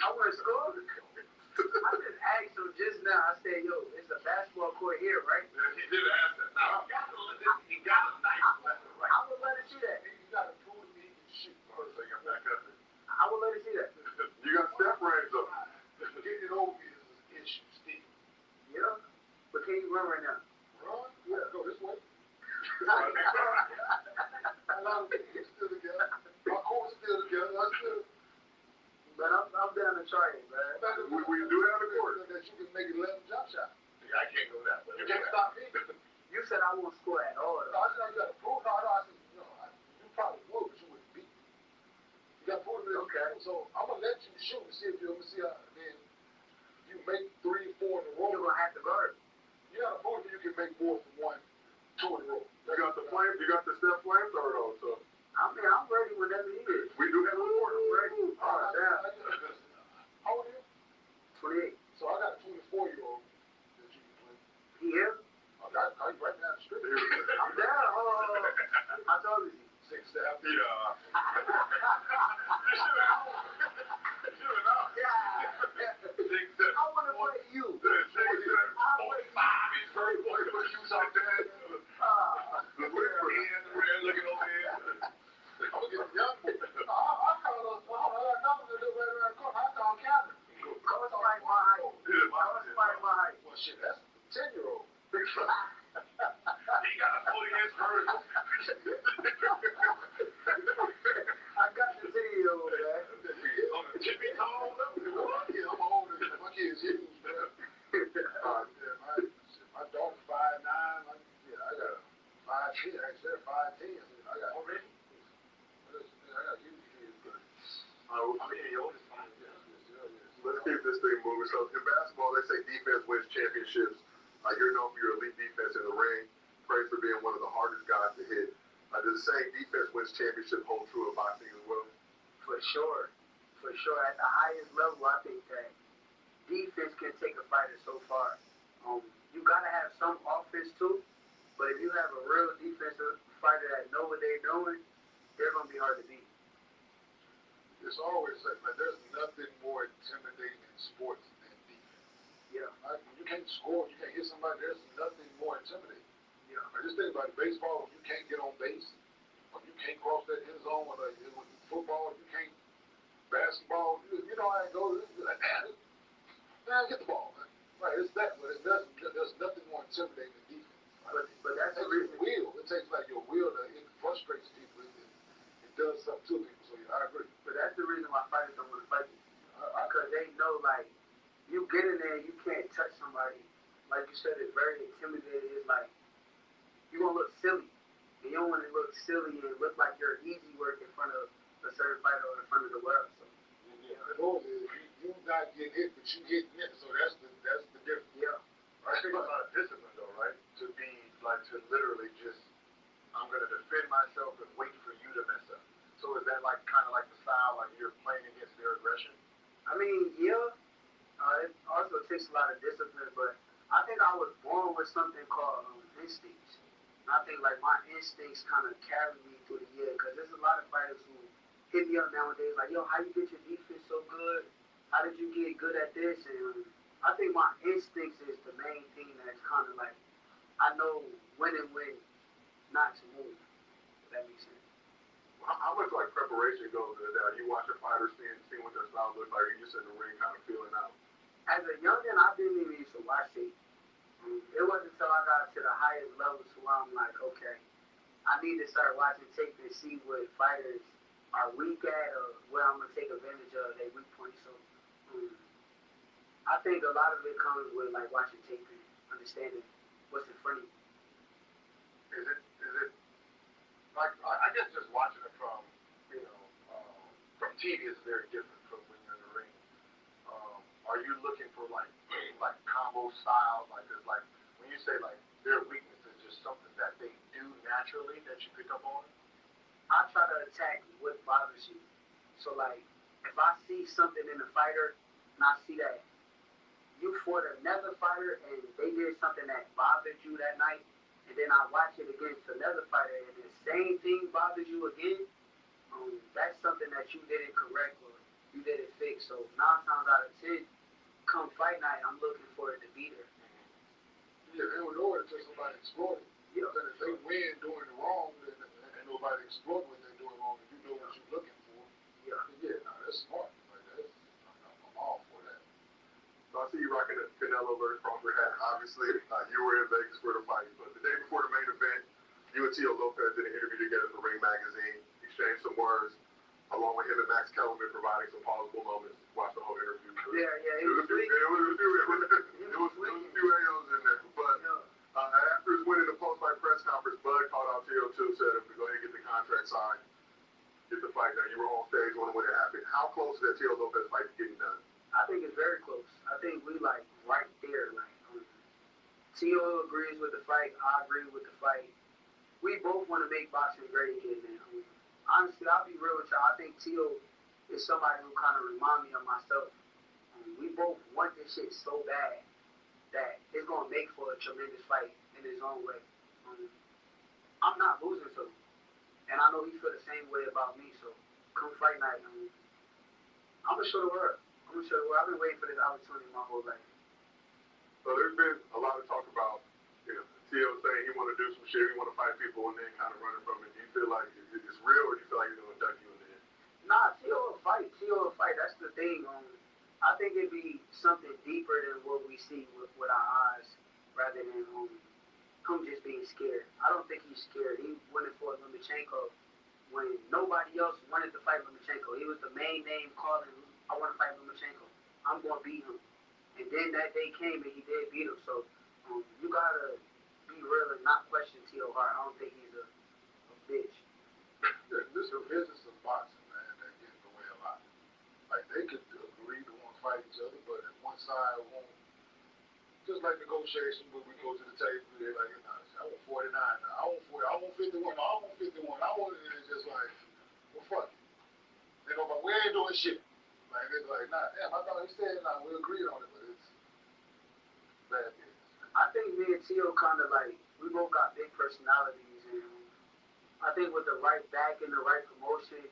G: I want to score. I just asked him just now. I said, yo, it's a basketball court here, right?
C: He did ask that. Now, he got a nice level, right?
G: I would let it see that.
C: He got a prove he can shoot. Oh, so you got back up there.
G: I would let it see that.
C: You got step range up. Getting it over is an issue, Steve.
G: Yeah. But can you run right now?
C: Run? Yeah, go this way.
G: But
C: Still together. Our court's still together.
G: I'm down to try it, man.
C: We do have a court that you can make 11 jump shots. Yeah, I can't go that way. You can't stop me.
G: You said I won't score at all.
C: No, I said you got to prove. No, I said, you probably would, but you wouldn't beat me. You got to prove it. Okay. So I'm going to let you shoot and see if you're going to see how then you make 3, 4 in a row.
G: You're going to have to guard.
C: You got to prove that you can make more than 1, 2 in a row. You got the flame, you got the step flamethrower though, so.
G: I mean, I'm ready whenever you is.
C: We do have a court.
G: I'm ready.
C: All right, how old are you?
G: 28.
C: So I got a 24-year-old that you can play.
G: He here?
C: I'm right down the street.
G: I'm down. I told you.
C: 6, 7. Yeah.
G: I want to play you.
C: Looking over here. I'm gonna get the young boy. I call Captain.
G: Coach like my height. Coach like my height.
C: Well, shit, that's a 10-year-old. He got a 40-inch version.
G: I got the 10-year-old, man.
C: Jimmy tall, yeah, I'm older. My kid's huge, man. My daughter's 5'9". I got a 5'10". I said 5'10". I got already. I got huge kids, but the oldest one. Let's keep this thing moving. So in basketball, they say defense wins championships. You're known for your elite defense in the ring. Praised for being one of the hardest guys to hit. Does the saying defense wins championship hold true in boxing as well?
G: For sure. At the highest level, I think that defense can take a fighter so far. You gotta have some offense too, but if you have a real defensive fighter that know what they're doing, they're gonna be hard to beat.
C: It's always like, man, there's nothing more intimidating in sports than defense.
G: Yeah.
C: You can't score, you can't hit somebody, there's nothing more intimidating.
G: Yeah.
C: Just think about it, baseball, when you can't get on base, when you can't cross that end zone, with football, you can't, basketball, you know how it goes, it's like, man, get the ball, man. Right, it's that, but there's nothing more intimidating than defense. Right? But that's the reason. It takes like your will to, it frustrates people, it does something to people, so yeah, I agree.
G: But that's the reason why fighters don't want to fight you. Because they know, like, you get in there, you can't touch somebody. Like you said, it's very intimidating. It's like, you're going to look silly. And you don't want to look silly and look like you're easy work in front of a certain fighter or in front of the world. So,
C: yeah, the goal is you not getting hit, but you getting hit. So that's the difference.
G: Yeah.
C: Right? It's a lot of discipline, though, right? To be, like, to literally just, I'm going to defend myself and wait for you to mess up. So is that, like, kind of like the style, like you're playing against their aggression?
G: I mean, yeah. It also takes a lot of discipline, but I think I was born with something called instincts. And I think, like, my instincts kind of carry me through the year, because there's a lot of fighters who hit me up nowadays, like, yo, how you get your defense so good? How did you get good at this? And I think my instincts is the main thing that's kind of like, I know when and when not to move, if that makes sense.
C: How much, like, preparation goes into that? You watch a fighter, seeing what their style looks like, or you just in the ring kind of feeling out?
G: As a youngin', I didn't even used to watch tape. It wasn't until I got to the highest levels where I'm like, okay, I need to start watching tape and see what fighters are weak at or where I'm going to take advantage of their weak points. So I think a lot of it comes with, like, watching tape and understanding what's in front of you.
C: Is it like, I guess just watching it from, from TV is very different from when you're in the ring. Are you looking for, like combo styles? Like, there's, like, when you say, like, their weakness is just something that they do naturally that you pick up on?
G: I try to attack what bothers you. So like, if I see something in a fighter, and I see that you fought another fighter and they did something that bothered you that night, and then I watch it against another fighter and the same thing bothers you again, that's something that you didn't correct or you didn't fix. So 9 times out of 10, come fight night, I'm looking for it to be there.
H: Yeah, they don't know it until somebody exploit it.
G: Yeah.
H: Then if they win doing it wrong, then and nobody exploit what they're doing wrong, and you know what you're looking for.
G: Yeah.
H: Yeah, no, that's smart. Like I'm all for that.
I: So I see you rocking a Canelo versus Crawford hat. Obviously, you were in Vegas for the fight, but the day before the main event, you and Tio Lopez did an interview together for Ring Magazine, exchanged some words, along with him and Max Kellerman providing some pausable moments. Watch the whole interview.
G: Yeah,
I: It was a few AOs in there, but after his win in the post-fight press conference, Bud called out Tio too, said him to go ahead and get the contract signed, get the fight done. You were on stage when it happened. How close is that Tio Lopez fight getting done?
G: I think it's very close. I think we like right there. Like Tio agrees with the fight. I agree with the fight. We both want to make boxing great again, man. Honestly, I'll be real with y'all. I think Tio is somebody who kind of remind me of myself. We both want this shit so bad that it's gonna make for a tremendous fight in his own way. I'm not losing to him, and I know he feel the same way about me. So come fight night, I'm gonna show the world. I've been waiting for this opportunity my whole life.
I: So there's been a lot of talk about, Tio saying he want to do some shit, he want to fight people, and then kind of running from it. Do you feel like it's real, or do you feel like he's gonna duck you in the end?
G: Nah, Tio will fight. That's the thing. I think it'd be something deeper than what we see with our eyes, rather than him just being scared. I don't think he's scared. He went for Lomachenko when nobody else wanted to fight Lomachenko. He was the main name calling, I want to fight Lomachenko. I'm going to beat him. And then that day came and he did beat him. So you got to be real and not question Tio Hart. I don't think he's a bitch.
H: This is a business of boxing, man, that gets in the way a lot. Like, they could agree to want to fight each other, but if one side won't, just like negotiation, when we go to the table, they're like, nah, I want 49 now. I want 40. I want 51. No, I want 51. I want it. It's just like, well, fuck it. They go, but we ain't doing shit. Like, they're like, nah, damn, I thought he said, nah, we agreed on it, but it's bad business.
G: I think me and Tio kind of like, we both got big personalities, and I think with the right back and the right promotion,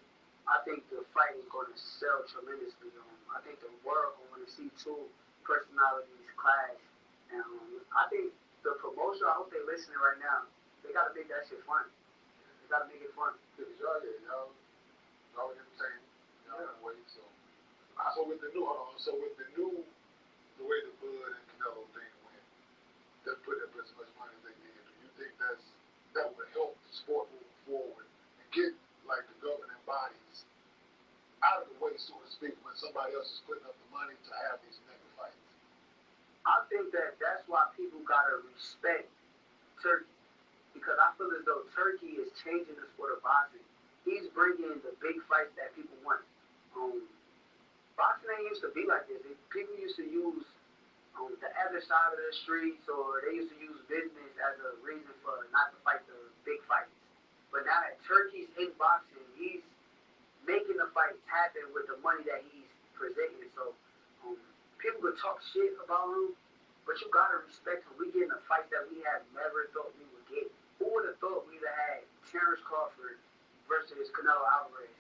G: I think the fight is going to sell tremendously. I think the world going to see two personalities clash. And I think the promotion, I hope they're listening right now, they got to make that shit fun. They got to make it fun.
H: Because y'all entertaining, y'all in a way, so with the new, the way the Bud and Canelo thing went, that put up as much money as they did, do you think that would help the sport move forward and get, like, the governing bodies out of the way, so to speak, when somebody else is putting up the money to have these mega fights?
G: I think that's why people got to respect Turkey. Because I feel as though Turkey is changing the sport of boxing. He's bringing the big fights that people want. Boxing ain't used to be like this. People used to use the other side of the streets, or they used to use business as a reason for not to fight the big fights. But now that Turkey's in boxing, he's making the fights happen with the money that he's presenting. So people could talk shit about him, but you gotta respect him. We getting a fight that we have never thought we would get. Who would have thought we'd have had Terrence Crawford versus Canelo Alvarez?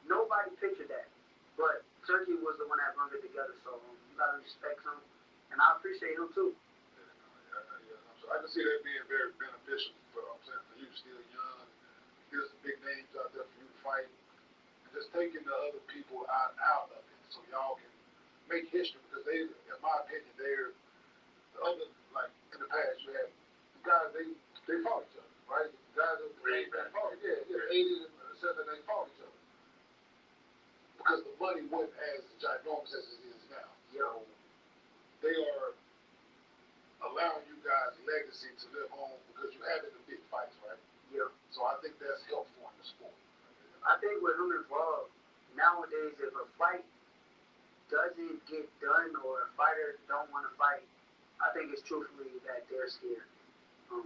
G: Nobody pictured that. But Turkey was the one that brought it together, so you gotta respect him, and I appreciate him too.
H: So I can see that being very beneficial for you still young. There's some big names out there for you to fight, and just taking the other people out of it, so y'all can make history. Because they, in my opinion, they're the other, like in the past, you had the guys they fought each other, right? The guys that fought, yeah, 80s and 70s, they fought each other. Because the money wasn't as ginormous as it is now. So they are allowing you guys legacy to live on because you had it in big fights, right?
G: Yeah.
H: So I think that's helpful in the sport.
G: I think with him involved, nowadays if a fight doesn't get done or a fighter don't want to fight, I think it's truthfully that they're scared.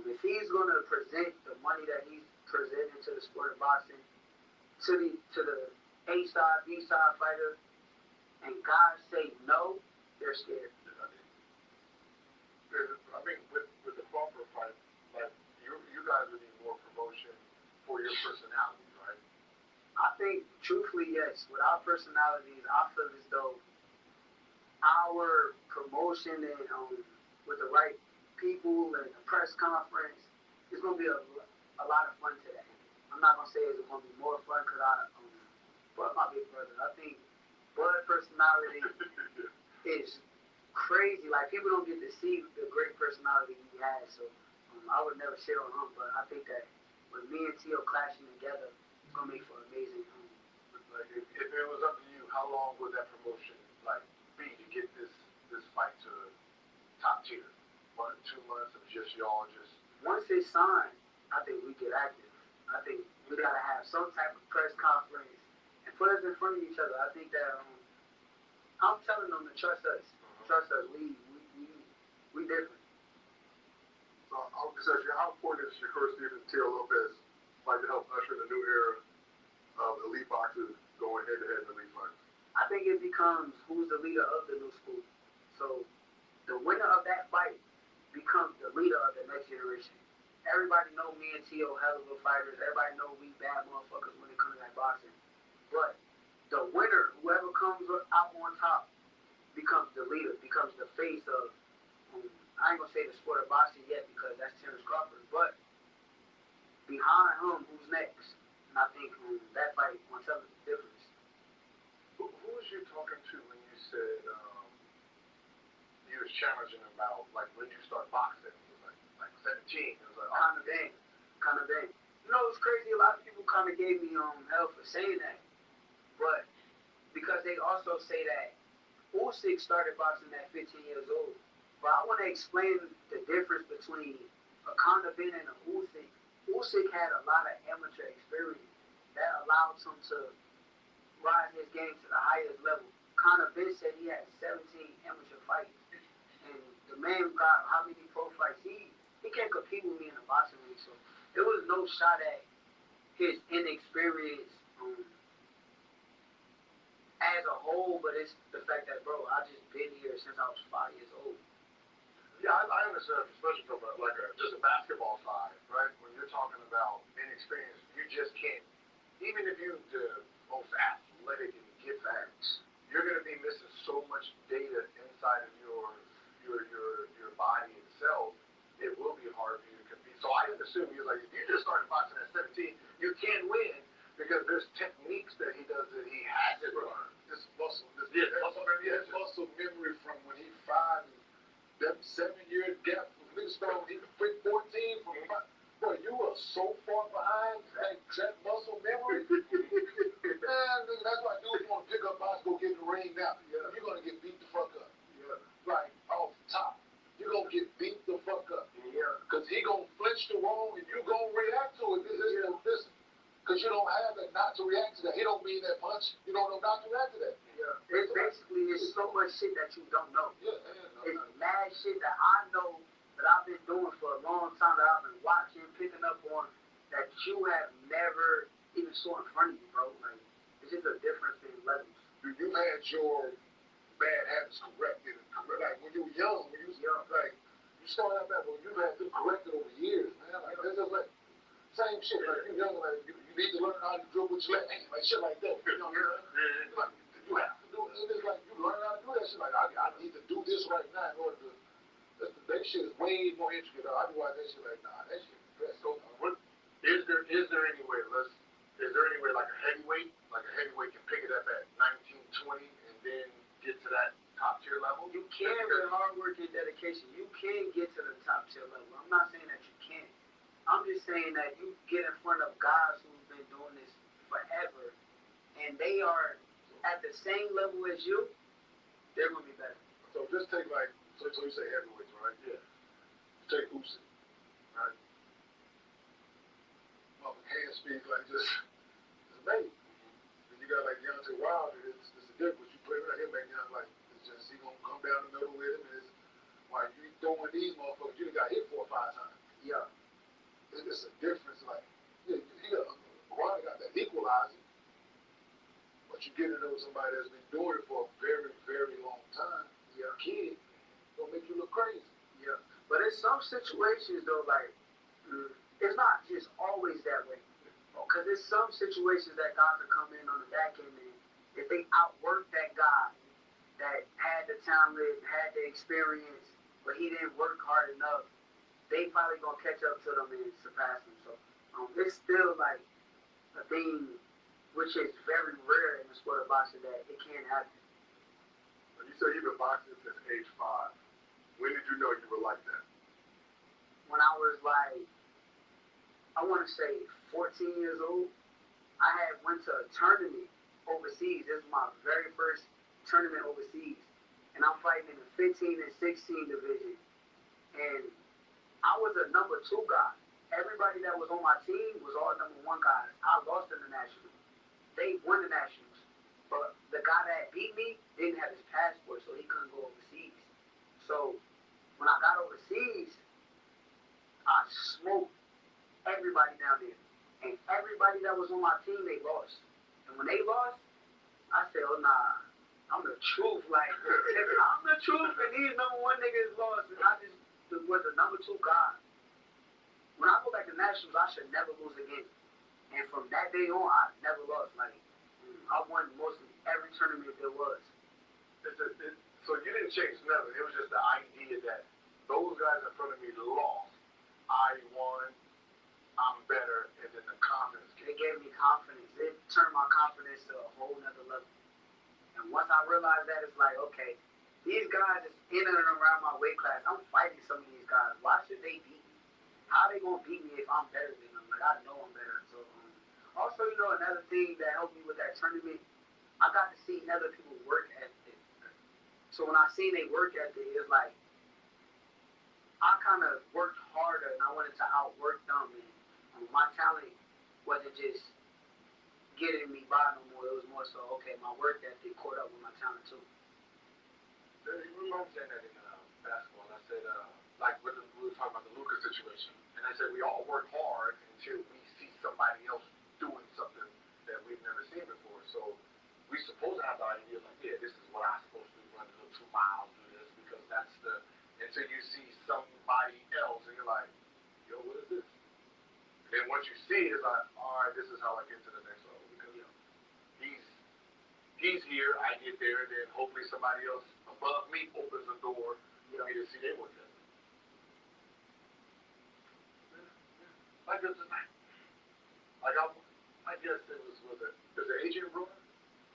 G: If he's going to present the money that he's presenting to the sport of boxing, to the A side, B side fighter, and guys say no, they're scared.
H: I think with the Crawford fight, like you guys would need more promotion for your personalities, right?
G: I think, truthfully, yes. With our personalities, I feel as though our promotion and with the right people and the press conference, it's gonna be a lot of fun today. I'm not gonna say it's gonna be more fun because but my big brother, I think Bud personality is crazy. Like people don't get to see the great personality he has. So I would never shit on him, but I think that with me and Tio clashing together, it's gonna make for amazing.
H: Like if it was up to you, how long would that promotion like be to get this fight to top tier? 1 2 months of just y'all just.
G: Once it's signed, I think we get active. I think we gotta have some type of press conference and put us in front of each other. I think that I'm telling them to trust us. Trust us. We different.
I: So I'll just ask you, how important is Shakur Stevens, Teo Lopez fight to help usher in a new era of elite boxers going head to head in the elite fights?
G: I think it becomes who's the leader of the new school. So the winner of that fight becomes the leader of the next generation. Everybody know me and Tio hell of a fighters. Everybody know we bad motherfuckers when it comes to that boxing. But the winner, whoever comes out on top, becomes the leader, becomes the face of, I ain't gonna say the sport of boxing yet because that's Terrence Crawford, but behind him, who's next? And I think that fight will tell us the difference.
H: Who was you talking to when you said you was challenging about like when you start boxing? It was like 17. It was like
G: Kind of thing. You know, it's crazy. A lot of people kind of gave me hell for saying that, but because they also say that Hussle started boxing at 15 years old. But I want to explain the difference between a Conor Ben and a Hussle. Hussle had a lot of amateur experience that allowed him to rise his game to the highest level. Conor Ben said he had 17 amateur fights. And the man got how many pro fights? He can't compete with me in a boxing league. So there was no shot at his inexperience as a whole, but it's the fact that, bro, I just been here since I was 5 years old.
H: Yeah, I understand, especially from just a basketball side, right? When you're talking about inexperience, you just can't. Even if you're the most athletic and get facts, you're going to be missing so much data inside of your body itself. It will be hard for you to compete. So I assume you're like, if you just started boxing at 17, you can win because there's techniques that he does that he has to learn.
I: This muscle
H: Memory from when he fought. That 7-year gap from niggas started when he was 14 from boy, you were so far behind that muscle memory. Man, nigga, that's why dudes want to pick up box, go get in the ring now. Yeah. You're gonna get beat the fuck up. Yeah. Like off the top. You're gonna get beat the fuck up. Yeah. Cause he gonna flinch the wrong and you gonna react to it. This cause you don't have that not to react to that. He don't mean that punch. You don't know not to react to that.
G: Yeah. It's basically it's so much shit that you don't know.
H: Yeah,
G: it's mad shit that I know that I've been doing for a long time, that I've been watching, picking up on, that you have never even saw in front of you, bro. Like, it's just a difference in levels.
H: You had your bad habits corrected. Like, when you were young, like, you started out bad, but you had them corrected over years, man. Like, that's just like, same shit. Like, you young, like, you need to learn how to dribble with your left hand, like, shit like that. You know, like, you have to do it. It's like, you learn how to do that shit. Like, I need to do this right now in order to. That shit is way more intricate. I be watching that shit like, nah, that shit. That's so. Is there any way? Is there any way like a heavyweight can pick it up at 19, 20, and then get to that top tier level?
G: You can with hard work and dedication. You can get to the top tier level. I'm not saying that you can't. I'm just saying that you get in front of guys who've been doing this forever, and they are at the same level as you. They're gonna be better.
H: So just take like. So you say heavyweights, right? Yeah. Take Hussle, right? Hand speed like just it's amazing. Then you got like Deontay Wilder, it's a difference. You play with him, like it's just he gonna come down the middle with him. And it's like you throwing these motherfuckers, you done got hit 4 or 5 times. Yeah. It's a difference. Like he got Wilder got that equalizer. once you get to know somebody that's been doing it for a very, very long time, kid, gonna make you look crazy.
G: Yeah. But in some situations though, like it's not just always that way. Because there's some situations that guys will come in on the back end and if they outwork that guy that had the talent, had the experience, but he didn't work hard enough, they probably gonna catch up to them and surpass them. So it's still like a thing which is very rare in the sport of boxing that it can't happen.
I: You say you've been boxing since age 5. When did you know you were like that?
G: When I was like, I want to say 14 years old, I had went to a tournament overseas. This was my very first tournament overseas. And I'm fighting in the 15 and 16 division. And I was a number 2 guy. Everybody that was on my team was all number 1 guys. I lost in the nationals. They won the nationals. But the guy that beat me didn't have his passport, so he couldn't go overseas. So when I got overseas, I smoked everybody down there. And everybody that was on my team, they lost. And when they lost, I said, oh nah, I'm the truth. Like, if I'm the truth and these number 1 niggas lost, and I just was the number 2 guy. When I go back to nationals, I should never lose again. And from that day on, I never lost. Like, I won mostly every tournament there was.
I: So you didn't change nothing. It was just the idea that those guys in front of me lost. I won. I'm better. And then the confidence came.
G: It gave me confidence. It turned my confidence to a whole nother level. And once I realized that, it's like, okay, these guys is in and around my weight class. I'm fighting some of these guys. Why should they beat me? How they gonna beat me if I'm better than them? Like, I know I'm better. So also, you know, another thing that helped me with that tournament, I got to see other people work ethic. So when I seen they work ethic, it's like I kind of worked harder and I wanted to outwork them. And my talent wasn't just getting me by no more. It was more so, okay, my work ethic caught up with my talent too.
H: You remember saying that in basketball. I said, like we were talking about the Lucas situation, and I said we all work hard until we see somebody else doing something that we've never seen before. So we supposed to have the idea like, yeah, this is what I'm supposed to do, run the 2 miles, do this, because that's the, until you see somebody else, and you're like, yo, what is this? And then once you see it, it's like, all right, this is how I get to the next level, because he's here, I get there, and then hopefully somebody else above me opens the door for me to see their work ethic. Like this tonight. Like I guess it was it Adrian Broner?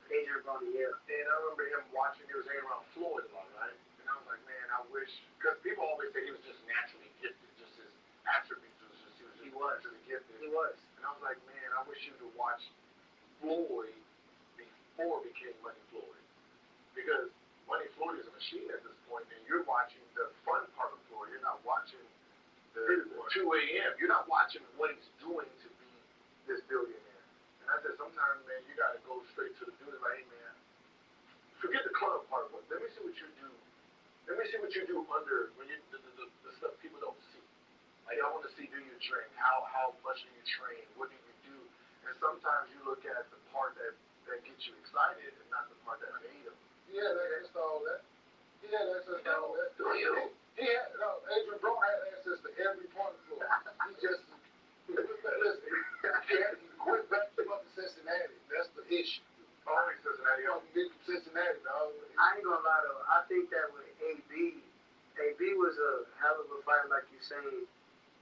G: Adrian Broner, yeah.
H: And I remember him watching, he was hanging around Floyd a lot, right? And I was like, man, I wish, because people always say he was just naturally gifted, just his attributes was just, he was naturally gifted.
G: He was.
H: And I was like, man, I wish you could watch Floyd before it became Money Floyd. Because Money Floyd is a machine at this point, and you're watching the fun part of Floyd. You're not watching the 2 a.m. You're not watching what he's doing to be this billionaire. And I said, sometimes, man, you got to go straight to the dude and like, hey, man, forget the club part, but let me see what you do. Let me see what you do under when you the stuff people don't see. Like, I want to see, do you train? How much do you train? What do you do? And sometimes you look at the part that gets you excited and not the part that made him.
I: Yeah, that's all that. Yeah, that's just all that.
H: Do you?
I: Yeah, no, Adrian Broner had access to every part of the floor. He just, listen, he quit back to up to Cincinnati. That's the issue.
H: Only Cincinnati.
I: Big from Cincinnati, dog.
G: I ain't gonna lie though, I think that with AB was a hell of a fighter, like you're saying.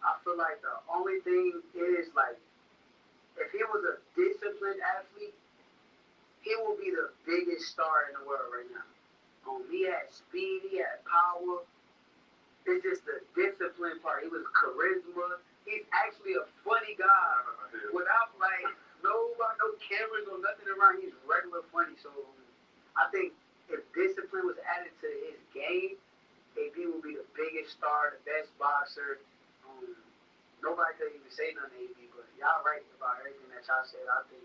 G: I feel like the only thing is like, if he was a disciplined athlete, he will be the biggest star in the world right now. He had speed, he had power. It's just the discipline part. He was charisma. He's actually a funny guy. Without like no cameras or nothing around, he's regular funny. So I think if discipline was added to his game, AB will be the biggest star, the best boxer. Nobody could even say nothing to AB, but y'all right about everything that y'all said. I think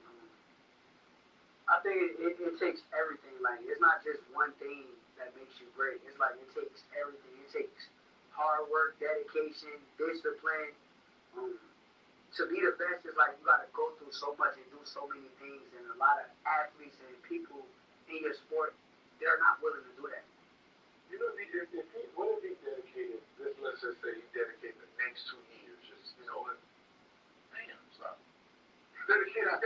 G: it takes everything. Like, it's not just one thing that makes you great. It's like it takes everything. It takes hard work, dedication, discipline, to be the best is like you got to go through so much and do so many things, and a lot of athletes and people in your sport, they're not willing to do that.
H: You know, what if he dedicated, let's just say he dedicated the next 2 years, just, you know, damn, stop. Dedicated,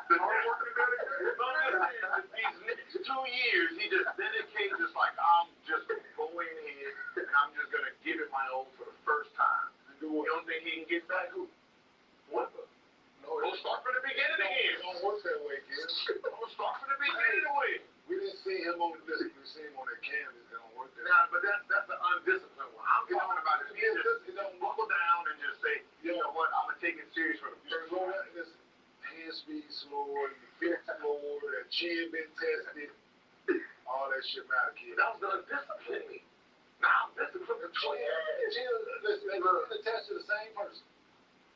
H: the hard work and dedicated. No, I'm just saying, these next 2 years, he just dedicated, just like, I'm just going in, and I'm just going to give it my all for the first time. You don't think he can get back? Who? What? No, we'll start from the beginning again. It don't work that way, kid. We'll start from the beginning again. We didn't see him on this. We see him on that canvas. It don't work that way. Nah, but that's the undisciplined one. I'm talking about it. It don't buckle down and just say, you know what, I'm going to take it serious for the first time. Listen, hand speed slower, your feet slower, that chin been tested. All that shit matter, kid. That was the undisciplined. Now, discipline the chin. Listen, they were attached to the same person.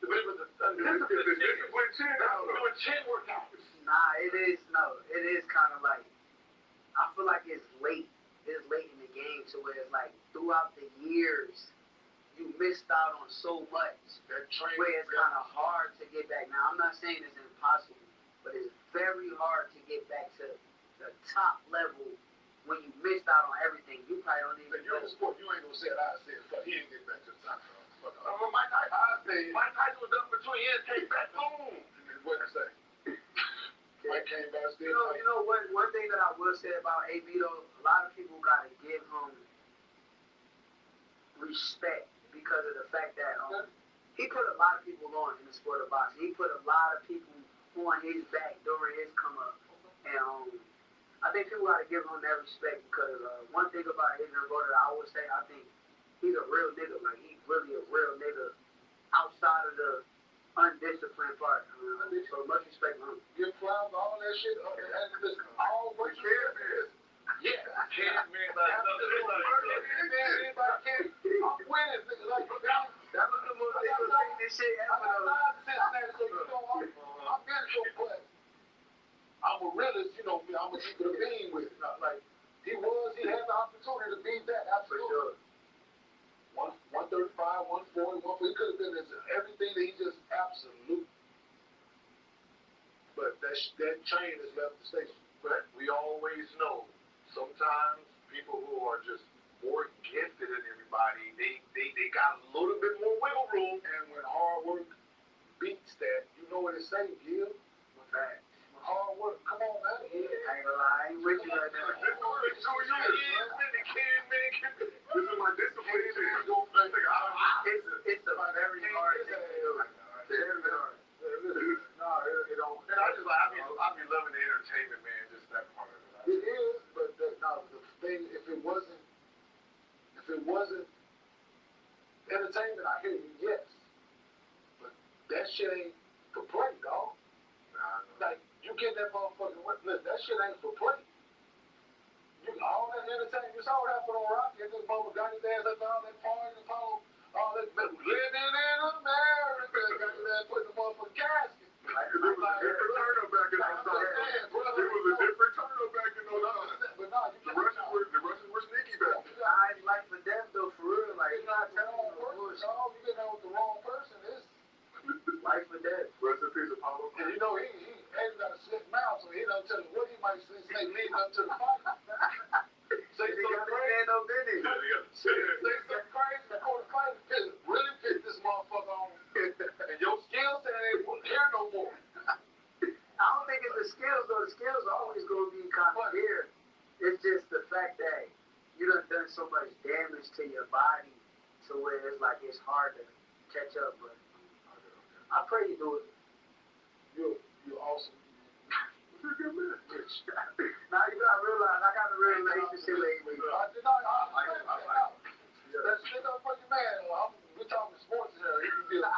H: But it was a discipline chin. Doing chin workouts.
G: Nah, it is kind of like, I feel like it's late. It's late in the game to where it's like throughout the years, you missed out on so much. Where it's kind of hard to get back. Now, I'm not saying it's impossible, but it's very hard to get back to the top level when you missed out on everything. You probably don't even
H: know. You're in the sport. You ain't gonna say it. I said, fuck, he ain't getting back to the top. Mike Tyson was up for 2 years, came back, boom. What did I say? Mike came back still.
G: You know what? One thing that I will say about AB though, a lot of people gotta give him respect because of the fact that he put a lot of people on in the sport of boxing. He put a lot of people on his back during his come up, and I think people gotta give him that respect because one thing about Adrian Broner, I always say, I think he's a real nigga. Like he's really a real nigga outside of the undisciplined part. So much respect for him.
H: Give flowers, all that shit, and listen, all what you is. Yeah, can't man, anybody can't. I'm winning, nigga. Like
G: that was the most nigga shit ever.
H: So you know, I'm getting your play. I'm a realist, you know. I'm gonna keep it a beam with it. Like he had the opportunity to beat that. Absolutely. 135, 140, 140. He could have been everything that he just absolute. But that train has left the station. But we always know sometimes people who are just more gifted than everybody, they got a little bit more wiggle room. And when hard work beats that, you know what it say, Gil? What's that? When hard work, come on, man.
G: I ain't gonna lie, I ain't with you right now.
H: This is 2 years, man. This is my discipline.
G: It's a very hard thing to do. Very hard.
H: No, it don't. And I be loving the entertainment, man. Just that part of it. It is, but the thing, if it wasn't entertainment, I hear you, yes. But that shit ain't for play, dog. Like you get that motherfucking listen, that shit ain't for play. All that entertainment, you saw what happened on Rocky, and this mother got his ass up all that party, Apollo, all that living in America, got his ass put in the motherfucking casket. Like, it was a different turn-up back in those times. It was a different turn-up back in those times. But no, the Russians were sneaky back then.
G: I ain't like for them though, for real. Like, you not telling me
H: you get out with the wrong person, it's
G: life or death.
H: Rest in peace, Apollo. And you know, he got a slick mouth, so he don't tell you what he might say leading up to the fight. Say something crazy. Say something crazy before the fight. Really piss this motherfucker on. And your skill set ain't here no more.
G: I don't think it's the skills though. The skills are always going to be kind of here. It's just the fact that you done so much damage to your body to where it's like it's hard to catch up. But I pray you do it.
H: You're awesome. You're a good man.
G: Now you gotta realize I got a real relationship with AB.
H: That's stick up for your man. We're talking sports here. He's a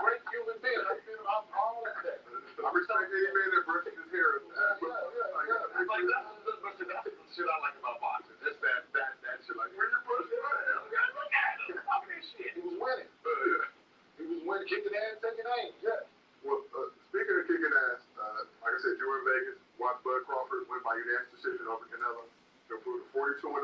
H: great human being. I'm all of that. I respect any man that brushes his hair. Like that's the shit I like about boxing. Just that shit. Like when you brush your hair, look at him. Look at shit. He was winning. He was winning, kicking ass, taking aim. Yeah. Well, speaking of kicking ass, like I said, you were in Vegas, watched Bud Crawford win by unanimous decision over Canelo, to improve to 42-0,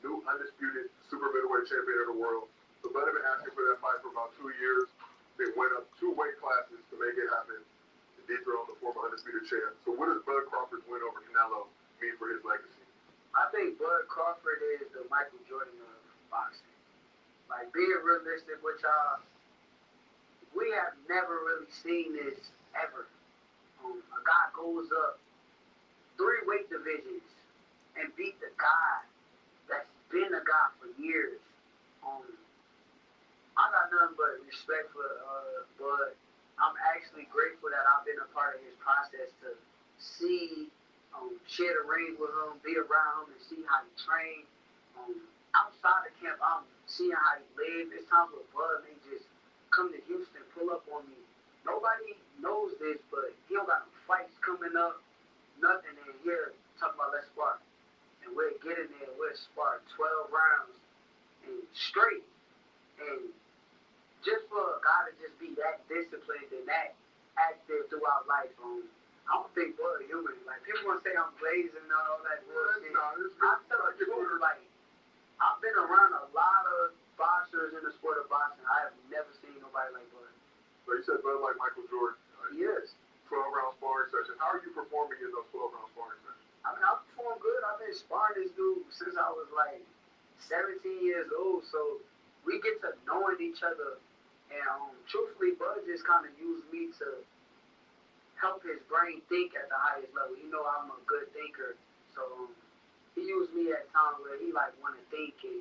H: new undisputed super middleweight champion of the world. So Bud had been asking for that fight for about 2 years.
I: They went up 2 weight classes to make it happen. And dethroned the former undisputed champ. So what does Bud Crawford's win over Canelo mean for his legacy?
G: I think Bud Crawford is the Michael Jordan of boxing. Like, being realistic with y'all, we have never really seen this ever. A guy goes up 3 weight divisions and beat the guy that's been a guy for years. I got nothing but respect for Bud. I'm actually grateful that I've been a part of his process to see, share the ring with him, be around him, and see how he trained. Outside of camp, I'm seeing how he lives. It's times with Bud, they just come to Houston, pull up on me. Nobody knows this, but he don't got no fights coming up, nothing. And here, talk about let's spar. And we'll get in there, we'll spar 12 rounds and straight. And just for a guy to just be that disciplined and that active throughout life, I don't think Bud human. Like, people want to say I'm blazing and all that bullshit. I'm telling you, like, I've been around a lot of boxers in the sport of boxing. I have never seen nobody like Bud.
I: So you said Bud like Michael Jordan.
G: He is.
I: 12-round sparring session. How are you performing in those 12-round sparring sessions?
G: I mean, I perform good. I've been sparring this dude since I was like 17 years old. So we get to knowing each other. And truthfully, Bud just kind of used me to help his brain think at the highest level. You know, I'm a good thinker. So he used me at times where he like want to think and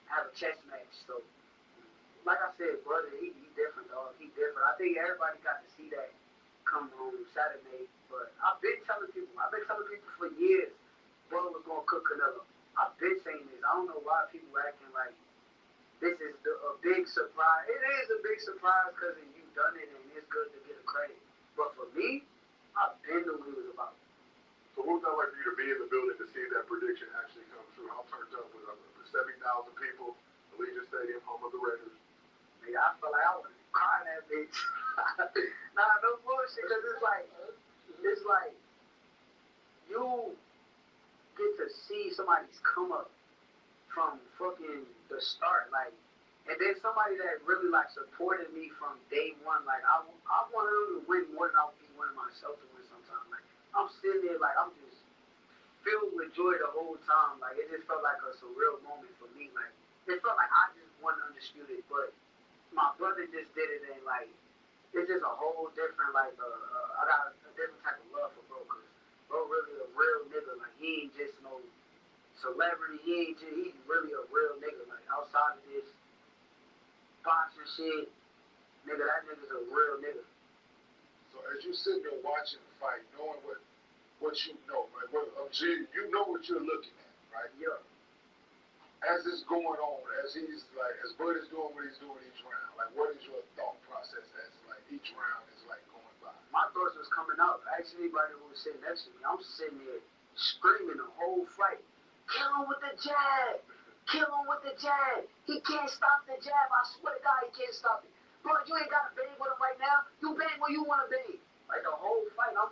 G: have a chess match. So like I said, brother, he different, dog. He different. I think everybody got to see that come Saturday. But I've been telling people for years, Bud was going to cook Canelo. I've been saying this. I don't know why people acting like this is a big surprise. It is a big surprise because you've done it and it's good to get a credit. But for me, I've been knew what he was about.
I: So what was that like for you to be in the building to see that prediction actually come true? How turned up with 70,000 people, Allegiant Stadium, home of the Raiders?
G: Nigga, I felt like I was crying that bitch. Nah, no bullshit, because it's like you get to see somebody's come up from fucking the start, like, and then somebody that really like supported me from day one. Like, I want him to win more than I would be wanting myself to win sometimes. Like, I'm sitting there like I'm just filled with joy the whole time. Like, it just felt like a surreal moment for me. Like, it felt like I just won undisputed, but my brother just did it, and like it's just a whole different like I got a different type of love for bro, cause bro really a real nigga. Like, he ain't just no celebrity. He's really a real nigga. Like, outside of this boxing shit, nigga, that nigga's a real nigga.
H: So as you sit there watching the fight, knowing what you know, right? You know what you're looking at, right?
G: Yeah.
H: As it's going on, as Bud is doing what he's doing each round, like, what is your thought process as like each round is like going by?
G: My thoughts was coming up. Ask anybody who was sitting next to me. I'm sitting there screaming the whole fight. Kill him with the jab. Kill him with the jab. He can't stop the jab. I swear to God, he can't stop it. Bro, you ain't got to bang with him right now. You bang where you want to bang. Like, the whole fight, I'm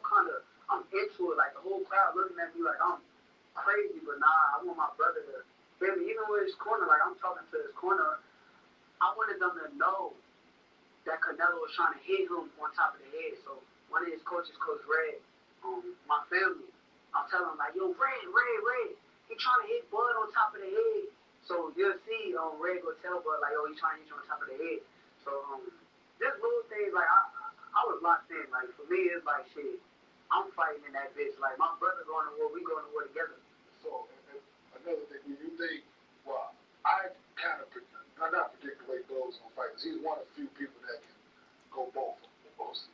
G: into it. Like, the whole crowd looking at me like I'm crazy. But nah, I want my brother to hear me. Even with his corner, like, I'm talking to his corner. I wanted them to know that Canelo was trying to hit him on top of the head. So one of his coaches, Coach Red, my family, I'm telling him like, yo, Red, he trying to hit Bud on top of the head. So you'll see Red go tell Bud like, yo, he trying to hit you on top of the head. So just little things, like I was locked in. Like, for me, it's like shit. I'm fighting in that bitch. Like, my brother going to war, we going to war together.
H: So another thing, when you think, well, I kind of not predict the way Bud's gonna fight, because he's one of the few people that can go both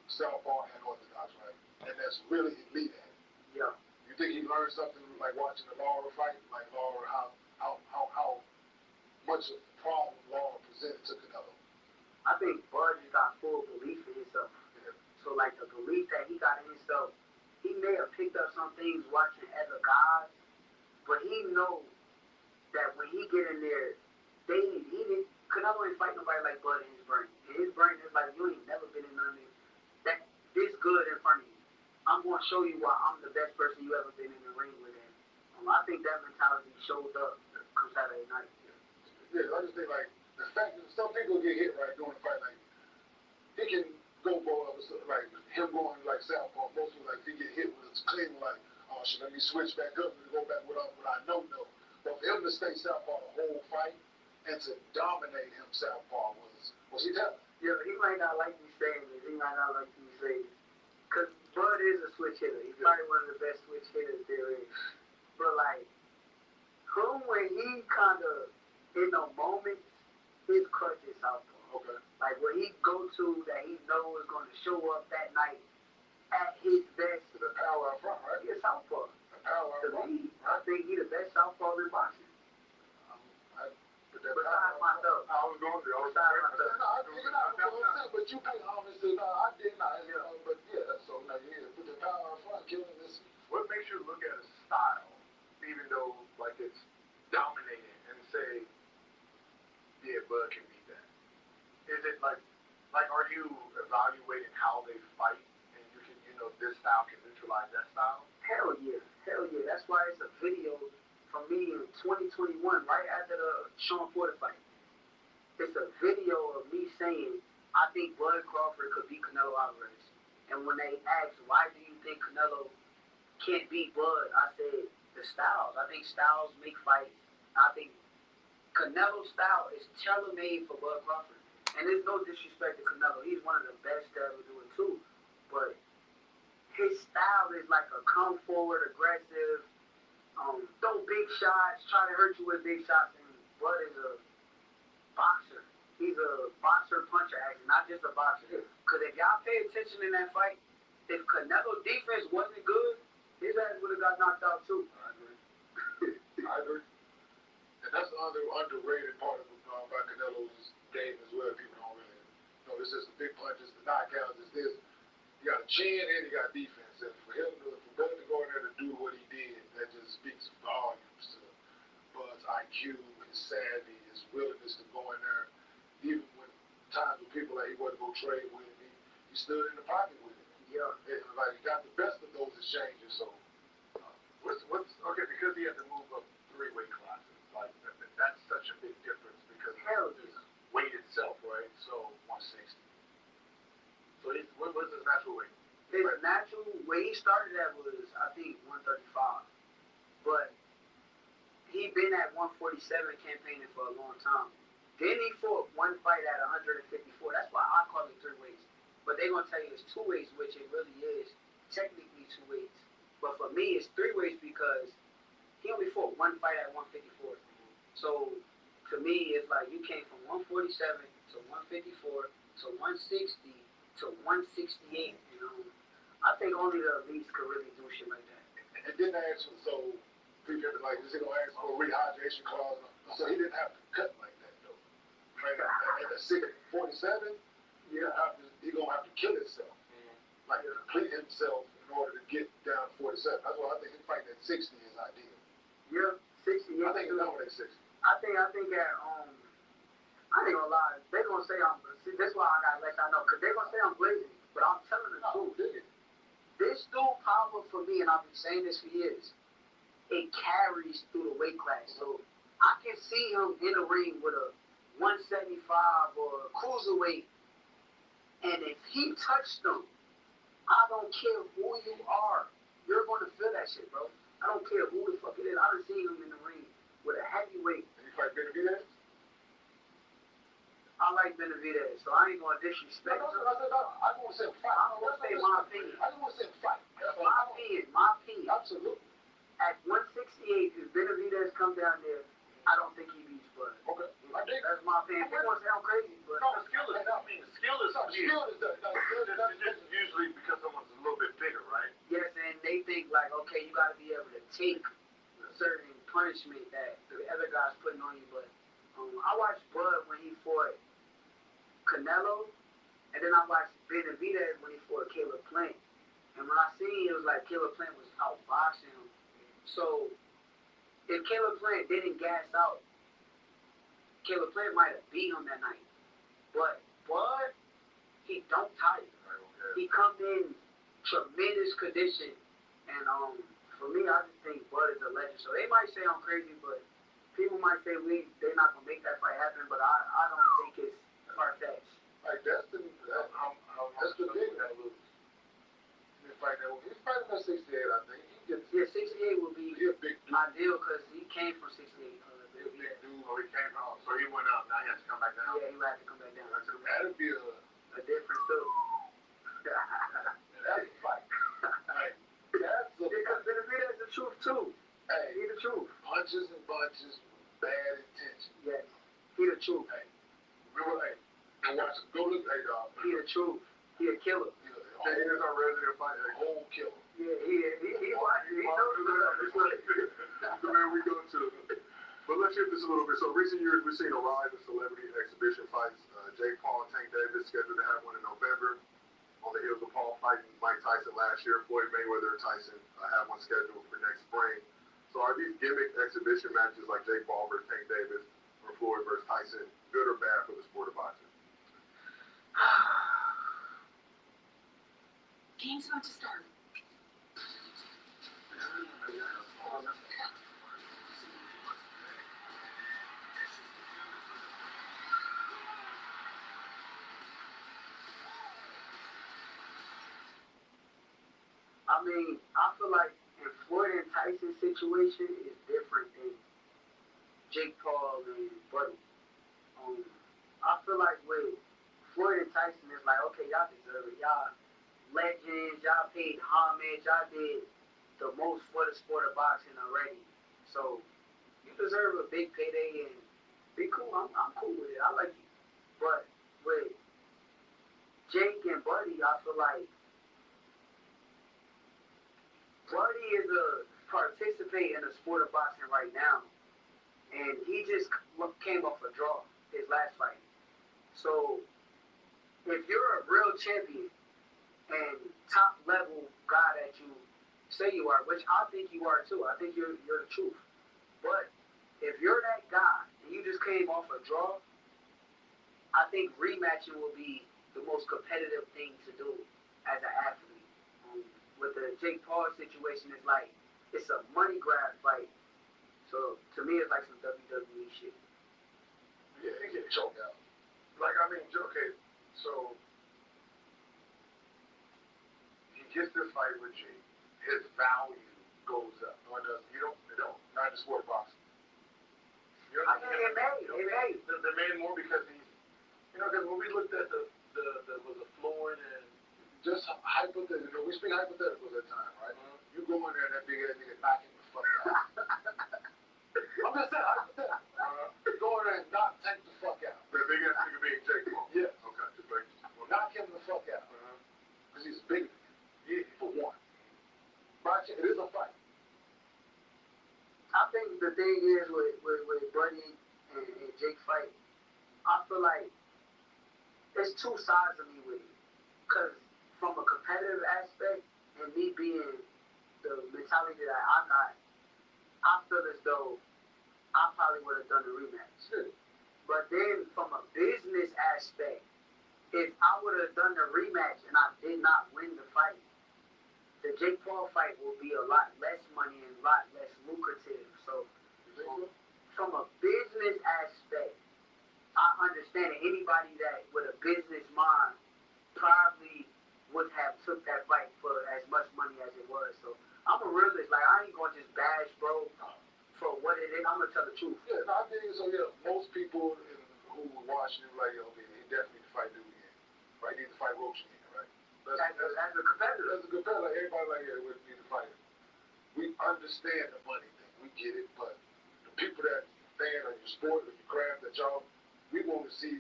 H: southpaw and orthodox, right? And that's really elite at it.
G: Yeah.
H: You think he learned something like watching the Laura fight, like Laura, how much of a problem Laura presented to Canelo?
G: I think Bud just got full belief in himself.
H: Yeah.
G: So, like, the belief that he got in himself, he may have picked up some things watching other guys, but he knows that when he get in there, Canelo ain't fight nobody like Bud in his brain. In his brain, it's like, you ain't never been in nothing that this good in front of you. I'm going to show you why I'm the best person you ever been in the ring with. And I think that mentality showed up come Saturday night.
H: Yeah, I just think, like, the fact that some people get hit right during the fight, like he can go for like him going like southpaw. Most people like if he get hit with a clean like, oh shit, let me switch back up and go back what I know. But for him to stay southpaw the whole fight and to dominate him southpaw was he tough?
G: Yeah, he might not like me saying this. He might not like me saying this. Because Bud is a switch hitter. He's probably one of the best switch hitters there is. But like, him when he kind of in the moment, his crutch is southpaw.
H: Okay.
G: Like when he go to that he knows is going to show up that night at his best.
H: To the power up front, right?
G: He's southpaw.
H: The power up
G: To
H: front.
G: me, I think he's the best southpaw in boxing.
H: Besides myself. I was going to. But you pay homage to, I did not. But yeah, so now put the power up front, killing this.
I: What makes you look at a style, even though like it's dominating, and say, yeah, Bud can beat that? Is it like are you evaluating how they fight, and you can, this style can neutralize that style?
G: Hell yeah. That's why it's a video from me in 2021, right after the Sean Porter fight. It's a video of me saying, I think Bud Crawford could beat Canelo Alvarez. And when they asked, why do you think Canelo can't beat Bud, I said, the styles. I think styles make fights. I think Canelo's style is tailor-made for Bud Crawford. And there's no disrespect to Canelo. He's one of the best to ever do it too. But his style is like a come forward, aggressive, throw big shots, try to hurt you with big shots. And Bud is a boxer. He's a boxer puncher, actually, not just a boxer. Because if y'all pay attention in that fight, if Canelo's defense wasn't good, his ass would have got knocked out too.
H: I agree. And that's the underrated part of about Canelo's game as well. People don't really know. It's just the big punches, the knockouts. It's this. You got a chin and you got defense. And for Bud to go in there to do what he did, that just speaks volumes to Bud's IQ, his savvy, his willingness to go in there. Even when times when people like he wasn't going to trade with him, he stood in the pocket with him. Yeah. And like he got the best of those exchanges. So
I: what's okay, because he had to move up 3 weight classes. Like that's such a big difference because his weight itself, right? So 160. So what's his natural weight?
G: His natural weight he started at was, I think, 135. But he been at 147 campaigning for a long time. Then he fought one fight at 154. That's why I call it 3 weights. But they're going to tell you it's 2 weights, which it really is technically 2 weights. But for me, it's 3 weights because he only fought one fight at 154. So to me, it's like you came from 147 to 154 to 160 to 168. I think only the elites could really do shit like that.
H: And then they asked him, so people like, is he going to ask for a rehydration clause? So he didn't have to cut like that, though. At the 47, he's going to have to kill himself. Like, deplete himself in order to get down to 47. That's why I think him fighting at 60 is ideal.
G: Yeah, 60.
H: I think he's done with at 60.
G: I think at, I ain't gonna lie, they're gonna say that's why I gotta let y'all know, because they're gonna say I'm blazing, but I'm telling the truth. This dude power for me, and I've been saying this for years, it carries through the weight class. So I can see him in the ring with a 175 or a cruiserweight, and if he touched them, I don't care who you are, you're gonna feel that shit, bro. I don't care who the fuck it is. I done seen him in the ring with a heavyweight.
H: Did he fight Benavidez?
G: I like Benavidez, so I ain't gonna disrespect him.
H: I just want to say fight.
G: I'm gonna say my opinion.
H: I just want to say fight.
G: My opinion.
H: Absolutely.
G: At 168, if Benavidez come down there, I don't think he beats Bud.
H: Okay.
G: That's my opinion. People want to sound crazy, but
I: No, the skill is usually because someone's a little bit bigger, right?
G: yes, and they think like, okay, you got to be able to take certain punishment that the other guy's putting on you. But I watched Bud when he fought Canelo, and then I watched Benavidez when he fought Caleb Plant. And when I seen it was like Caleb Plant was outboxing him. So if Caleb Plant didn't gas out, Caleb Plant might have beat him that night. But Bud, he don't tire. He comes in tremendous condition. And for me, I just think Bud is a legend. So they might say I'm crazy, but people might say they're not going to make that fight happen. But I don't think it's far-fetched.
H: Like that's the big that lose. He's fighting at 68, I think. He gets
G: 68 would be
H: a big dude.
G: ideal because he came from 68.
H: He's a big dude. Oh, he came out, so he went out. Now he has to come back down.
G: Yeah, he would have to come back down.
H: That'd be
G: a difference too.
H: That's a fight. Like, that's a
G: because that's the truth too.
H: Hey,
G: he the truth.
H: Punches and bunches, bad intention.
G: Yes, he the truth.
H: Hey, remember, hey, go look, hey, dog.
G: He the truth. He a killer.
H: He is our resident fighter. A whole killer.
G: Yeah, he watches. He knows
H: the man we go to. But let's shift this a little bit. So recent years, we've seen a rise of celebrity exhibition fights. Jake Paul and Tank Davis scheduled to have one in November. On the heels of Paul fighting Mike Tyson last year, Floyd Mayweather and Tyson have one scheduled for next spring. So are these gimmick exhibition matches like Jake Paul versus Tank Davis or Floyd versus Tyson good or bad for the sport of boxing?
F: Game's about to start.
G: I mean, I feel like in Floyd and Tyson situation is different than Jake Paul and Buddy. I feel like with Floyd and Tyson, it's like, okay, y'all deserve it. Y'all legends, y'all paid homage, y'all did the most for the sport of boxing already. So you deserve a big payday and be cool. I'm cool with it. I like you. But with Jake and Buddy, I feel like Buddy is participate in the sport of boxing right now, and he just came off a draw his last fight. So if you're a real champion and top level guy that you say you are, which I think you are too, I think you're the truth. But if you're that guy and you just came off a draw, I think rematching will be the most competitive thing to do as an athlete. With the Jake Paul situation, it's like it's a money grab fight. So to me, it's like some WWE shit.
H: Yeah, he get choked out. Like, I mean, okay, so he gets this fight with Jake. His value goes up. No, it doesn't. You don't. Not in the sport of boxing.
G: I think it may.
H: The man more because he's, because when we looked at the Floyd and just hypothetical, we speak hypotheticals at times, right? Mm-hmm. You go in there and that big ass nigga knock him the fuck out. I'm just saying hypothetical. Go in there and knock Tank the fuck out. The big ass nigga being Jake Paul. Yeah. Okay. Just like, knock him the fuck out. Because he's bigger than him. Yeah, for one. But it is a fight.
G: I think the thing is with Buddy and Jake fight, I feel like there's two sides of me with it. Because from a competitive aspect and me being the mentality that I got, I feel as though I probably would have done the rematch. Sure. But then from a business aspect, if I would have done the rematch and I did not win the fight, the Jake Paul fight will be a lot less money and a lot less lucrative. So from a business aspect, I understand that anybody that with a business mind probably would have took that fight for as much money as it was. So I'm a realist. Like, I ain't gonna just bash bro for what it is. I'm gonna tell the truth.
H: Yeah, no, I think so. Yeah, most people who were watching it like, okay, he definitely need to fight dude again. Right, he need to fight Roach again. Right.
G: That's a competitor.
H: That's a competitor. Like, everybody like, yeah, we need to fight him. We understand the money thing. We get it, but the people that fan of your sport or your craft that y'all, we want to see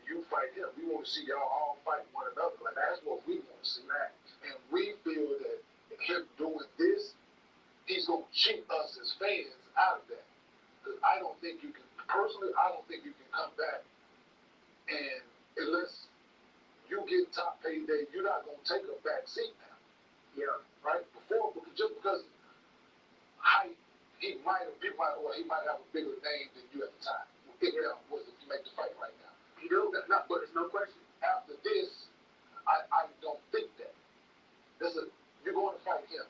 H: you fight him. We want to see y'all all fight one another. Like, that's what we want to see. Right. And we feel that him doing this, he's going to cheat us as fans out of that. Because I don't think you can, personally, I don't think you can come back and unless you get top payday, you're not going to take a back seat now.
G: Yeah.
H: Right? Before, just because height, he might have a bigger name than you at the time. If you make the fight right now.
G: He do. But there's no question.
H: After this, I don't think that. You're going to fight him.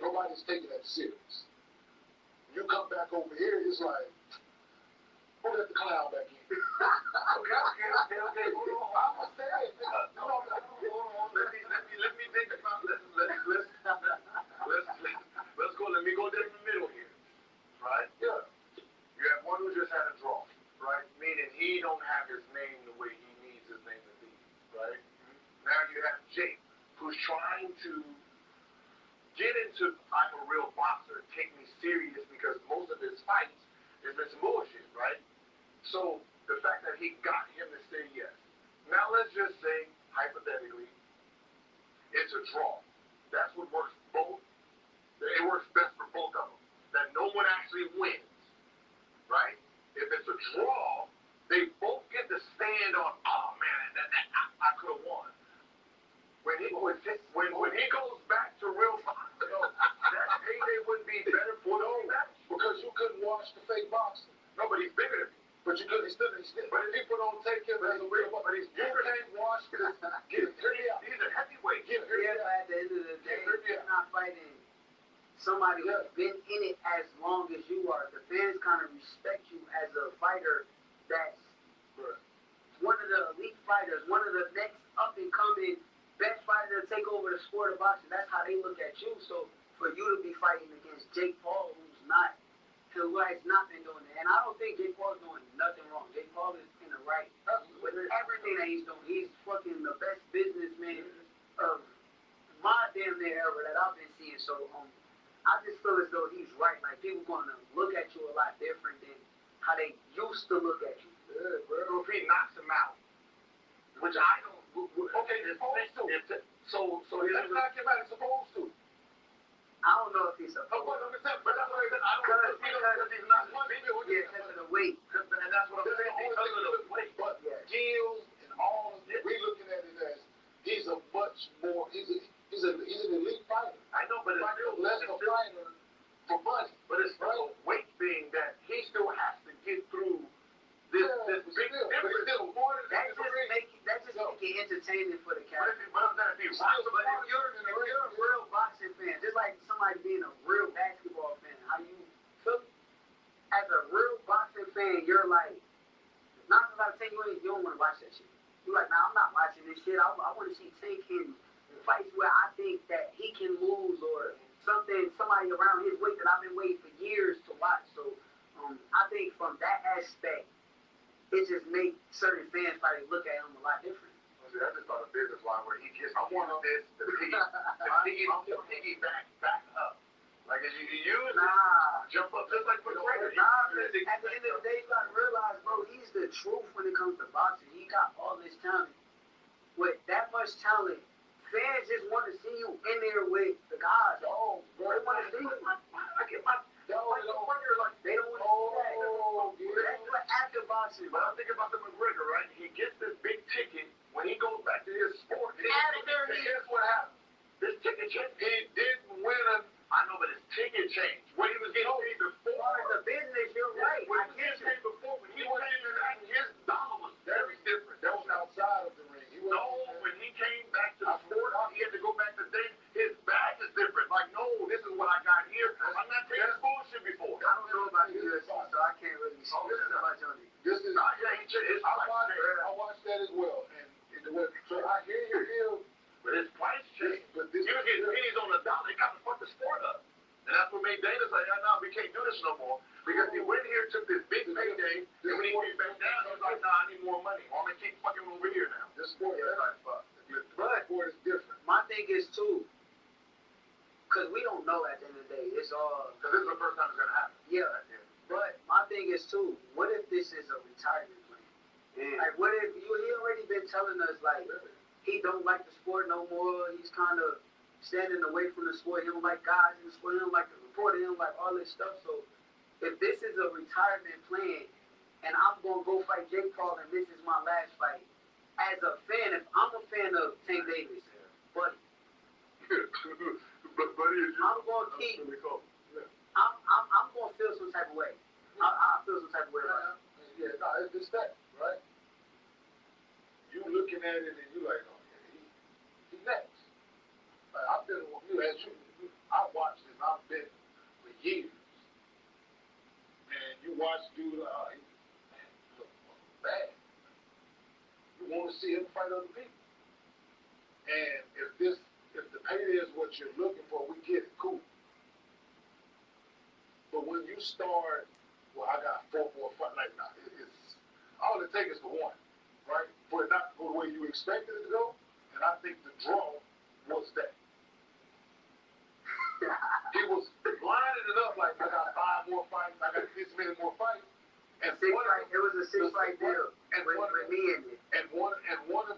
H: Nobody's taking that serious. You come back over here, it's like, Let the clown back in. Okay. Hold on. I was saying, hold on. Let me think about. Let's go. Let me go down the middle here. Right? Yeah. You have one who just had a draw, right? Meaning he don't have his name the way he needs his name to be, right? Now you have Jake, who's trying to get into, I'm a real boxer, take me serious, because most of his fights is been some bullshit, right? So the fact that he got him to say yes. Now let's just say, hypothetically, it's a draw. That's what works both. It works best for both of them. That no one actually wins, right? If it's a draw, they both get to stand on, oh man, I could have won. When he goes back to real boxing, that payday wouldn't be better for him. Because you couldn't watch the fake boxing. No, but he's bigger than me. But you couldn't, but if people don't take him as a real boxer, but he's bigger than watch this. He's a heavyweight.
G: Yeah, but at the end of the day, you're not fighting somebody who's been in it as long as you are. The fans kind of respect you as a fighter that's one of the elite fighters, one of the next up and coming best fighter to take over the sport of boxing. That's how they look at you. So for you to be fighting against Jake Paul, who has not been doing it, and I don't think Jake Paul's doing nothing wrong. Jake Paul is in the right with everything that he's doing. He's fucking the best businessman of my damn near era that I've been seeing. So I just feel as though he's right. Like people gonna look at you a lot different than how they used to look at you.
H: Yeah, bro. If he knocks him out, which I don't. Okay, it's supposed to. So he's not him out. It's supposed to.
G: I don't know if he's supposed to.
H: But that's what I said. I don't know because he's not one.
G: Yeah, because of the weight.
H: And that's what I'm saying. Because of the weight. But skills and all of this, we looking at it as he's a much more. He's an elite fighter. I know, but it's still less a fighter for money. But it's still a weight thing that he still has to get through. This big difference.
G: That just make it entertaining for the character.
H: But if
G: you're a real boxing fan, just like somebody being a real basketball fan, how you feel? As a real boxing fan, you're like, 9 out of 10 you don't want to watch that shit. You're like, nah, I'm not watching this shit. I want to see Tank in fights where I think that he can lose or somebody around his weight that I've been waiting for years to watch. So I think from that aspect, it just makes certain fans probably look at him a lot different.
H: I just thought a business line where he gets, I want this, the piggy back up. Like as you use jump up just like McGregor.
G: At the end of the day, you gotta realize, bro, he's the truth when it comes to boxing. He got all this talent. With that much talent, fans just want to see you in there with the guys. Oh, bro, they want to see you. I get my. They don't want to see that. That's what active boxing.
H: But I'm thinking about the McGregor, right? He gets this big ticket when he goes back to his sport. Here's what happened. This ticket change. He didn't win I know, but his ticket changed. When he was getting paid before.
G: The business, you're right.
H: When he was getting paid before, when he was getting back, his dollar was very different. That was outside of the ring. When he came back to the sport, he had to go back to things. His bag is different. Like, no, this is what I got here. I'm not taking this bullshit before.
G: I don't know about the UFC, so I can't really speak about Johnny.
H: I watched that as well. So I hear your deal. But his price changed. You get pennies on the dollar. He got to fuck the sport up. And that's what made Dana say, no, we can't do this no more. Because he went here, took this big payday, and when he came back down, he was like, nah, I need more money. I'm going to keep fucking over here now. This sport is like fuck. But sport is different.
G: My thing is, too, because we don't know at the end of the day. It's all...
H: Because this is the first time it's going to happen.
G: Yeah. But my thing is, too, what if this is a retirement plan? Like, what if he already been telling us, like, he don't like the sport no more. He's kind of standing away from the sport. He don't like guys in the sport. He don't like the reporter. He don't like all this stuff. So if this is a retirement plan and I'm going to go fight Jake Paul and this is my last fight, as a fan, if I'm a fan of Tank Davis, buddy, I'm going to keep... I'm going to feel some type of way. I feel some type of way about it.
H: Yeah, no, it's just that, right? You looking at it and you like, oh, yeah, he's next. Like, I've been, I watched this, I've been for years. And you watch dude, man, want to see him fight other people. And if the payday is what you're looking for, we get it, cool. But when you start, well, I got 4 more fights, like, nah, it's all it takes is the one, right? For it not to go the way you expected it to go. And I think the draw was that. He was lining it up like, I got 5 more fights, I got this many more fights. And
G: it was a 6-fight deal.
H: And
G: with me in it.
H: And one of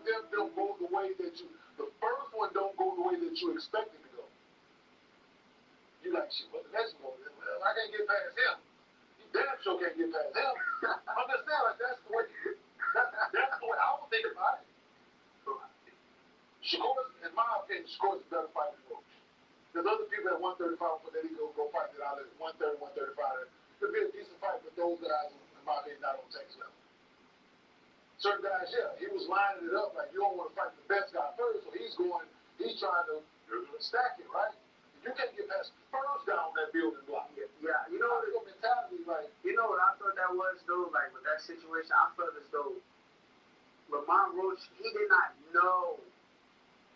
H: them don't go the way that you. The first one don't go the way that you expected to go. You like shit. Well, the next one, well, I can't get past him. You damn sure can't get past him. I'm just saying, like that's the way. That's the way I would think about it. Shakur's, in my opinion, Shakur's a better fighter than Roach. There's other people at 135 but they go fight that out at 130, 135. It'll be a decent fight, but those guys, in my opinion, not on Texas level. Certain guys, yeah, he was lining it up like you don't want to fight the best guy first, so he's trying to stack it, right? You can't get past the first guy on that building block.
G: Yeah, you know
H: your mentality, like
G: you know what I thought that was though, like with that situation, I felt as though Lamont Roach, he did not know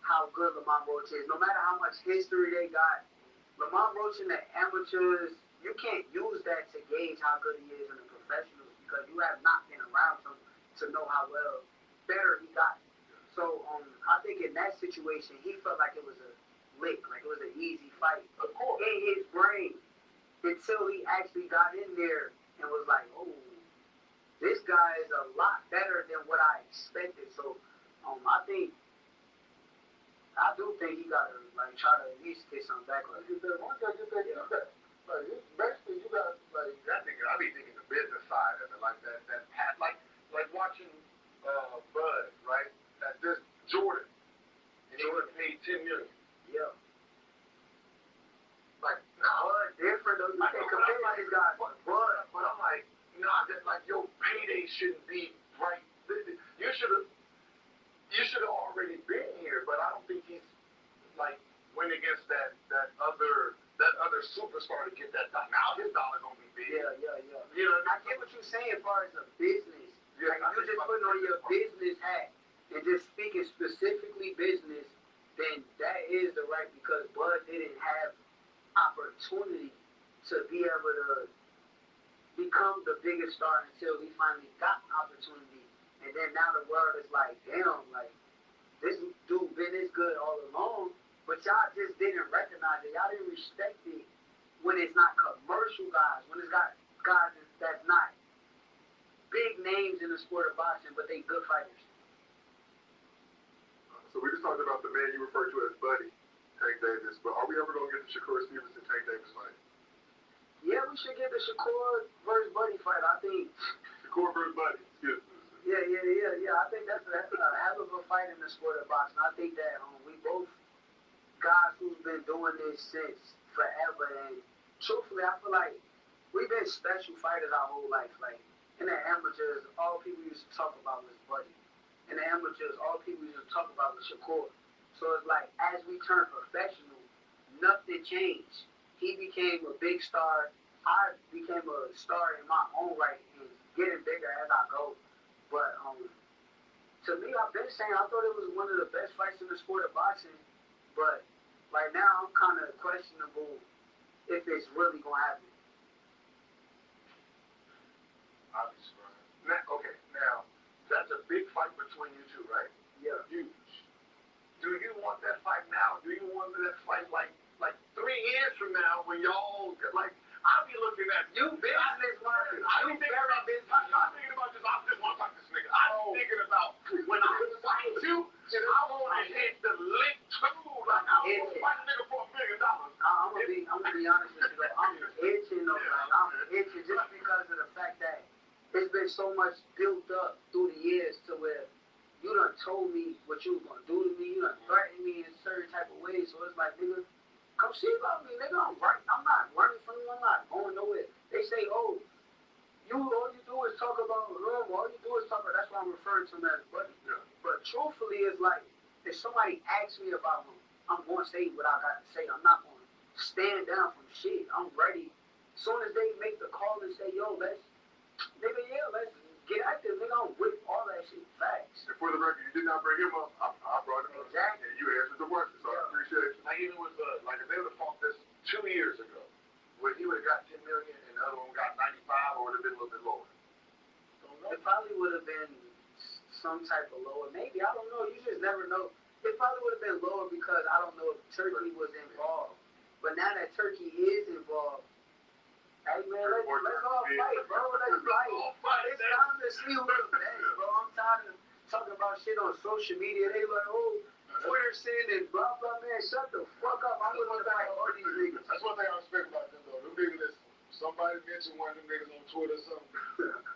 G: how good Lamont Roach is. No matter how much history they got, Lamont Roach in the amateurs, you can't use that to gauge how good he is in the professionals because you have not been around him to know how well better he got. So I think in that situation, he felt like it was a lick, like it was an easy fight.
H: Of course.
G: In his brain, until he actually got in there and was like, oh, this guy is a lot better than what I expected. So I do think he gotta like try to at least get something back. Like,
H: get that one, gotta get that get back. Like basically, you got like that nigga. I be thinking the business side of it, like that hat, like watching Bud, right? At this Jordan, and he would have paid $10 million.
G: Yeah.
H: Like, nah,
G: Bud different though. You can't compare these guys.
H: But I'm like, nah, that like your payday shouldn't be right. You should have already been here, but I don't think he's like went against that other superstar to get that dollar. Now his dollar gonna be big.
G: Yeah.
H: You know,
G: I get what you're saying as far as a business.
H: Yeah,
G: like you just putting on your business hat and just speaking specifically business, then that is the right because Bud didn't have opportunity to be able to become the biggest star until he finally got opportunity. And then now the world is like, damn, like this dude been this good all along, but y'all just didn't recognize it. Y'all didn't respect it when it's not commercial guys, when it's got guys that's not big names in the sport of boxing, but they good fighters.
I: So we just talked about the man you referred to as Buddy, Tank Davis, but are we ever going to get the Shakur Stevenson Tank Davis fight?
G: Yeah, we should get the Shakur versus Buddy fight. I think
I: Shakur versus Buddy, excuse me.
G: Yeah. I think that's a hell of a fight in the sport of boxing. I think that we both guys who's been doing this since forever, and truthfully, I feel like we've been special fighters our whole life. Like in the amateurs, all people used to talk about was Buddy. In the amateurs, all people used to talk about was Shakur. So it's like as we turned professional, nothing changed. He became a big star. I became a star in my own right and getting bigger as I go. But to me, I've been saying I thought it was one of the best fights in the sport of boxing. But right now, I'm kind of questionable if it's really going to happen.
H: Obviously, right. Now, that's a big fight between you two, right?
G: Yeah.
H: Huge. Do you want that fight now? Do you want that fight like 3 years from now when y'all like? I'll be looking at
G: you business minded.
H: I'm thinking about this. I'm thinking about this. I just want to fight this nigga. I'm thinking about when I fight you, I want to hit the lick too. Like I want to fight a nigga for $1 million.
G: I'm gonna be honest with you though. I'm itching though. Like, I'm itching just because of the fact that it's been so much built up through the years to where you done told me what you was gonna do to me. You done threatened me in certain type of ways. So it's like, nigga, come see about me, nigga. I'm not running from you. I'm not going nowhere. They say, oh, all you do is talk about him. All you do is talk about. That's why I'm referring to him as Buddy.
H: Yeah.
G: But truthfully, it's like if somebody asks me about him, I'm going to say what I got to say. I'm not going to stand down from shit. I'm ready. As soon as they make the call and say, yo, let's Get active, nigga. I'm with all that shit. Facts.
I: And for the record, you did not bring him up. I brought him up.
G: Exactly.
I: And you answered the question, so I appreciate you.
H: Like even with like if they would have fought this 2 years ago, where he would have got 10 million and the other one got 95, or would have been a little bit lower.
G: It probably would have been some type of lower. Maybe, I don't know. You just never know. It probably would have been lower because I don't know if Turkey was involved. But now that Turkey is involved, hey man, let's all fight, bro. Let's fight. It's time to see who's the best, bro. I'm tired of talking about shit on social media. They like, oh, Twitter sin and blah blah, man. Shut the fuck up. I'm gonna fight all these niggas.
H: That's one thing I respect about them though. Them niggas, somebody mentioned one of them niggas on Twitter or something,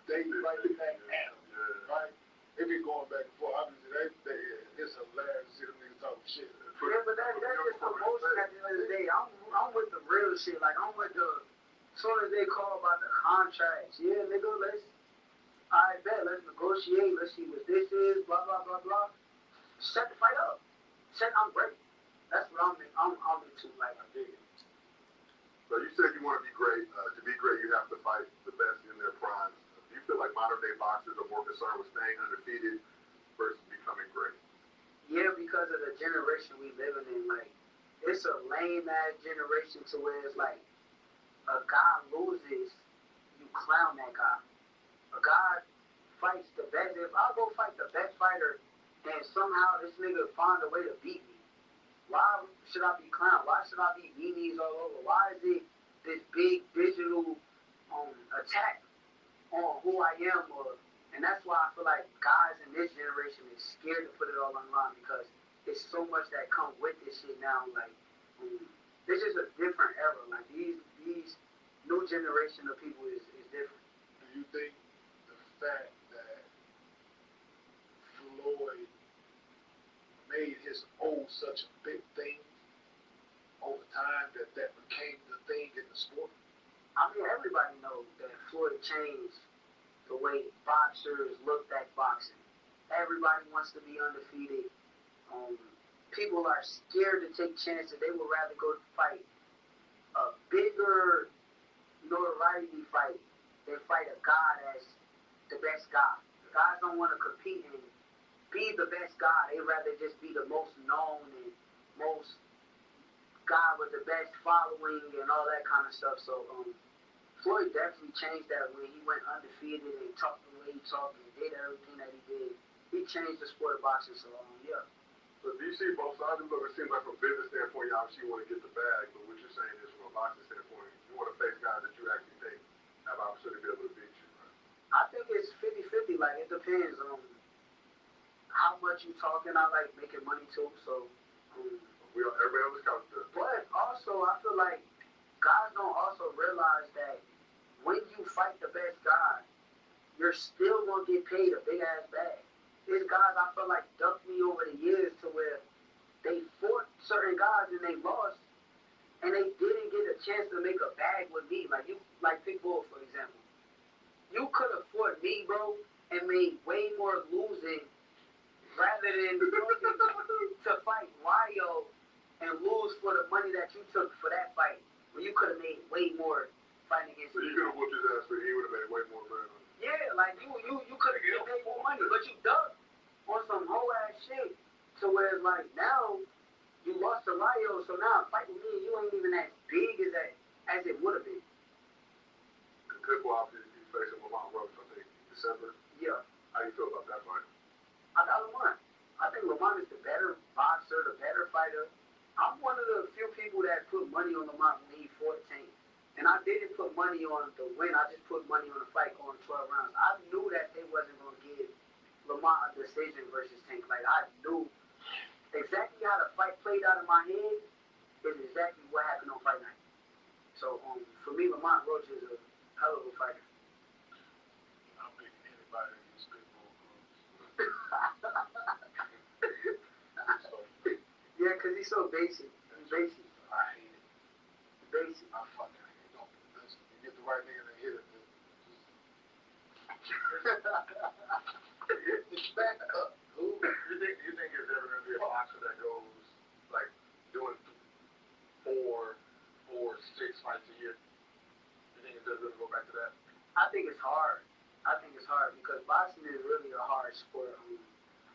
H: they right back at them, right? They be going back and forth. Obviously, it's hilarious to see them niggas talking shit.
G: Yeah, but that's just promotion at the end of the day. I'm with the real shit. Like, I'm with the, as soon as they call about the contracts, yeah, nigga, I bet, let's negotiate, let's see what this is, blah, blah, blah, blah. Set the fight up. I'm ready. That's what I'm into, like, I dig it.
I: So you said you want to be great. To be great, you have to fight the best in their primes. Do you feel like modern day boxers are more concerned with staying undefeated versus becoming great?
G: Yeah, because of the generation we living in, like, it's a lame-ass generation to where it's like, a guy loses, you clown that guy. A guy fights the best. If I go fight the best fighter and somehow this nigga find a way to beat me, why should I be clowned? Why should I be beanies all over? Why is it this big digital attack on who I am? And that's why I feel like guys in this generation is scared to put it all online because there's so much that comes with this shit now. Like, this is a different era. Like, these new generation of people is different.
H: Do you think the fact that Floyd made his oath such a big thing over time that became the thing in the sport?
G: I mean, everybody knows that Floyd changed the way boxers looked at boxing. Everybody wants to be undefeated. People are scared to take chances. They would rather go fight a bigger notoriety fight than fight a guy that's the best guy. The guys don't want to compete and be the best guy. They rather just be the most known and most guy with the best following and all that kind of stuff. So Floyd definitely changed that when he went undefeated and talked the way he talked and did everything that he did. He changed the sport of boxing. So yeah.
I: So do you see both sides? Look, it seems like from a business standpoint, you obviously want to get the bag, but what you're saying is from a boxing standpoint, you want to face guys that you actually think have opportunity to be able to beat you, right?
G: I think it's 50-50. Like, it depends on how much you talking. I like making money too, so.
I: Everybody on this couch does.
G: But also, I feel like guys don't also realize that when you fight the best guy, you're still gonna get paid a big ass bag. There's guys I feel like ducked me over the years to where they fought certain guys and they lost, and they didn't get a chance to make a bag with me. Like Pitbull, for example. You could have fought me, bro, and made way more losing rather than to fight Wayo and lose for the money that you took for that fight. When you could have made way more fighting against
I: me. So you could have whooped his ass, but he would have made way more money.
G: Yeah, like you could have made more money, but you ducked on some whole ass shit. So where it's like now you lost to Wayo, so now fighting me, you ain't even as big as it would have been.
I: Pitbull obviously he's facing Lamont Roach, I think, December.
G: Yeah.
I: How do you feel about that fight?
G: I got Lamont. I think Lamont is the better boxer, the better fighter. I'm one of the few people that put money on Lamont when he fought Tank. And I didn't put money on the win. I just put money on the fight going 12 rounds. I knew that they wasn't going to give Lamont a decision versus Tank. Like, I knew exactly how the fight played out in my head is exactly what happened on fight night. So, for me, Lamont Roach is a hell of a fighter.
H: I'm picking anybody against Pitbull Cruz.
G: Yeah, because he's so basic. He's basic.
H: I hate it.
G: Basic.
H: I fucking hate it. Don't listen. You get the right nigga and hit it. Just back up.
I: Who you think is ever gonna be a boxer that goes like doing 4, 6 fights a year? You think it's ever gonna go back to that?
G: I think it's hard. hard because boxing is really a hard sport.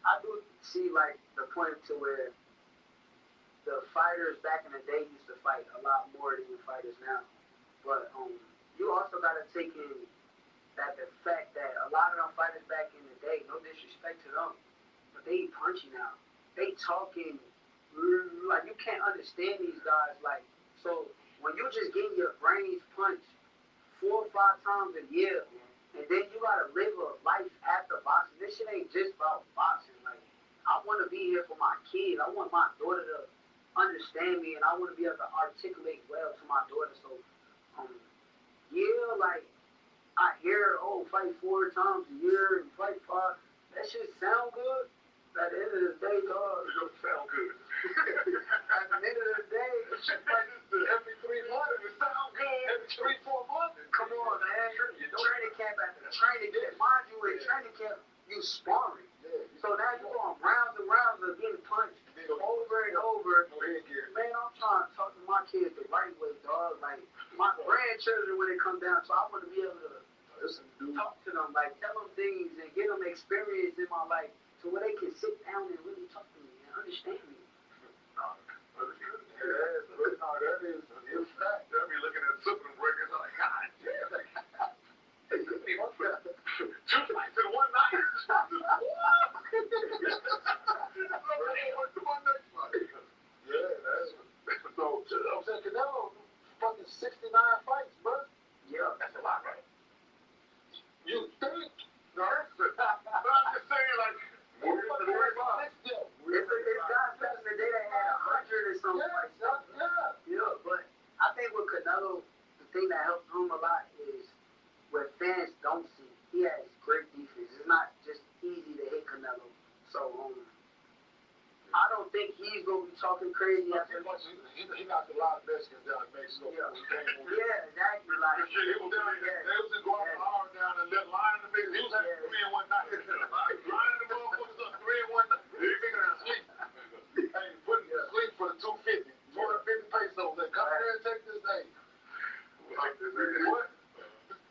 G: I do see like the point to where the fighters back in the day used to fight a lot more than the fighters now. But you also gotta take in that the fact that a lot of them fighters back in the day, no disrespect to them, but they punchy now. They talking like you can't understand these guys. Like so, when you just getting your brains punched 4 or 5 times a year, and then you gotta live a life after boxing. This shit ain't just about boxing. Like I want to be here for my kids. I want my daughter to understand me, and I want to be able to articulate well to my daughter. So, yeah, like I hear, fight 4 times a year and fight 5. That shit sound good. At the end of the day, dog.
H: It don't sound good.
G: At the end of the day,
H: It's just like every 3 months, it sound good. Every 3, 4 months.
G: come on, man. Training camp after training camp. Mind you, in training camp, you sparring. So now you going rounds and rounds of getting punched over and over. Man, I'm trying to talk to my kids the right way, dog. Like my grandchildren when it comes down, so I want to be able to talk to them, like tell them things and give them experience in my life, to where they can sit down and really talk to me and understand me.
H: That is a fact. I be looking at Superman breakers like, God damn. 2 fights in one night. What? What's the one next fight? Yeah, that's so. I'm saying Canelo, fucking 69 fights, bro.
G: Yeah,
H: That's a lot, right? You think? No, but I'm just saying, like, more than 35.
G: it's guys back in the day that had 100 or something like that. Yeah, but I think with Canelo, the thing that helps him a lot is where fans don't see. He has great defense. It's not just easy to hit Canelo. So I don't think he's gonna be talking crazy after.
H: He knocked a lot of Mexicans down in Mexico.
G: Yeah, exactly. Like
H: He was down there. They was just going hard down and let line the Mexicans. He was at 3 in one night. Lining the motherfuckers up 3 in one night. They figured out sleep. Hey, putting to sleep for the 250. 250 pesos. They come here and take this thing. What?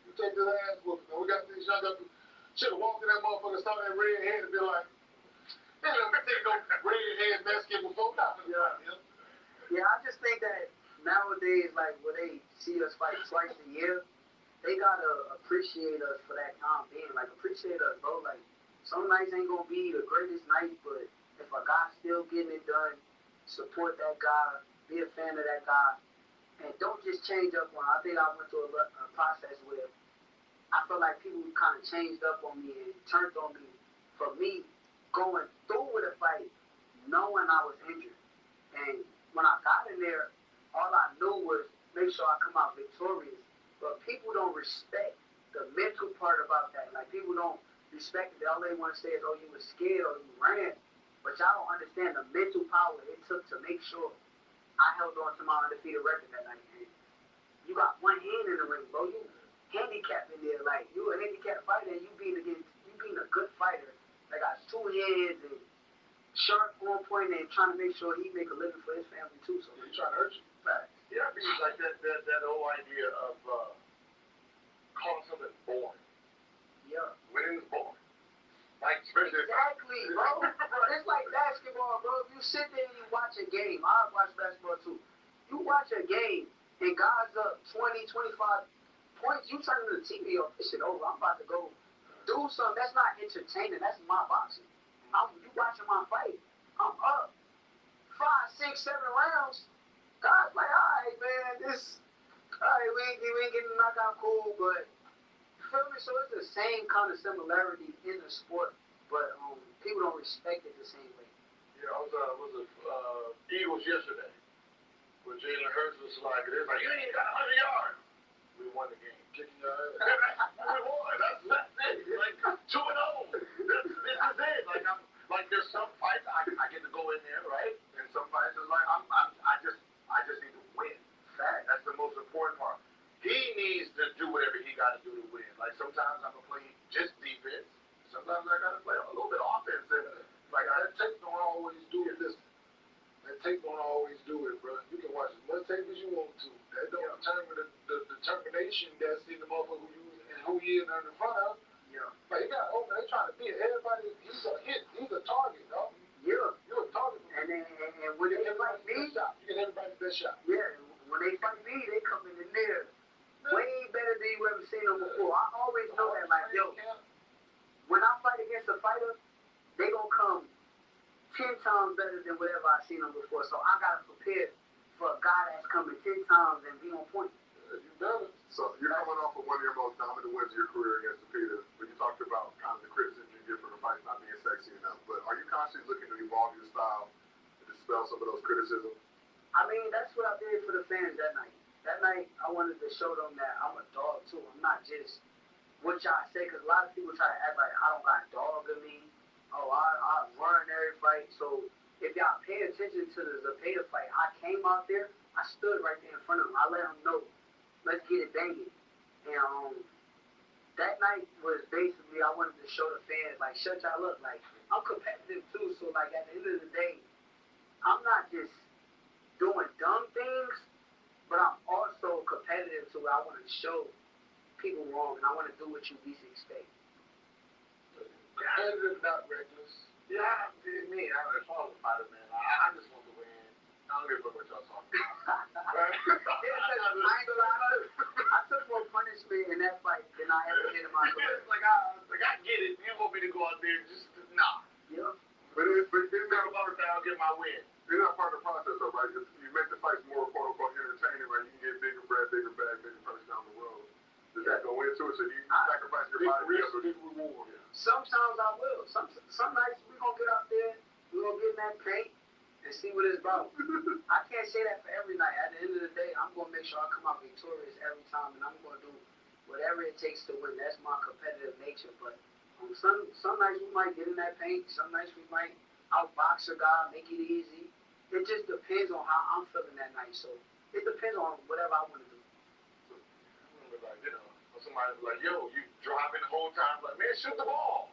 H: You take this ass whooping. We got these young up. Should have walked in that motherfucker, saw that red head and be like, man, I think no red head Mexican before now.
G: Yeah, I just think that nowadays, like when they see us fight twice a year, they gotta appreciate us for that time being. Like appreciate us, bro. Like some nights ain't gonna be the greatest night, but if a guy's still getting it done, support that guy, be a fan of that guy, and don't just change up on. I think I went through a process where I felt like people kind of changed up on me and turned on me for me going through with a fight, knowing I was injured. And when I got in there, all I knew was make sure I come out victorious. But people don't respect the mental part about that. Like people don't respect it. All they want to say is, oh, you were scared or you ran. But y'all don't understand the mental power it took to make sure I held on to my undefeated record that night. You got one hand in the ring, bro. You handicapped in there, like you a handicapped fighter, and you being a good fighter that got 2 hands and sharp on point and trying to make sure he make a living for his family too. So
H: He trying to hurt you.
G: Right.
H: Yeah, I mean, it's like that whole idea of calling something boring.
G: Yeah.
H: Winning is boring. Like, especially
G: Exactly, bro. It's like basketball, bro. If you sit there and you watch a game, I watch basketball too. You watch a game and guys up 20, 25 points, you turn the TV off, this shit over. I'm about to go do something. That's not entertaining. That's my boxing. You watching my fight. I'm up 5, 6, 7 rounds. Guys like, all right, man, we ain't getting knocked out cool, but you feel me? So it's the same kind of similarity in the sport, but people don't respect it the same way.
H: Yeah, I was Eagles yesterday. Where Jalen Hurts was like, it was like, you ain't even got 100 yards. We won the game. Kicking your ass. We won. That's it. Like 2-0. This is it. Like there's some fights I get to go in there, right? And some fights is like I just need to win. That's the most important part. He needs to do whatever he got to do to win. Like sometimes I'm gonna play just defense. Sometimes I gotta play a little bit of offense. And like that tape don't always do it. Listen, that tape don't always do it, bro. You can watch as much tape as you want to. That don't determine the determination that's in the motherfucker who you is in front of.
G: Yeah.
H: Like
G: they fight me, they coming in there way better than you ever seen them before. I always know that, like, yo, when I fight against a fighter, they gonna come 10 times better than whatever I've seen them before. So I gotta prepare for a guy that's coming 10 times and be on point.
I: You done it. So you're coming off of one of your most dominant wins of your career against Peter, but you talked about kind of the criticism you get for the fights not being sexy enough. But are you constantly looking to evolve your style to dispel some of those criticisms?
G: I mean, that's what I did for the fans that night. That night, I wanted to show them that I'm a dog too. I'm not just what y'all say, because a lot of people try to act like I don't got dog in me. Oh, I run every fight. So if y'all pay attention to the Zepeda fight, I came out there, I stood right there in front of them. I let them know, let's get it banging. And that night was basically, I wanted to show the fans, like, shut y'all up. Like, I'm competitive too, so like at the end of the day, I'm not just doing dumb things, but I'm also competitive to where I want to show people wrong, and I want to do what you least expect.
H: Competitive, not reckless. Yeah, me, I'm a follow fighter, man. I just want to win. I don't give a fuck what y'all talking about.
G: I took more punishment in that fight than I ever did in my career.
H: I get it. You want me to go out there and just, nah.
G: Yeah.
I: But it's
H: Not about that, I'll get my win.
I: It's not part of the process, though, right? If you make the fights more quote unquote entertaining, right? You can get bigger bread, bigger bag, bigger purse down the road. Does that go into it? So you sacrifice your
H: Big
I: body
H: risk,
I: for
H: big reward.
G: Sometimes I will. Some nights we gonna get out there, we gonna get in that paint and see what it's about. I can't say that for every night. At the end of the day, I'm gonna make sure I come out victorious every time, and I'm gonna do whatever it takes to win. That's my competitive nature. But some nights we might get in that paint. Some nights we might outbox a guy, make it easy. It just depends on how I'm feeling that night. So it depends on whatever I want to do.
H: Like, somebody like, yo, you driving the whole time, like, man, shoot the ball.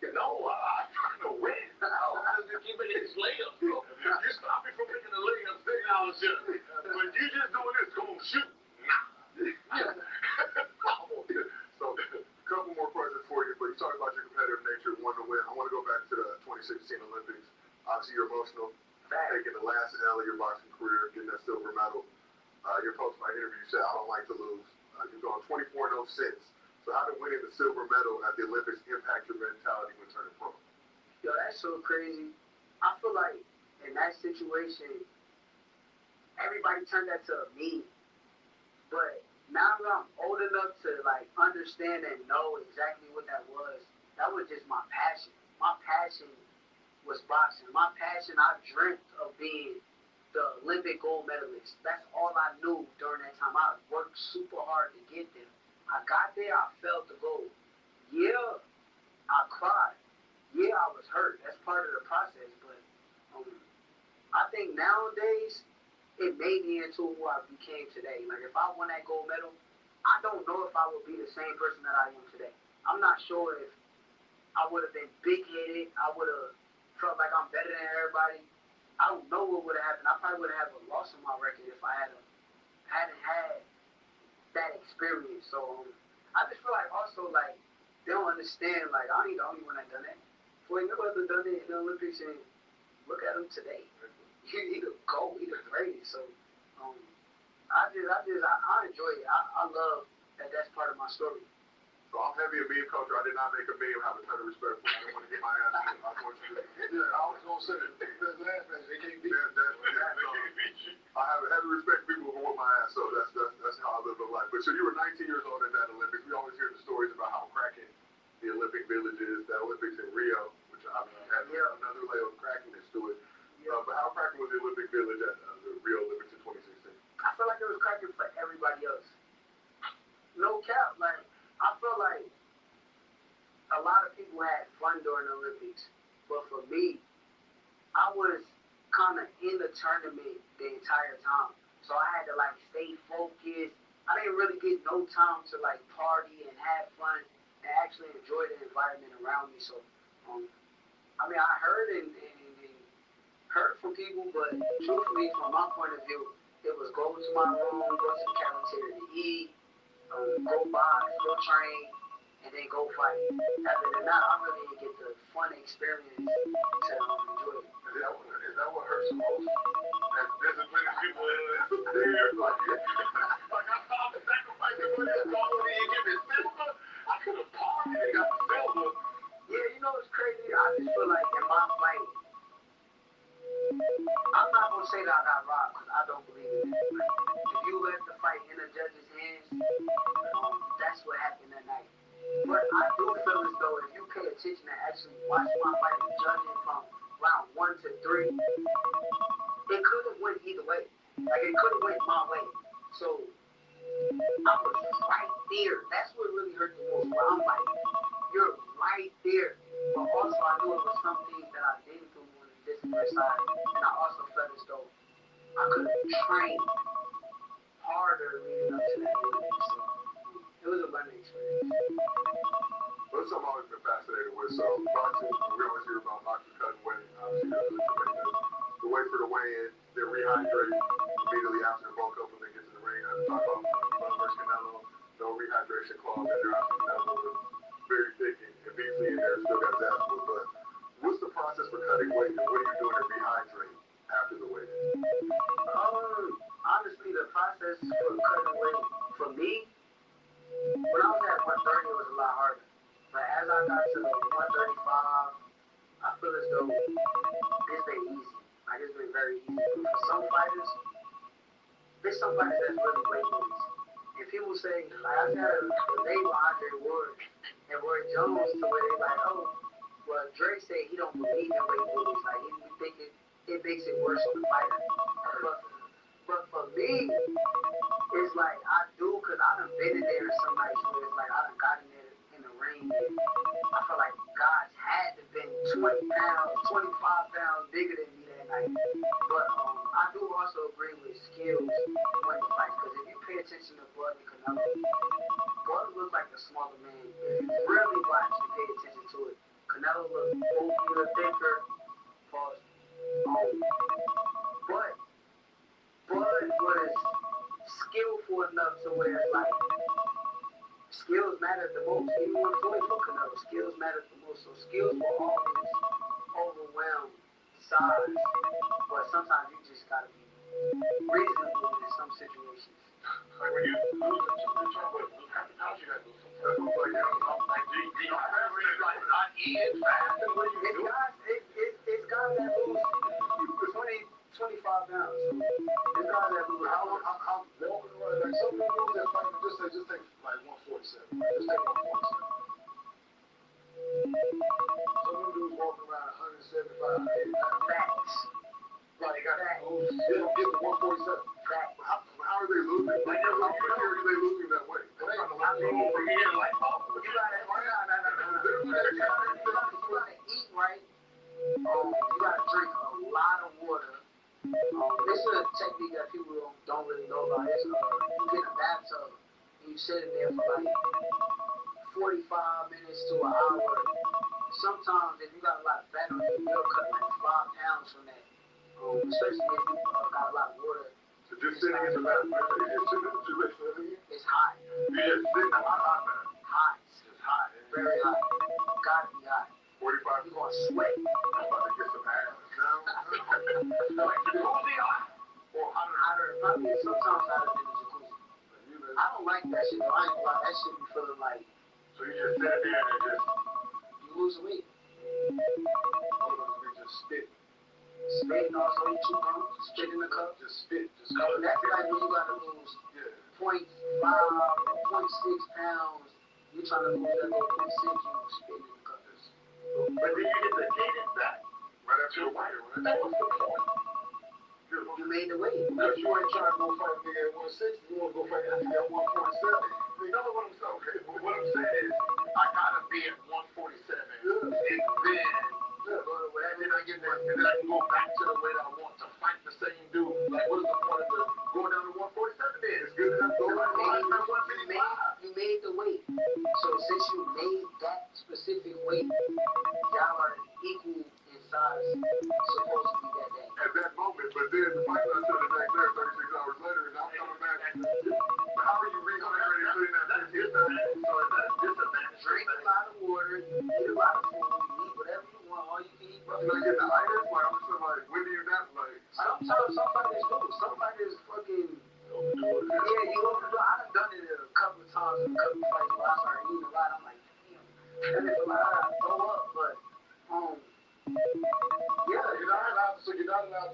H: No, I'm trying to win. I'm just keep making these layups, bro. You stop me from making the layups, then I'll shoot. But you just doing this, come on, shoot. Nah.
I: So, a couple more questions for you, but you talked about your competitive nature, wanting to win. I want to go back to the 2016 Olympics. Obviously, you're emotional, taking the last L of your boxing career, getting that silver medal. Your post-fight interview said, I don't like to lose. You've gone 24-0 since. So how did winning the silver medal at the Olympics impact your mentality when turning pro?
G: Yo, that's so crazy. I feel like in that situation, everybody turned that to a meme. But now that I'm old enough to like understand and know exactly what that was just my passion. My passion was boxing. My passion, I dreamt of being the Olympic gold medalist. That's all I knew during that time. I worked super hard to get there. I got there, I felt the gold. Yeah, I cried. Yeah, I was hurt. That's part of the process. But I think nowadays, it made me into who I became today. Like, if I won that gold medal, I don't know if I would be the same person that I am today. I'm not sure if I would have been big-headed. I would have felt like I'm better than everybody. I don't know what would have happened. I probably would have a loss on my record if I hadn't had that experience. So I just feel like also like they don't understand. Like I ain't the only one that done that. Floyd Mayweather done it in the Olympics, and look at him today. He the GOAT. He the greatest. So I enjoy it. I love that. That's part of my story.
I: So I'm heavy a meme culture. I did not make a meme. Have a ton of respect for you. I don't want to get my ass beat. I want you to.
H: Yeah, I was gonna say that last man, they can't beat you.
I: I have a heavy respect for people who want my ass. So that's how I live my life. But so you were 19 years old at that Olympics. We always hear the stories about how cracking the Olympic Village is. That Olympics in Rio, which obviously had another layer of crackiness to it. But how cracking was the Olympic Village at the Rio Olympics in 2016?
G: I feel like it was cracking for everybody else. No cap, like. I feel like a lot of people had fun during the Olympics, but for me, I was kind of in the tournament the entire time. So I had to like stay focused. I didn't really get no time to like party and have fun and actually enjoy the environment around me. So, I mean, I heard and heard from people, but truthfully, from my point of view, it was go to my room, go to the cafeteria to eat, go box, go train, and then go fight. Other than that, I really didn't get the fun experience to enjoy it.
H: Is that what hurts the most?
I: as disciplined as people there. Like I'm sacrificing for this goal and you give me silver. I could have partied and got the silver.
G: Yeah, you know what's crazy? I just feel like in my fight, I'm not gonna say that I got robbed because I don't believe in it. If you let the fight in the judge's hands, that's what happened that night. But I do feel as though if you pay attention and actually watch my fight and judge it from round 1 to 3, it could have went either way. Like it could have went my way. So I was right there. That's what really hurt the most. Where I'm like, you're right there. But also I knew it was some things that I didn't do on the discipline side. And I also felt as though I could have trained harder leading up to that moment. So it was a learning experience.
I: Well, that's something I've always been fascinated with. So boxing, we always hear about boxers cutting weight. Obviously, the wait for the weigh-in, they rehydrate immediately after the bulk up when they get to the ring. I talk about Bud versus Canelo, no rehydration clause in there. Obviously, Canelo was very thick and beefy in there, still got his ass whooped. But what's the process for cutting weight, and what are you doing to rehydrate after the weigh-in?
G: Honestly, the process for cutting weight, for me, when I was at 130, it was a lot harder. But as I got to 135, I feel as though it's been easy. Like it's been very easy. But for some fighters, there's some fighters that's really weight bullies. And people say, like I said, a debate with Andre Ward and Roy Jones to where they like, oh, well, Drake said he don't believe in weight bullies. Like he think it makes it worse on the fighter. But for me, it's like I do, because I done been in there some nights where it's like I done got in there in the ring and I feel like guys had to been 20 pounds, 25 pounds bigger than me that night. But I do also agree with skills when the fight, because if you pay attention to Bud and Canelo, Bud looks like a smaller man. If you really watch and pay attention to it, Canelo looks bulkier, thicker, pause. But Bud was skillful enough to where it's like skills mattered the most. Even when Floyd for Canelo, skills mattered the most. So skills will always overwhelm size. But sometimes you just gotta be reasonable in some situations.
I: Like when you lose the trouble, how many pounds you gotta lose? That's what I'm like, do you have like not eating fast and what do you do?
G: It's guys that lose 25 pounds. It's guys that lose.
I: I'm walking around like some of them dudes that fight just take like 147. Right? Just take 147. Some of them dudes walking around 175, 80 pounds.
G: Facts.
I: Like they got lose. They don't get to 147.
G: Facts.
I: How are they losing? Like how quickly are they losing that weight? They're trying to go over here like
G: you gotta eat right. You gotta drink a lot of water. This is a technique that people don't really know about. It's you get in a bathtub and you sit in there for like 45 minutes to an hour. Sometimes if you got a lot of fat on you, you'll cut like 5 pounds from that. Especially if you got a lot of water.
I: So just sitting in the bathtub,
G: it's hot.
I: Yeah, sitting hot.
G: Hot.
I: It's hot.
G: Very hot. Gotta be hot.
I: 45.
G: You're gonna sweat.
I: I'm about to get some ass now. Like jacuzzi hot. Or hotter.
G: Probably sometimes hotter than the jacuzzi. I don't like that shit though. I ain't gonna lie. That shit be feeling like.
I: So you just sit there and just.
G: You lose weight.
I: Just spit.
G: Spit and also eat 2 gums. Spit in the cup.
I: Just spit. Just
G: that's like when you gotta lose 0.5 or 0.6 pounds. You trying to lose that little 0.6, you spit in the cup.
I: But then you get the gain back right after the fight. That was the point.
G: You made the weight.
I: Because you ain't trying to go fight a nigga at 160. You want to go fight a nigga at 147. You know what I'm saying? Okay, but what I'm saying is, I gotta be at 147. And then I get there, and then I can go back to the weight I want to fight the same dude. Like, what is the point of going down to 147 then? It's good enough to go back to 155.
G: You made the weight. So since you made that specific weight, y'all are equal in size, supposed to be that day.
I: At that moment, but then the fight until the next day, 36 hours later, and I'm coming back. But how are you rehydrating putting that 15 pounds? So is that a disadvantage?
G: And it's allowed to go up, but yeah,
H: you're not allowed to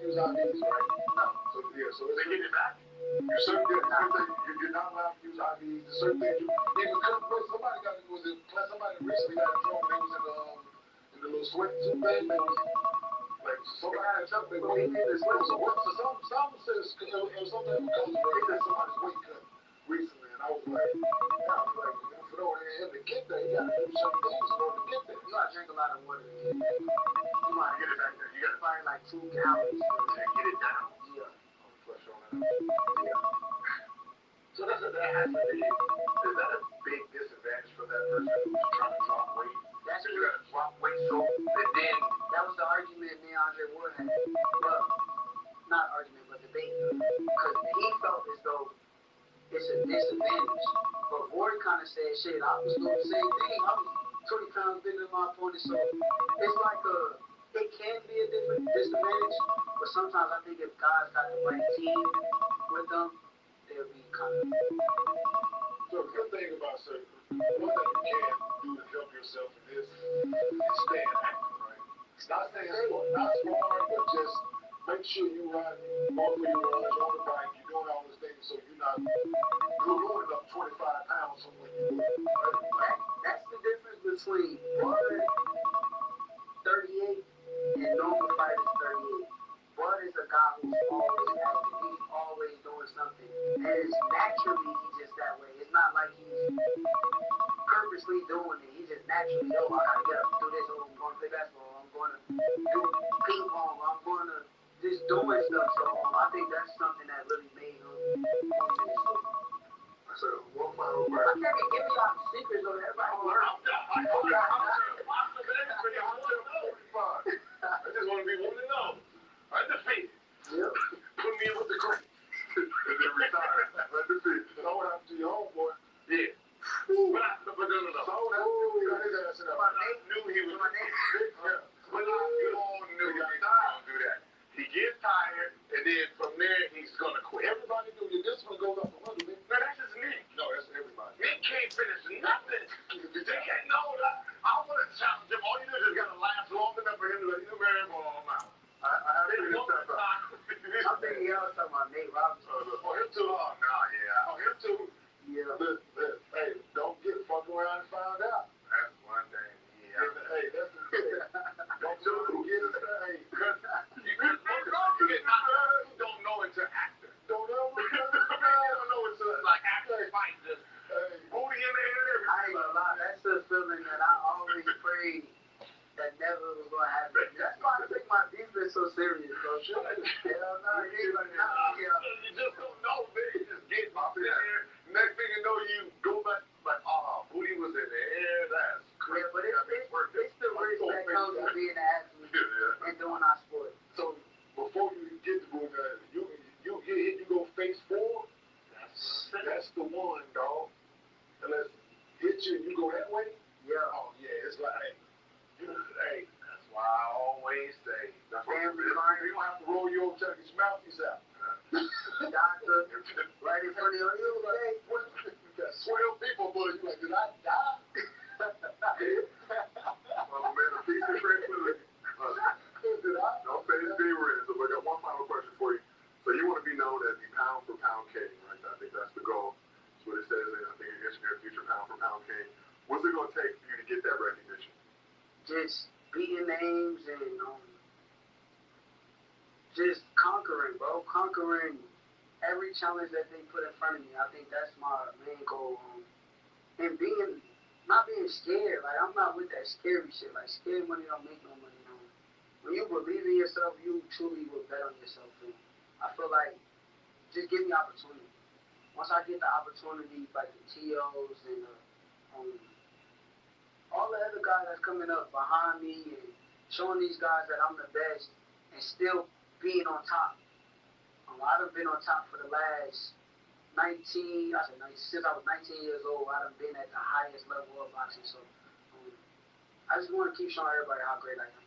H: use IVs, right?
G: no.
H: So yeah, so it's
B: They get it back.
H: you certain you're not allowed to use IVs. There's certain things you even somebody recently got in trouble. They was in the little sweatsuit thing. They was like somebody had a trouble. They were in the sweatsuit. So some says it was something because they said somebody's weight cut recently, and I was like, for him to get there, you gotta do certain things in order to get there.
G: You gotta drink a lot of water to get it back. You gotta get it back there. You gotta find like 2 gallons to get it down. Yeah.
H: Flush on that.
G: Yeah.
H: So that has to be, is that a big disadvantage for that person who's trying to drop weight?
G: That's
H: You gotta drop weight so that then
G: that was the argument me and Andre Wood had. Well, not argument, but debate. Because he felt as though it's a disadvantage. But Ward kind of said, shit, I was doing the same thing. I was 20 pounds bigger than my opponent. So it's like it can be a different disadvantage. But sometimes I think if guys got the right team with them, they'll be kind of.
H: So the good thing about certain, one thing you can do to help yourself in this is staying active, right? Not smart, but just make sure you ride, going for your runs, you're on the bike, you're doing all those things so you're loading up 25 pounds from when you were. Right?
G: That's the difference between Bud 38 and normal fighters 38. Bud is a guy who's always active. He's always doing something. And it's naturally he's just that way. It's not like he's purposely doing it. He's just naturally, I gotta get up and do this. I'm going to play basketball. I'm going to do ping pong. I'm going to just doing stuff. So I think that's something that really made him.
H: So one final
G: I
H: question.
G: can't be giving y'all secrets on everybody.
H: I just want to be 1-0. Undefeated.
G: Yep.
H: Put me in with the great. And then retire. Undefeated. And all happened to your homeboy. Yeah. But no. So he got his ass in there. I knew he was. But you all knew he was going to do that. He gets tired, and then from there, he's going to quit. Everybody knew your discipline goes up the window. No, that's just Nick. No, that's everybody. Nick can't finish nothing. They can't know that. I want to challenge him. All you do is just got to last long enough for him to let you know, I'm out. I have to get that back.
G: I'm thinking y'all talking about Nate Robinson.
H: Him too. Oh, no, yeah. Oh, him too.
G: Yeah.
H: Hey, don't get fucked around and find out. That's one thing. Yeah. Hey, that's the thing. Don't do it. Get it. Hey, because you don't know it's an actor. Don't know it's like actor fight. Just booty in the air.
G: I ain't gonna lie, that's a feeling that I always prayed that never was gonna happen. That's why I take my defense so serious, bro. Hell no,
H: You just don't know, man. You just get my there. Next thing you know, you go back like, booty was in the air. That's crazy.
G: Yeah, but it's the risk that comes with being an athlete and doing our sport.
H: So before you get to booty, you get hit, you go face forward. That's the one, dog. Unless hit you, you go that way.
G: Yeah.
H: Oh yeah, it's like, hey, that's why I always say, that's why you don't have to roll your own check and your mouthpiece out.
G: Doctor, right in front of you, okay?
H: That 12 people, but you like, did I die? Oh man, a piece of tranquility. Did I? Don't say it's being read. So I got one final question for you. So you want to be known as the pound for pound king, right? I think that's the goal. That's what it says in, I think, Engineer Future Pound for Pound King. What's it going to take for you to get that recognition?
G: Just beating names and just conquering, bro. Conquering every challenge that they put in front of me. I think that's my main goal. And not being scared. Like, I'm not with that scary shit. Like, scared money don't make no money. When you believe in yourself, you truly will bet on yourself. And I feel like just give me opportunity. Once I get the opportunity, like the TOs and all the other guys that's coming up behind me and showing these guys that I'm the best and still being on top. I've been on top for the last since I was 19 years old. I've been at the highest level of boxing. So I just want to keep showing everybody how great I am.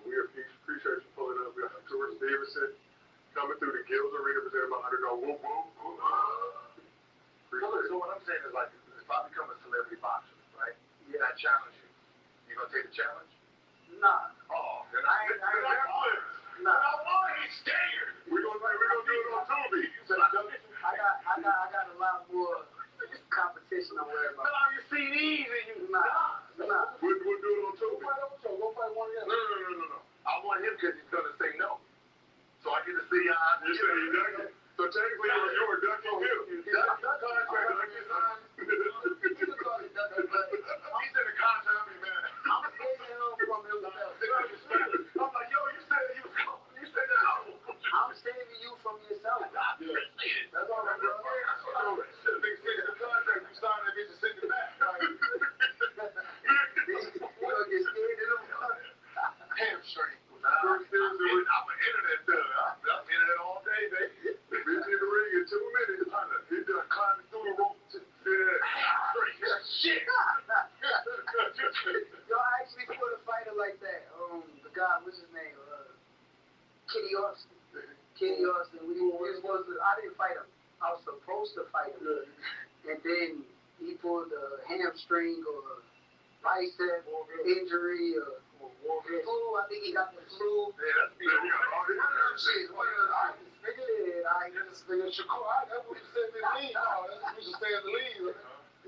H: We appreciate you pulling up. We got Tourist Davidson coming through the Gills Arena, presented by Underdog. Whoop, whoop, whoop. So what I'm saying is, like, if I become a celebrity boxer, right?
G: Yeah.
H: and I challenge you. You gonna take the challenge?
G: Nah.
H: Oh, then
G: I ain't nah.
H: He's scared. We're gonna do it on Tubi.
G: I got a lot more competition to worry about.
H: No, you see these and you
G: Nah.
H: We'll do it on Tubi. Go fight one of them. No. I want him because he's gonna say no. So I get to see how you say he ducked it. So technically you were ducking him. He's in the contract, man.
G: I'm saving him from himself.
H: I'm like, yo, you said that.
G: I'm saving you from yourself.
H: That's all I'm doing. Big six in the contract, you sign that bitch and send it back.
G: You gonna get scared of him?
H: Hamstring. I'm an internet thug. I'm internet all day, baby. Bitch in the ring in 2 minutes. He done climbing through the rope. Shit.
G: Y'all actually put a fighter like that. The guy, what's his name? Kitty Austin. I didn't fight him. I was supposed to fight him. And then he pulled a hamstring or a bicep injury or flu. I think he got the flu.
H: Yeah, that's me. One of them shit.
G: Nigga,
H: Shakur, that's what he said in the league. No, that's what we should stay in the league.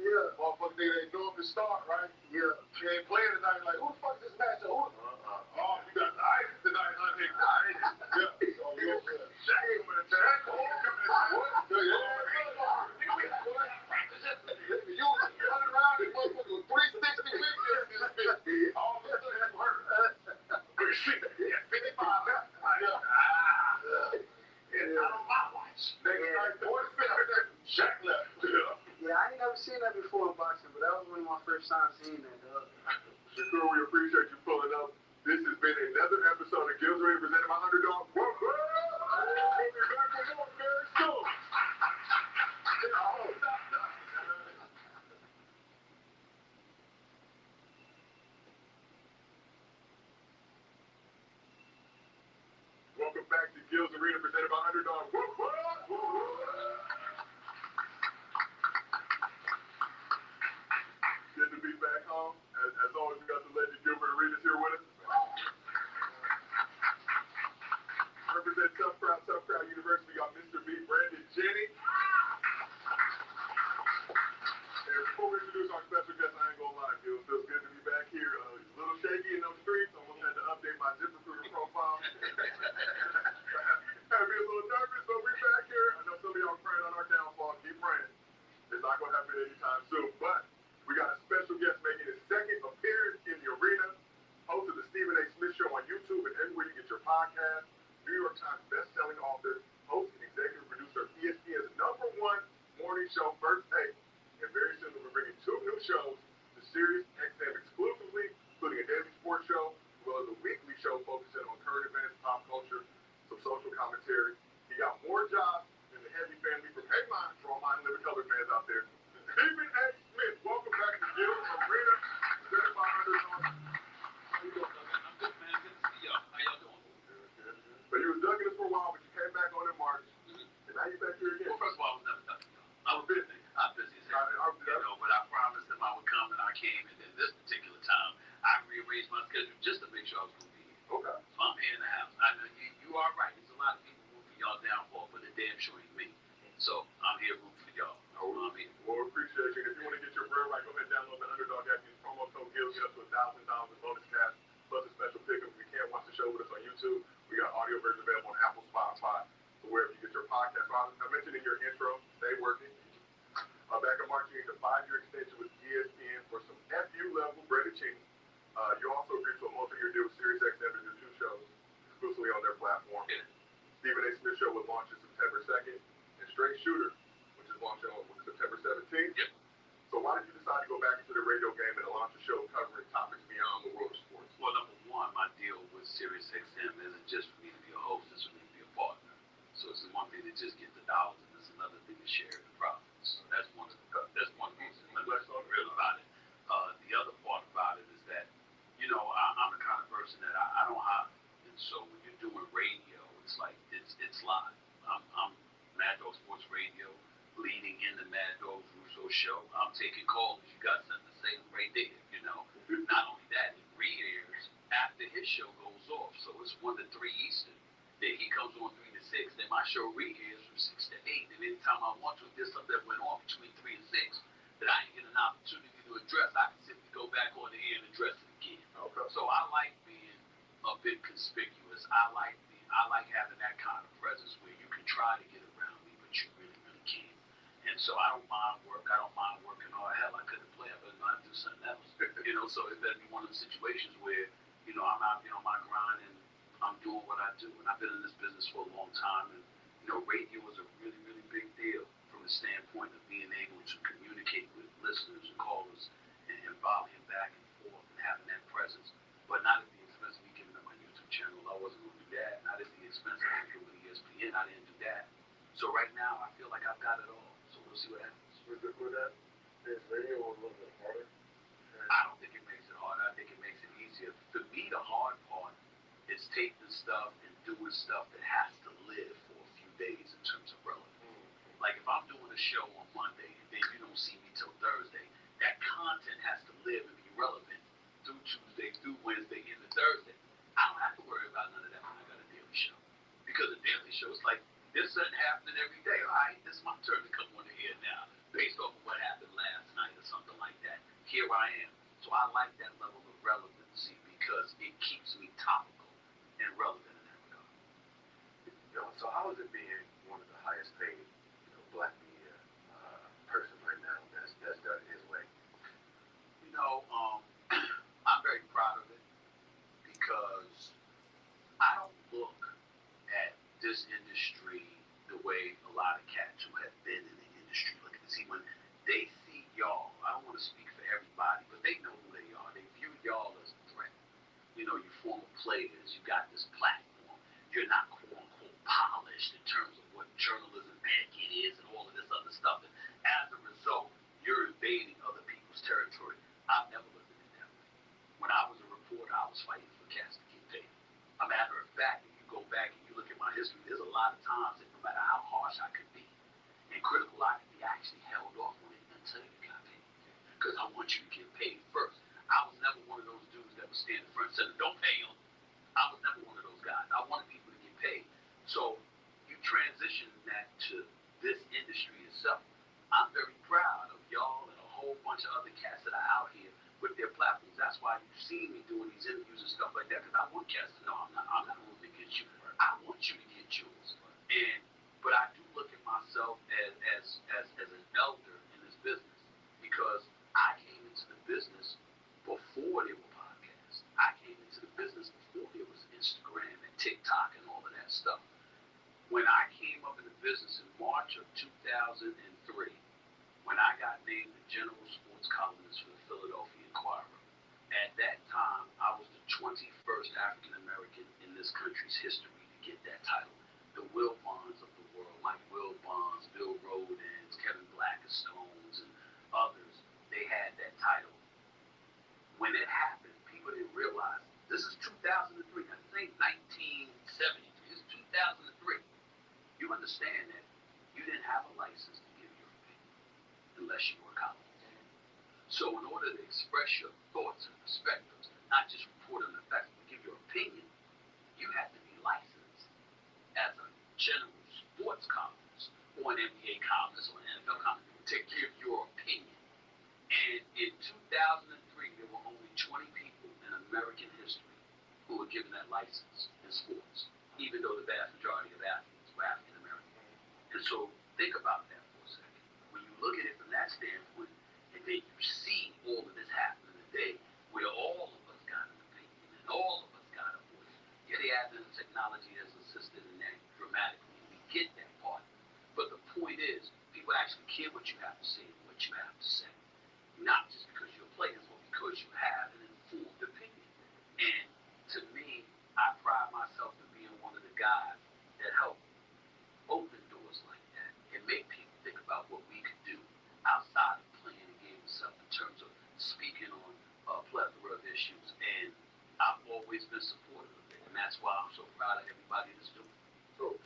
G: yeah.
H: Motherfucker, they know him to start, right?
G: Yeah.
H: He ain't playing tonight. Like, who the fuck is this matchup? Oh, you got the ice tonight, huh, nigga? Yeah. Oh, you okay? Jack coming to town. What? You was running around this motherfucker with 360 videos. All of a sudden, you hurt. Yeah, 55 left. And not on my watch. Next night, 47. Jack left.
G: Yeah, I ain't never seen that before in boxing, but that was one of my first times seeing that, dog.
I: Shakur, we appreciate you pulling up. This has been another episode of Gills Arena presented by Underdog. We'll be back with more very soon. Welcome back to Gills Arena presented by Underdog. Good to be back home. As always, we got the legend Gilbert Arenas here with us. Represent Tough Crowd University. We got Mr. B, Brandon Jennings. And before we introduce our special guest, I ain't gonna lie, Gil, it feels good to be back here. It's a little shaky in those streets. Almost had to update my ZipRecruiter profile. Had me a little nervous, but we back here. I know some of y'all praying on our downfall. Keep praying. It's not gonna happen anytime soon. But we got a special guest making his second appearance in the arena. Host of the Stephen A. Smith Show on YouTube and everywhere you get your podcast. New York Times best-selling author, host and executive producer of ESPN's #1 morning show, First Take. And very soon we're bringing 2 new shows to Sirius XM exclusively, including a daily sports show, as well as a weekly show focusing on current events, pop culture, some social commentary. He got more jobs than the Heavy family from Headline for all my Living Color fans out there. Stephen A. Smith, welcome back to Gills Arena, presented by Underdog.
J: How you doing, man? I'm good, man. Good to see y'all. How y'all doing?
I: Good. So you was ducking us for a while, but you came back on in March, and now you're back here again.
J: Well, first of all, I was never ducking y'all. I was busy. I'm busy as hell. But I promised them I would come, and I came. And then this particular time, I rearranged my schedule just to make sure I was going to be here.
I: Okay.
J: So I'm here in the house. I know you are right. There's a lot of people rooting for y'all downfall, but they're damn sure ain't me. So I'm here rooting for y'all.
I: Well, appreciate you. If you want to get your bread right, go ahead and download the Underdog app. Use promo code GILS, get up to $1,000 in bonus cash, plus a special pickup. If you can't watch the show with us on YouTube, we got audio version available on Apple, Spotify, so wherever you get your podcast. So I mentioned in your intro, stay working. Back in March, you get a 5-year extension with ESPN for some FU level breaded chicken. You also agreed to a multi-year deal with Sirius XM to do 2 shows exclusively on their platform. Stephen A. Smith Show will launch September 2nd, and Straight Shooter, which is launching on September 17th.
J: Yep.
I: So why did you decide to go back into the radio game and launch a show covering topics beyond the world of sports?
J: Well, number one, my deal with Sirius XM isn't just for me to be a host, it's for me to be a partner. So it's one thing to just get the dollars, and it's another thing to share the profits. So that's one reason. Let's talk real about it. The other part about it is that, I'm the kind of person that I don't hide. And so when you're doing radio, it's like it's live. I'm Mad Dog Sports Radio, leading in the Mad Dog Russo show. I'm taking calls. You got something to say right there, his show goes off. So it's 1 to 3 Eastern. Then he comes on 3 to 6. Then my show re-airs from 6 to 8. And anytime I want to, if there's something that went on between 3 and 6 that I didn't get an opportunity to address, I can simply go back on the air and address it again.
I: Okay.
J: So I like being a bit conspicuous. I like having that kind of presence where you can try to get around me, but you really, really can't. And so I don't mind work. I don't mind working hard. Hell, I couldn't play. I better not do something else. So it better be one of the situations where, I'm out there on my grind and I'm doing what I do. And I've been in this business for a long time. And, radio is a really, really big deal from the standpoint of being able to communicate with listeners and callers and volleying back and forth and having that presence. But not at the expense of me giving up my YouTube channel. I wasn't going to do that. Not at the expense of working with ESPN. I didn't do that. So right now, I feel like I've got it all. So we'll see what happens.
I: With that, is radio a little bit harder?
J: I don't think it makes it harder. I think it makes it easier. For me, the hard part is taking stuff and doing stuff that has to live for a few days in terms of relevance. Like if I'm doing a show on Monday and then you don't see me till Thursday, that content has to live and be relevant through Tuesday, through Wednesday, into Thursday. I don't have to worry about none of that when I got a daily show. Because a daily show is like, there's something happening every day. All right, this is my turn to come on the air now, based off of what happened last night or something like that. Here I am. So I like that level of relevancy because it keeps me topical and relevant in that regard.
I: So how is it being one of the highest paid, black media person right now that's done it his way?
J: I'm very proud of it because I don't look at this industry the way a lot of cats who have been in the industry look at it. See, when they see y'all, I don't want to speak for everybody, but they know who they are. They view y'all as a threat. You former players, you got this platform. You're not quote unquote polished in terms of what journalism etiquette is and all of this other stuff. And as a result, you're invading other people's territory. I've never looked at it that way. When I was a reporter, I was fighting for cats to get paid. A matter of fact, if you go back and you look at my history, there's a lot of times that no matter how harsh I could be and critical I could be, I actually held off on it until you got paid. Because I want you to get paid first. I was never one of those dudes that would stand in front and say, don't pay them. I was never one of those guys. I wanted people to get paid. So you transition that to this industry itself. I'm very proud of y'all and a whole bunch of other cats that are out here with their platforms. That's why you see me doing these interviews and stuff like that, because I want cats to know I'm not rooting against you. I want you to get yours. But I do look at myself as an elder in this business because I came into the business before there were podcasts. I came into the business before there was Instagram and TikTok and all of that stuff. When I came up in the business in March of 2003, when I got named the general sports columnist for the Philadelphia Inquirer, at that time I was the 21st African American in this country's history to get that title. The Will Bonds of the world, like Will Bonds, Bill Rodens, Kevin Blackstones, and others, they had that title. When it happened, people didn't realize this is 2003. I think 1973. This is 2003. You understand that you didn't have a license to give your opinion unless you were a columnist. So in order to express your thoughts and perspectives, not just report on the facts, but give your opinion, you had to be licensed as a general sports columnist or an NBA columnist or an NFL columnist to give your opinion. And in 2003, there were only 20 people in American history who were given that license in sports, even though the vast majority of athletes were African American. And so think about that for a second. When you look at it from that standpoint, and then you see all of this happening today, where all of us got an opinion and all of us got a voice. Yeah, the advent of technology has assisted in that dramatically. We get that part. But the point is, people actually care what you have to say and what you have to say. Not just because you're players, but because you have an informed opinion. And to me, I pride myself in being one of the guys that help open doors like that and make people think about what we could do outside of playing the game itself in terms of speaking on a plethora of issues. And I've always been supportive of it. And that's why I'm so proud of everybody that's doing it.
I: So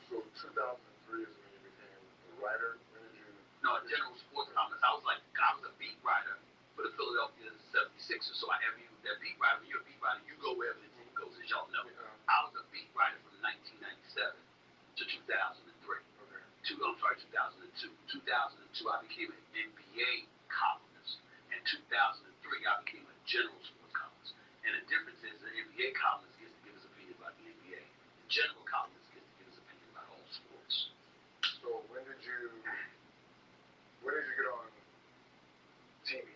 I: 2003 is when you became a writer. When did you?
J: No, a general sports columnist. I was a beat writer for the Philadelphia 76ers. So that beat writer, when you're a beat writer, you go wherever the team goes. It's 2002, I became an NBA columnist. In 2003, I became a general sports columnist. And the difference is the NBA columnist gets to give his opinion about the NBA. The general columnist gets to give his opinion about all sports.
I: So when did you get on TV?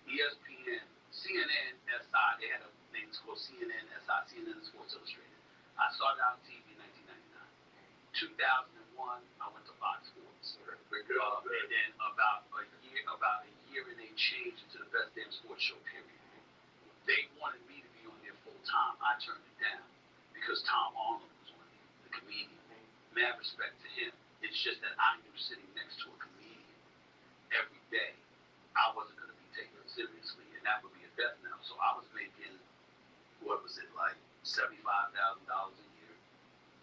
J: ESPN, CNN, SI, they had a thing called CNN, SI, CNN Sports Illustrated. I started out on TV in 1999. 2001, I went to Fox Sports. And then about a year and they changed it to the best damn sports show, period. They wanted me to be on there full time. I turned it down because Tom Arnold was on there, the comedian. Mad respect to him. It's just that I knew sitting next to a comedian every day, I wasn't going to be taken seriously, and that would be a death knell. So I was making, what was it, like $75,000 a year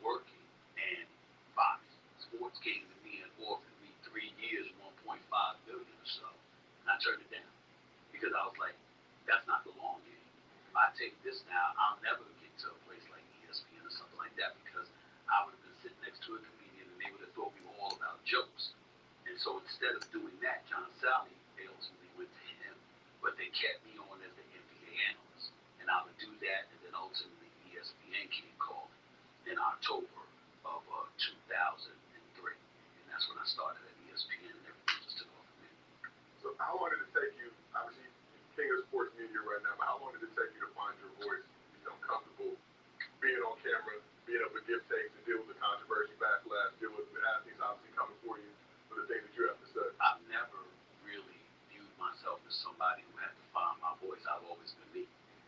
J: working, and Fox Sports came to me and offered me 3 years, 1.5 billion or so. And I turned it down because I was like, that's not the long game. If I take this now, I'll never get to a place like ESPN or something like that because I would have been sitting next to a comedian and they would have thought we were all about jokes. And so instead of doing that, John Sally, they ultimately went to him, but they kept me on as the NBA analyst. And I would do that, and then ultimately ESPN came calling in October of 2003. And that's when I started at ESPN, and everything just took off from there.
I: So how long did it take you, obviously, you're king of sports media right now, but how long did it take you to find your voice, become comfortable being on camera, being able to give takes and deal with the controversy, backlash, deal with the athletes obviously coming for you for the things that you have to say?
J: I've never really viewed myself as somebody who had to find my voice. I've always been me.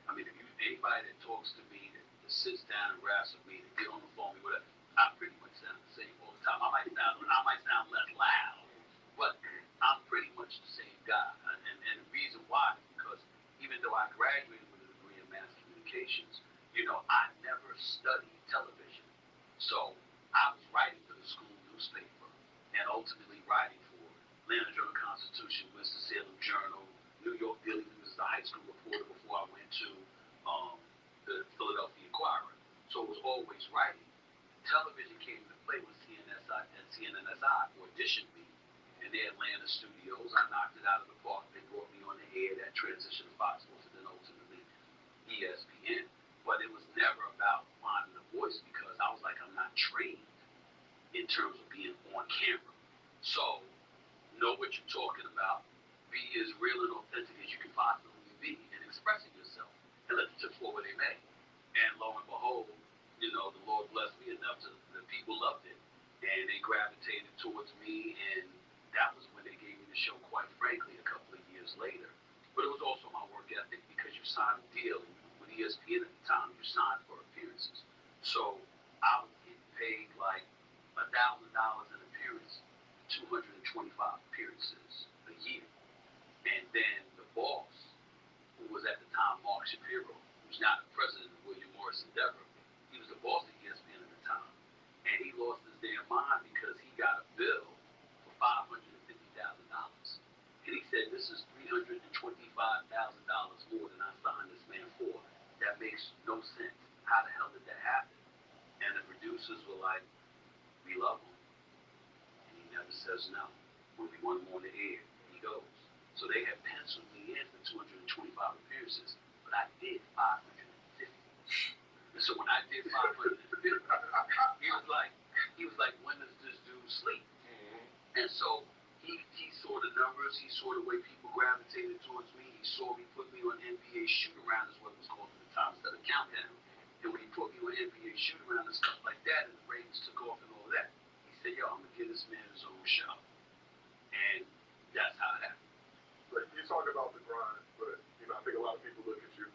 J: I mean, if you anybody that talks to me, that sits down and raps with me, that get on the phone with me, whatever, I pretty much sound the same all the time. I might sound less loud, but I'm pretty much the same guy. And the reason why is because even though I graduated with a degree in mass communications, I never studied television. So I was writing for the school newspaper and ultimately writing for Atlanta Journal-Constitution, Winston-Salem Journal, New York Daily News as a high school reporter before I went to the Philadelphia Inquirer. So it was always writing. Television came into play when CNNSI auditioned me in their Atlanta studios. I knocked it out of the park. They brought me on the air, that transition to Fox Sports, and then ultimately ESPN. But it was never about finding a voice because I was like, I'm not trained in terms of being on camera. So know what you're talking about. Be as real and authentic as you can possibly be in expressing yourself and let the chips fall where they may. And lo and behold, the Lord blessed me enough the people loved it and they gravitated towards me, and that was when they gave me the show, quite frankly, a couple of years later. But it was also my work ethic because you signed a deal with ESPN at the time, you signed for appearances. So I was getting paid like $1,000 an appearance, 225 appearances a year. And then the boss, who was at the time Mark Shapiro, who's now the president of William Morris Endeavor, he was the boss of ESPN at the time. And he lost his damn mind because he got a bill for $550,000. And he said, this is $325,000 more than I signed this man for. That makes no sense. How the hell did that happen? And the producers were like, we love him. And he never says no. When we want him on the air, he goes. So they had penciled me in for 225 appearances, but I did 550. And so when I did 550, he was like, when does this dude sleep? And so he saw the numbers, he saw the way people gravitated towards me, he saw me put me on NBA shoot-around is what it was called at the time, instead of countdown. And when he put me on NBA shoot-around and stuff like that, and the ratings took off and all that, he said, yo, I'm going to give this man his own show. And that's how it happened.
I: Like, you talk about the grind, but, I think a lot of people look at you,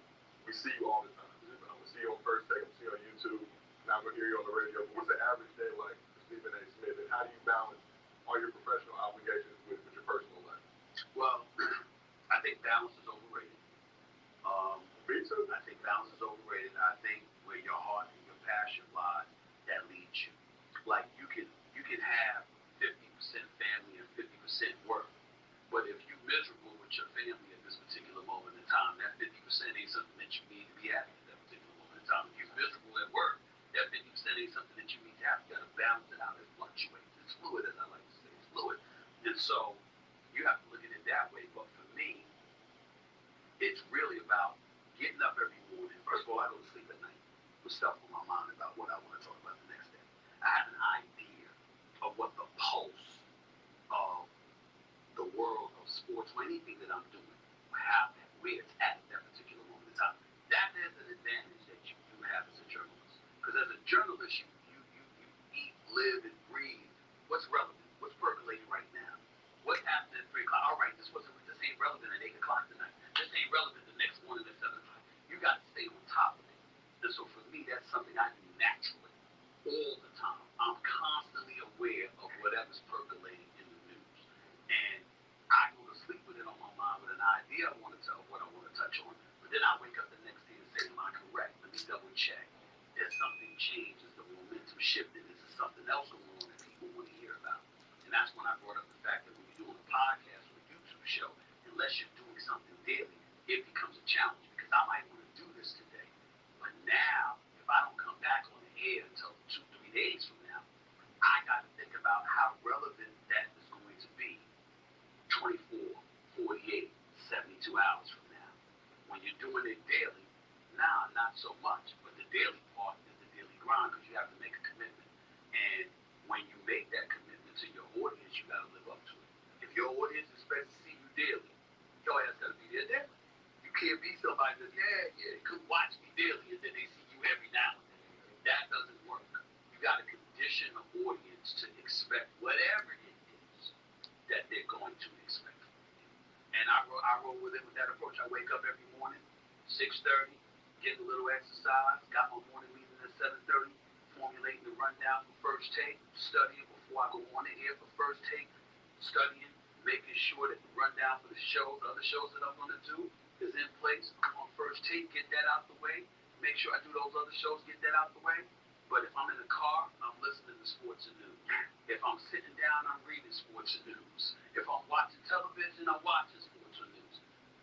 I: we see you all the time. I'm going to see you on First Take, I'm going to see you on YouTube, and I'm going to hear you on the radio. But what's the average day like for Stephen A. Smith, and how do you balance all your professional obligations with your personal life?
J: Well, I think balance is overrated.
I: Me too.
J: I think balance is overrated. I think where your heart and your passion lies, that leads you. Like you can have 50% family and 50% work, but if you're miserable with your family at this particular moment in time, that 50% ain't something that you need to be happy at that particular moment in time. If you're miserable at work, that 50% ain't something that you need to have. You got to balance it out. It fluctuates. It's fluid, as I like to say. It's fluid. And So you have to look at it that way. But for me, it's really about getting up every morning. First of all, I go to sleep at night with stuff on my mind about what I want to talk about the next day. I have an idea of what the pulse of the world of sports or anything that I'm doing, where it's at that particular moment in time. That is an advantage that you have as a journalist. Because as a journalist, you eat, live, and breathe what's relevant, what's percolating right now. What's happening at 3 o'clock? All right, this ain't relevant at 8 o'clock tonight. This ain't relevant the next morning at 7 o'clock. You got to stay on top of it. And so for me, that's something I do naturally all the time. I'm constantly aware of whatever's percolating in the news. And I go to sleep with it on my mind with an idea I want to tell, what I want to touch on. But then I wake up the next day and say, am I correct? Let me double check. There's something changed. Is the momentum shifted? Is there something else going on that people want to hear about? And that's when I brought up the fact that when you're doing a podcast or a YouTube show, unless you're doing something daily, it becomes a challenge because I might want to do this today. But now, if I don't come back on the air until 2-3 days from now, I got to think about how relevant that is going to be 24, 48, 72 hours from now. When you're doing it daily, nah, not so much. But the daily part is the daily grind because you have to make a commitment. And when you make that commitment to your audience, you got to live up to it. If your audience expects to see you daily, your ass got to be there daily. You can't be somebody that, could watch me daily and then they see you every now and then. That doesn't work. You got to condition the audience to expect whatever it is that they're going to expect from you. And I roll with it with that approach. I wake up every morning, 6:30, get a little exercise, got my morning meeting at 7:30, formulating the rundown for first take, studying before I go on the air for first take, studying, making sure that the rundown for the shows, the other shows that I'm going to do is in place. I'm on first take, get that out the way. Make sure I do those other shows, get that out the way. But if I'm in the car, I'm listening to sports and news. If I'm sitting down, I'm reading sports and news. If I'm watching television, I'm watching sports and news.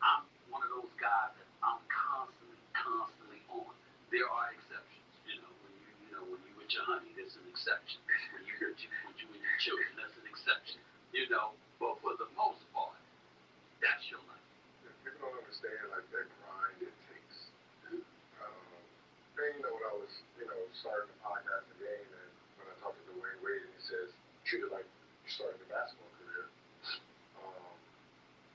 J: I'm one of those guys that I'm constantly on. There are exceptions. When you with your honey, there's an exception. When you with your children, that's an exception. But for the most part, that's your life.
H: People don't understand like that grind it takes. And when I was, starting the podcast again, and when I talked to Dwayne Wade, and he says, treat it like you're starting a basketball career,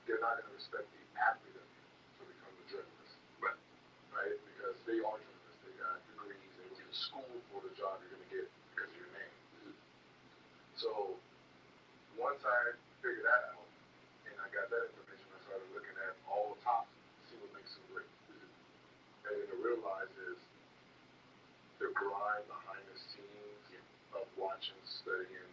H: they're not going to respect the athlete of you to become a journalist. Right? Because they are journalists. They got degrees. They went to school for the job you're going to get because of your name. So once I figured that out, and I got that information, I started looking at all the tops to see what makes them great. And then to realize is the grind behind the scenes of watching, studying.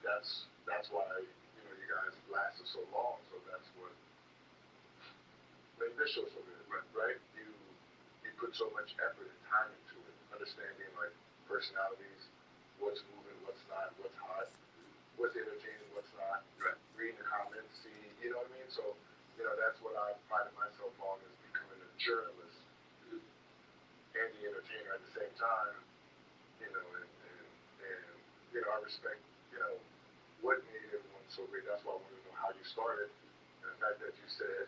H: That's why you guys lasted so long. So that's what made this show so good, right? You put so much effort and time into it, understanding like personalities, what's moving, what's not, what's hot, what's entertaining, what's not. Reading the comments, see, you know what I mean? So that's what I prided myself on, is becoming a journalist and the entertainer at the same time, and I respect, what made everyone so great. That's why I wanted to know how you started, and the fact that you said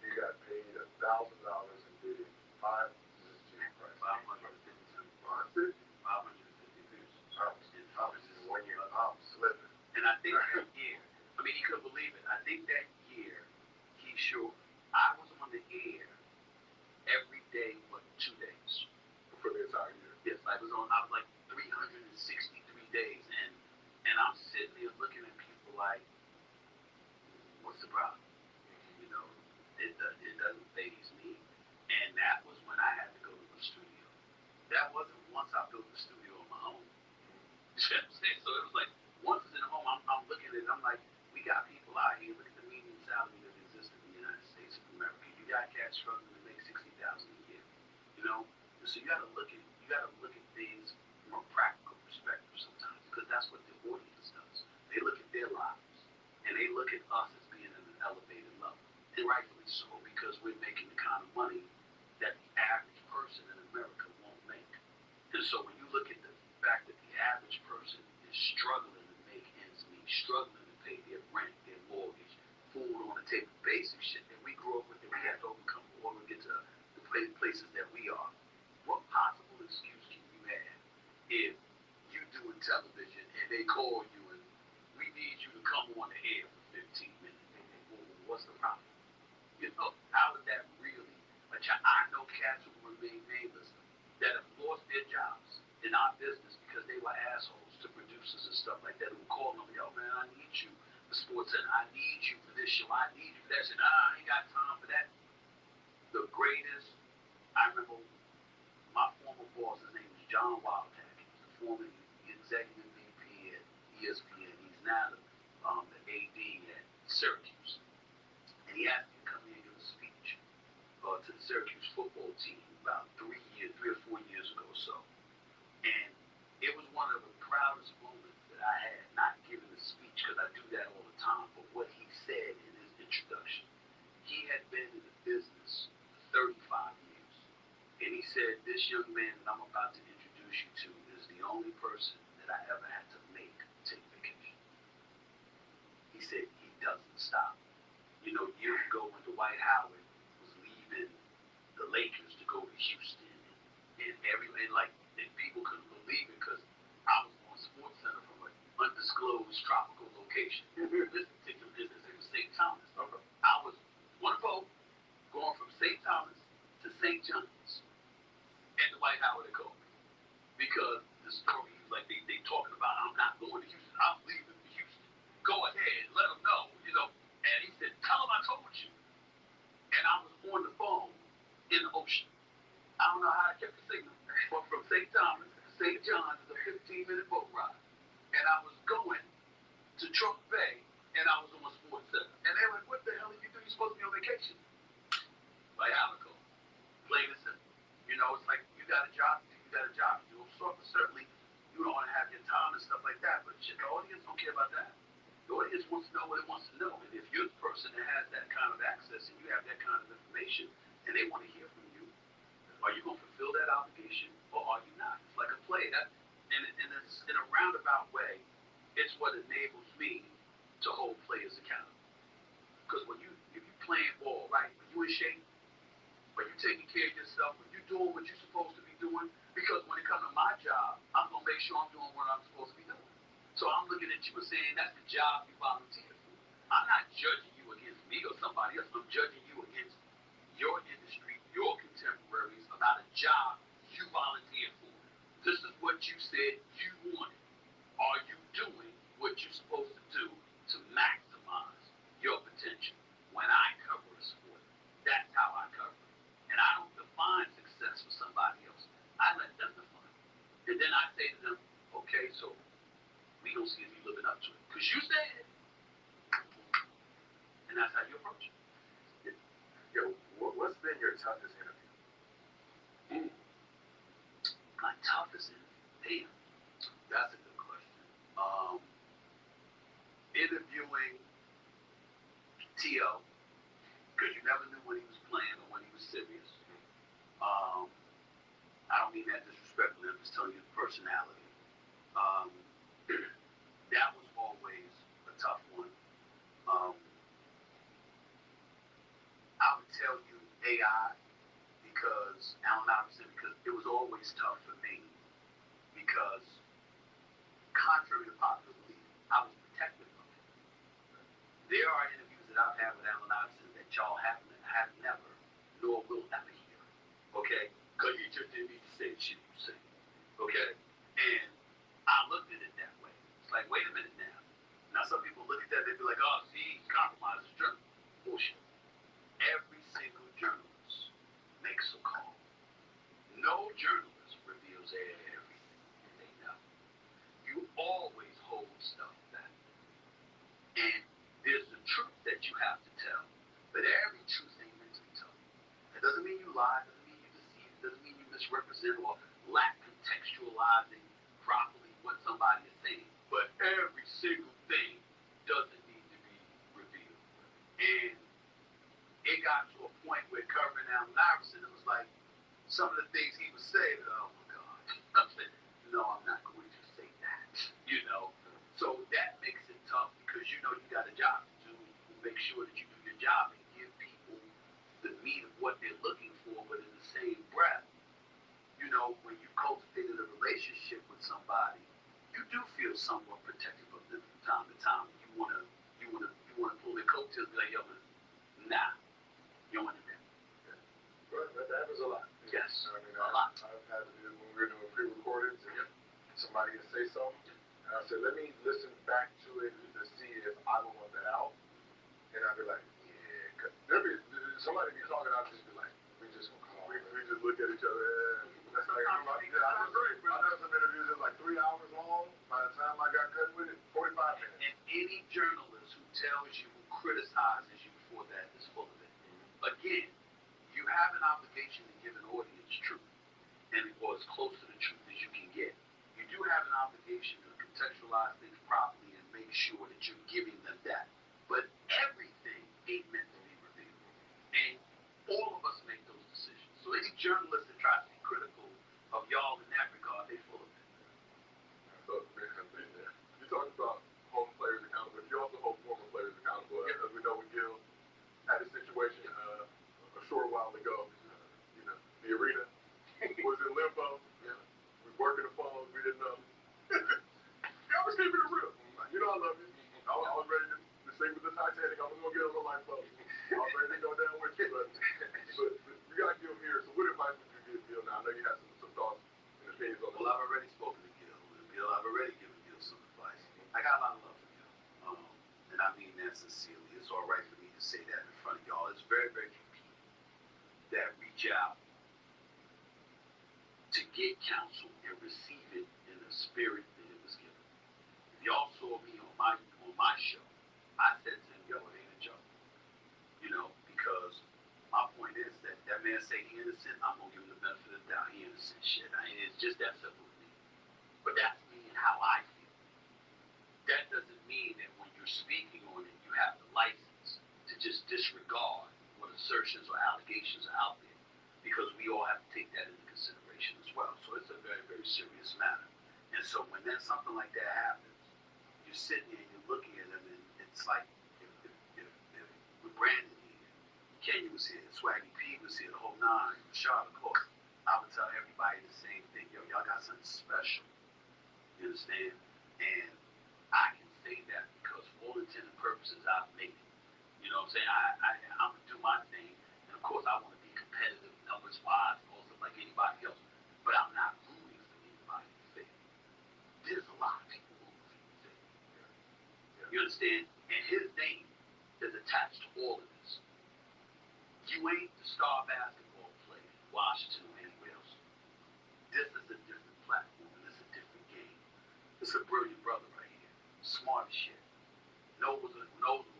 H: you got paid $1,000 and did it 550 views. In 1 year. I'm slipping.
J: And I think that year, he couldn't believe it. I think that year, I was on the air every day but 2 days.
H: For the entire year.
J: Yes, I was like 363 days, and I'm sitting there looking at people like, what's the problem? It doesn't faze me. And that was when I had to go to the studio. That wasn't once I built the studio on my own. You know what I'm saying? So it was like, once it's in the home, I'm looking at it, I'm like, we got people out here, look at the median salary that exists in the United States of America. You got cats struggling to make $60,000 a year. So you gotta look at things from a practical perspective sometimes, because that's what the audience does. They look at their lives and they look at us as being at an elevated level. And rightfully so, because we're making the kind of money that the average person in America won't make. And so when you look at the fact that the average person is struggling to make ends meet, struggling to I know cats who remain nameless that have lost their jobs in our business because they were assholes to producers and stuff like that who call them, yo, man, I need you. The sports center, I need you for this show. I need you for that shit. I ain't got time for that. The greatest, I remember my former boss, his name is John Wildcat. He's the former executive VP at ESPN. He's now the AD at Syracuse. And he asked me to come here and give a speech to the Syracuse football team about 3 or 4 years ago or so. And it was one of the proudest moments that I had, not giving a speech because I do that all the time, but what he said in his introduction. He had been in the business for 35 years. And he said, this young man that I'm about to introduce you to is the only person that I ever had to make take vacation. He said, he doesn't stop. You know, years ago when Dwight Howard was leaving the Lakers to go to Houston, and people couldn't believe it because I was on Sports Center from an undisclosed tropical location. This particular business, it was St. Thomas. I was on a boat going from St. Thomas to St. John's, and Dwight Howard had called me because the story was like they talking about, I'm not going to Houston, I'm leaving for Houston. Go ahead, let them know, you know. And he said, tell them I told you. And I was on the phone in the ocean. I don't know how I kept the signal. But from St. Thomas to St. John's is a 15-minute boat ride. And I was going to Trump Bay, and I was on Sports Center. And they were like, what the hell are you doing? You're supposed to be on vacation. Like, I would go. Plain and simple. You know, it's like you got a job to do. So certainly, you don't want to have your time and stuff like that. But shit, the audience don't care about that. The audience wants to know what it wants to know. And if you're the person that has that kind of access and you have that kind of information, and they want to hear from you, are you going to fulfill that obligation or are you not? It's like a play. And it's in a roundabout way, it's what enables me to hold players accountable. Because if you playing ball, right, when you in shape, when you taking care of yourself, when you doing what you're supposed to be doing, because when it comes to my job, I'm going to make sure I'm doing what I'm supposed to be doing. So I'm looking at you and saying that's the job you volunteered for. I'm not judging you against me or somebody else. I'm judging you against your industry, your contemporaries, about a job you volunteered for. This is what you said you wanted. Are you doing what you're supposed to do to maximize your potential? When I cover a sport, that's how I cover it. And I don't define success for somebody else. I let them define it. And then I say to them, okay, so we don't see if you're living up to it. Because you said it. And that's how you approach it.
I: Yo, what's been your toughest interview?
J: My toughest interview? Damn. That's a good question. Interviewing T.O., because you never knew when he was playing or when he was serious. I don't mean that disrespectfully, I'm just telling you the personality. That was always a tough one. I would tell you AI because Allen Iverson, because it was always tough for me because contrary to popular belief, I was protective of it. There are interviews that I've had with Allen Iverson that y'all have never, nor will ever hear. Okay? Because you just didn't need to say the shit you say. Okay? And I looked at it that way. It's like, wait a minute now. Now some people look at that, they be like, oh, see, he's compromised his journal. Bullshit. Every single journalist makes a call. No journalist reveals everything they know. You always hold stuff back. And there's the truth that you have to tell. But every truth ain't meant to be told. It doesn't mean you lie, doesn't mean you deceive, doesn't mean you misrepresent or lack contextualizing properly what somebody is saying. But every single thing doesn't need to be revealed. And it got to a point where covering Allen Iverson, it was like some of the things he was saying, oh my God. I said, no, I'm not going to say that. You know? So that makes it tough because you know you got a job to do. You make sure that you do your job and give people the meat of what they're looking for, but in the same breath, you know, when you cultivated a relationship with somebody, you do feel somewhat protective of them from time to time. You wanna pull their coattails and be like, yo, man, nah, you don't want to do that.
I: But somebody to say something. And I said, let me listen back to it to see if I don't want that out. And I'd be like, yeah, because somebody be talking, I'd just be like, we just look at each other. And that's like, I agree. I've done some interviews that like 3 hours long. By the time I got cut with it, 45 minutes.
J: And any journalist who tells you, who criticizes you for that is full of it. Again, you have an obligation to give an audience truth, and or as close to the truth as you can get. You do have an obligation to contextualize things properly and make sure that you're giving them that. But everything ain't meant to be revealed. And all of us make those decisions. So any journalist that tries to be critical of y'all in that regard, they full of it.
I: So, you talked about holding players accountable, but you also hold former players accountable. As we know, with Gil, had a situation a short while ago. The arena was in limbo. We working the phones. We didn't know. I was keeping it real. You know I love you. I was ready to sing with the Titanic. I was gonna get on the lifeboat. I was ready to go down with you, but you got Gil here. So what advice would you give Gil now? I know you have some thoughts and opinions on
J: Well, I've already spoken to Gil. I've already given Gil some advice. I got a lot of love for Gil. And I mean that sincerely. It's all right for me to say that in front of y'all. It's very, very few people that reach out to get counsel and receive it in the spirit that it was given. If y'all saw me on my show, I said to him, yo, it ain't a joke. Because my point is that man say he innocent, I'm gonna give him the benefit of the doubt. He innocent. Shit. It's just that simple to me. But that's me and how I feel. That doesn't mean that when you're speaking on it, you have the license to just disregard what assertions or allegations are out there, because we all have to take that into consideration as well. So it's a very, very serious matter. And so when something like that happens, you're sitting there and you're looking at them, and it's like if with Brandon here, Kenya was here, Swaggy P was here, the whole nine, Rashad, of course, I would tell everybody the same thing. Yo, y'all got something special. You understand? And I can say that because for all intents and purposes, I've made it. You know what I'm saying? I'm going to do my thing. And of course, I want to be competitive numbers-wise, also like anybody else. But I'm not rooting for anybody to fail. There's a lot of people rooting for you to fail. You understand? And his name is attached to all of this. You ain't the star basketball player in Washington or anywhere else. This is a different platform, and it's a different game. It's a brilliant brother right here. Smart as shit. Knows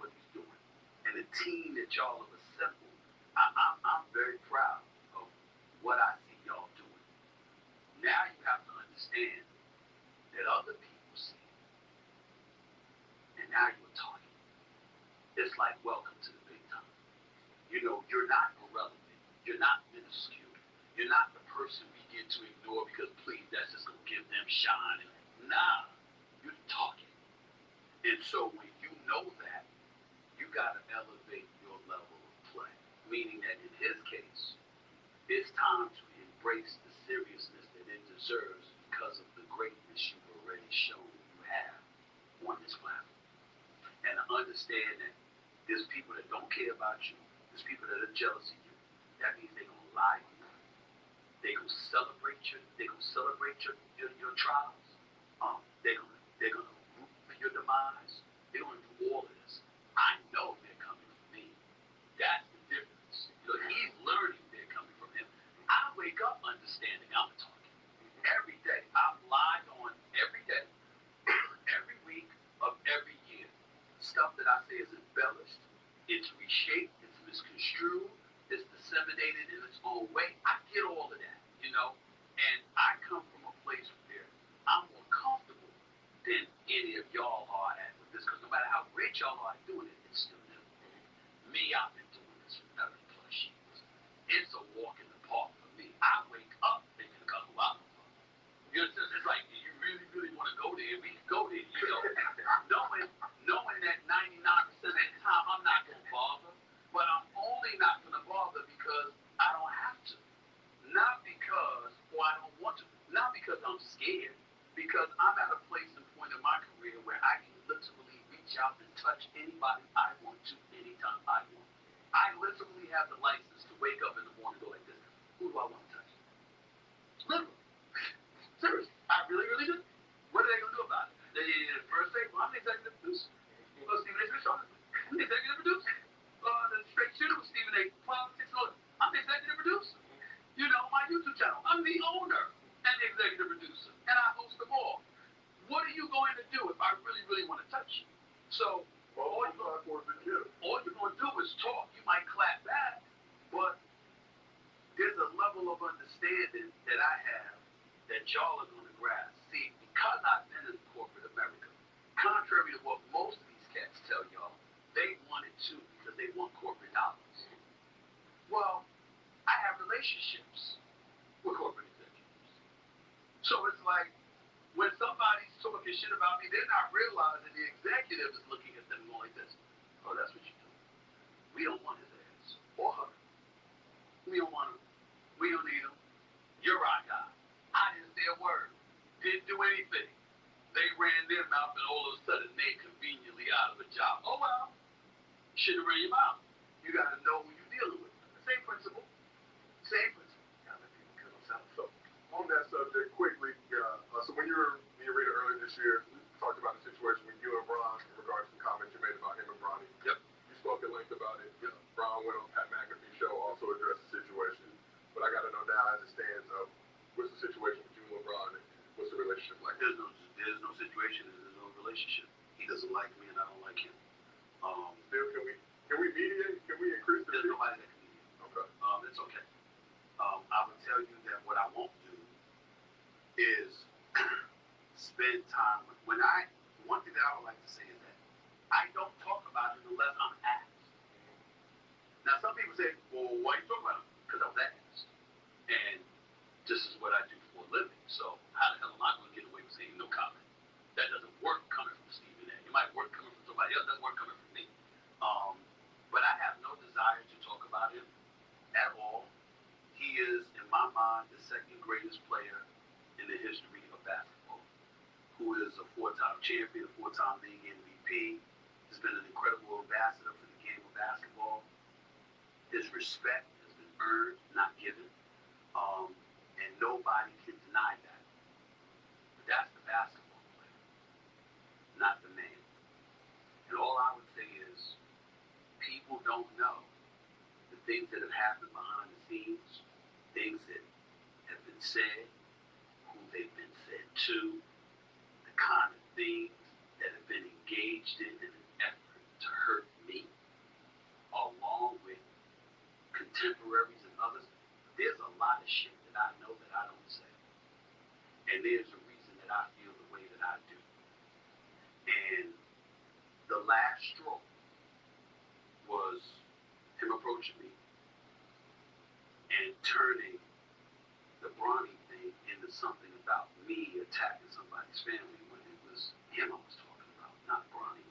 J: what he's doing. And the team that y'all have assembled, I'm very proud of what I see y'all doing. Now you have to understand that other people see it. And now you're talking. It's like welcome to the big time. You're not irrelevant. You're not minuscule. You're not the person we get to ignore because please, that's just going to give them shine. Nah, you're talking. And so when you know that, you got to elevate your level of play. Meaning that in his case, it's time to embrace the seriousness that it deserves because of the greatness you've already shown you have on this platform. And to understand that there's people that don't care about you. There's people that are jealous of you. That means they're going to lie to you. They're going to celebrate your trials. They're going to root for your demise. They're going to do all of this. I know they're coming from me. That's the difference. He's learning they're coming from him. I wake up understanding I'm talking. Every day. I'm live on every day, every week of every year. Stuff that I say is embellished. It's reshaped. It's misconstrued. It's disseminated in its own way. I get all of that, And I come from a place where I'm more comfortable than any of y'all are at with this. Because no matter how great y'all are at doing it, it's still new. Me, I've been doing this for 30 plus years. It's a walk in the park for me. I wake up thinking about who I'm from. It's like, do you really, really want to go there? We can go there, knowing that 99% of the time I'm not going to bother, but I'm only not going to bother because I don't have to. Not because, I don't want to. Not because I'm scared. Because I'm at a place and point in my career where I can literally reach out and touch anybody I want to anytime I want. I literally have the license to wake up in the morning and go like this. Who do I want to touch? Literally. Seriously. I really, really do. What are they going to do about it? They first say, well, I'm the executive producer. Well, Stephen A. Smith, I'm the executive producer. The straight shooter with Stephen A. Politics, I'm the executive producer. You know, my YouTube channel, I'm the owner and the executive producer, and I host them all. What are you going to do if I really, really want to touch you? So, all you're going to do is talk. You might clap back, but there's a level of understanding that I have that y'all are going to grasp. See, because I've been in corporate America, contrary to what most of these cats tell y'all, they want it too because they want corporate dollars. Well, I have relationships with corporate executives. So it's like, when somebody's talking shit about me, they're not realizing the executive is looking at them going like this. Oh, that's what you do. We don't want his ass. Or her. We don't want him. We don't need him. You're our guy. I didn't say a word. Didn't do anything. They ran their mouth and all of a sudden they conveniently out of a job. Oh well. Should have ran your mouth. You gotta know who you're dealing with. Same principle. Same principle. Gotta let people kill themselves.
I: So, on that subject, quickly, so when you were in the arena earlier this year, we talked about the situation with you and Bron in regards to the comments you made about him and Bronny.
J: Yep.
I: You spoke at length about it. Yep. Bron went on Pat McAfee's show, also addressed the situation. But I got to know now as it stands, what's the situation with you and LeBron, and what's the relationship like?
J: There's no situation, there's no relationship. He doesn't like me and I don't like him.
I: Still, can we mediate? Can we increase the?
J: There's nobody that can mediate.
I: Okay.
J: It's okay. I would tell you that what I won't do is spend time with, one thing that I would like to say is that I don't talk about it unless I'm asked. Now some people say, well, why are you talking about it? Because I was asked. And this is what I do for a living. So how the hell am I going to get away with saying no comment? That doesn't work coming from Stephen A. It might work coming from somebody else, doesn't work coming from me. But I have no desire to talk about him at all. He is, in my mind, the second greatest player in the history of basketball, who is a four-time champion, a four-time league MVP. He's been an incredible ambassador for the game of basketball. His respect has been earned, not given. And nobody can deny that. But that's the basketball player, not the man. And all I would say is, people don't know the things that have happened behind the scenes, things that have been said, who they've been said to, the kind of things that have been engaged in an effort to hurt me, along with contemporaries and others. There's a lot of shit that I know that I don't say. And there's a reason that I feel the way that I do. And the last straw was him approaching me and turning the Bronny thing into something about me attacking somebody's family when it was him I was talking about, not Bronny.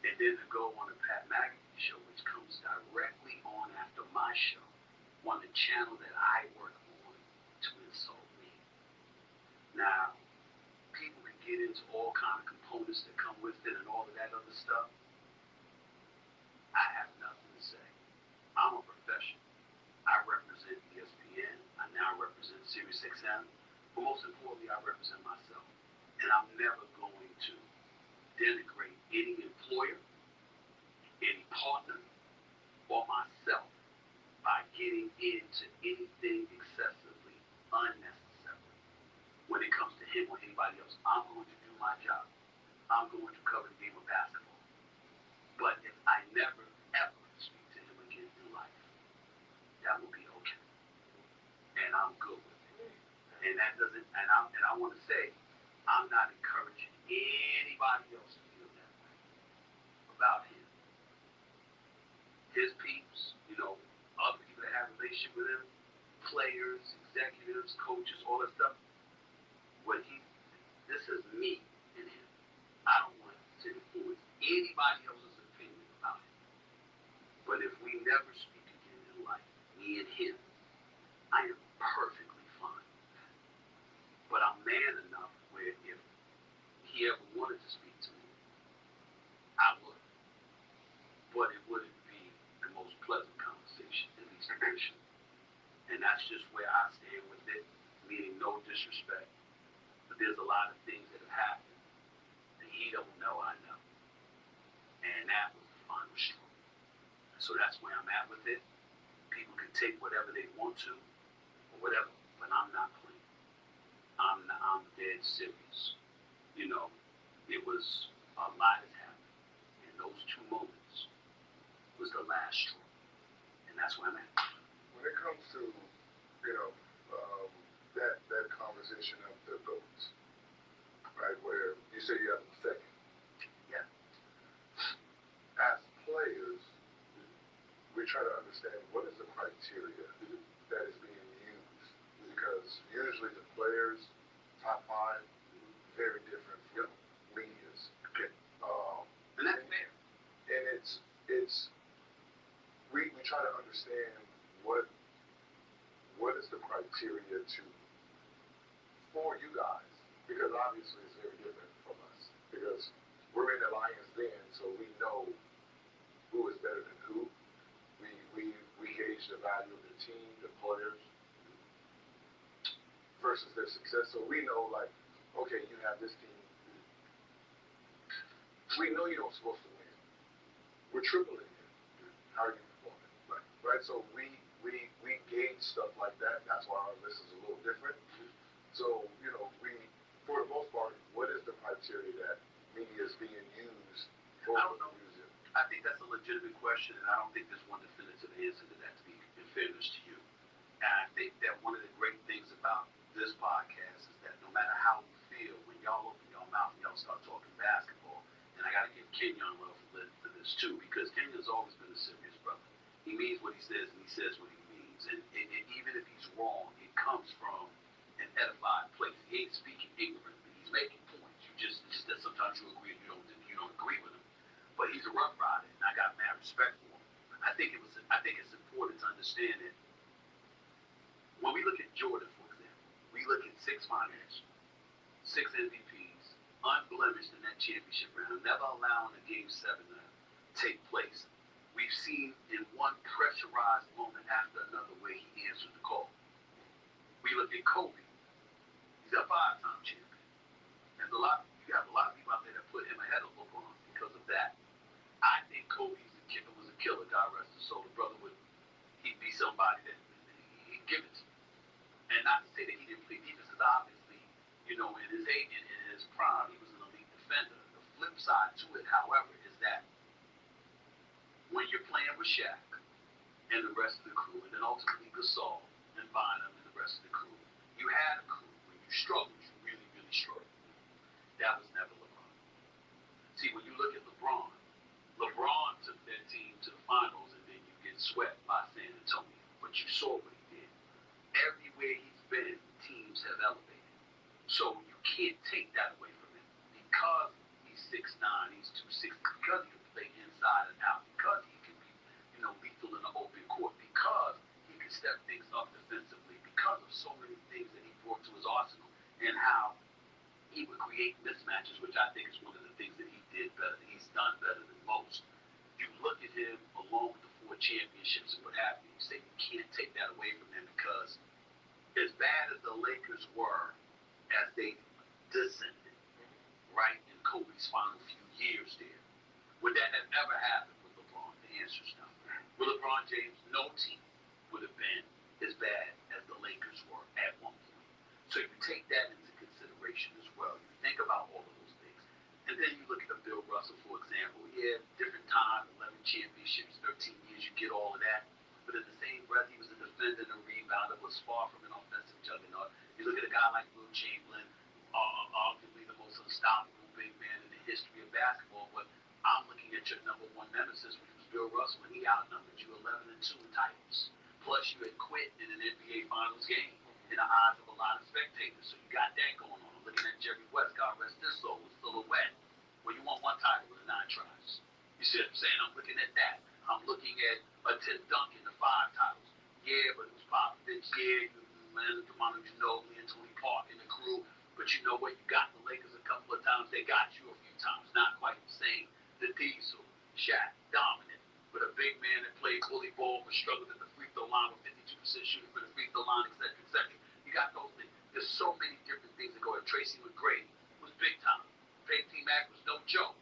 J: And then to go on the Pat McAfee show, which comes directly on after my show, on the channel that I work on, to insult me. Now, people can get into all kind of components that come with it and all of that other stuff. I have nothing to say. I'm a professional. I represent ESPN. I now represent SiriusXM. But most importantly, I represent myself. And I'm never going to denigrate any employer, any partner, or myself by getting into anything excessively unnecessary. When it comes to him or anybody else, I'm going to do my job. I'm going to cover the game of basketball. But if I never, ever speak to him again in life, that will be okay. And I'm good with it. And that doesn't, and I want to say, I'm not encouraging anybody else to feel that way about him. His peeps, other people that have a relationship with him, players, executives, coaches, all that stuff. This is me and him. I don't want to influence anybody else's opinion about it. But if we never speak again in life, me and him, I am perfectly fine with that. But I'm man enough where if he ever wanted to speak to me, I would. But it wouldn't be the most pleasant conversation, at least initially. And that's just where I stand with it, meaning no disrespect. But there's a lot of things that have happened that he don't know I know. And that was the final straw. So that's where I'm at with it. People can take whatever they want to, or whatever, but I'm not playing. I'm dead serious. You know, it was a lot has happened. And those 2 moments was the last straw. And that's where I'm at.
H: When it comes to, you know, that conversation of the goals, right, where you say you have a second.
J: Yeah.
H: As players, we try to understand what is the criteria that is being used, because usually the players, top 5, very different from medias.
J: Okay. And that's fair.
H: And it's we try to understand what is the criteria for you guys, because obviously it's very different from us, because we're in the Lions Den, so we know who is better than who. We gauge the value of the team, the players, versus their success. So we know, like, okay, you have this team. We know you don't supposed to win. We're tripling it. How are you performing? Right? So we gauge stuff like that. That's why our list is a little different. So, you know, for the most part, what is the criteria that media is being used for?
J: I don't know. I think that's a legitimate question, and I don't think there's one definitive answer to that, to be in fairness to you. And I think that one of the great things about this podcast is that no matter how we feel, when y'all open your mouth and y'all start talking basketball, and I got to give Kenyon love for this too, because Kenyon's always been a serious brother. He means what he says, and he says what he means. And even if he's wrong, it comes from an edified place. He ain't speaking ignorantly. He's making points. It's just that sometimes you agree and you don't agree with him. But he's a rough rider, and I got mad respect for him. I think it's important to understand that when we look at Jordan, for example, we look at 6 finals, 6 MVPs, unblemished in that championship round, never allowing a Game 7 to take place. We've seen in one pressurized moment after another where he answered the call. We look at Kobe. He's a 5-time champion. You have a lot of people out there that put him ahead of LeBron because of that. I think Kobe was a killer, God rest his soul. The brother he'd be somebody that he'd give it to. And not to say that he didn't play defense, because obviously, you know, in his prime, he was an elite defender. The flip side to it, however, is that when you're playing with Shaq and the rest of the crew, and then ultimately Hussle and Bynum and the rest of the crew, you had a crew. When you struggled, you really, really struggled. That was never LeBron. See, when you look at LeBron took that team to the finals, and then you get swept by San Antonio. But you saw what he did. Everywhere he's been, teams have elevated. So you can't take that away from him. Because he's 6'9", he's 260, because he can play inside and out, because he can be, you know, lethal in the open court, because he can step things up defensively, because of so many things that he brought to his arsenal, and how he would create mismatches, which I think is one of the things that he did better. He's done better than most. You look at him along with the 4 championships and what have you, you say you can't take that away from him, because as bad as the Lakers were as they descended, right, in Kobe's final few years there, would that have ever happened with LeBron? The answer is no. With LeBron James, no team would have been as bad as the Lakers were at one point. So you take that into consideration as well. You think about all of those things. And then you look at a Bill Russell, for example. Yeah, different time, 11 championships, 13 years, you get all of that. But in the same breath, he was a defender and a rebounder, was far from an offensive juggernaut. You look at a guy like Will Chamberlain, arguably the most unstoppable big man in the history of basketball. But I'm looking at your number 1 nemesis, which was Bill Russell, and he outnumbered you 11-2 in titles. Plus, you had quit in an NBA Finals game in the eyes of a lot of spectators. So you got that going on. I'm looking at Jerry West, God rest his soul, with Silhouette, where you won 1 title with 9 tries. You see what I'm saying? I'm looking at that. I'm looking at a Tim Duncan, the 5 titles. Yeah, but it was Popovich. Yeah, Manu Ginobili and Tony Park and the crew. But you know what? You got the Lakers a couple of times. They got you a few times. Not quite the same. The Diesel, Shaq, dominant. But a big man that played bully ball, but struggled at the free throw line with 52% shooting for the free throw line, etc., etc. You got those things. There's so many different things that go. Tracy McGrady was big time. T-Mac was no joke.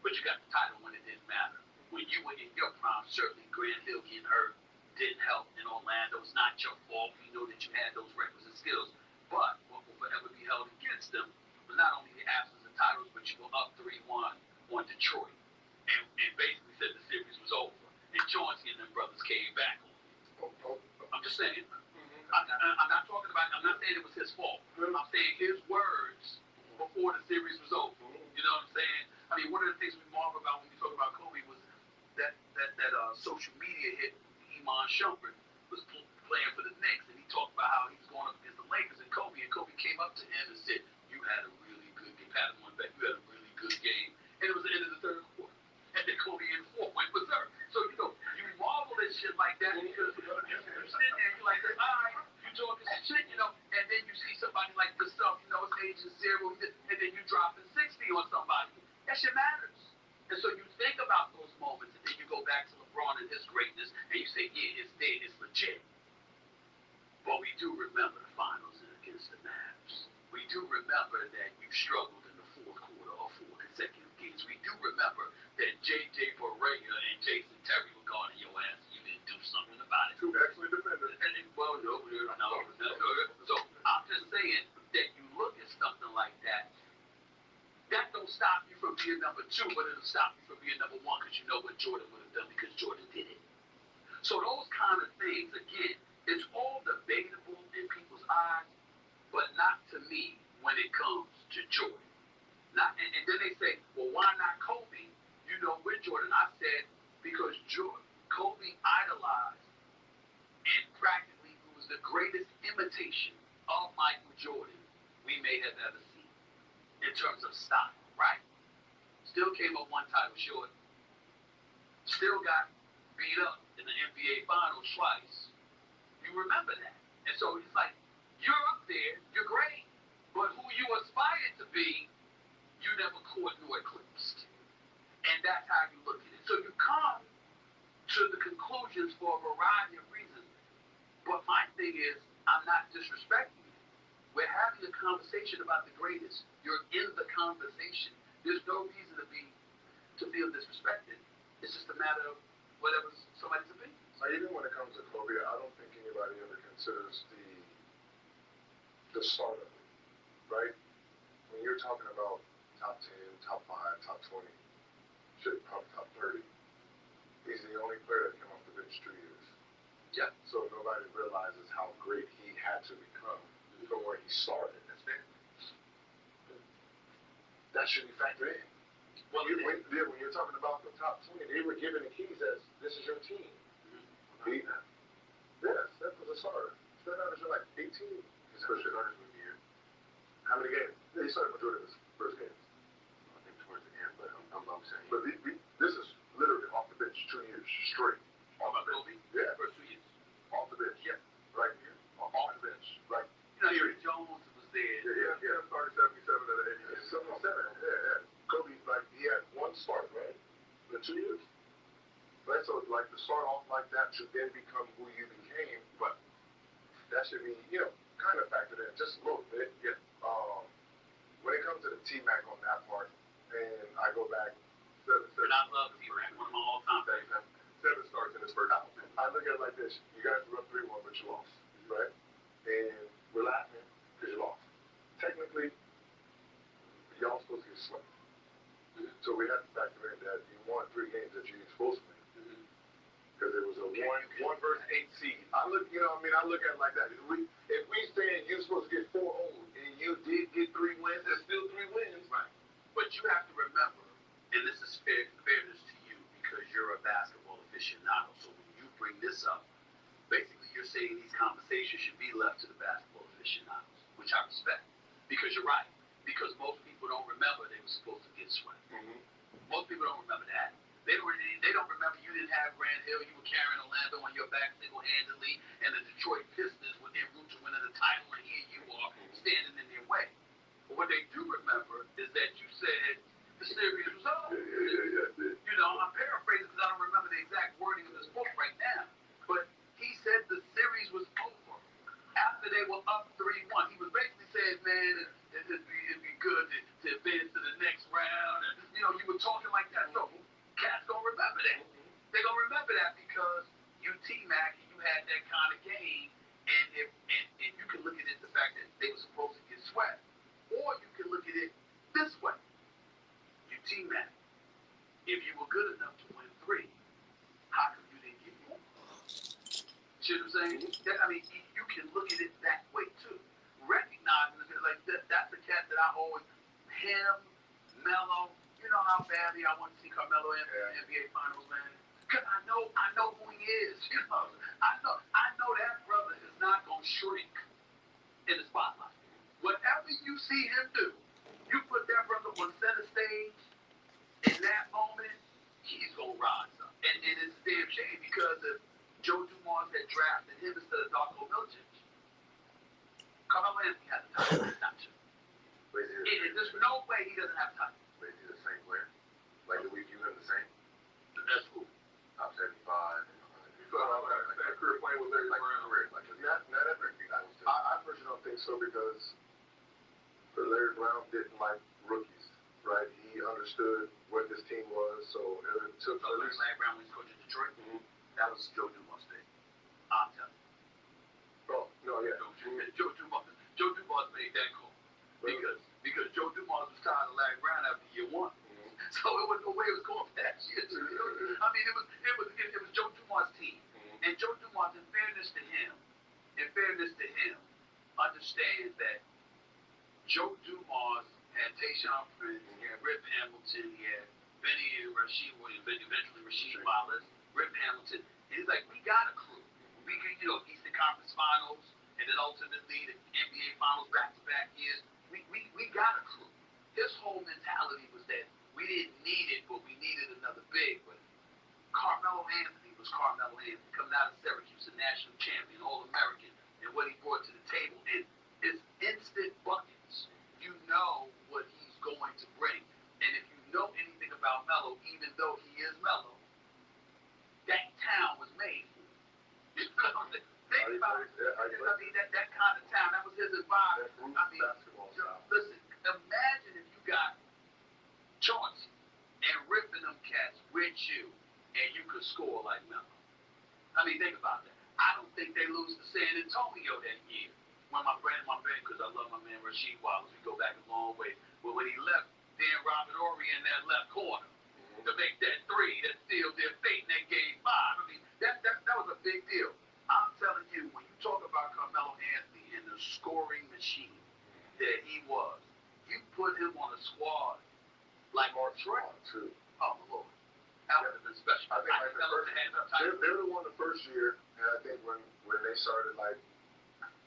J: But you got the title when it didn't matter. When you were in your prime, certainly Grant Hill getting hurt didn't help in Orlando. It's not your fault. We know that you had those requisite skills. But what will forever be held against them was not only the absence of titles, but you go up 3-1 on Detroit. And basically said the series was over. And Chauncey and them brothers came back on it. I'm just saying. I'm not talking about, I'm not saying it was his fault. I'm saying his words before the series was over. You know what I'm saying? I mean, one of the things we marvel about when we talk about Kobe was that social media hit. Iman Shumpert was playing for the Knicks, and he talked about how he was going up against the Lakers and Kobe came up to him and said, "You had a really good game, pat him on the back. You had a really good game." And it was the end of the third quarter, and then Kobe in fourth went berserk. So you marvel at shit like that because you sit there, you're like, all right, you talking shit, and then you see somebody like yourself, his age is 0, and then you dropping 60 on somebody. That shit matters. And so you think about those moments, and then you go back to LeBron and his greatness, and you say, yeah, it's there, it's legit. But we do remember the finals against the Mavs. We do remember that you struggled in the fourth quarter of 4 consecutive games. We do remember that J.J. Barea and Jason Terry were guarding your ass, and you didn't do something about it.
I: Two excellent defenders.
J: No. So I'm just saying that you look at something like that, that don't stop you from being number 2, but it'll stop you from being number 1 because you know what Jordan would have done because Jordan did it. So those kind of things, again, it's all debatable in people's eyes, but not to me when it comes to Jordan. And then they say, well, why not Kobe? With Jordan, I said, because Kobe idolized and practically was the greatest imitation of Michael Jordan we may have ever seen in terms of style, right? Still came up 1 title short. Still got beat up in the NBA Finals twice. You remember that. And so it's like, you're up there, you're great, but who you aspired to be, you never caught nor eclipsed. And that's how you look at it. So you come to the conclusions for a variety of reasons. But my thing is, I'm not disrespecting you. We're having a conversation about the greatest. You're in the conversation. There's no reason to feel disrespected. It's just a matter of whatever somebody's opinion.
I: Even when it comes to Kobe, I don't think anybody ever considers the start of it, right? When you're talking about top 10, top 5, top 20, shit, probably top 30, he's the only player that came off the bench 2 years.
J: Yeah.
I: So nobody realizes how great he had to become from where he started.
J: That's fair.
I: That should be factored in. Well, when you're talking about the top 20, they were given the keys as, this is your team. Yes, that was a starter. That averaged like 18. His first 100 year. How many games? Yeah, he started majority of his first games. I think towards the end, but I'm saying. But this is literally off the bench 2 years straight.
J: Off the bench?
I: Yeah.
J: First 2 years.
I: Off the bench.
J: Yeah.
I: Right here. Off the bench. Right.
J: Jerry Jones was there.
I: Yeah. Started 77 out of 80. 77. Yeah. Kobe, he had 1 start, right? In 2 years. Right. So to start off like that to then become who you became, but that should be, kind of factored in just a little bit. Yeah. When it comes to the T-Mac on that part, and I go back,
J: And I love T-Mac, one of my all-time favorites.
I: 7 starts in his first album. I look at it like this: you guys were up 3-1, but you lost, right? And we're laughing because you lost. Technically, y'all supposed to get swept. So we have to factor in that you won 3 games that you ain't supposed to win. Because it was a 1 versus 8 seed. I look at it like that. If we saying you're supposed to get 4-0 and you did get 3 wins, there's still 3 wins.
J: Right. But you have to remember, and this is fairness to you because you're a basketball aficionado. So when you bring this up, basically you're saying these conversations should be left to the basketball aficionados, which I respect. Because you're right. Because most people don't remember they were supposed to get swept. Most people don't remember that. They don't remember you didn't have Grant Hill. You were carrying Orlando on your back single-handedly, and the Detroit Pistons were en route to winning the title, and here you are standing in their way. But what they do remember is that you said the series was over. I'm paraphrasing because I don't remember the exact wording of this book right now. But he said the series was over after they were up 3-1. He was basically saying, man, it'd be were good enough to win 3. How come you didn't get more? See what I'm saying? I mean, you can look at it that way too. Recognizing that, like that's the cat that I always, him, Melo. You know how badly I want to see Carmelo in the NBA Finals, man. Cause I know who he is. You know, I know that brother is not gonna shrink in the spotlight. Whatever you see him do, you put that brother on center stage. In that moment, he's gonna rise up, and it's a damn shame because if Joe Dumars had drafted him instead of Darko Milicic, Carmelo Anthony has the title. Not to. There's no way he doesn't have time.
I: But is he the same player? Like, do we view him the same?
J: That's cool.
I: Top 75 and 100.
H: You saw that career playing with Larry Brown. I personally don't think so because Larry Brown didn't like rookies, right? He understood what this team was, so it took
J: at least Larry Brown when he was coaching Detroit. That was Joe Dumars' thing. I'm telling you.
H: Oh, no, yeah.
J: Joe Dumars made that call because Joe Dumars was tired of Larry Brown after year 1. So it was no way it was going past year 2. You know? I mean, it was Joe Dumars' team, and Joe Dumars, in fairness to him, understand that Joe Dumars had Tayshaun Prince, he had Rip Hamilton, he had Benny and Rasheed Williams, eventually Rasheed Wallace, Rip Hamilton. And he's like, we got a crew. We can, Eastern Conference Finals, and then ultimately the NBA Finals back-to-back years. We got a crew. His whole mentality was that we didn't need it, but we needed another big. But Carmelo Anthony was Carmelo Anthony, coming out of Syracuse, a national champion, All-American, and what he brought to the table. And it's instant buckets. You know what he's going to bring. And if you know anything about Melo, even though he is Melo, that town was made for him. You know what I'm saying? Think about it. I mean, that kind of town, that was his environment. I mean, listen, imagine if you got Chauncey and ripping them cats with you, and you could score like Melo. I mean, think about that. I don't think they lose to San Antonio that year. When my friend, because I love my man Rasheed Wallace, we go back a long way. But when he left Dan Robert Horry in that left corner to make that 3 that sealed their fate in that game 5, I mean, that was a big deal. I'm telling you, when you talk about Carmelo Anthony and the scoring machine that he was, you put him on a squad like Detroit.
H: Too.
J: Oh, my Lord. That would have been special.
H: I think like they're the one the first year, and I think when they started like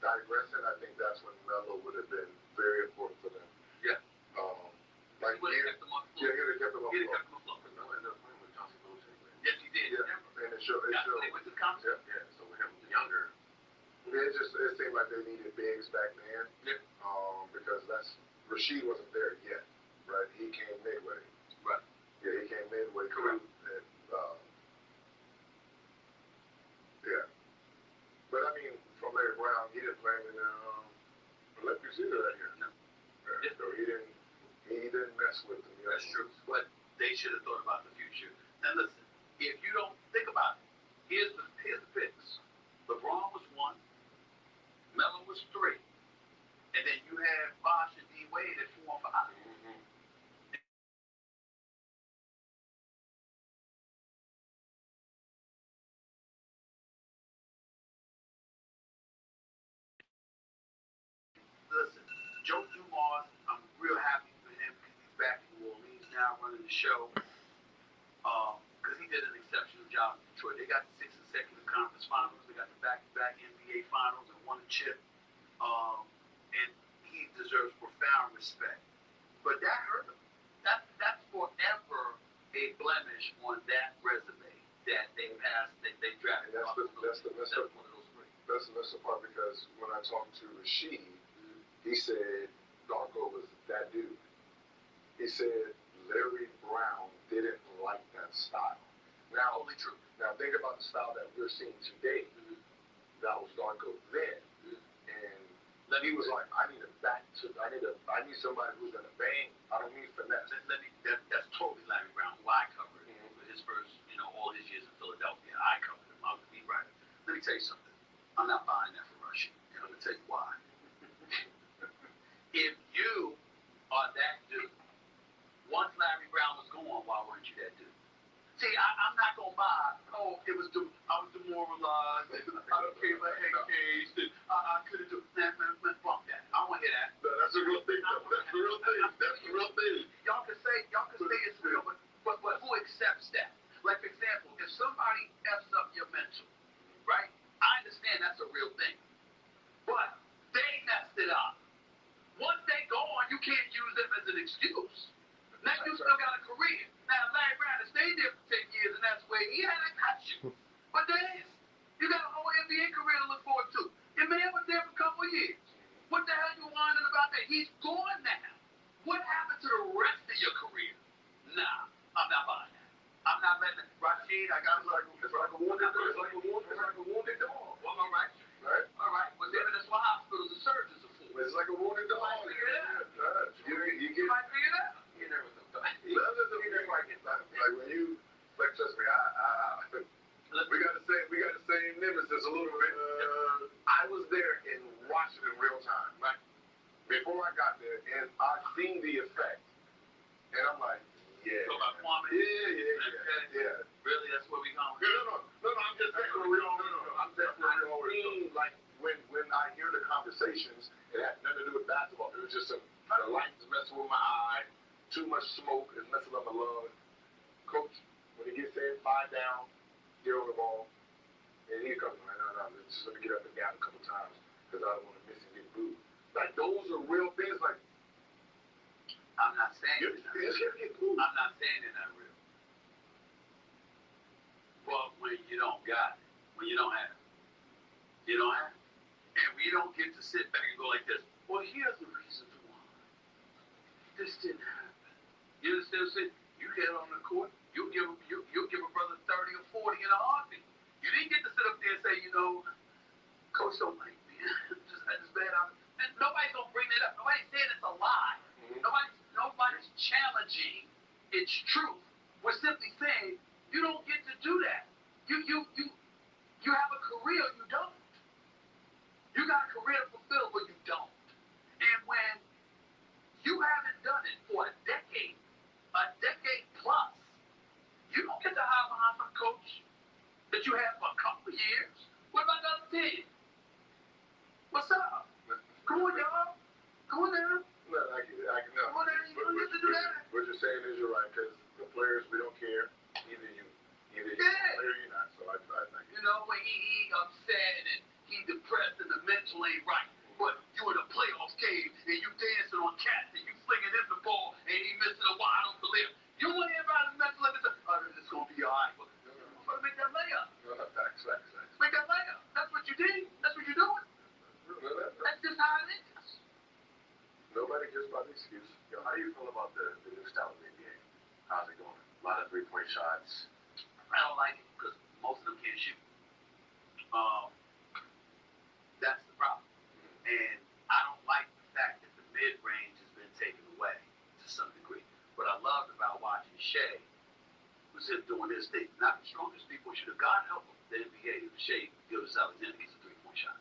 H: digressing, I think that's when Melo would have been very important for them.
J: Yeah.
H: Like
J: he would have kept them on the floor.
H: Yeah, he would have kept them on the floor.
J: Melo ended up playing with Chauncey Billups anyway. Yes, he did.
H: Yeah. And it showed.
J: They went to the conference.
H: Yeah. So with him younger, it seemed like they needed bigs back then.
J: Yeah.
H: Because Rasheed wasn't there yet, right? He came midway.
J: Right.
H: Yeah, he came midway.
J: Correct.
H: And, yeah. But I mean, from Larry Brown, he didn't play him in Olympics either that year.
J: No.
H: Yeah. So he didn't mess with them.
J: That's true. But they should have thought about the future. And listen, if you don't think about it, here's the picks. LeBron was 1, Melo was 3, and then you had Bosh and D Wade at 4 and 5. Listen, Joe Dumars, I'm real happy for him because he's back in New Orleans now running the show. Because he did an exceptional job in Detroit. They got the 6 consecutive conference finals. They got the back-to-back NBA finals and won a chip. And he deserves profound respect. But that hurt him. That's forever a blemish on that resume that they passed, that they drafted.
H: And that's the messed up part because when I talked to Rasheed, he said Darko was that dude. He said Larry Brown didn't like that style. Now,
J: Totally true.
H: Now think about the style that we're seeing today. That was Darko then, and he was like, I need somebody who's gonna bang. I don't need finesse.
J: That's totally Larry Brown, who I covered for his first, all his years in Philadelphia. I covered him. I was the beat writer. Let me tell you something. I'm not buying that for Russia. I'm gonna tell you why. If you are that dude, once Larry Brown was gone, why weren't you that dude? See, I'm not gonna buy. Oh, I was demoralized. I became a head case. I couldn't do. Man, fuck that. I want to hear that.
I: No, that's a real thing. That's the real thing. That's the real thing.
J: Y'all can say it's real, but who accepts that? Like, for example, if somebody f's up your mental, right? I understand that's a real thing, but they messed it up. Once they go on, you can't use them as an excuse. Now you still got a career. Now Larry Brown has stayed there for 10 years, and that's where he had to cut you. But damn, you got a whole NBA career to look forward to. Your man was there for a couple of years. What the hell you whining about that? He's gone now. What happened to the rest of your career? Nah, I'm not buying that. I'm not letting it. Rashid, I got
I: It's like a wounded dog.
J: Well, all right.
I: Right?
J: All right. Well, that's why hospitals and surgeons are for.
I: It's like a wounded dog.
J: Somebody figure it out.
I: You get.
J: Somebody figure it out.
E: You never know.
I: Like when you, like, trust me, we got the same nemesis a little bit. I was there and watched it in real time, right? Before I got there, and I seen the effect, and I'm like, yeah.
J: So about Kwame?
I: Yeah.
J: Really? That's where we going?
I: No, I'm just saying where we're going. I'm just saying, like, when I hear the conversations, it had nothing to do with basketball. It was just the lights messing with my eye, too much smoke is messing up my lungs. Coach, when he gets in, 5 down, get on the ball, and he comes, no, just let me get up and down a couple times because I don't want to miss and get booed. Like, those are real things. Like,
J: I'm not saying
I: you're gonna get booed.
J: I'm not saying they're not real. But when you don't got it, when you don't have it, you don't have it. And we don't get to sit back and go like this. Well, here's the reason why. This didn't happen. You understand what I'm saying? You get on the court, you'll give a brother 30 or 40 in a heartbeat. You didn't get to sit up there and say, Coach don't like me. I just bad. Nobody's gonna bring it up. Nobody's saying it's a lie. Nobody's challenging its truth. We're simply saying you don't get to do that. You have a career, you don't. You got a career to fulfill, but you don't. And when you haven't done it for a decade plus, you don't get to hide behind some coach that you had for a couple of years. What about the other 10? What's up? Come on, y'all. Come on now.
I: No, I can know.
J: Come on now, you don't get to do that.
I: What you're saying is you're right, because the players, we don't care. Either you're a player or you're not. So I
J: when he upset and he depressed and the mental ain't right. But you in a playoff game and you dancing on cats and you flinging him the ball and he missing a wide open layup. You want everybody mental like this? Oh, this is gonna be all right. But you're gonna make that layup.
I: Facts.
J: Make that layup. That's what you did. That's what you're doing. That's just how it is.
I: Nobody gives about the excuse. How do you feel about the new style of the NBA? How's it going? A lot of 3-point shots.
J: I don't like it because most of them can't shoot. That's the problem. And I don't like the fact that the mid-range has been taken away to some degree. What I loved about watching Shea was him doing his thing. Not the strongest people should have. God help him. The NBA, Shea Gilgeous-Alexander gets a 3-point shot.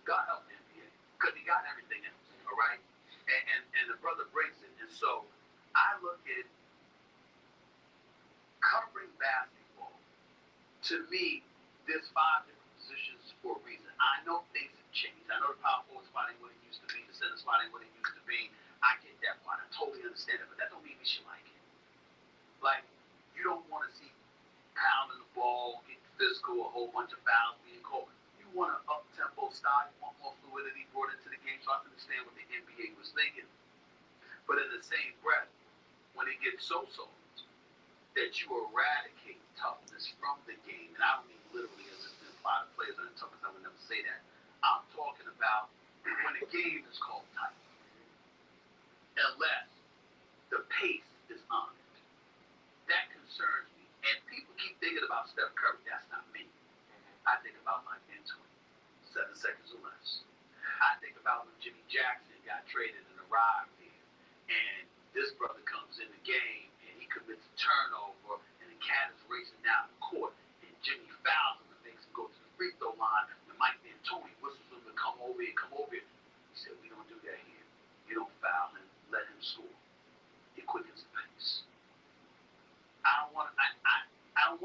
J: God help the NBA because he got everything else. All right, and the brother brings it. And so I look at covering basketball. To me, there's 5 different positions for a reason. I know things have changed. I know the power forward spot ain't what it used to be. The center spot ain't what it used to be. I get that part. I totally understand it. But that don't mean we should like it. Like, you don't want to see pounding the ball, getting physical, a whole bunch of fouls being called. You want an up-tempo style. You want more fluidity brought into the game. So I understand what the NBA was thinking. But in the same breath, when it gets so that you eradicate toughness from the game, and I don't mean literally as if the imply the players are in toughness, I would never say that. I'm talking about when a game is called tight, unless the pace is on it. That concerns me. And people keep thinking about Steph Curry. That's not me. I think about my mentor, 7 seconds or less. I think about when Jimmy Jackson got traded and arrived here, and this brother comes in the game and he commits a turnover, and the cat is racing down the court, and Jimmy fouls him and makes him go to the free throw line, and Mike D'Antoni whistles him to come over here. He said, we don't do that here. You don't foul him, let him score. It quickens the pace. I don't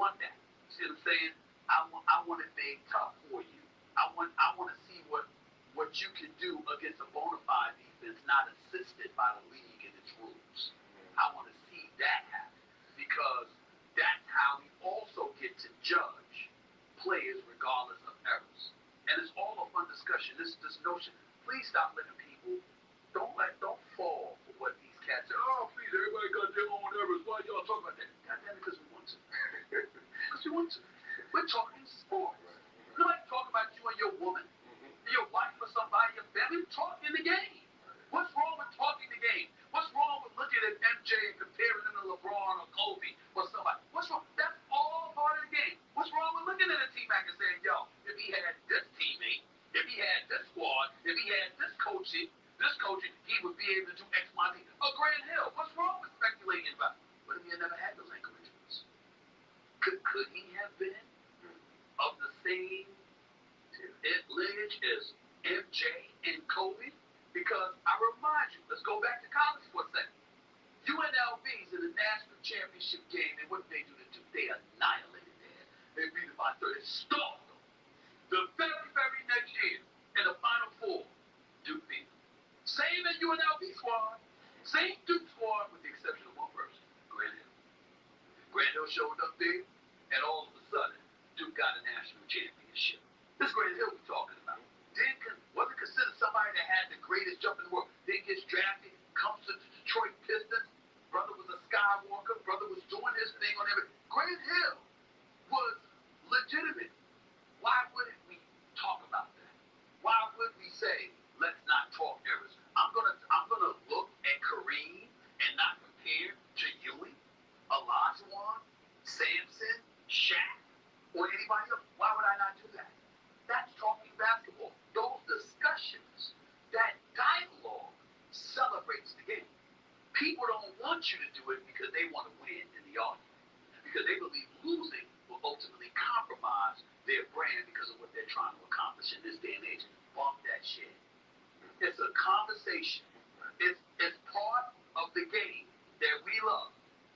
J: saying? I want it made tough for you. I want to see what you can do against a bona fide defense not assisted by the league and its rules. I want to see that happen because that's how we also get to judge players regardless of errors. And it's all a fun discussion. This notion. Please stop letting people don't fall for what these cats are. Oh, please, everybody got their own errors. Why y'all talking about that? Goddamn it, because we want to. Because we want to. We're talking sports. Nobody talking about you and your woman, your wife or somebody, your family. Talk in the game. What's wrong with talking the game? What's wrong with looking at MJ and comparing him to LeBron or Kobe or somebody? What's wrong? That's all part of the game. What's wrong with looking at a T-Mac and saying, yo, if he had this teammate, if he had this squad, if he had this coaching, he would be able to do X, Y, Z. Oh, Grant Hill, what's wrong with speculating about? What if he had never had those ankle injuries? Could he have been of the same lineage as MJ and Kobe? Because I remind you, let's go back to college for a second. UNLV's in the national championship game, and what did they do to Duke? They annihilated them. They beat them by 30. Stalled them. The very, very next year, in the Final Four, Duke beat them. Same as UNLV squad, same Duke squad, with the exception of one person, Grant Hill. Grant Hill showed up there, and all of a sudden, Duke got a national championship. This Grant Hill we're talking about. Wasn't considered somebody that had the greatest jump in the world. Then gets drafted, comes to the Detroit Pistons. Brother was a Skywalker. Brother was doing his thing on everything. Grant Hill was legitimate. Why wouldn't we talk about that? Why would we say, let's not talk errors? I'm gonna look at Kareem and not compare to Ewing, Olajuwon, Sampson, Shaq, or anybody else. Why would I not do that? That's talking basketball. Those discussions, that dialogue celebrates the game. People don't want you to do it because they want to win in the argument. Because they believe losing will ultimately compromise their brand because of what they're trying to accomplish in this day and age. Bump that shit. It's a conversation. It's part of the game that we love.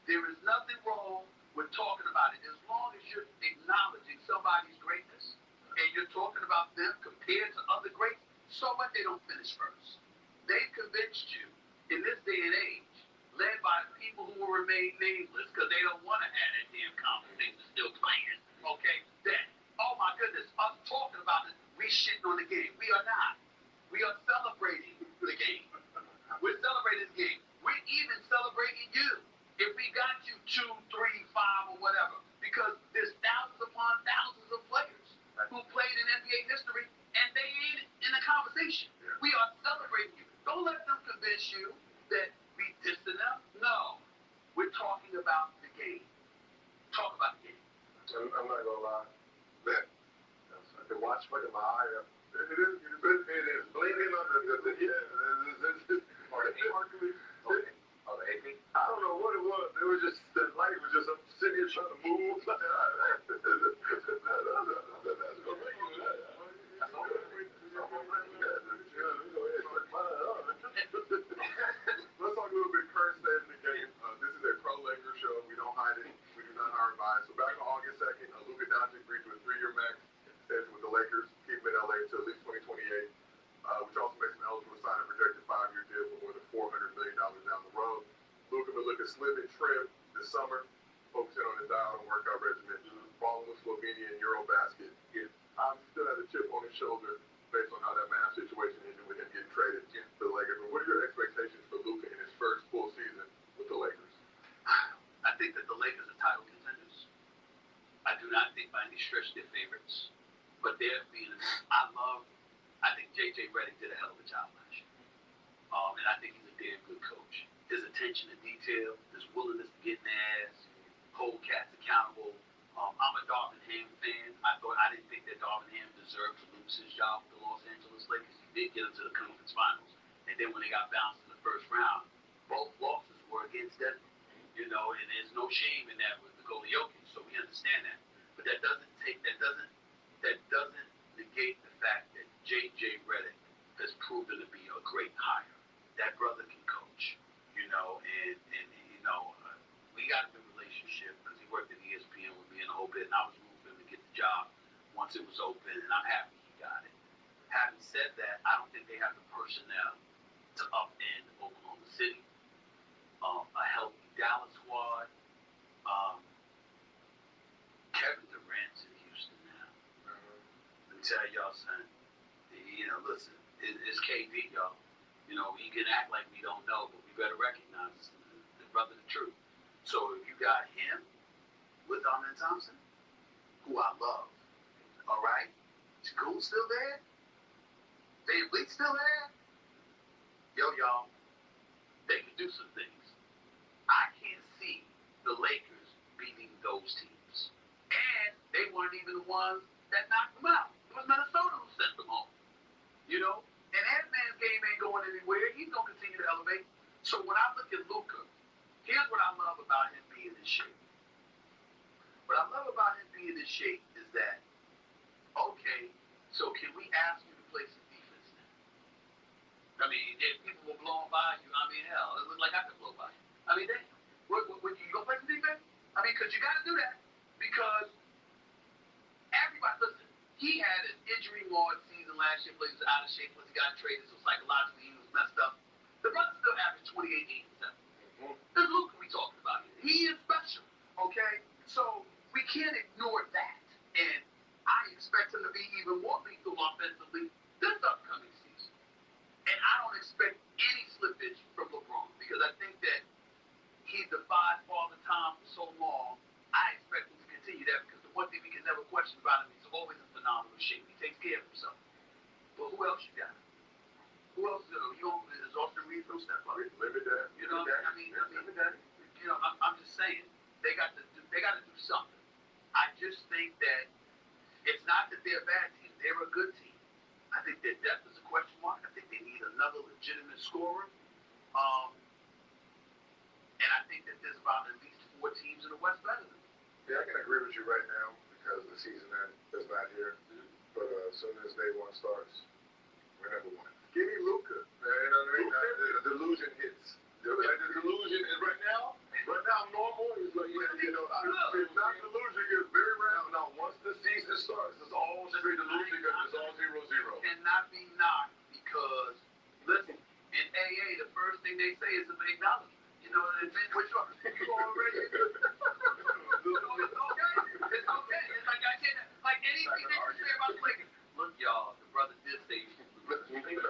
J: There is nothing wrong with talking about it as long as you're acknowledging somebody's greatness and you're talking about them compared to other greats. So what? They don't finish first. They've convinced you in this day and age, led by people who will remain nameless because they don't want to have that damn conversation still playing, okay? That, oh my goodness, us talking about this, we shitting on the game. We are not. We are celebrating the game. We're celebrating the game. We're even celebrating you. If we got you 2, 3, 5, or whatever, because there's thousands upon thousands of players who played in NBA history, and they ain't in the conversation. We are celebrating you. Don't let them convince you that we dissing them. No. We're talking about the game. Talk about the game.
I: I'm not gonna lie. Man, I can watch fucking my eye up. It is blinking on the I don't know what it was. It was just, the light was just, I'm sitting here trying to move. Let's talk a little bit current state of the game. This is a pro Lakers show. We don't hide it. We do not hide bias. So back on August 2nd, Luka Doncic agreed to a 3-year max extension with the Lakers, keeping him in LA until at least 2028, which also makes him eligible to sign a projected 5-year deal for more than $400 million down the road. Luka been looking slim and trim this summer, focusing on his diet and workout regimen, following with Slovenia and Eurobasket. He obviously still has a chip on his shoulder based on how that math situation ended with him getting traded to the Lakers. But what are your expectations for Luka in his first full season with the Lakers?
J: I think that the Lakers are title contenders. I do not think by any stretch they're favorites. But they're being, I think J.J. Redick did a hell of a job last year. And I think he's a damn good coach. His attention to detail, his willingness to get in the ass, hold cats accountable. I'm a Darvin Ham fan. I didn't think that Darvin Ham deserved to lose his job with the Los Angeles Lakers. He did get them to the conference finals. And then when they got bounced in the first round, both losses were against Denver. You know, and there's no shame in that with Nikola Jokic, so we understand that. But that doesn't negate the fact that J.J. Redick has proven to be a great hire. That brother can coach, you know, and we got a good relationship because he worked at ESPN with me and a whole bit, and I was rooting for him to get job once it was open, and I'm happy he got it. Having said that, I don't think they have the personnel to upend Oklahoma City, a healthy Dallas squad. Kevin Durant's in Houston now. Let me tell y'all, son. Listen, it's KD, y'all. We can act like we don't know, but we better recognize the brother the truth. So if you got him with Amen Thompson, who I love, all right? Shaquille's still there? Dave Lee's still there? Yo, y'all, they can do some things. I can't see the Lakers beating those teams. And they weren't even the ones that knocked them out. It was Minnesota who sent them home. And Ant-Man's game ain't going anywhere. He's going to continue to elevate. So when I look at Luka, here's what I love about him being in shape. What I love about him being in shape is that, okay, so can we ask you to play some defense now? I mean, if people were blowing by you, hell, it looked like I could blow by you. Damn. Would you go play some defense? Because you got to do that. Because everybody, listen, he had an injury-marred season last year, but he was out of shape once he got traded, so psychologically he was messed up. The brother still averaged 28, 8, 7. There's Luka we talking about here. He is special, okay? So we can't ignore that. And I expect him to be even more lethal offensively this upcoming season. And I don't expect any slippage from LeBron because I think that he defied Father Time for so long. I expect him to continue that because the one thing we can never question about him, he's always in phenomenal shape. He takes care of himself. But who else you got? Who else? Is Austin Reed from Step Up?
I: Live it down.
J: I'm just saying they got to do something. I just think that it's not that they're a bad team; they're a good team. I think their depth is a question mark. I think they need another legitimate scorer. And I think that there's about at least 4 teams in the West better than them.
I: Yeah, I can agree with you right now because the season is not here. But as soon as day one starts, we're number 1. Give me Luka. You know what I mean? The delusion hits. The delusion is right now normal. It's like, it's not delusion. It's very rare. No, once the season starts, it's all straight delusion because it's all 0-0.
J: Cannot be knocked because, listen, in AA, the first thing they say is an acknowledgement. Which one? You already. It's okay. It's like I can't, like anything that you say about the Lakers. Look, y'all, the brother did say, let's just get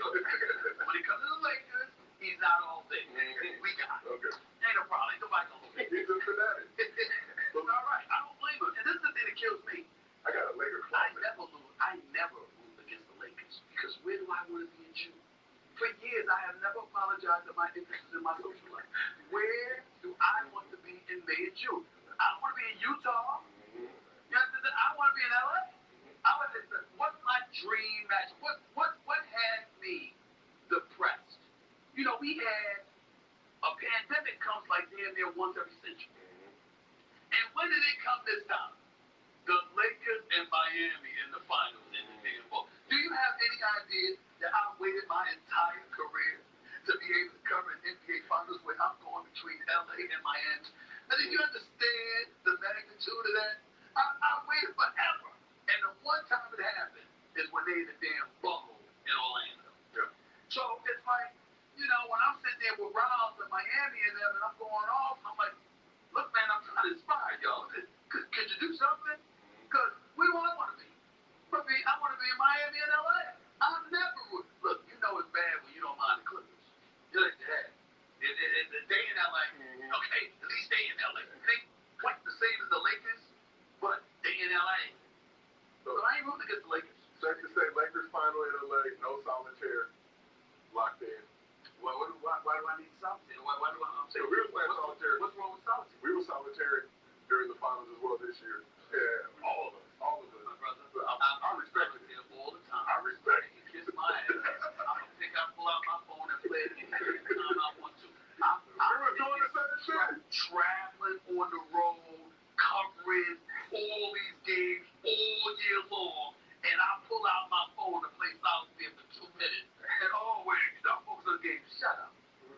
J: over it. When it comes to the Lakers, he's not all things. We got it. Okay. Ain't no problem. Ain't nobody gonna lose. He's a fanatic. It's all right. I don't blame him. And this is the thing that kills me.
I: I got a Laker
J: I never root against the Lakers because where do I want to be in June? For years, I have never apologized for my interests in my social life. Where do I want to be in May and June? I don't want to be in Utah. You understand? I want to be in LA. What's my dream match? What had me depressed? We had a pandemic comes like damn near once every century. And when did it come this time? The Lakers and Miami in the finals in the damn ball. Do you have any idea that I waited my entire career to be able to cover an NBA finals where I'm going between LA and Miami? Now, do you understand the magnitude of that? I waited forever. And the one time it happened is when they in the damn bubble in Orlando. Yeah. So it's like, when I'm sitting there with Rounds in Miami and them and I'm going off, I'm like, look, man, I'm trying to inspire y'all. Could you do something? Because where do I want to be? I want to be in Miami and LA. I never would. Look, it's bad when you don't mind the Clippers. You like that. They in LA. Okay, at least they in LA. They quite the same as the Lakers, but they in LA. So I ain't rooting against the Lakers.
I: Safe to say, Lakers final in LA, no solitaire, locked in.
J: Why do I need solitaire? Why do I'm saying?
I: We were playing solitaire.
J: What's wrong with solitaire?
I: We were solitaire during the finals as well this year. Yeah, all of us.
J: My brother, I respect it all the time. I respect it. Kiss my ass. I'm gonna pull out my phone and play it anytime I want to. I'm doing the same shit. Traveling on the road, covering all these games all year long, and I pull out my phone to play solitaire for 2 minutes. And wait, stop focusing on the game. Shut up.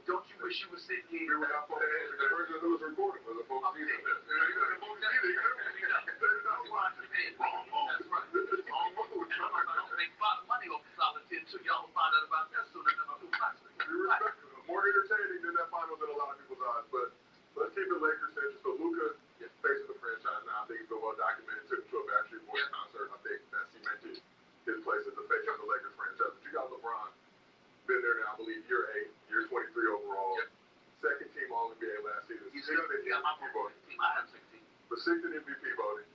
J: Don't you wish you were sitting here?
I: We were not focused. The person who was recording was a focus. voting,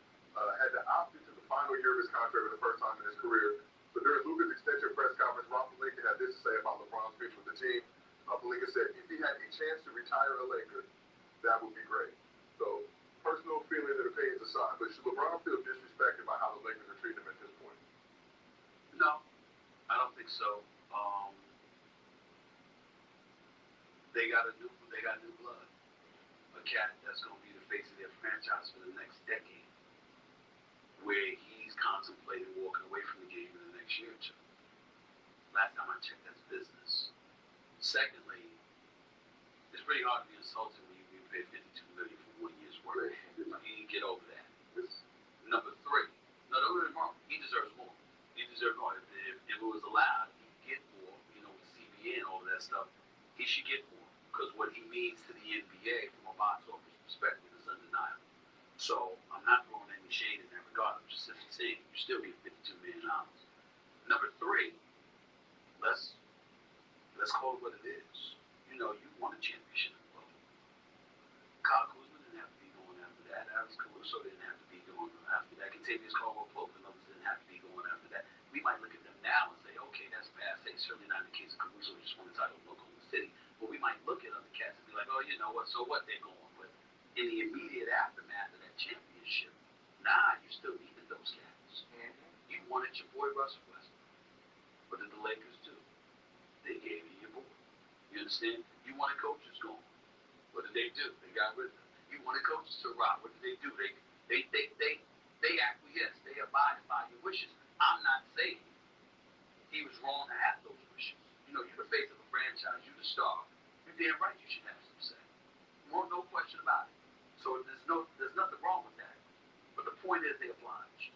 I: had to opt into the final year of his contract for the first time in his career. So during Luka's extension press conference, Rob Pelinka had this to say about LeBron's future with the team. Pelinka said, if he had a chance to retire a Laker, that would be great. So, personal feelings and opinions aside, but should LeBron feel disrespected by how the Lakers are treating him at this point?
J: No, I don't think so. They got new blood. A cat that's going to be the face of their franchise for the next decade, where he's contemplating walking away from the game in the next year or two. Last time I checked, that's business. Secondly, it's pretty hard to be insulted when you pay $52 million for 1 year's work. You need to get over that. Number three, no, don't get me wrong. He deserves more. He deserves more. If it was allowed, he'd get more. You know, with CBA and all of that stuff, he should get more because what he means to the NBA from a box office perspective is undeniable. So I'm not throwing any shade in that regard. I'm just simply saying you still get $52 million. Number three, let's call it what it is. You know, you won a championship. Kyle Kuzma didn't have to be going after that. Alex Caruso didn't have to be going after that. Contavious Caldwell-Pope and others didn't have to be going after that. We might look at them now and say, okay, that's passe. Certainly not in the case of Caruso, who just won the title of Oklahoma City. But we might look at other cats and be like, oh, you know what? So what? They're going. But in the immediate aftermath of that championship, you still needed those cats. You wanted your boy Russell Westbrook. What did the Lakers do? They gave you your boy. You understand? You wanted coaches going. What did they do? They got rid of them. You wanted coaches to rock. What did they do? They acquiesced. They abided by your wishes. I'm not saying he was wrong to have those wishes. You know, you're the face of a franchise. You're the star. You're damn right you should have some say. No question about it. So there's nothing wrong with that. But the point is they obliged.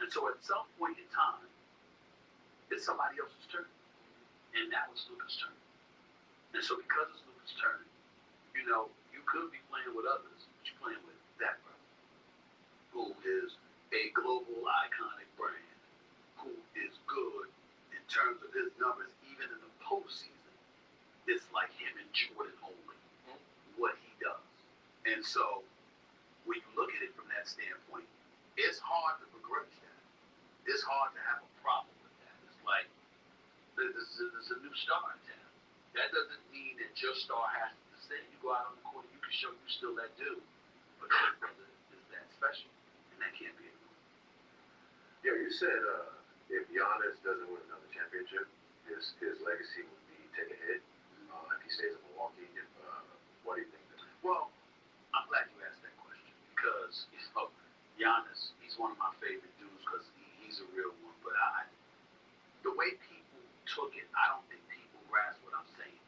J: And so at some point in time, it's somebody else's turn. And that was Luka's turn. And so because it's Luka's turn, you know, you could be playing with others, but you're playing with that brother, who is a global iconic brand, who is good in terms of his numbers, even in the postseason. It's like him and Jordan only, what he does. And so when you look at it from that standpoint, it's hard to begrudge that. It's hard to have a problem with that. It's like there's a new star in town. That doesn't mean that your star has to say you go out on the court and you can show you still that dude. But that brother is that special, and that can't be ignored.
K: Yeah, you said if Giannis doesn't win another championship, his legacy would be take a hit. If he stays in Milwaukee, what do you think?
J: Well, I'm glad you asked that question because Giannis, he's one of my favorite dudes because he's a real one. But the way people took it, I don't think people grasp what I'm saying.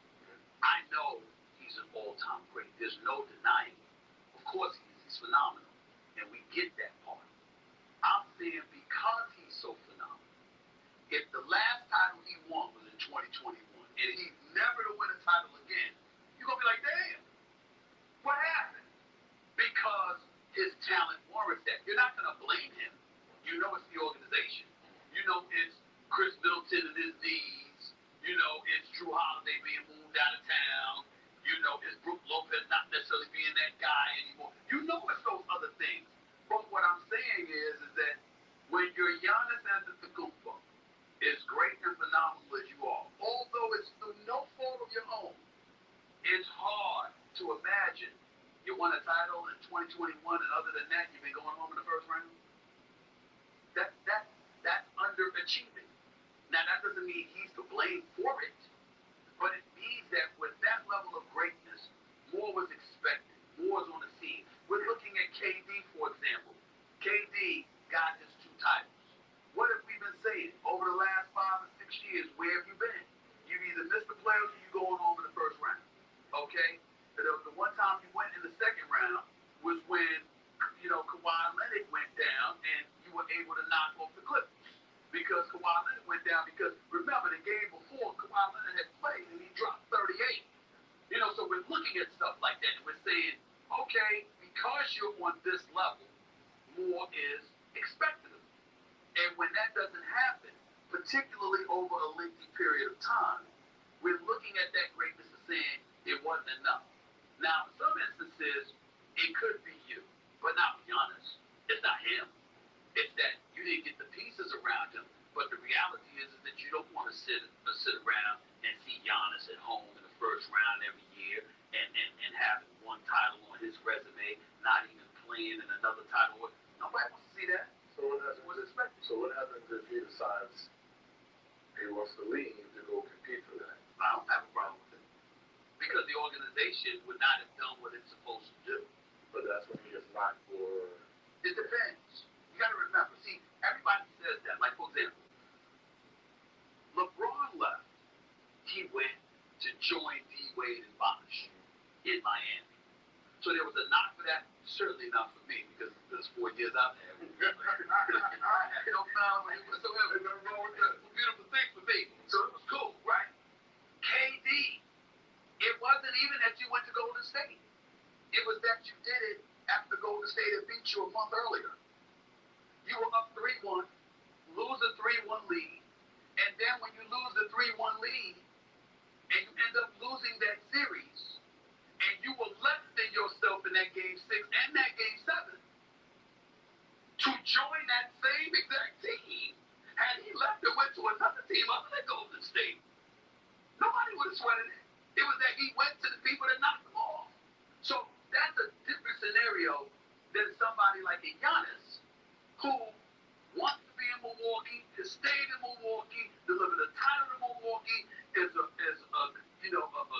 J: I know he's an all-time great. There's no denying it. Of course he is. He's phenomenal. And we get that part. I'm saying because he's so phenomenal, if the last title he won was in 2021 and he's never to win a title again, you're going to be like, damn, what happened? Because his talent warrants that. You're not going to blame him. You know it's the organization. You know it's Chris Middleton and his knees. You know it's Drew Holiday being moved out of town. You know it's Brook Lopez not necessarily being that guy anymore. You know it's those other things. But what I'm saying is that when you're Giannis Antetokounmpo, as great and phenomenal as you are, although it's through no fault of your own, it's hard to imagine you won a title in 2021 and other than that, you've been going home in the first round. That's underachieving. Now that doesn't mean he's to blame for it, but it means that with that level of greatness, more was expected, more is on the scene. We're looking at KD, for example. KD got his 2 titles. What have we been saying over the last 5 or 6 years? Where have you been? You've either missed the playoffs or you're going home in the first round. Okay? The one time you went in the second round was when, you know, Kawhi Leonard went down and you were able to knock off the Clippers. Because Kawhi Leonard went down because, remember, the game before, Kawhi Leonard had played and he dropped 38. You know, so we're looking at stuff like that and we're saying, okay, because you're on this level, more is expected of you. And when that doesn't happen, particularly over a lengthy period of time, we're looking at that greatness and saying it wasn't enough. Now, in some instances, it could be you, but not Giannis. It's a title. Nobody wants to see that.
H: So what happens if he decides he wants to leave to go compete for that?
J: I don't have a problem with it. Because the organization would not have done what it's supposed to do.
H: But that's when he gets locked for.
J: It depends. You got to remember. See, everybody says that. Like, for example, LeBron left. He went to join D-Wade and Bosh in Miami. So there was a knock for that. Certainly not for me, because those 4 years I've had. I had no problem with it whatsoever. Nothing wrong with that. It was a beautiful thing for me. So it was cool, right? KD, it wasn't even that you went to Golden State. It was that you did it after Golden State had beat you a month earlier. You were up 3-1, lose a 3-1 lead, and then when you lose the 3-1 lead, and you end up losing that series, and you were less than yourself in that game 6 and that game 7, to join that same exact team, had he left and went to another team other than Golden State, nobody would have sweated it. It was that he went to the people that knocked him off. So that's a different scenario than somebody like a Giannis, who wants to be in Milwaukee, has stayed in Milwaukee, delivered a title to Milwaukee, is a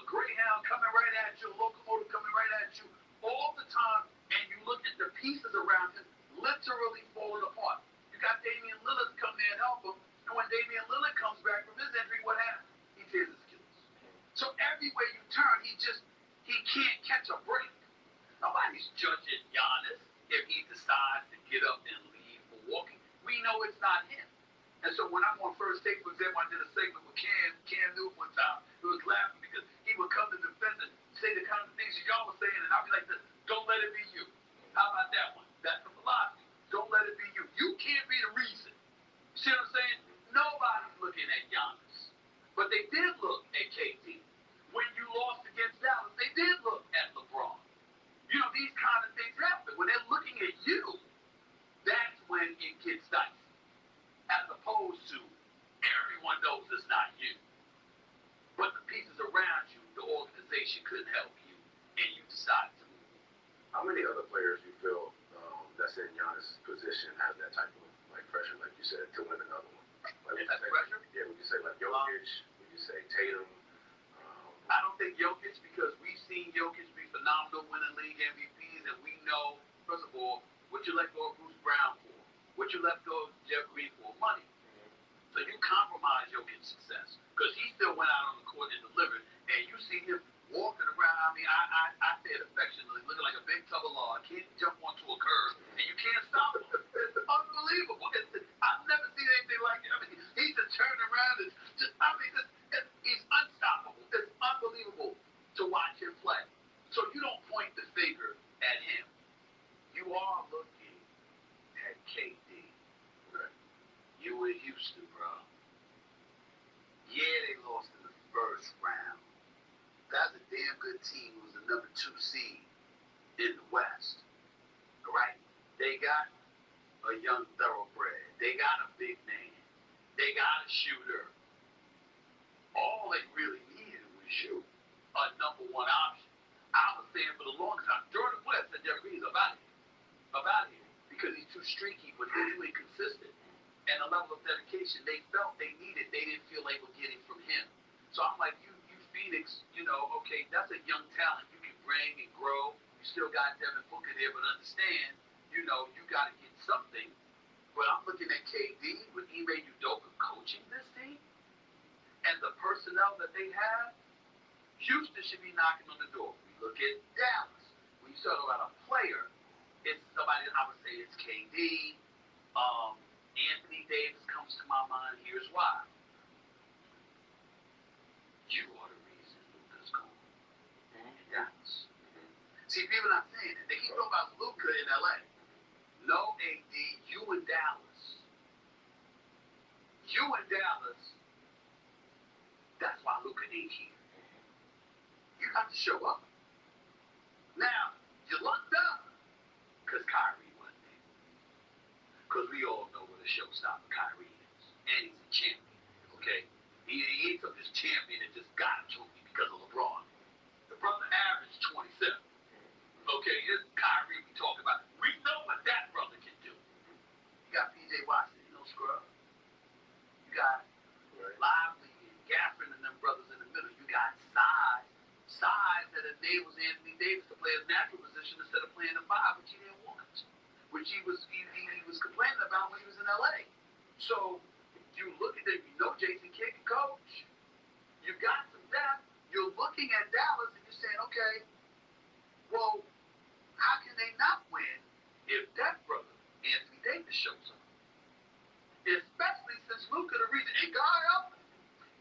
J: greyhound coming right at you, a locomotive coming right at you all the time, and you look at the pieces around him literally falling apart. You got Damian Lillard to come there and help him, and when Damian Lillard comes back from his injury, what happens? He tears his Achilles. So everywhere you turn, he can't catch a break. Nobody's judging Giannis if he decides to get up and leave Milwaukee. We know it's not him. And so when I'm on First Take, for example, I did a segment with Cam Newton one time. He was laughing because he would come to defense and say the kind of things that y'all were saying, and I'll be like, don't let it be you. How about that one? That's the philosophy. Don't let it be you. You can't be the reason. See what I'm saying? Nobody's looking at Giannis. But they did look at KD. When you lost against Dallas, they did look at LeBron. You know, these kind of things happen. When they're looking at you, that's when it gets dicey. As opposed to everyone knows it's not you. But the pieces around you, the organization couldn't help you, and you decided to move.
K: How many other players do you feel that's in Giannis' position have that type of pressure, like you said, to win another one? Like,
J: Is that pressure?
K: Yeah, would you say like Jokic? Would you say Tatum?
J: I don't think Jokic, because we've seen Jokic be phenomenal, winning league MVPs, and we know, first of all, what you let go of Bruce Brown for, what you let go of Jeff Green for, money. So you compromise Jokic's success, because he still went out on the court and delivered, and you see him walking around. I mean, I say it affectionately, looking like a big tub of lard, can't jump onto a curb, and you can't stop him. It's unbelievable. I've never seen anything like it. I mean, he just turned around and he's unstoppable. It's unbelievable to watch him play. So you don't point the finger at him. You are looking at KD.
K: Right.
J: You were Houston, bro. Yeah, they lost in the first round. That's a damn good team. Who was the number 2 seed in the West. All right? They got a young thoroughbred. They got a big man. They got a shooter. All they really needed was you, a number 1 option. I was saying for the longest time, Jordan West said Jeff Green's about here, because he's too streaky, but he's too inconsistent. And the level of dedication they felt they needed, they didn't feel they were getting from him. So I'm like, you Phoenix, okay, that's a young talent you can bring and grow. You still got Devin Booker there, but understand, you got to get something. But I'm looking at KD with Ime Udoka coaching this team, and the personnel that they have, Houston should be knocking on the door. We look at Dallas. When you talk about a player, it's somebody, I would say it's KD. Anthony Davis comes to my mind. Here's why. You are the reason Luka's gone in Dallas. See, people are not saying it. They keep talking about Luka in LA. No, AD, you in Dallas. You in Dallas. That's why Luka ain't here. You got to show up. Now, you lucked up because Kyrie wasn't there. Because we all know what a showstopper Kyrie is. And he's a champion, okay? He ain't some just champion that just got a trophy because of LeBron. The brother averaged 27. Okay, it's Kyrie we talk about. We know what that was complaining about when he was in LA. So you look at them, you know Jason Kidd can coach. You got some depth. You're looking at Dallas and you're saying, okay, well, how can they not win if that brother, Anthony Davis, shows up? Especially since Luka the reason, and God help him,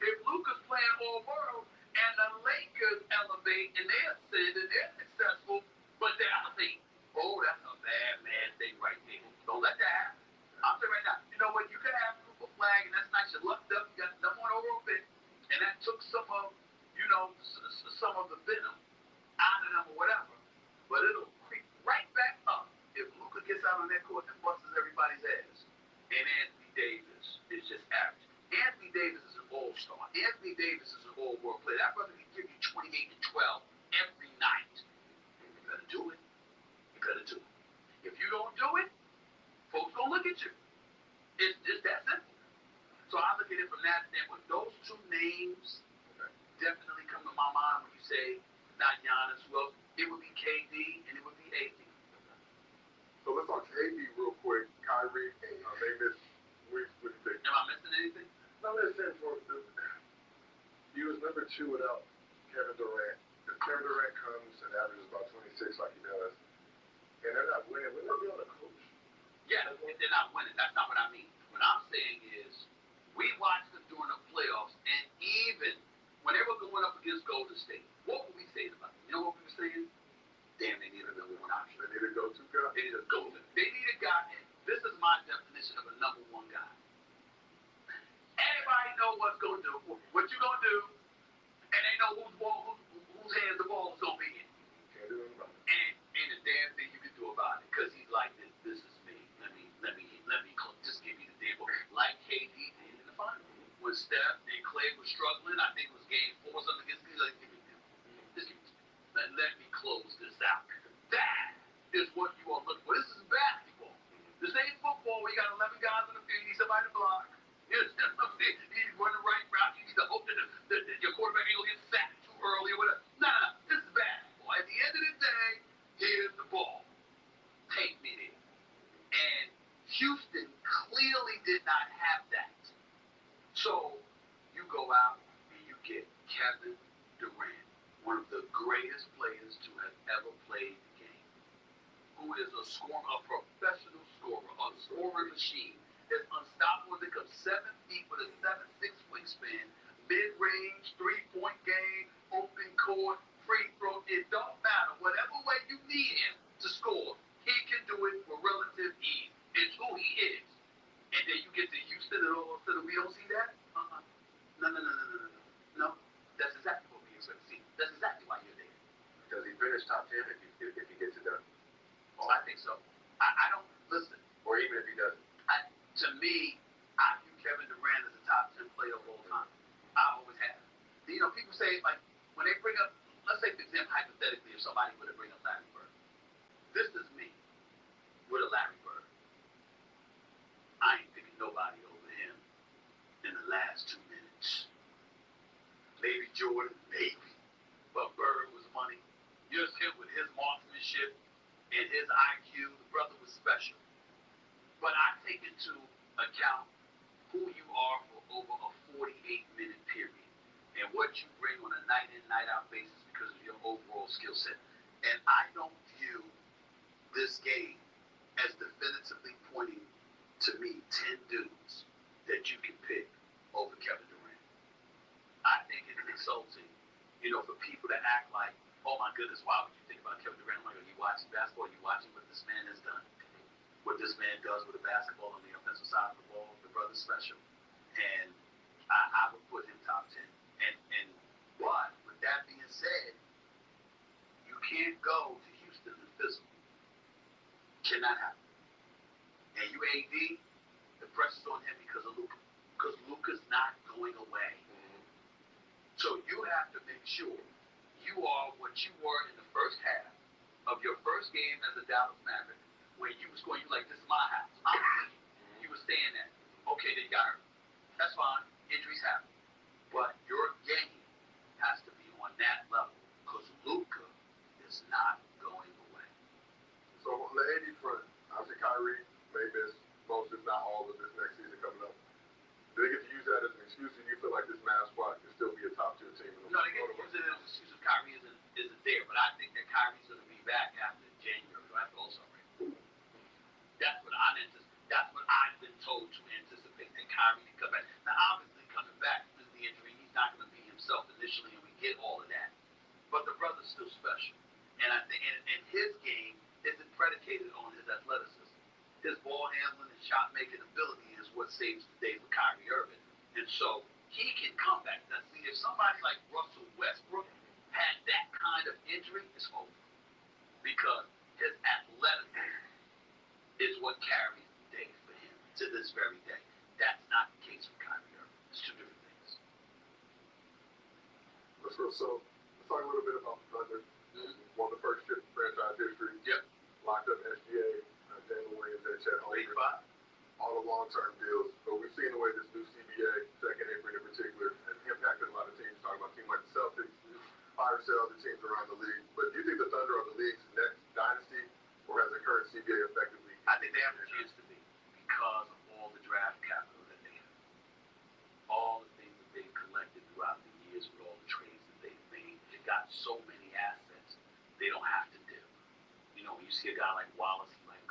J: if Luka's playing all world and the Lakers elevate and they ascend and they're successful, but Dallas ain't, oh, that's a bad thing right there. Don't let that happen. I'm saying right now, you know what, you could have a flag and that's nice, you lucked up, you got someone over a bit, and that took some of, you know, some of the venom out of them or whatever. But it'll creep right back up if Luka gets out on that court and busts everybody's ass. And Anthony Davis is just average. Anthony Davis is an all-star. Anthony Davis is an all-world player. That brother can give you 28 and 12 every night. You gotta do it. You gotta do it. If you don't do it, folks gonna look at you. It's just that simple. So I look at it from that standpoint. Those two names definitely come to my mind when you say not Giannis. Well, it would be KD and it would be AD.
I: So let's talk AD real quick. Kyrie, they missed. What do you think?
J: Am I missing anything?
I: No, listen, he was number 2 without Kevin Durant. If Kevin Durant comes and averages about 26 like he does, and they're not winning, will they be on a coach?
J: Yeah, if they're not winning, that's not what I mean. What I'm saying is, we watched them during the playoffs, and even when they were going up against Golden State, what were we saying about them? You know what we were saying? Damn, they need a number one option.
I: They need a go-to guy.
J: They need a go-to. They need a guy, and this is my definition of a number one guy. Everybody know what's going to do, what you going to do, and they know whose hands the ball is going to be in.
I: Can't do anything about it.
J: And the damn thing you can do about it, because he's like, this is me. Let me just give you the damn ball. Like KD did in the finals. When Steph and Clay were struggling, I think it was game 4 or something against me, like, give me this. Let me close this out. That is what you are looking for. This is basketball. This ain't football where you got 11 guys on the field, you need somebody to block. You understand what I'm saying? You need to run the right route, you need to hope that your quarterback ain't gonna get sacked too early or whatever. No. This is basketball. At the end of the day, here's the ball. Take me there. And Houston clearly did not have that. So you go out and you get Kevin Durant, one of the greatest players to have ever played the game, who is a scorer, a professional scorer, a scoring machine, that's unstoppable, that comes 7 feet with a 7'6" wingspan, mid-range, 3-point game, open court, free throw. It don't matter. Whatever way you need him to score, he can do it with relative ease. It's who he is. And then you get to Houston and all of a sudden we don't see that? No. That's exactly what we expect to see. That's exactly why you're there.
K: Does he finish top 10 if he gets it done?
J: I think so. I don't, listen.
K: Or even if he doesn't?
J: To me, I view Kevin Durant as a top 10 player of all time. I always have. You know, people say, like, when they bring up, let's say, for example, hypothetically, if somebody were to bring up Larry Bird. This is me with a Larry Bird. I ain't picking nobody over him in the last 2 minutes. Maybe Jordan, maybe. But Bird was money. Just him with his marksmanship and his IQ. The brother was special. But I take into account who you are for over a 48-minute period and what you bring on a night-in, night-out basis because of your overall skill set. And I don't view this game as definitively pointing to me 10 dudes that you can pick over Kevin Durant. I think it's insulting, you know, for people to act like, oh my goodness, why would you think about Kevin Durant? I'm like, are you watching basketball? Are you watching what this man has done? What this man does with a basketball on the offensive side of the ball, the brother's special. And I would put him top 10. But with that being said, you can't go to Houston and fizzle. Cannot happen. And you AD, the pressure's on him because of Luka. Because Luka's not going away. So you have to make sure you are what you were in the first half of your first game as a Dallas Maverick, where you was going, you like, this is my house. You were staying there. Okay, they got hurt. That's fine. Injuries happen. But your game has to be on that level because Luka is not going away.
I: So on the AD front, obviously Kyrie,
J: handling and shot making ability is what saves the day for Kyrie Irving. And so he can come back. Now, see, if somebody like Russell Westbrook had that kind of injury, it's over. Because his athleticism is what carries the day for him to this very day. That's not the case for Kyrie Irving. It's two different things.
I: Let's go. So let's talk a little bit about the Thunder. Won the first chip in franchise history.
J: Yep.
I: Locked up SGA, Jalen Williams, and Chet
J: Late
I: Holmgren.
J: five.
I: All the long-term deals. But we've seen the way this new CBA, second apron in particular, has impacted a lot of teams. Talking about teams like the Celtics, fire sale other teams around the league. But do you think the Thunder are the league's next dynasty, or has the current CBA effectively?
J: I think they have a chance to be because of all the draft capital that they have. All the things that they've collected throughout the years with all the trades that they've made. They've got so many assets, they don't have to dip. You know, when you see a guy like Wallace, he like,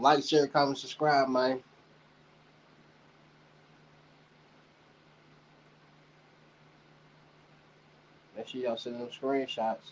A: Like, share, comment, subscribe, man. Make sure y'all send them screenshots.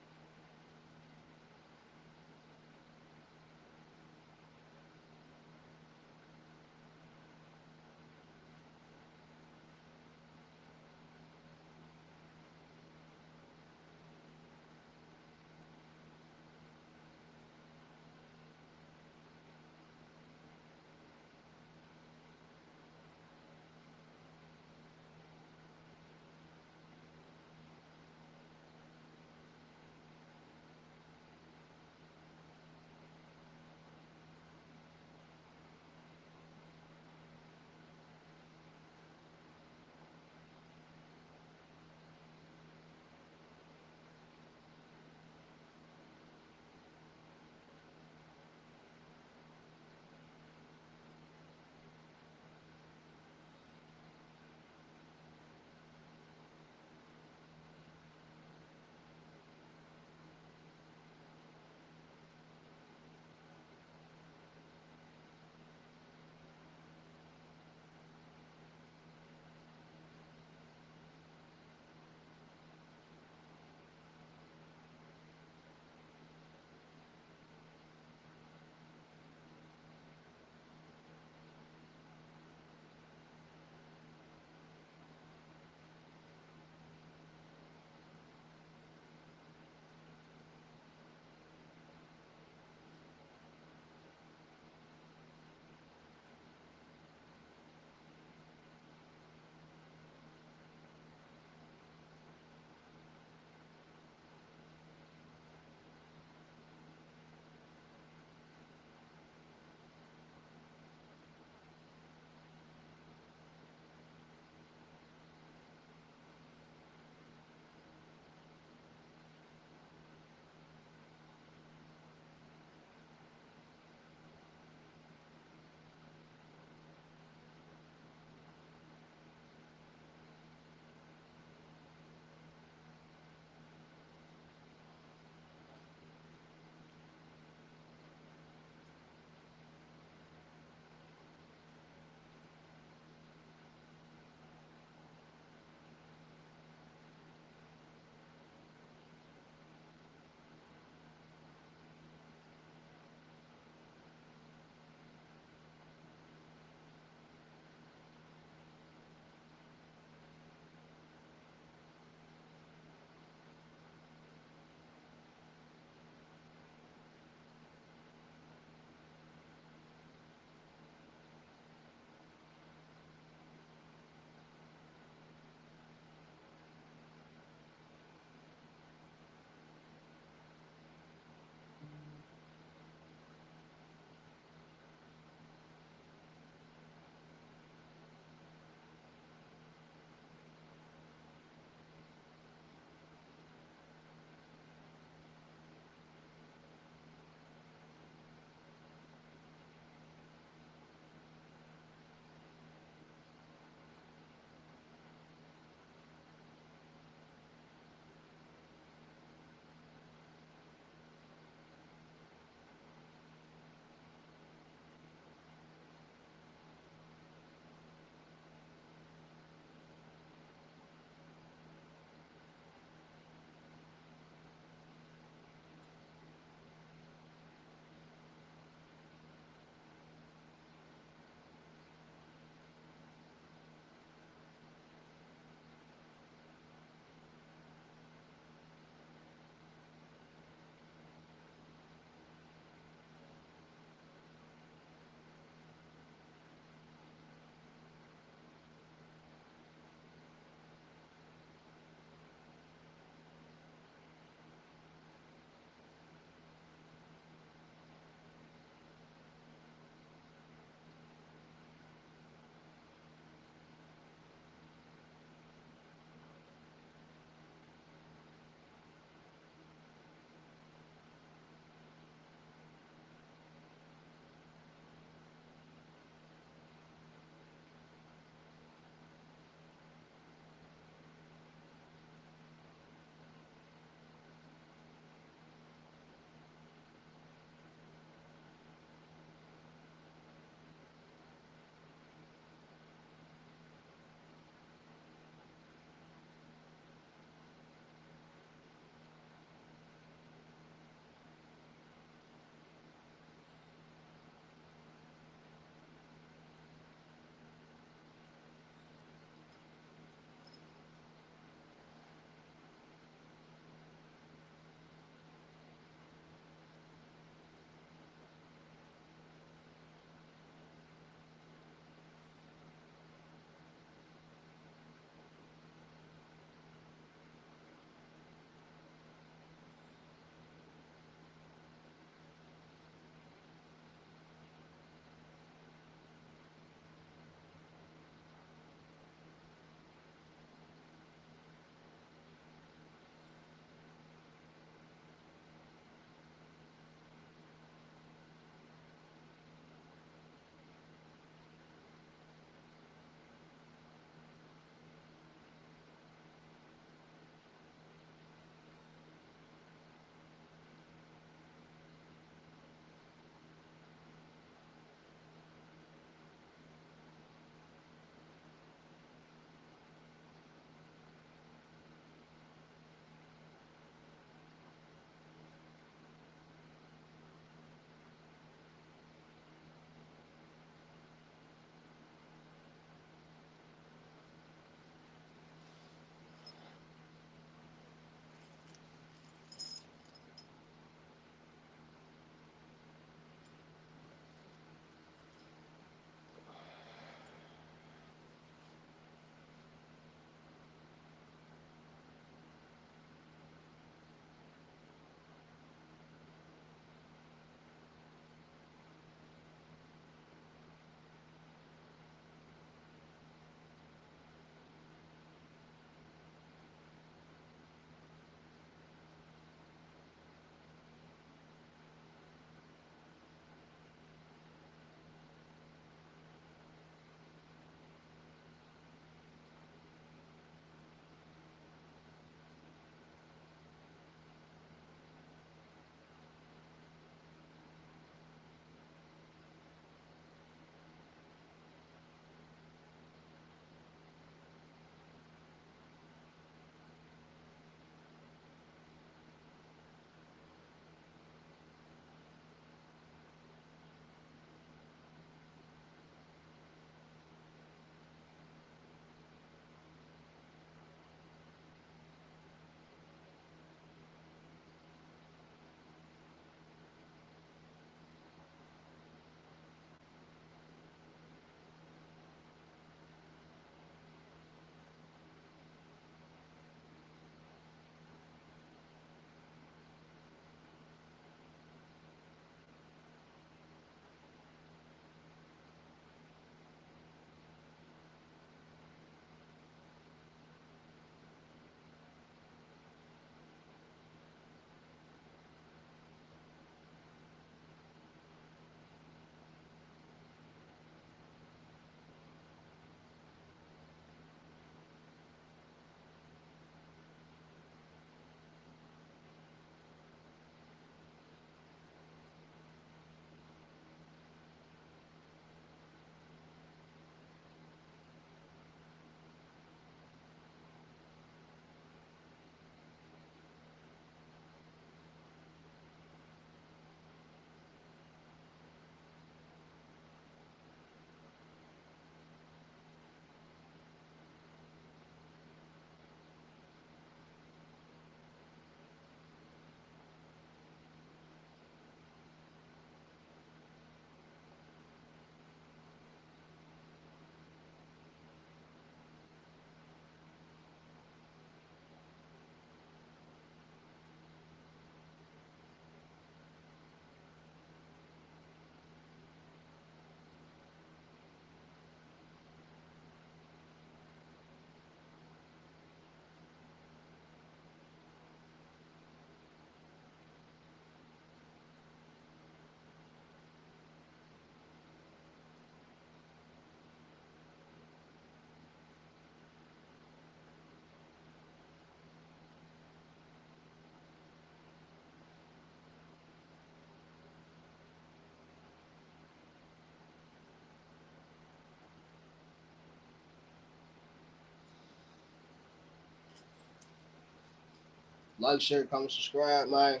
A: Like, share, comment, subscribe, man.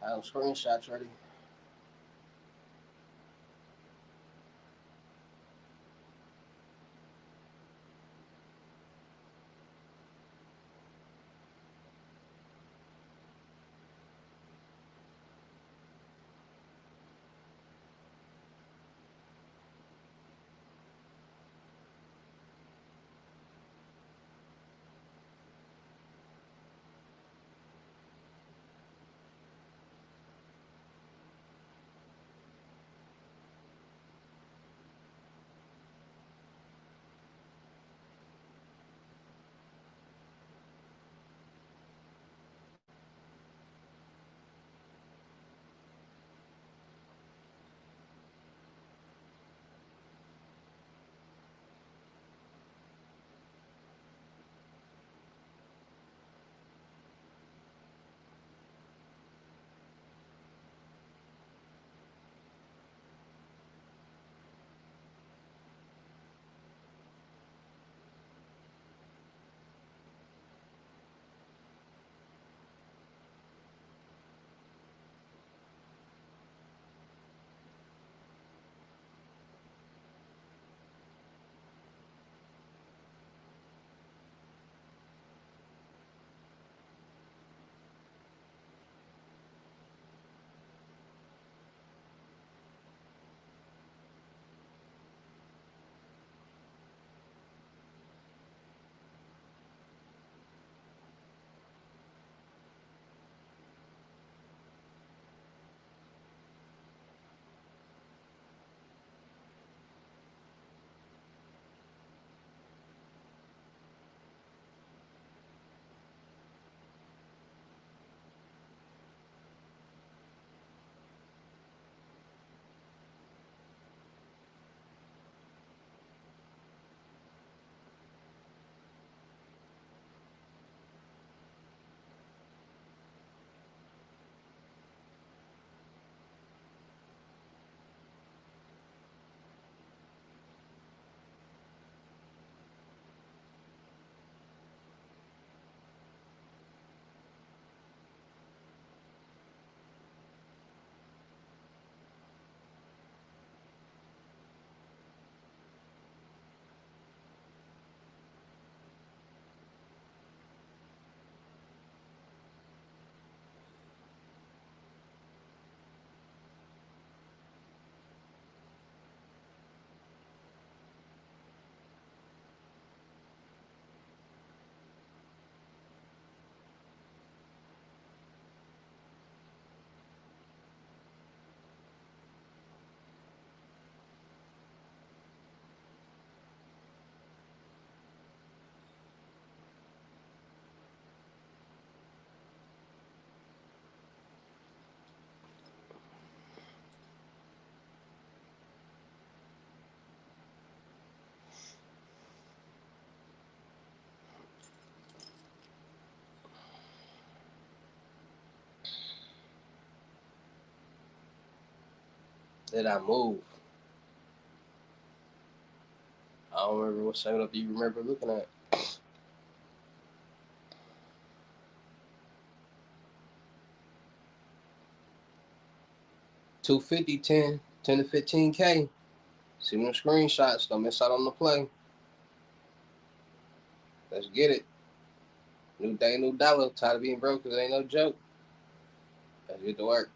A: Have screenshots ready. Did I move? I don't remember what setup you remember looking at. $250, 10 to 15K. See them screenshots. Don't miss out on the play. Let's get it. New day, new dollar. Tired of being broke because it ain't no joke. Let's get to work.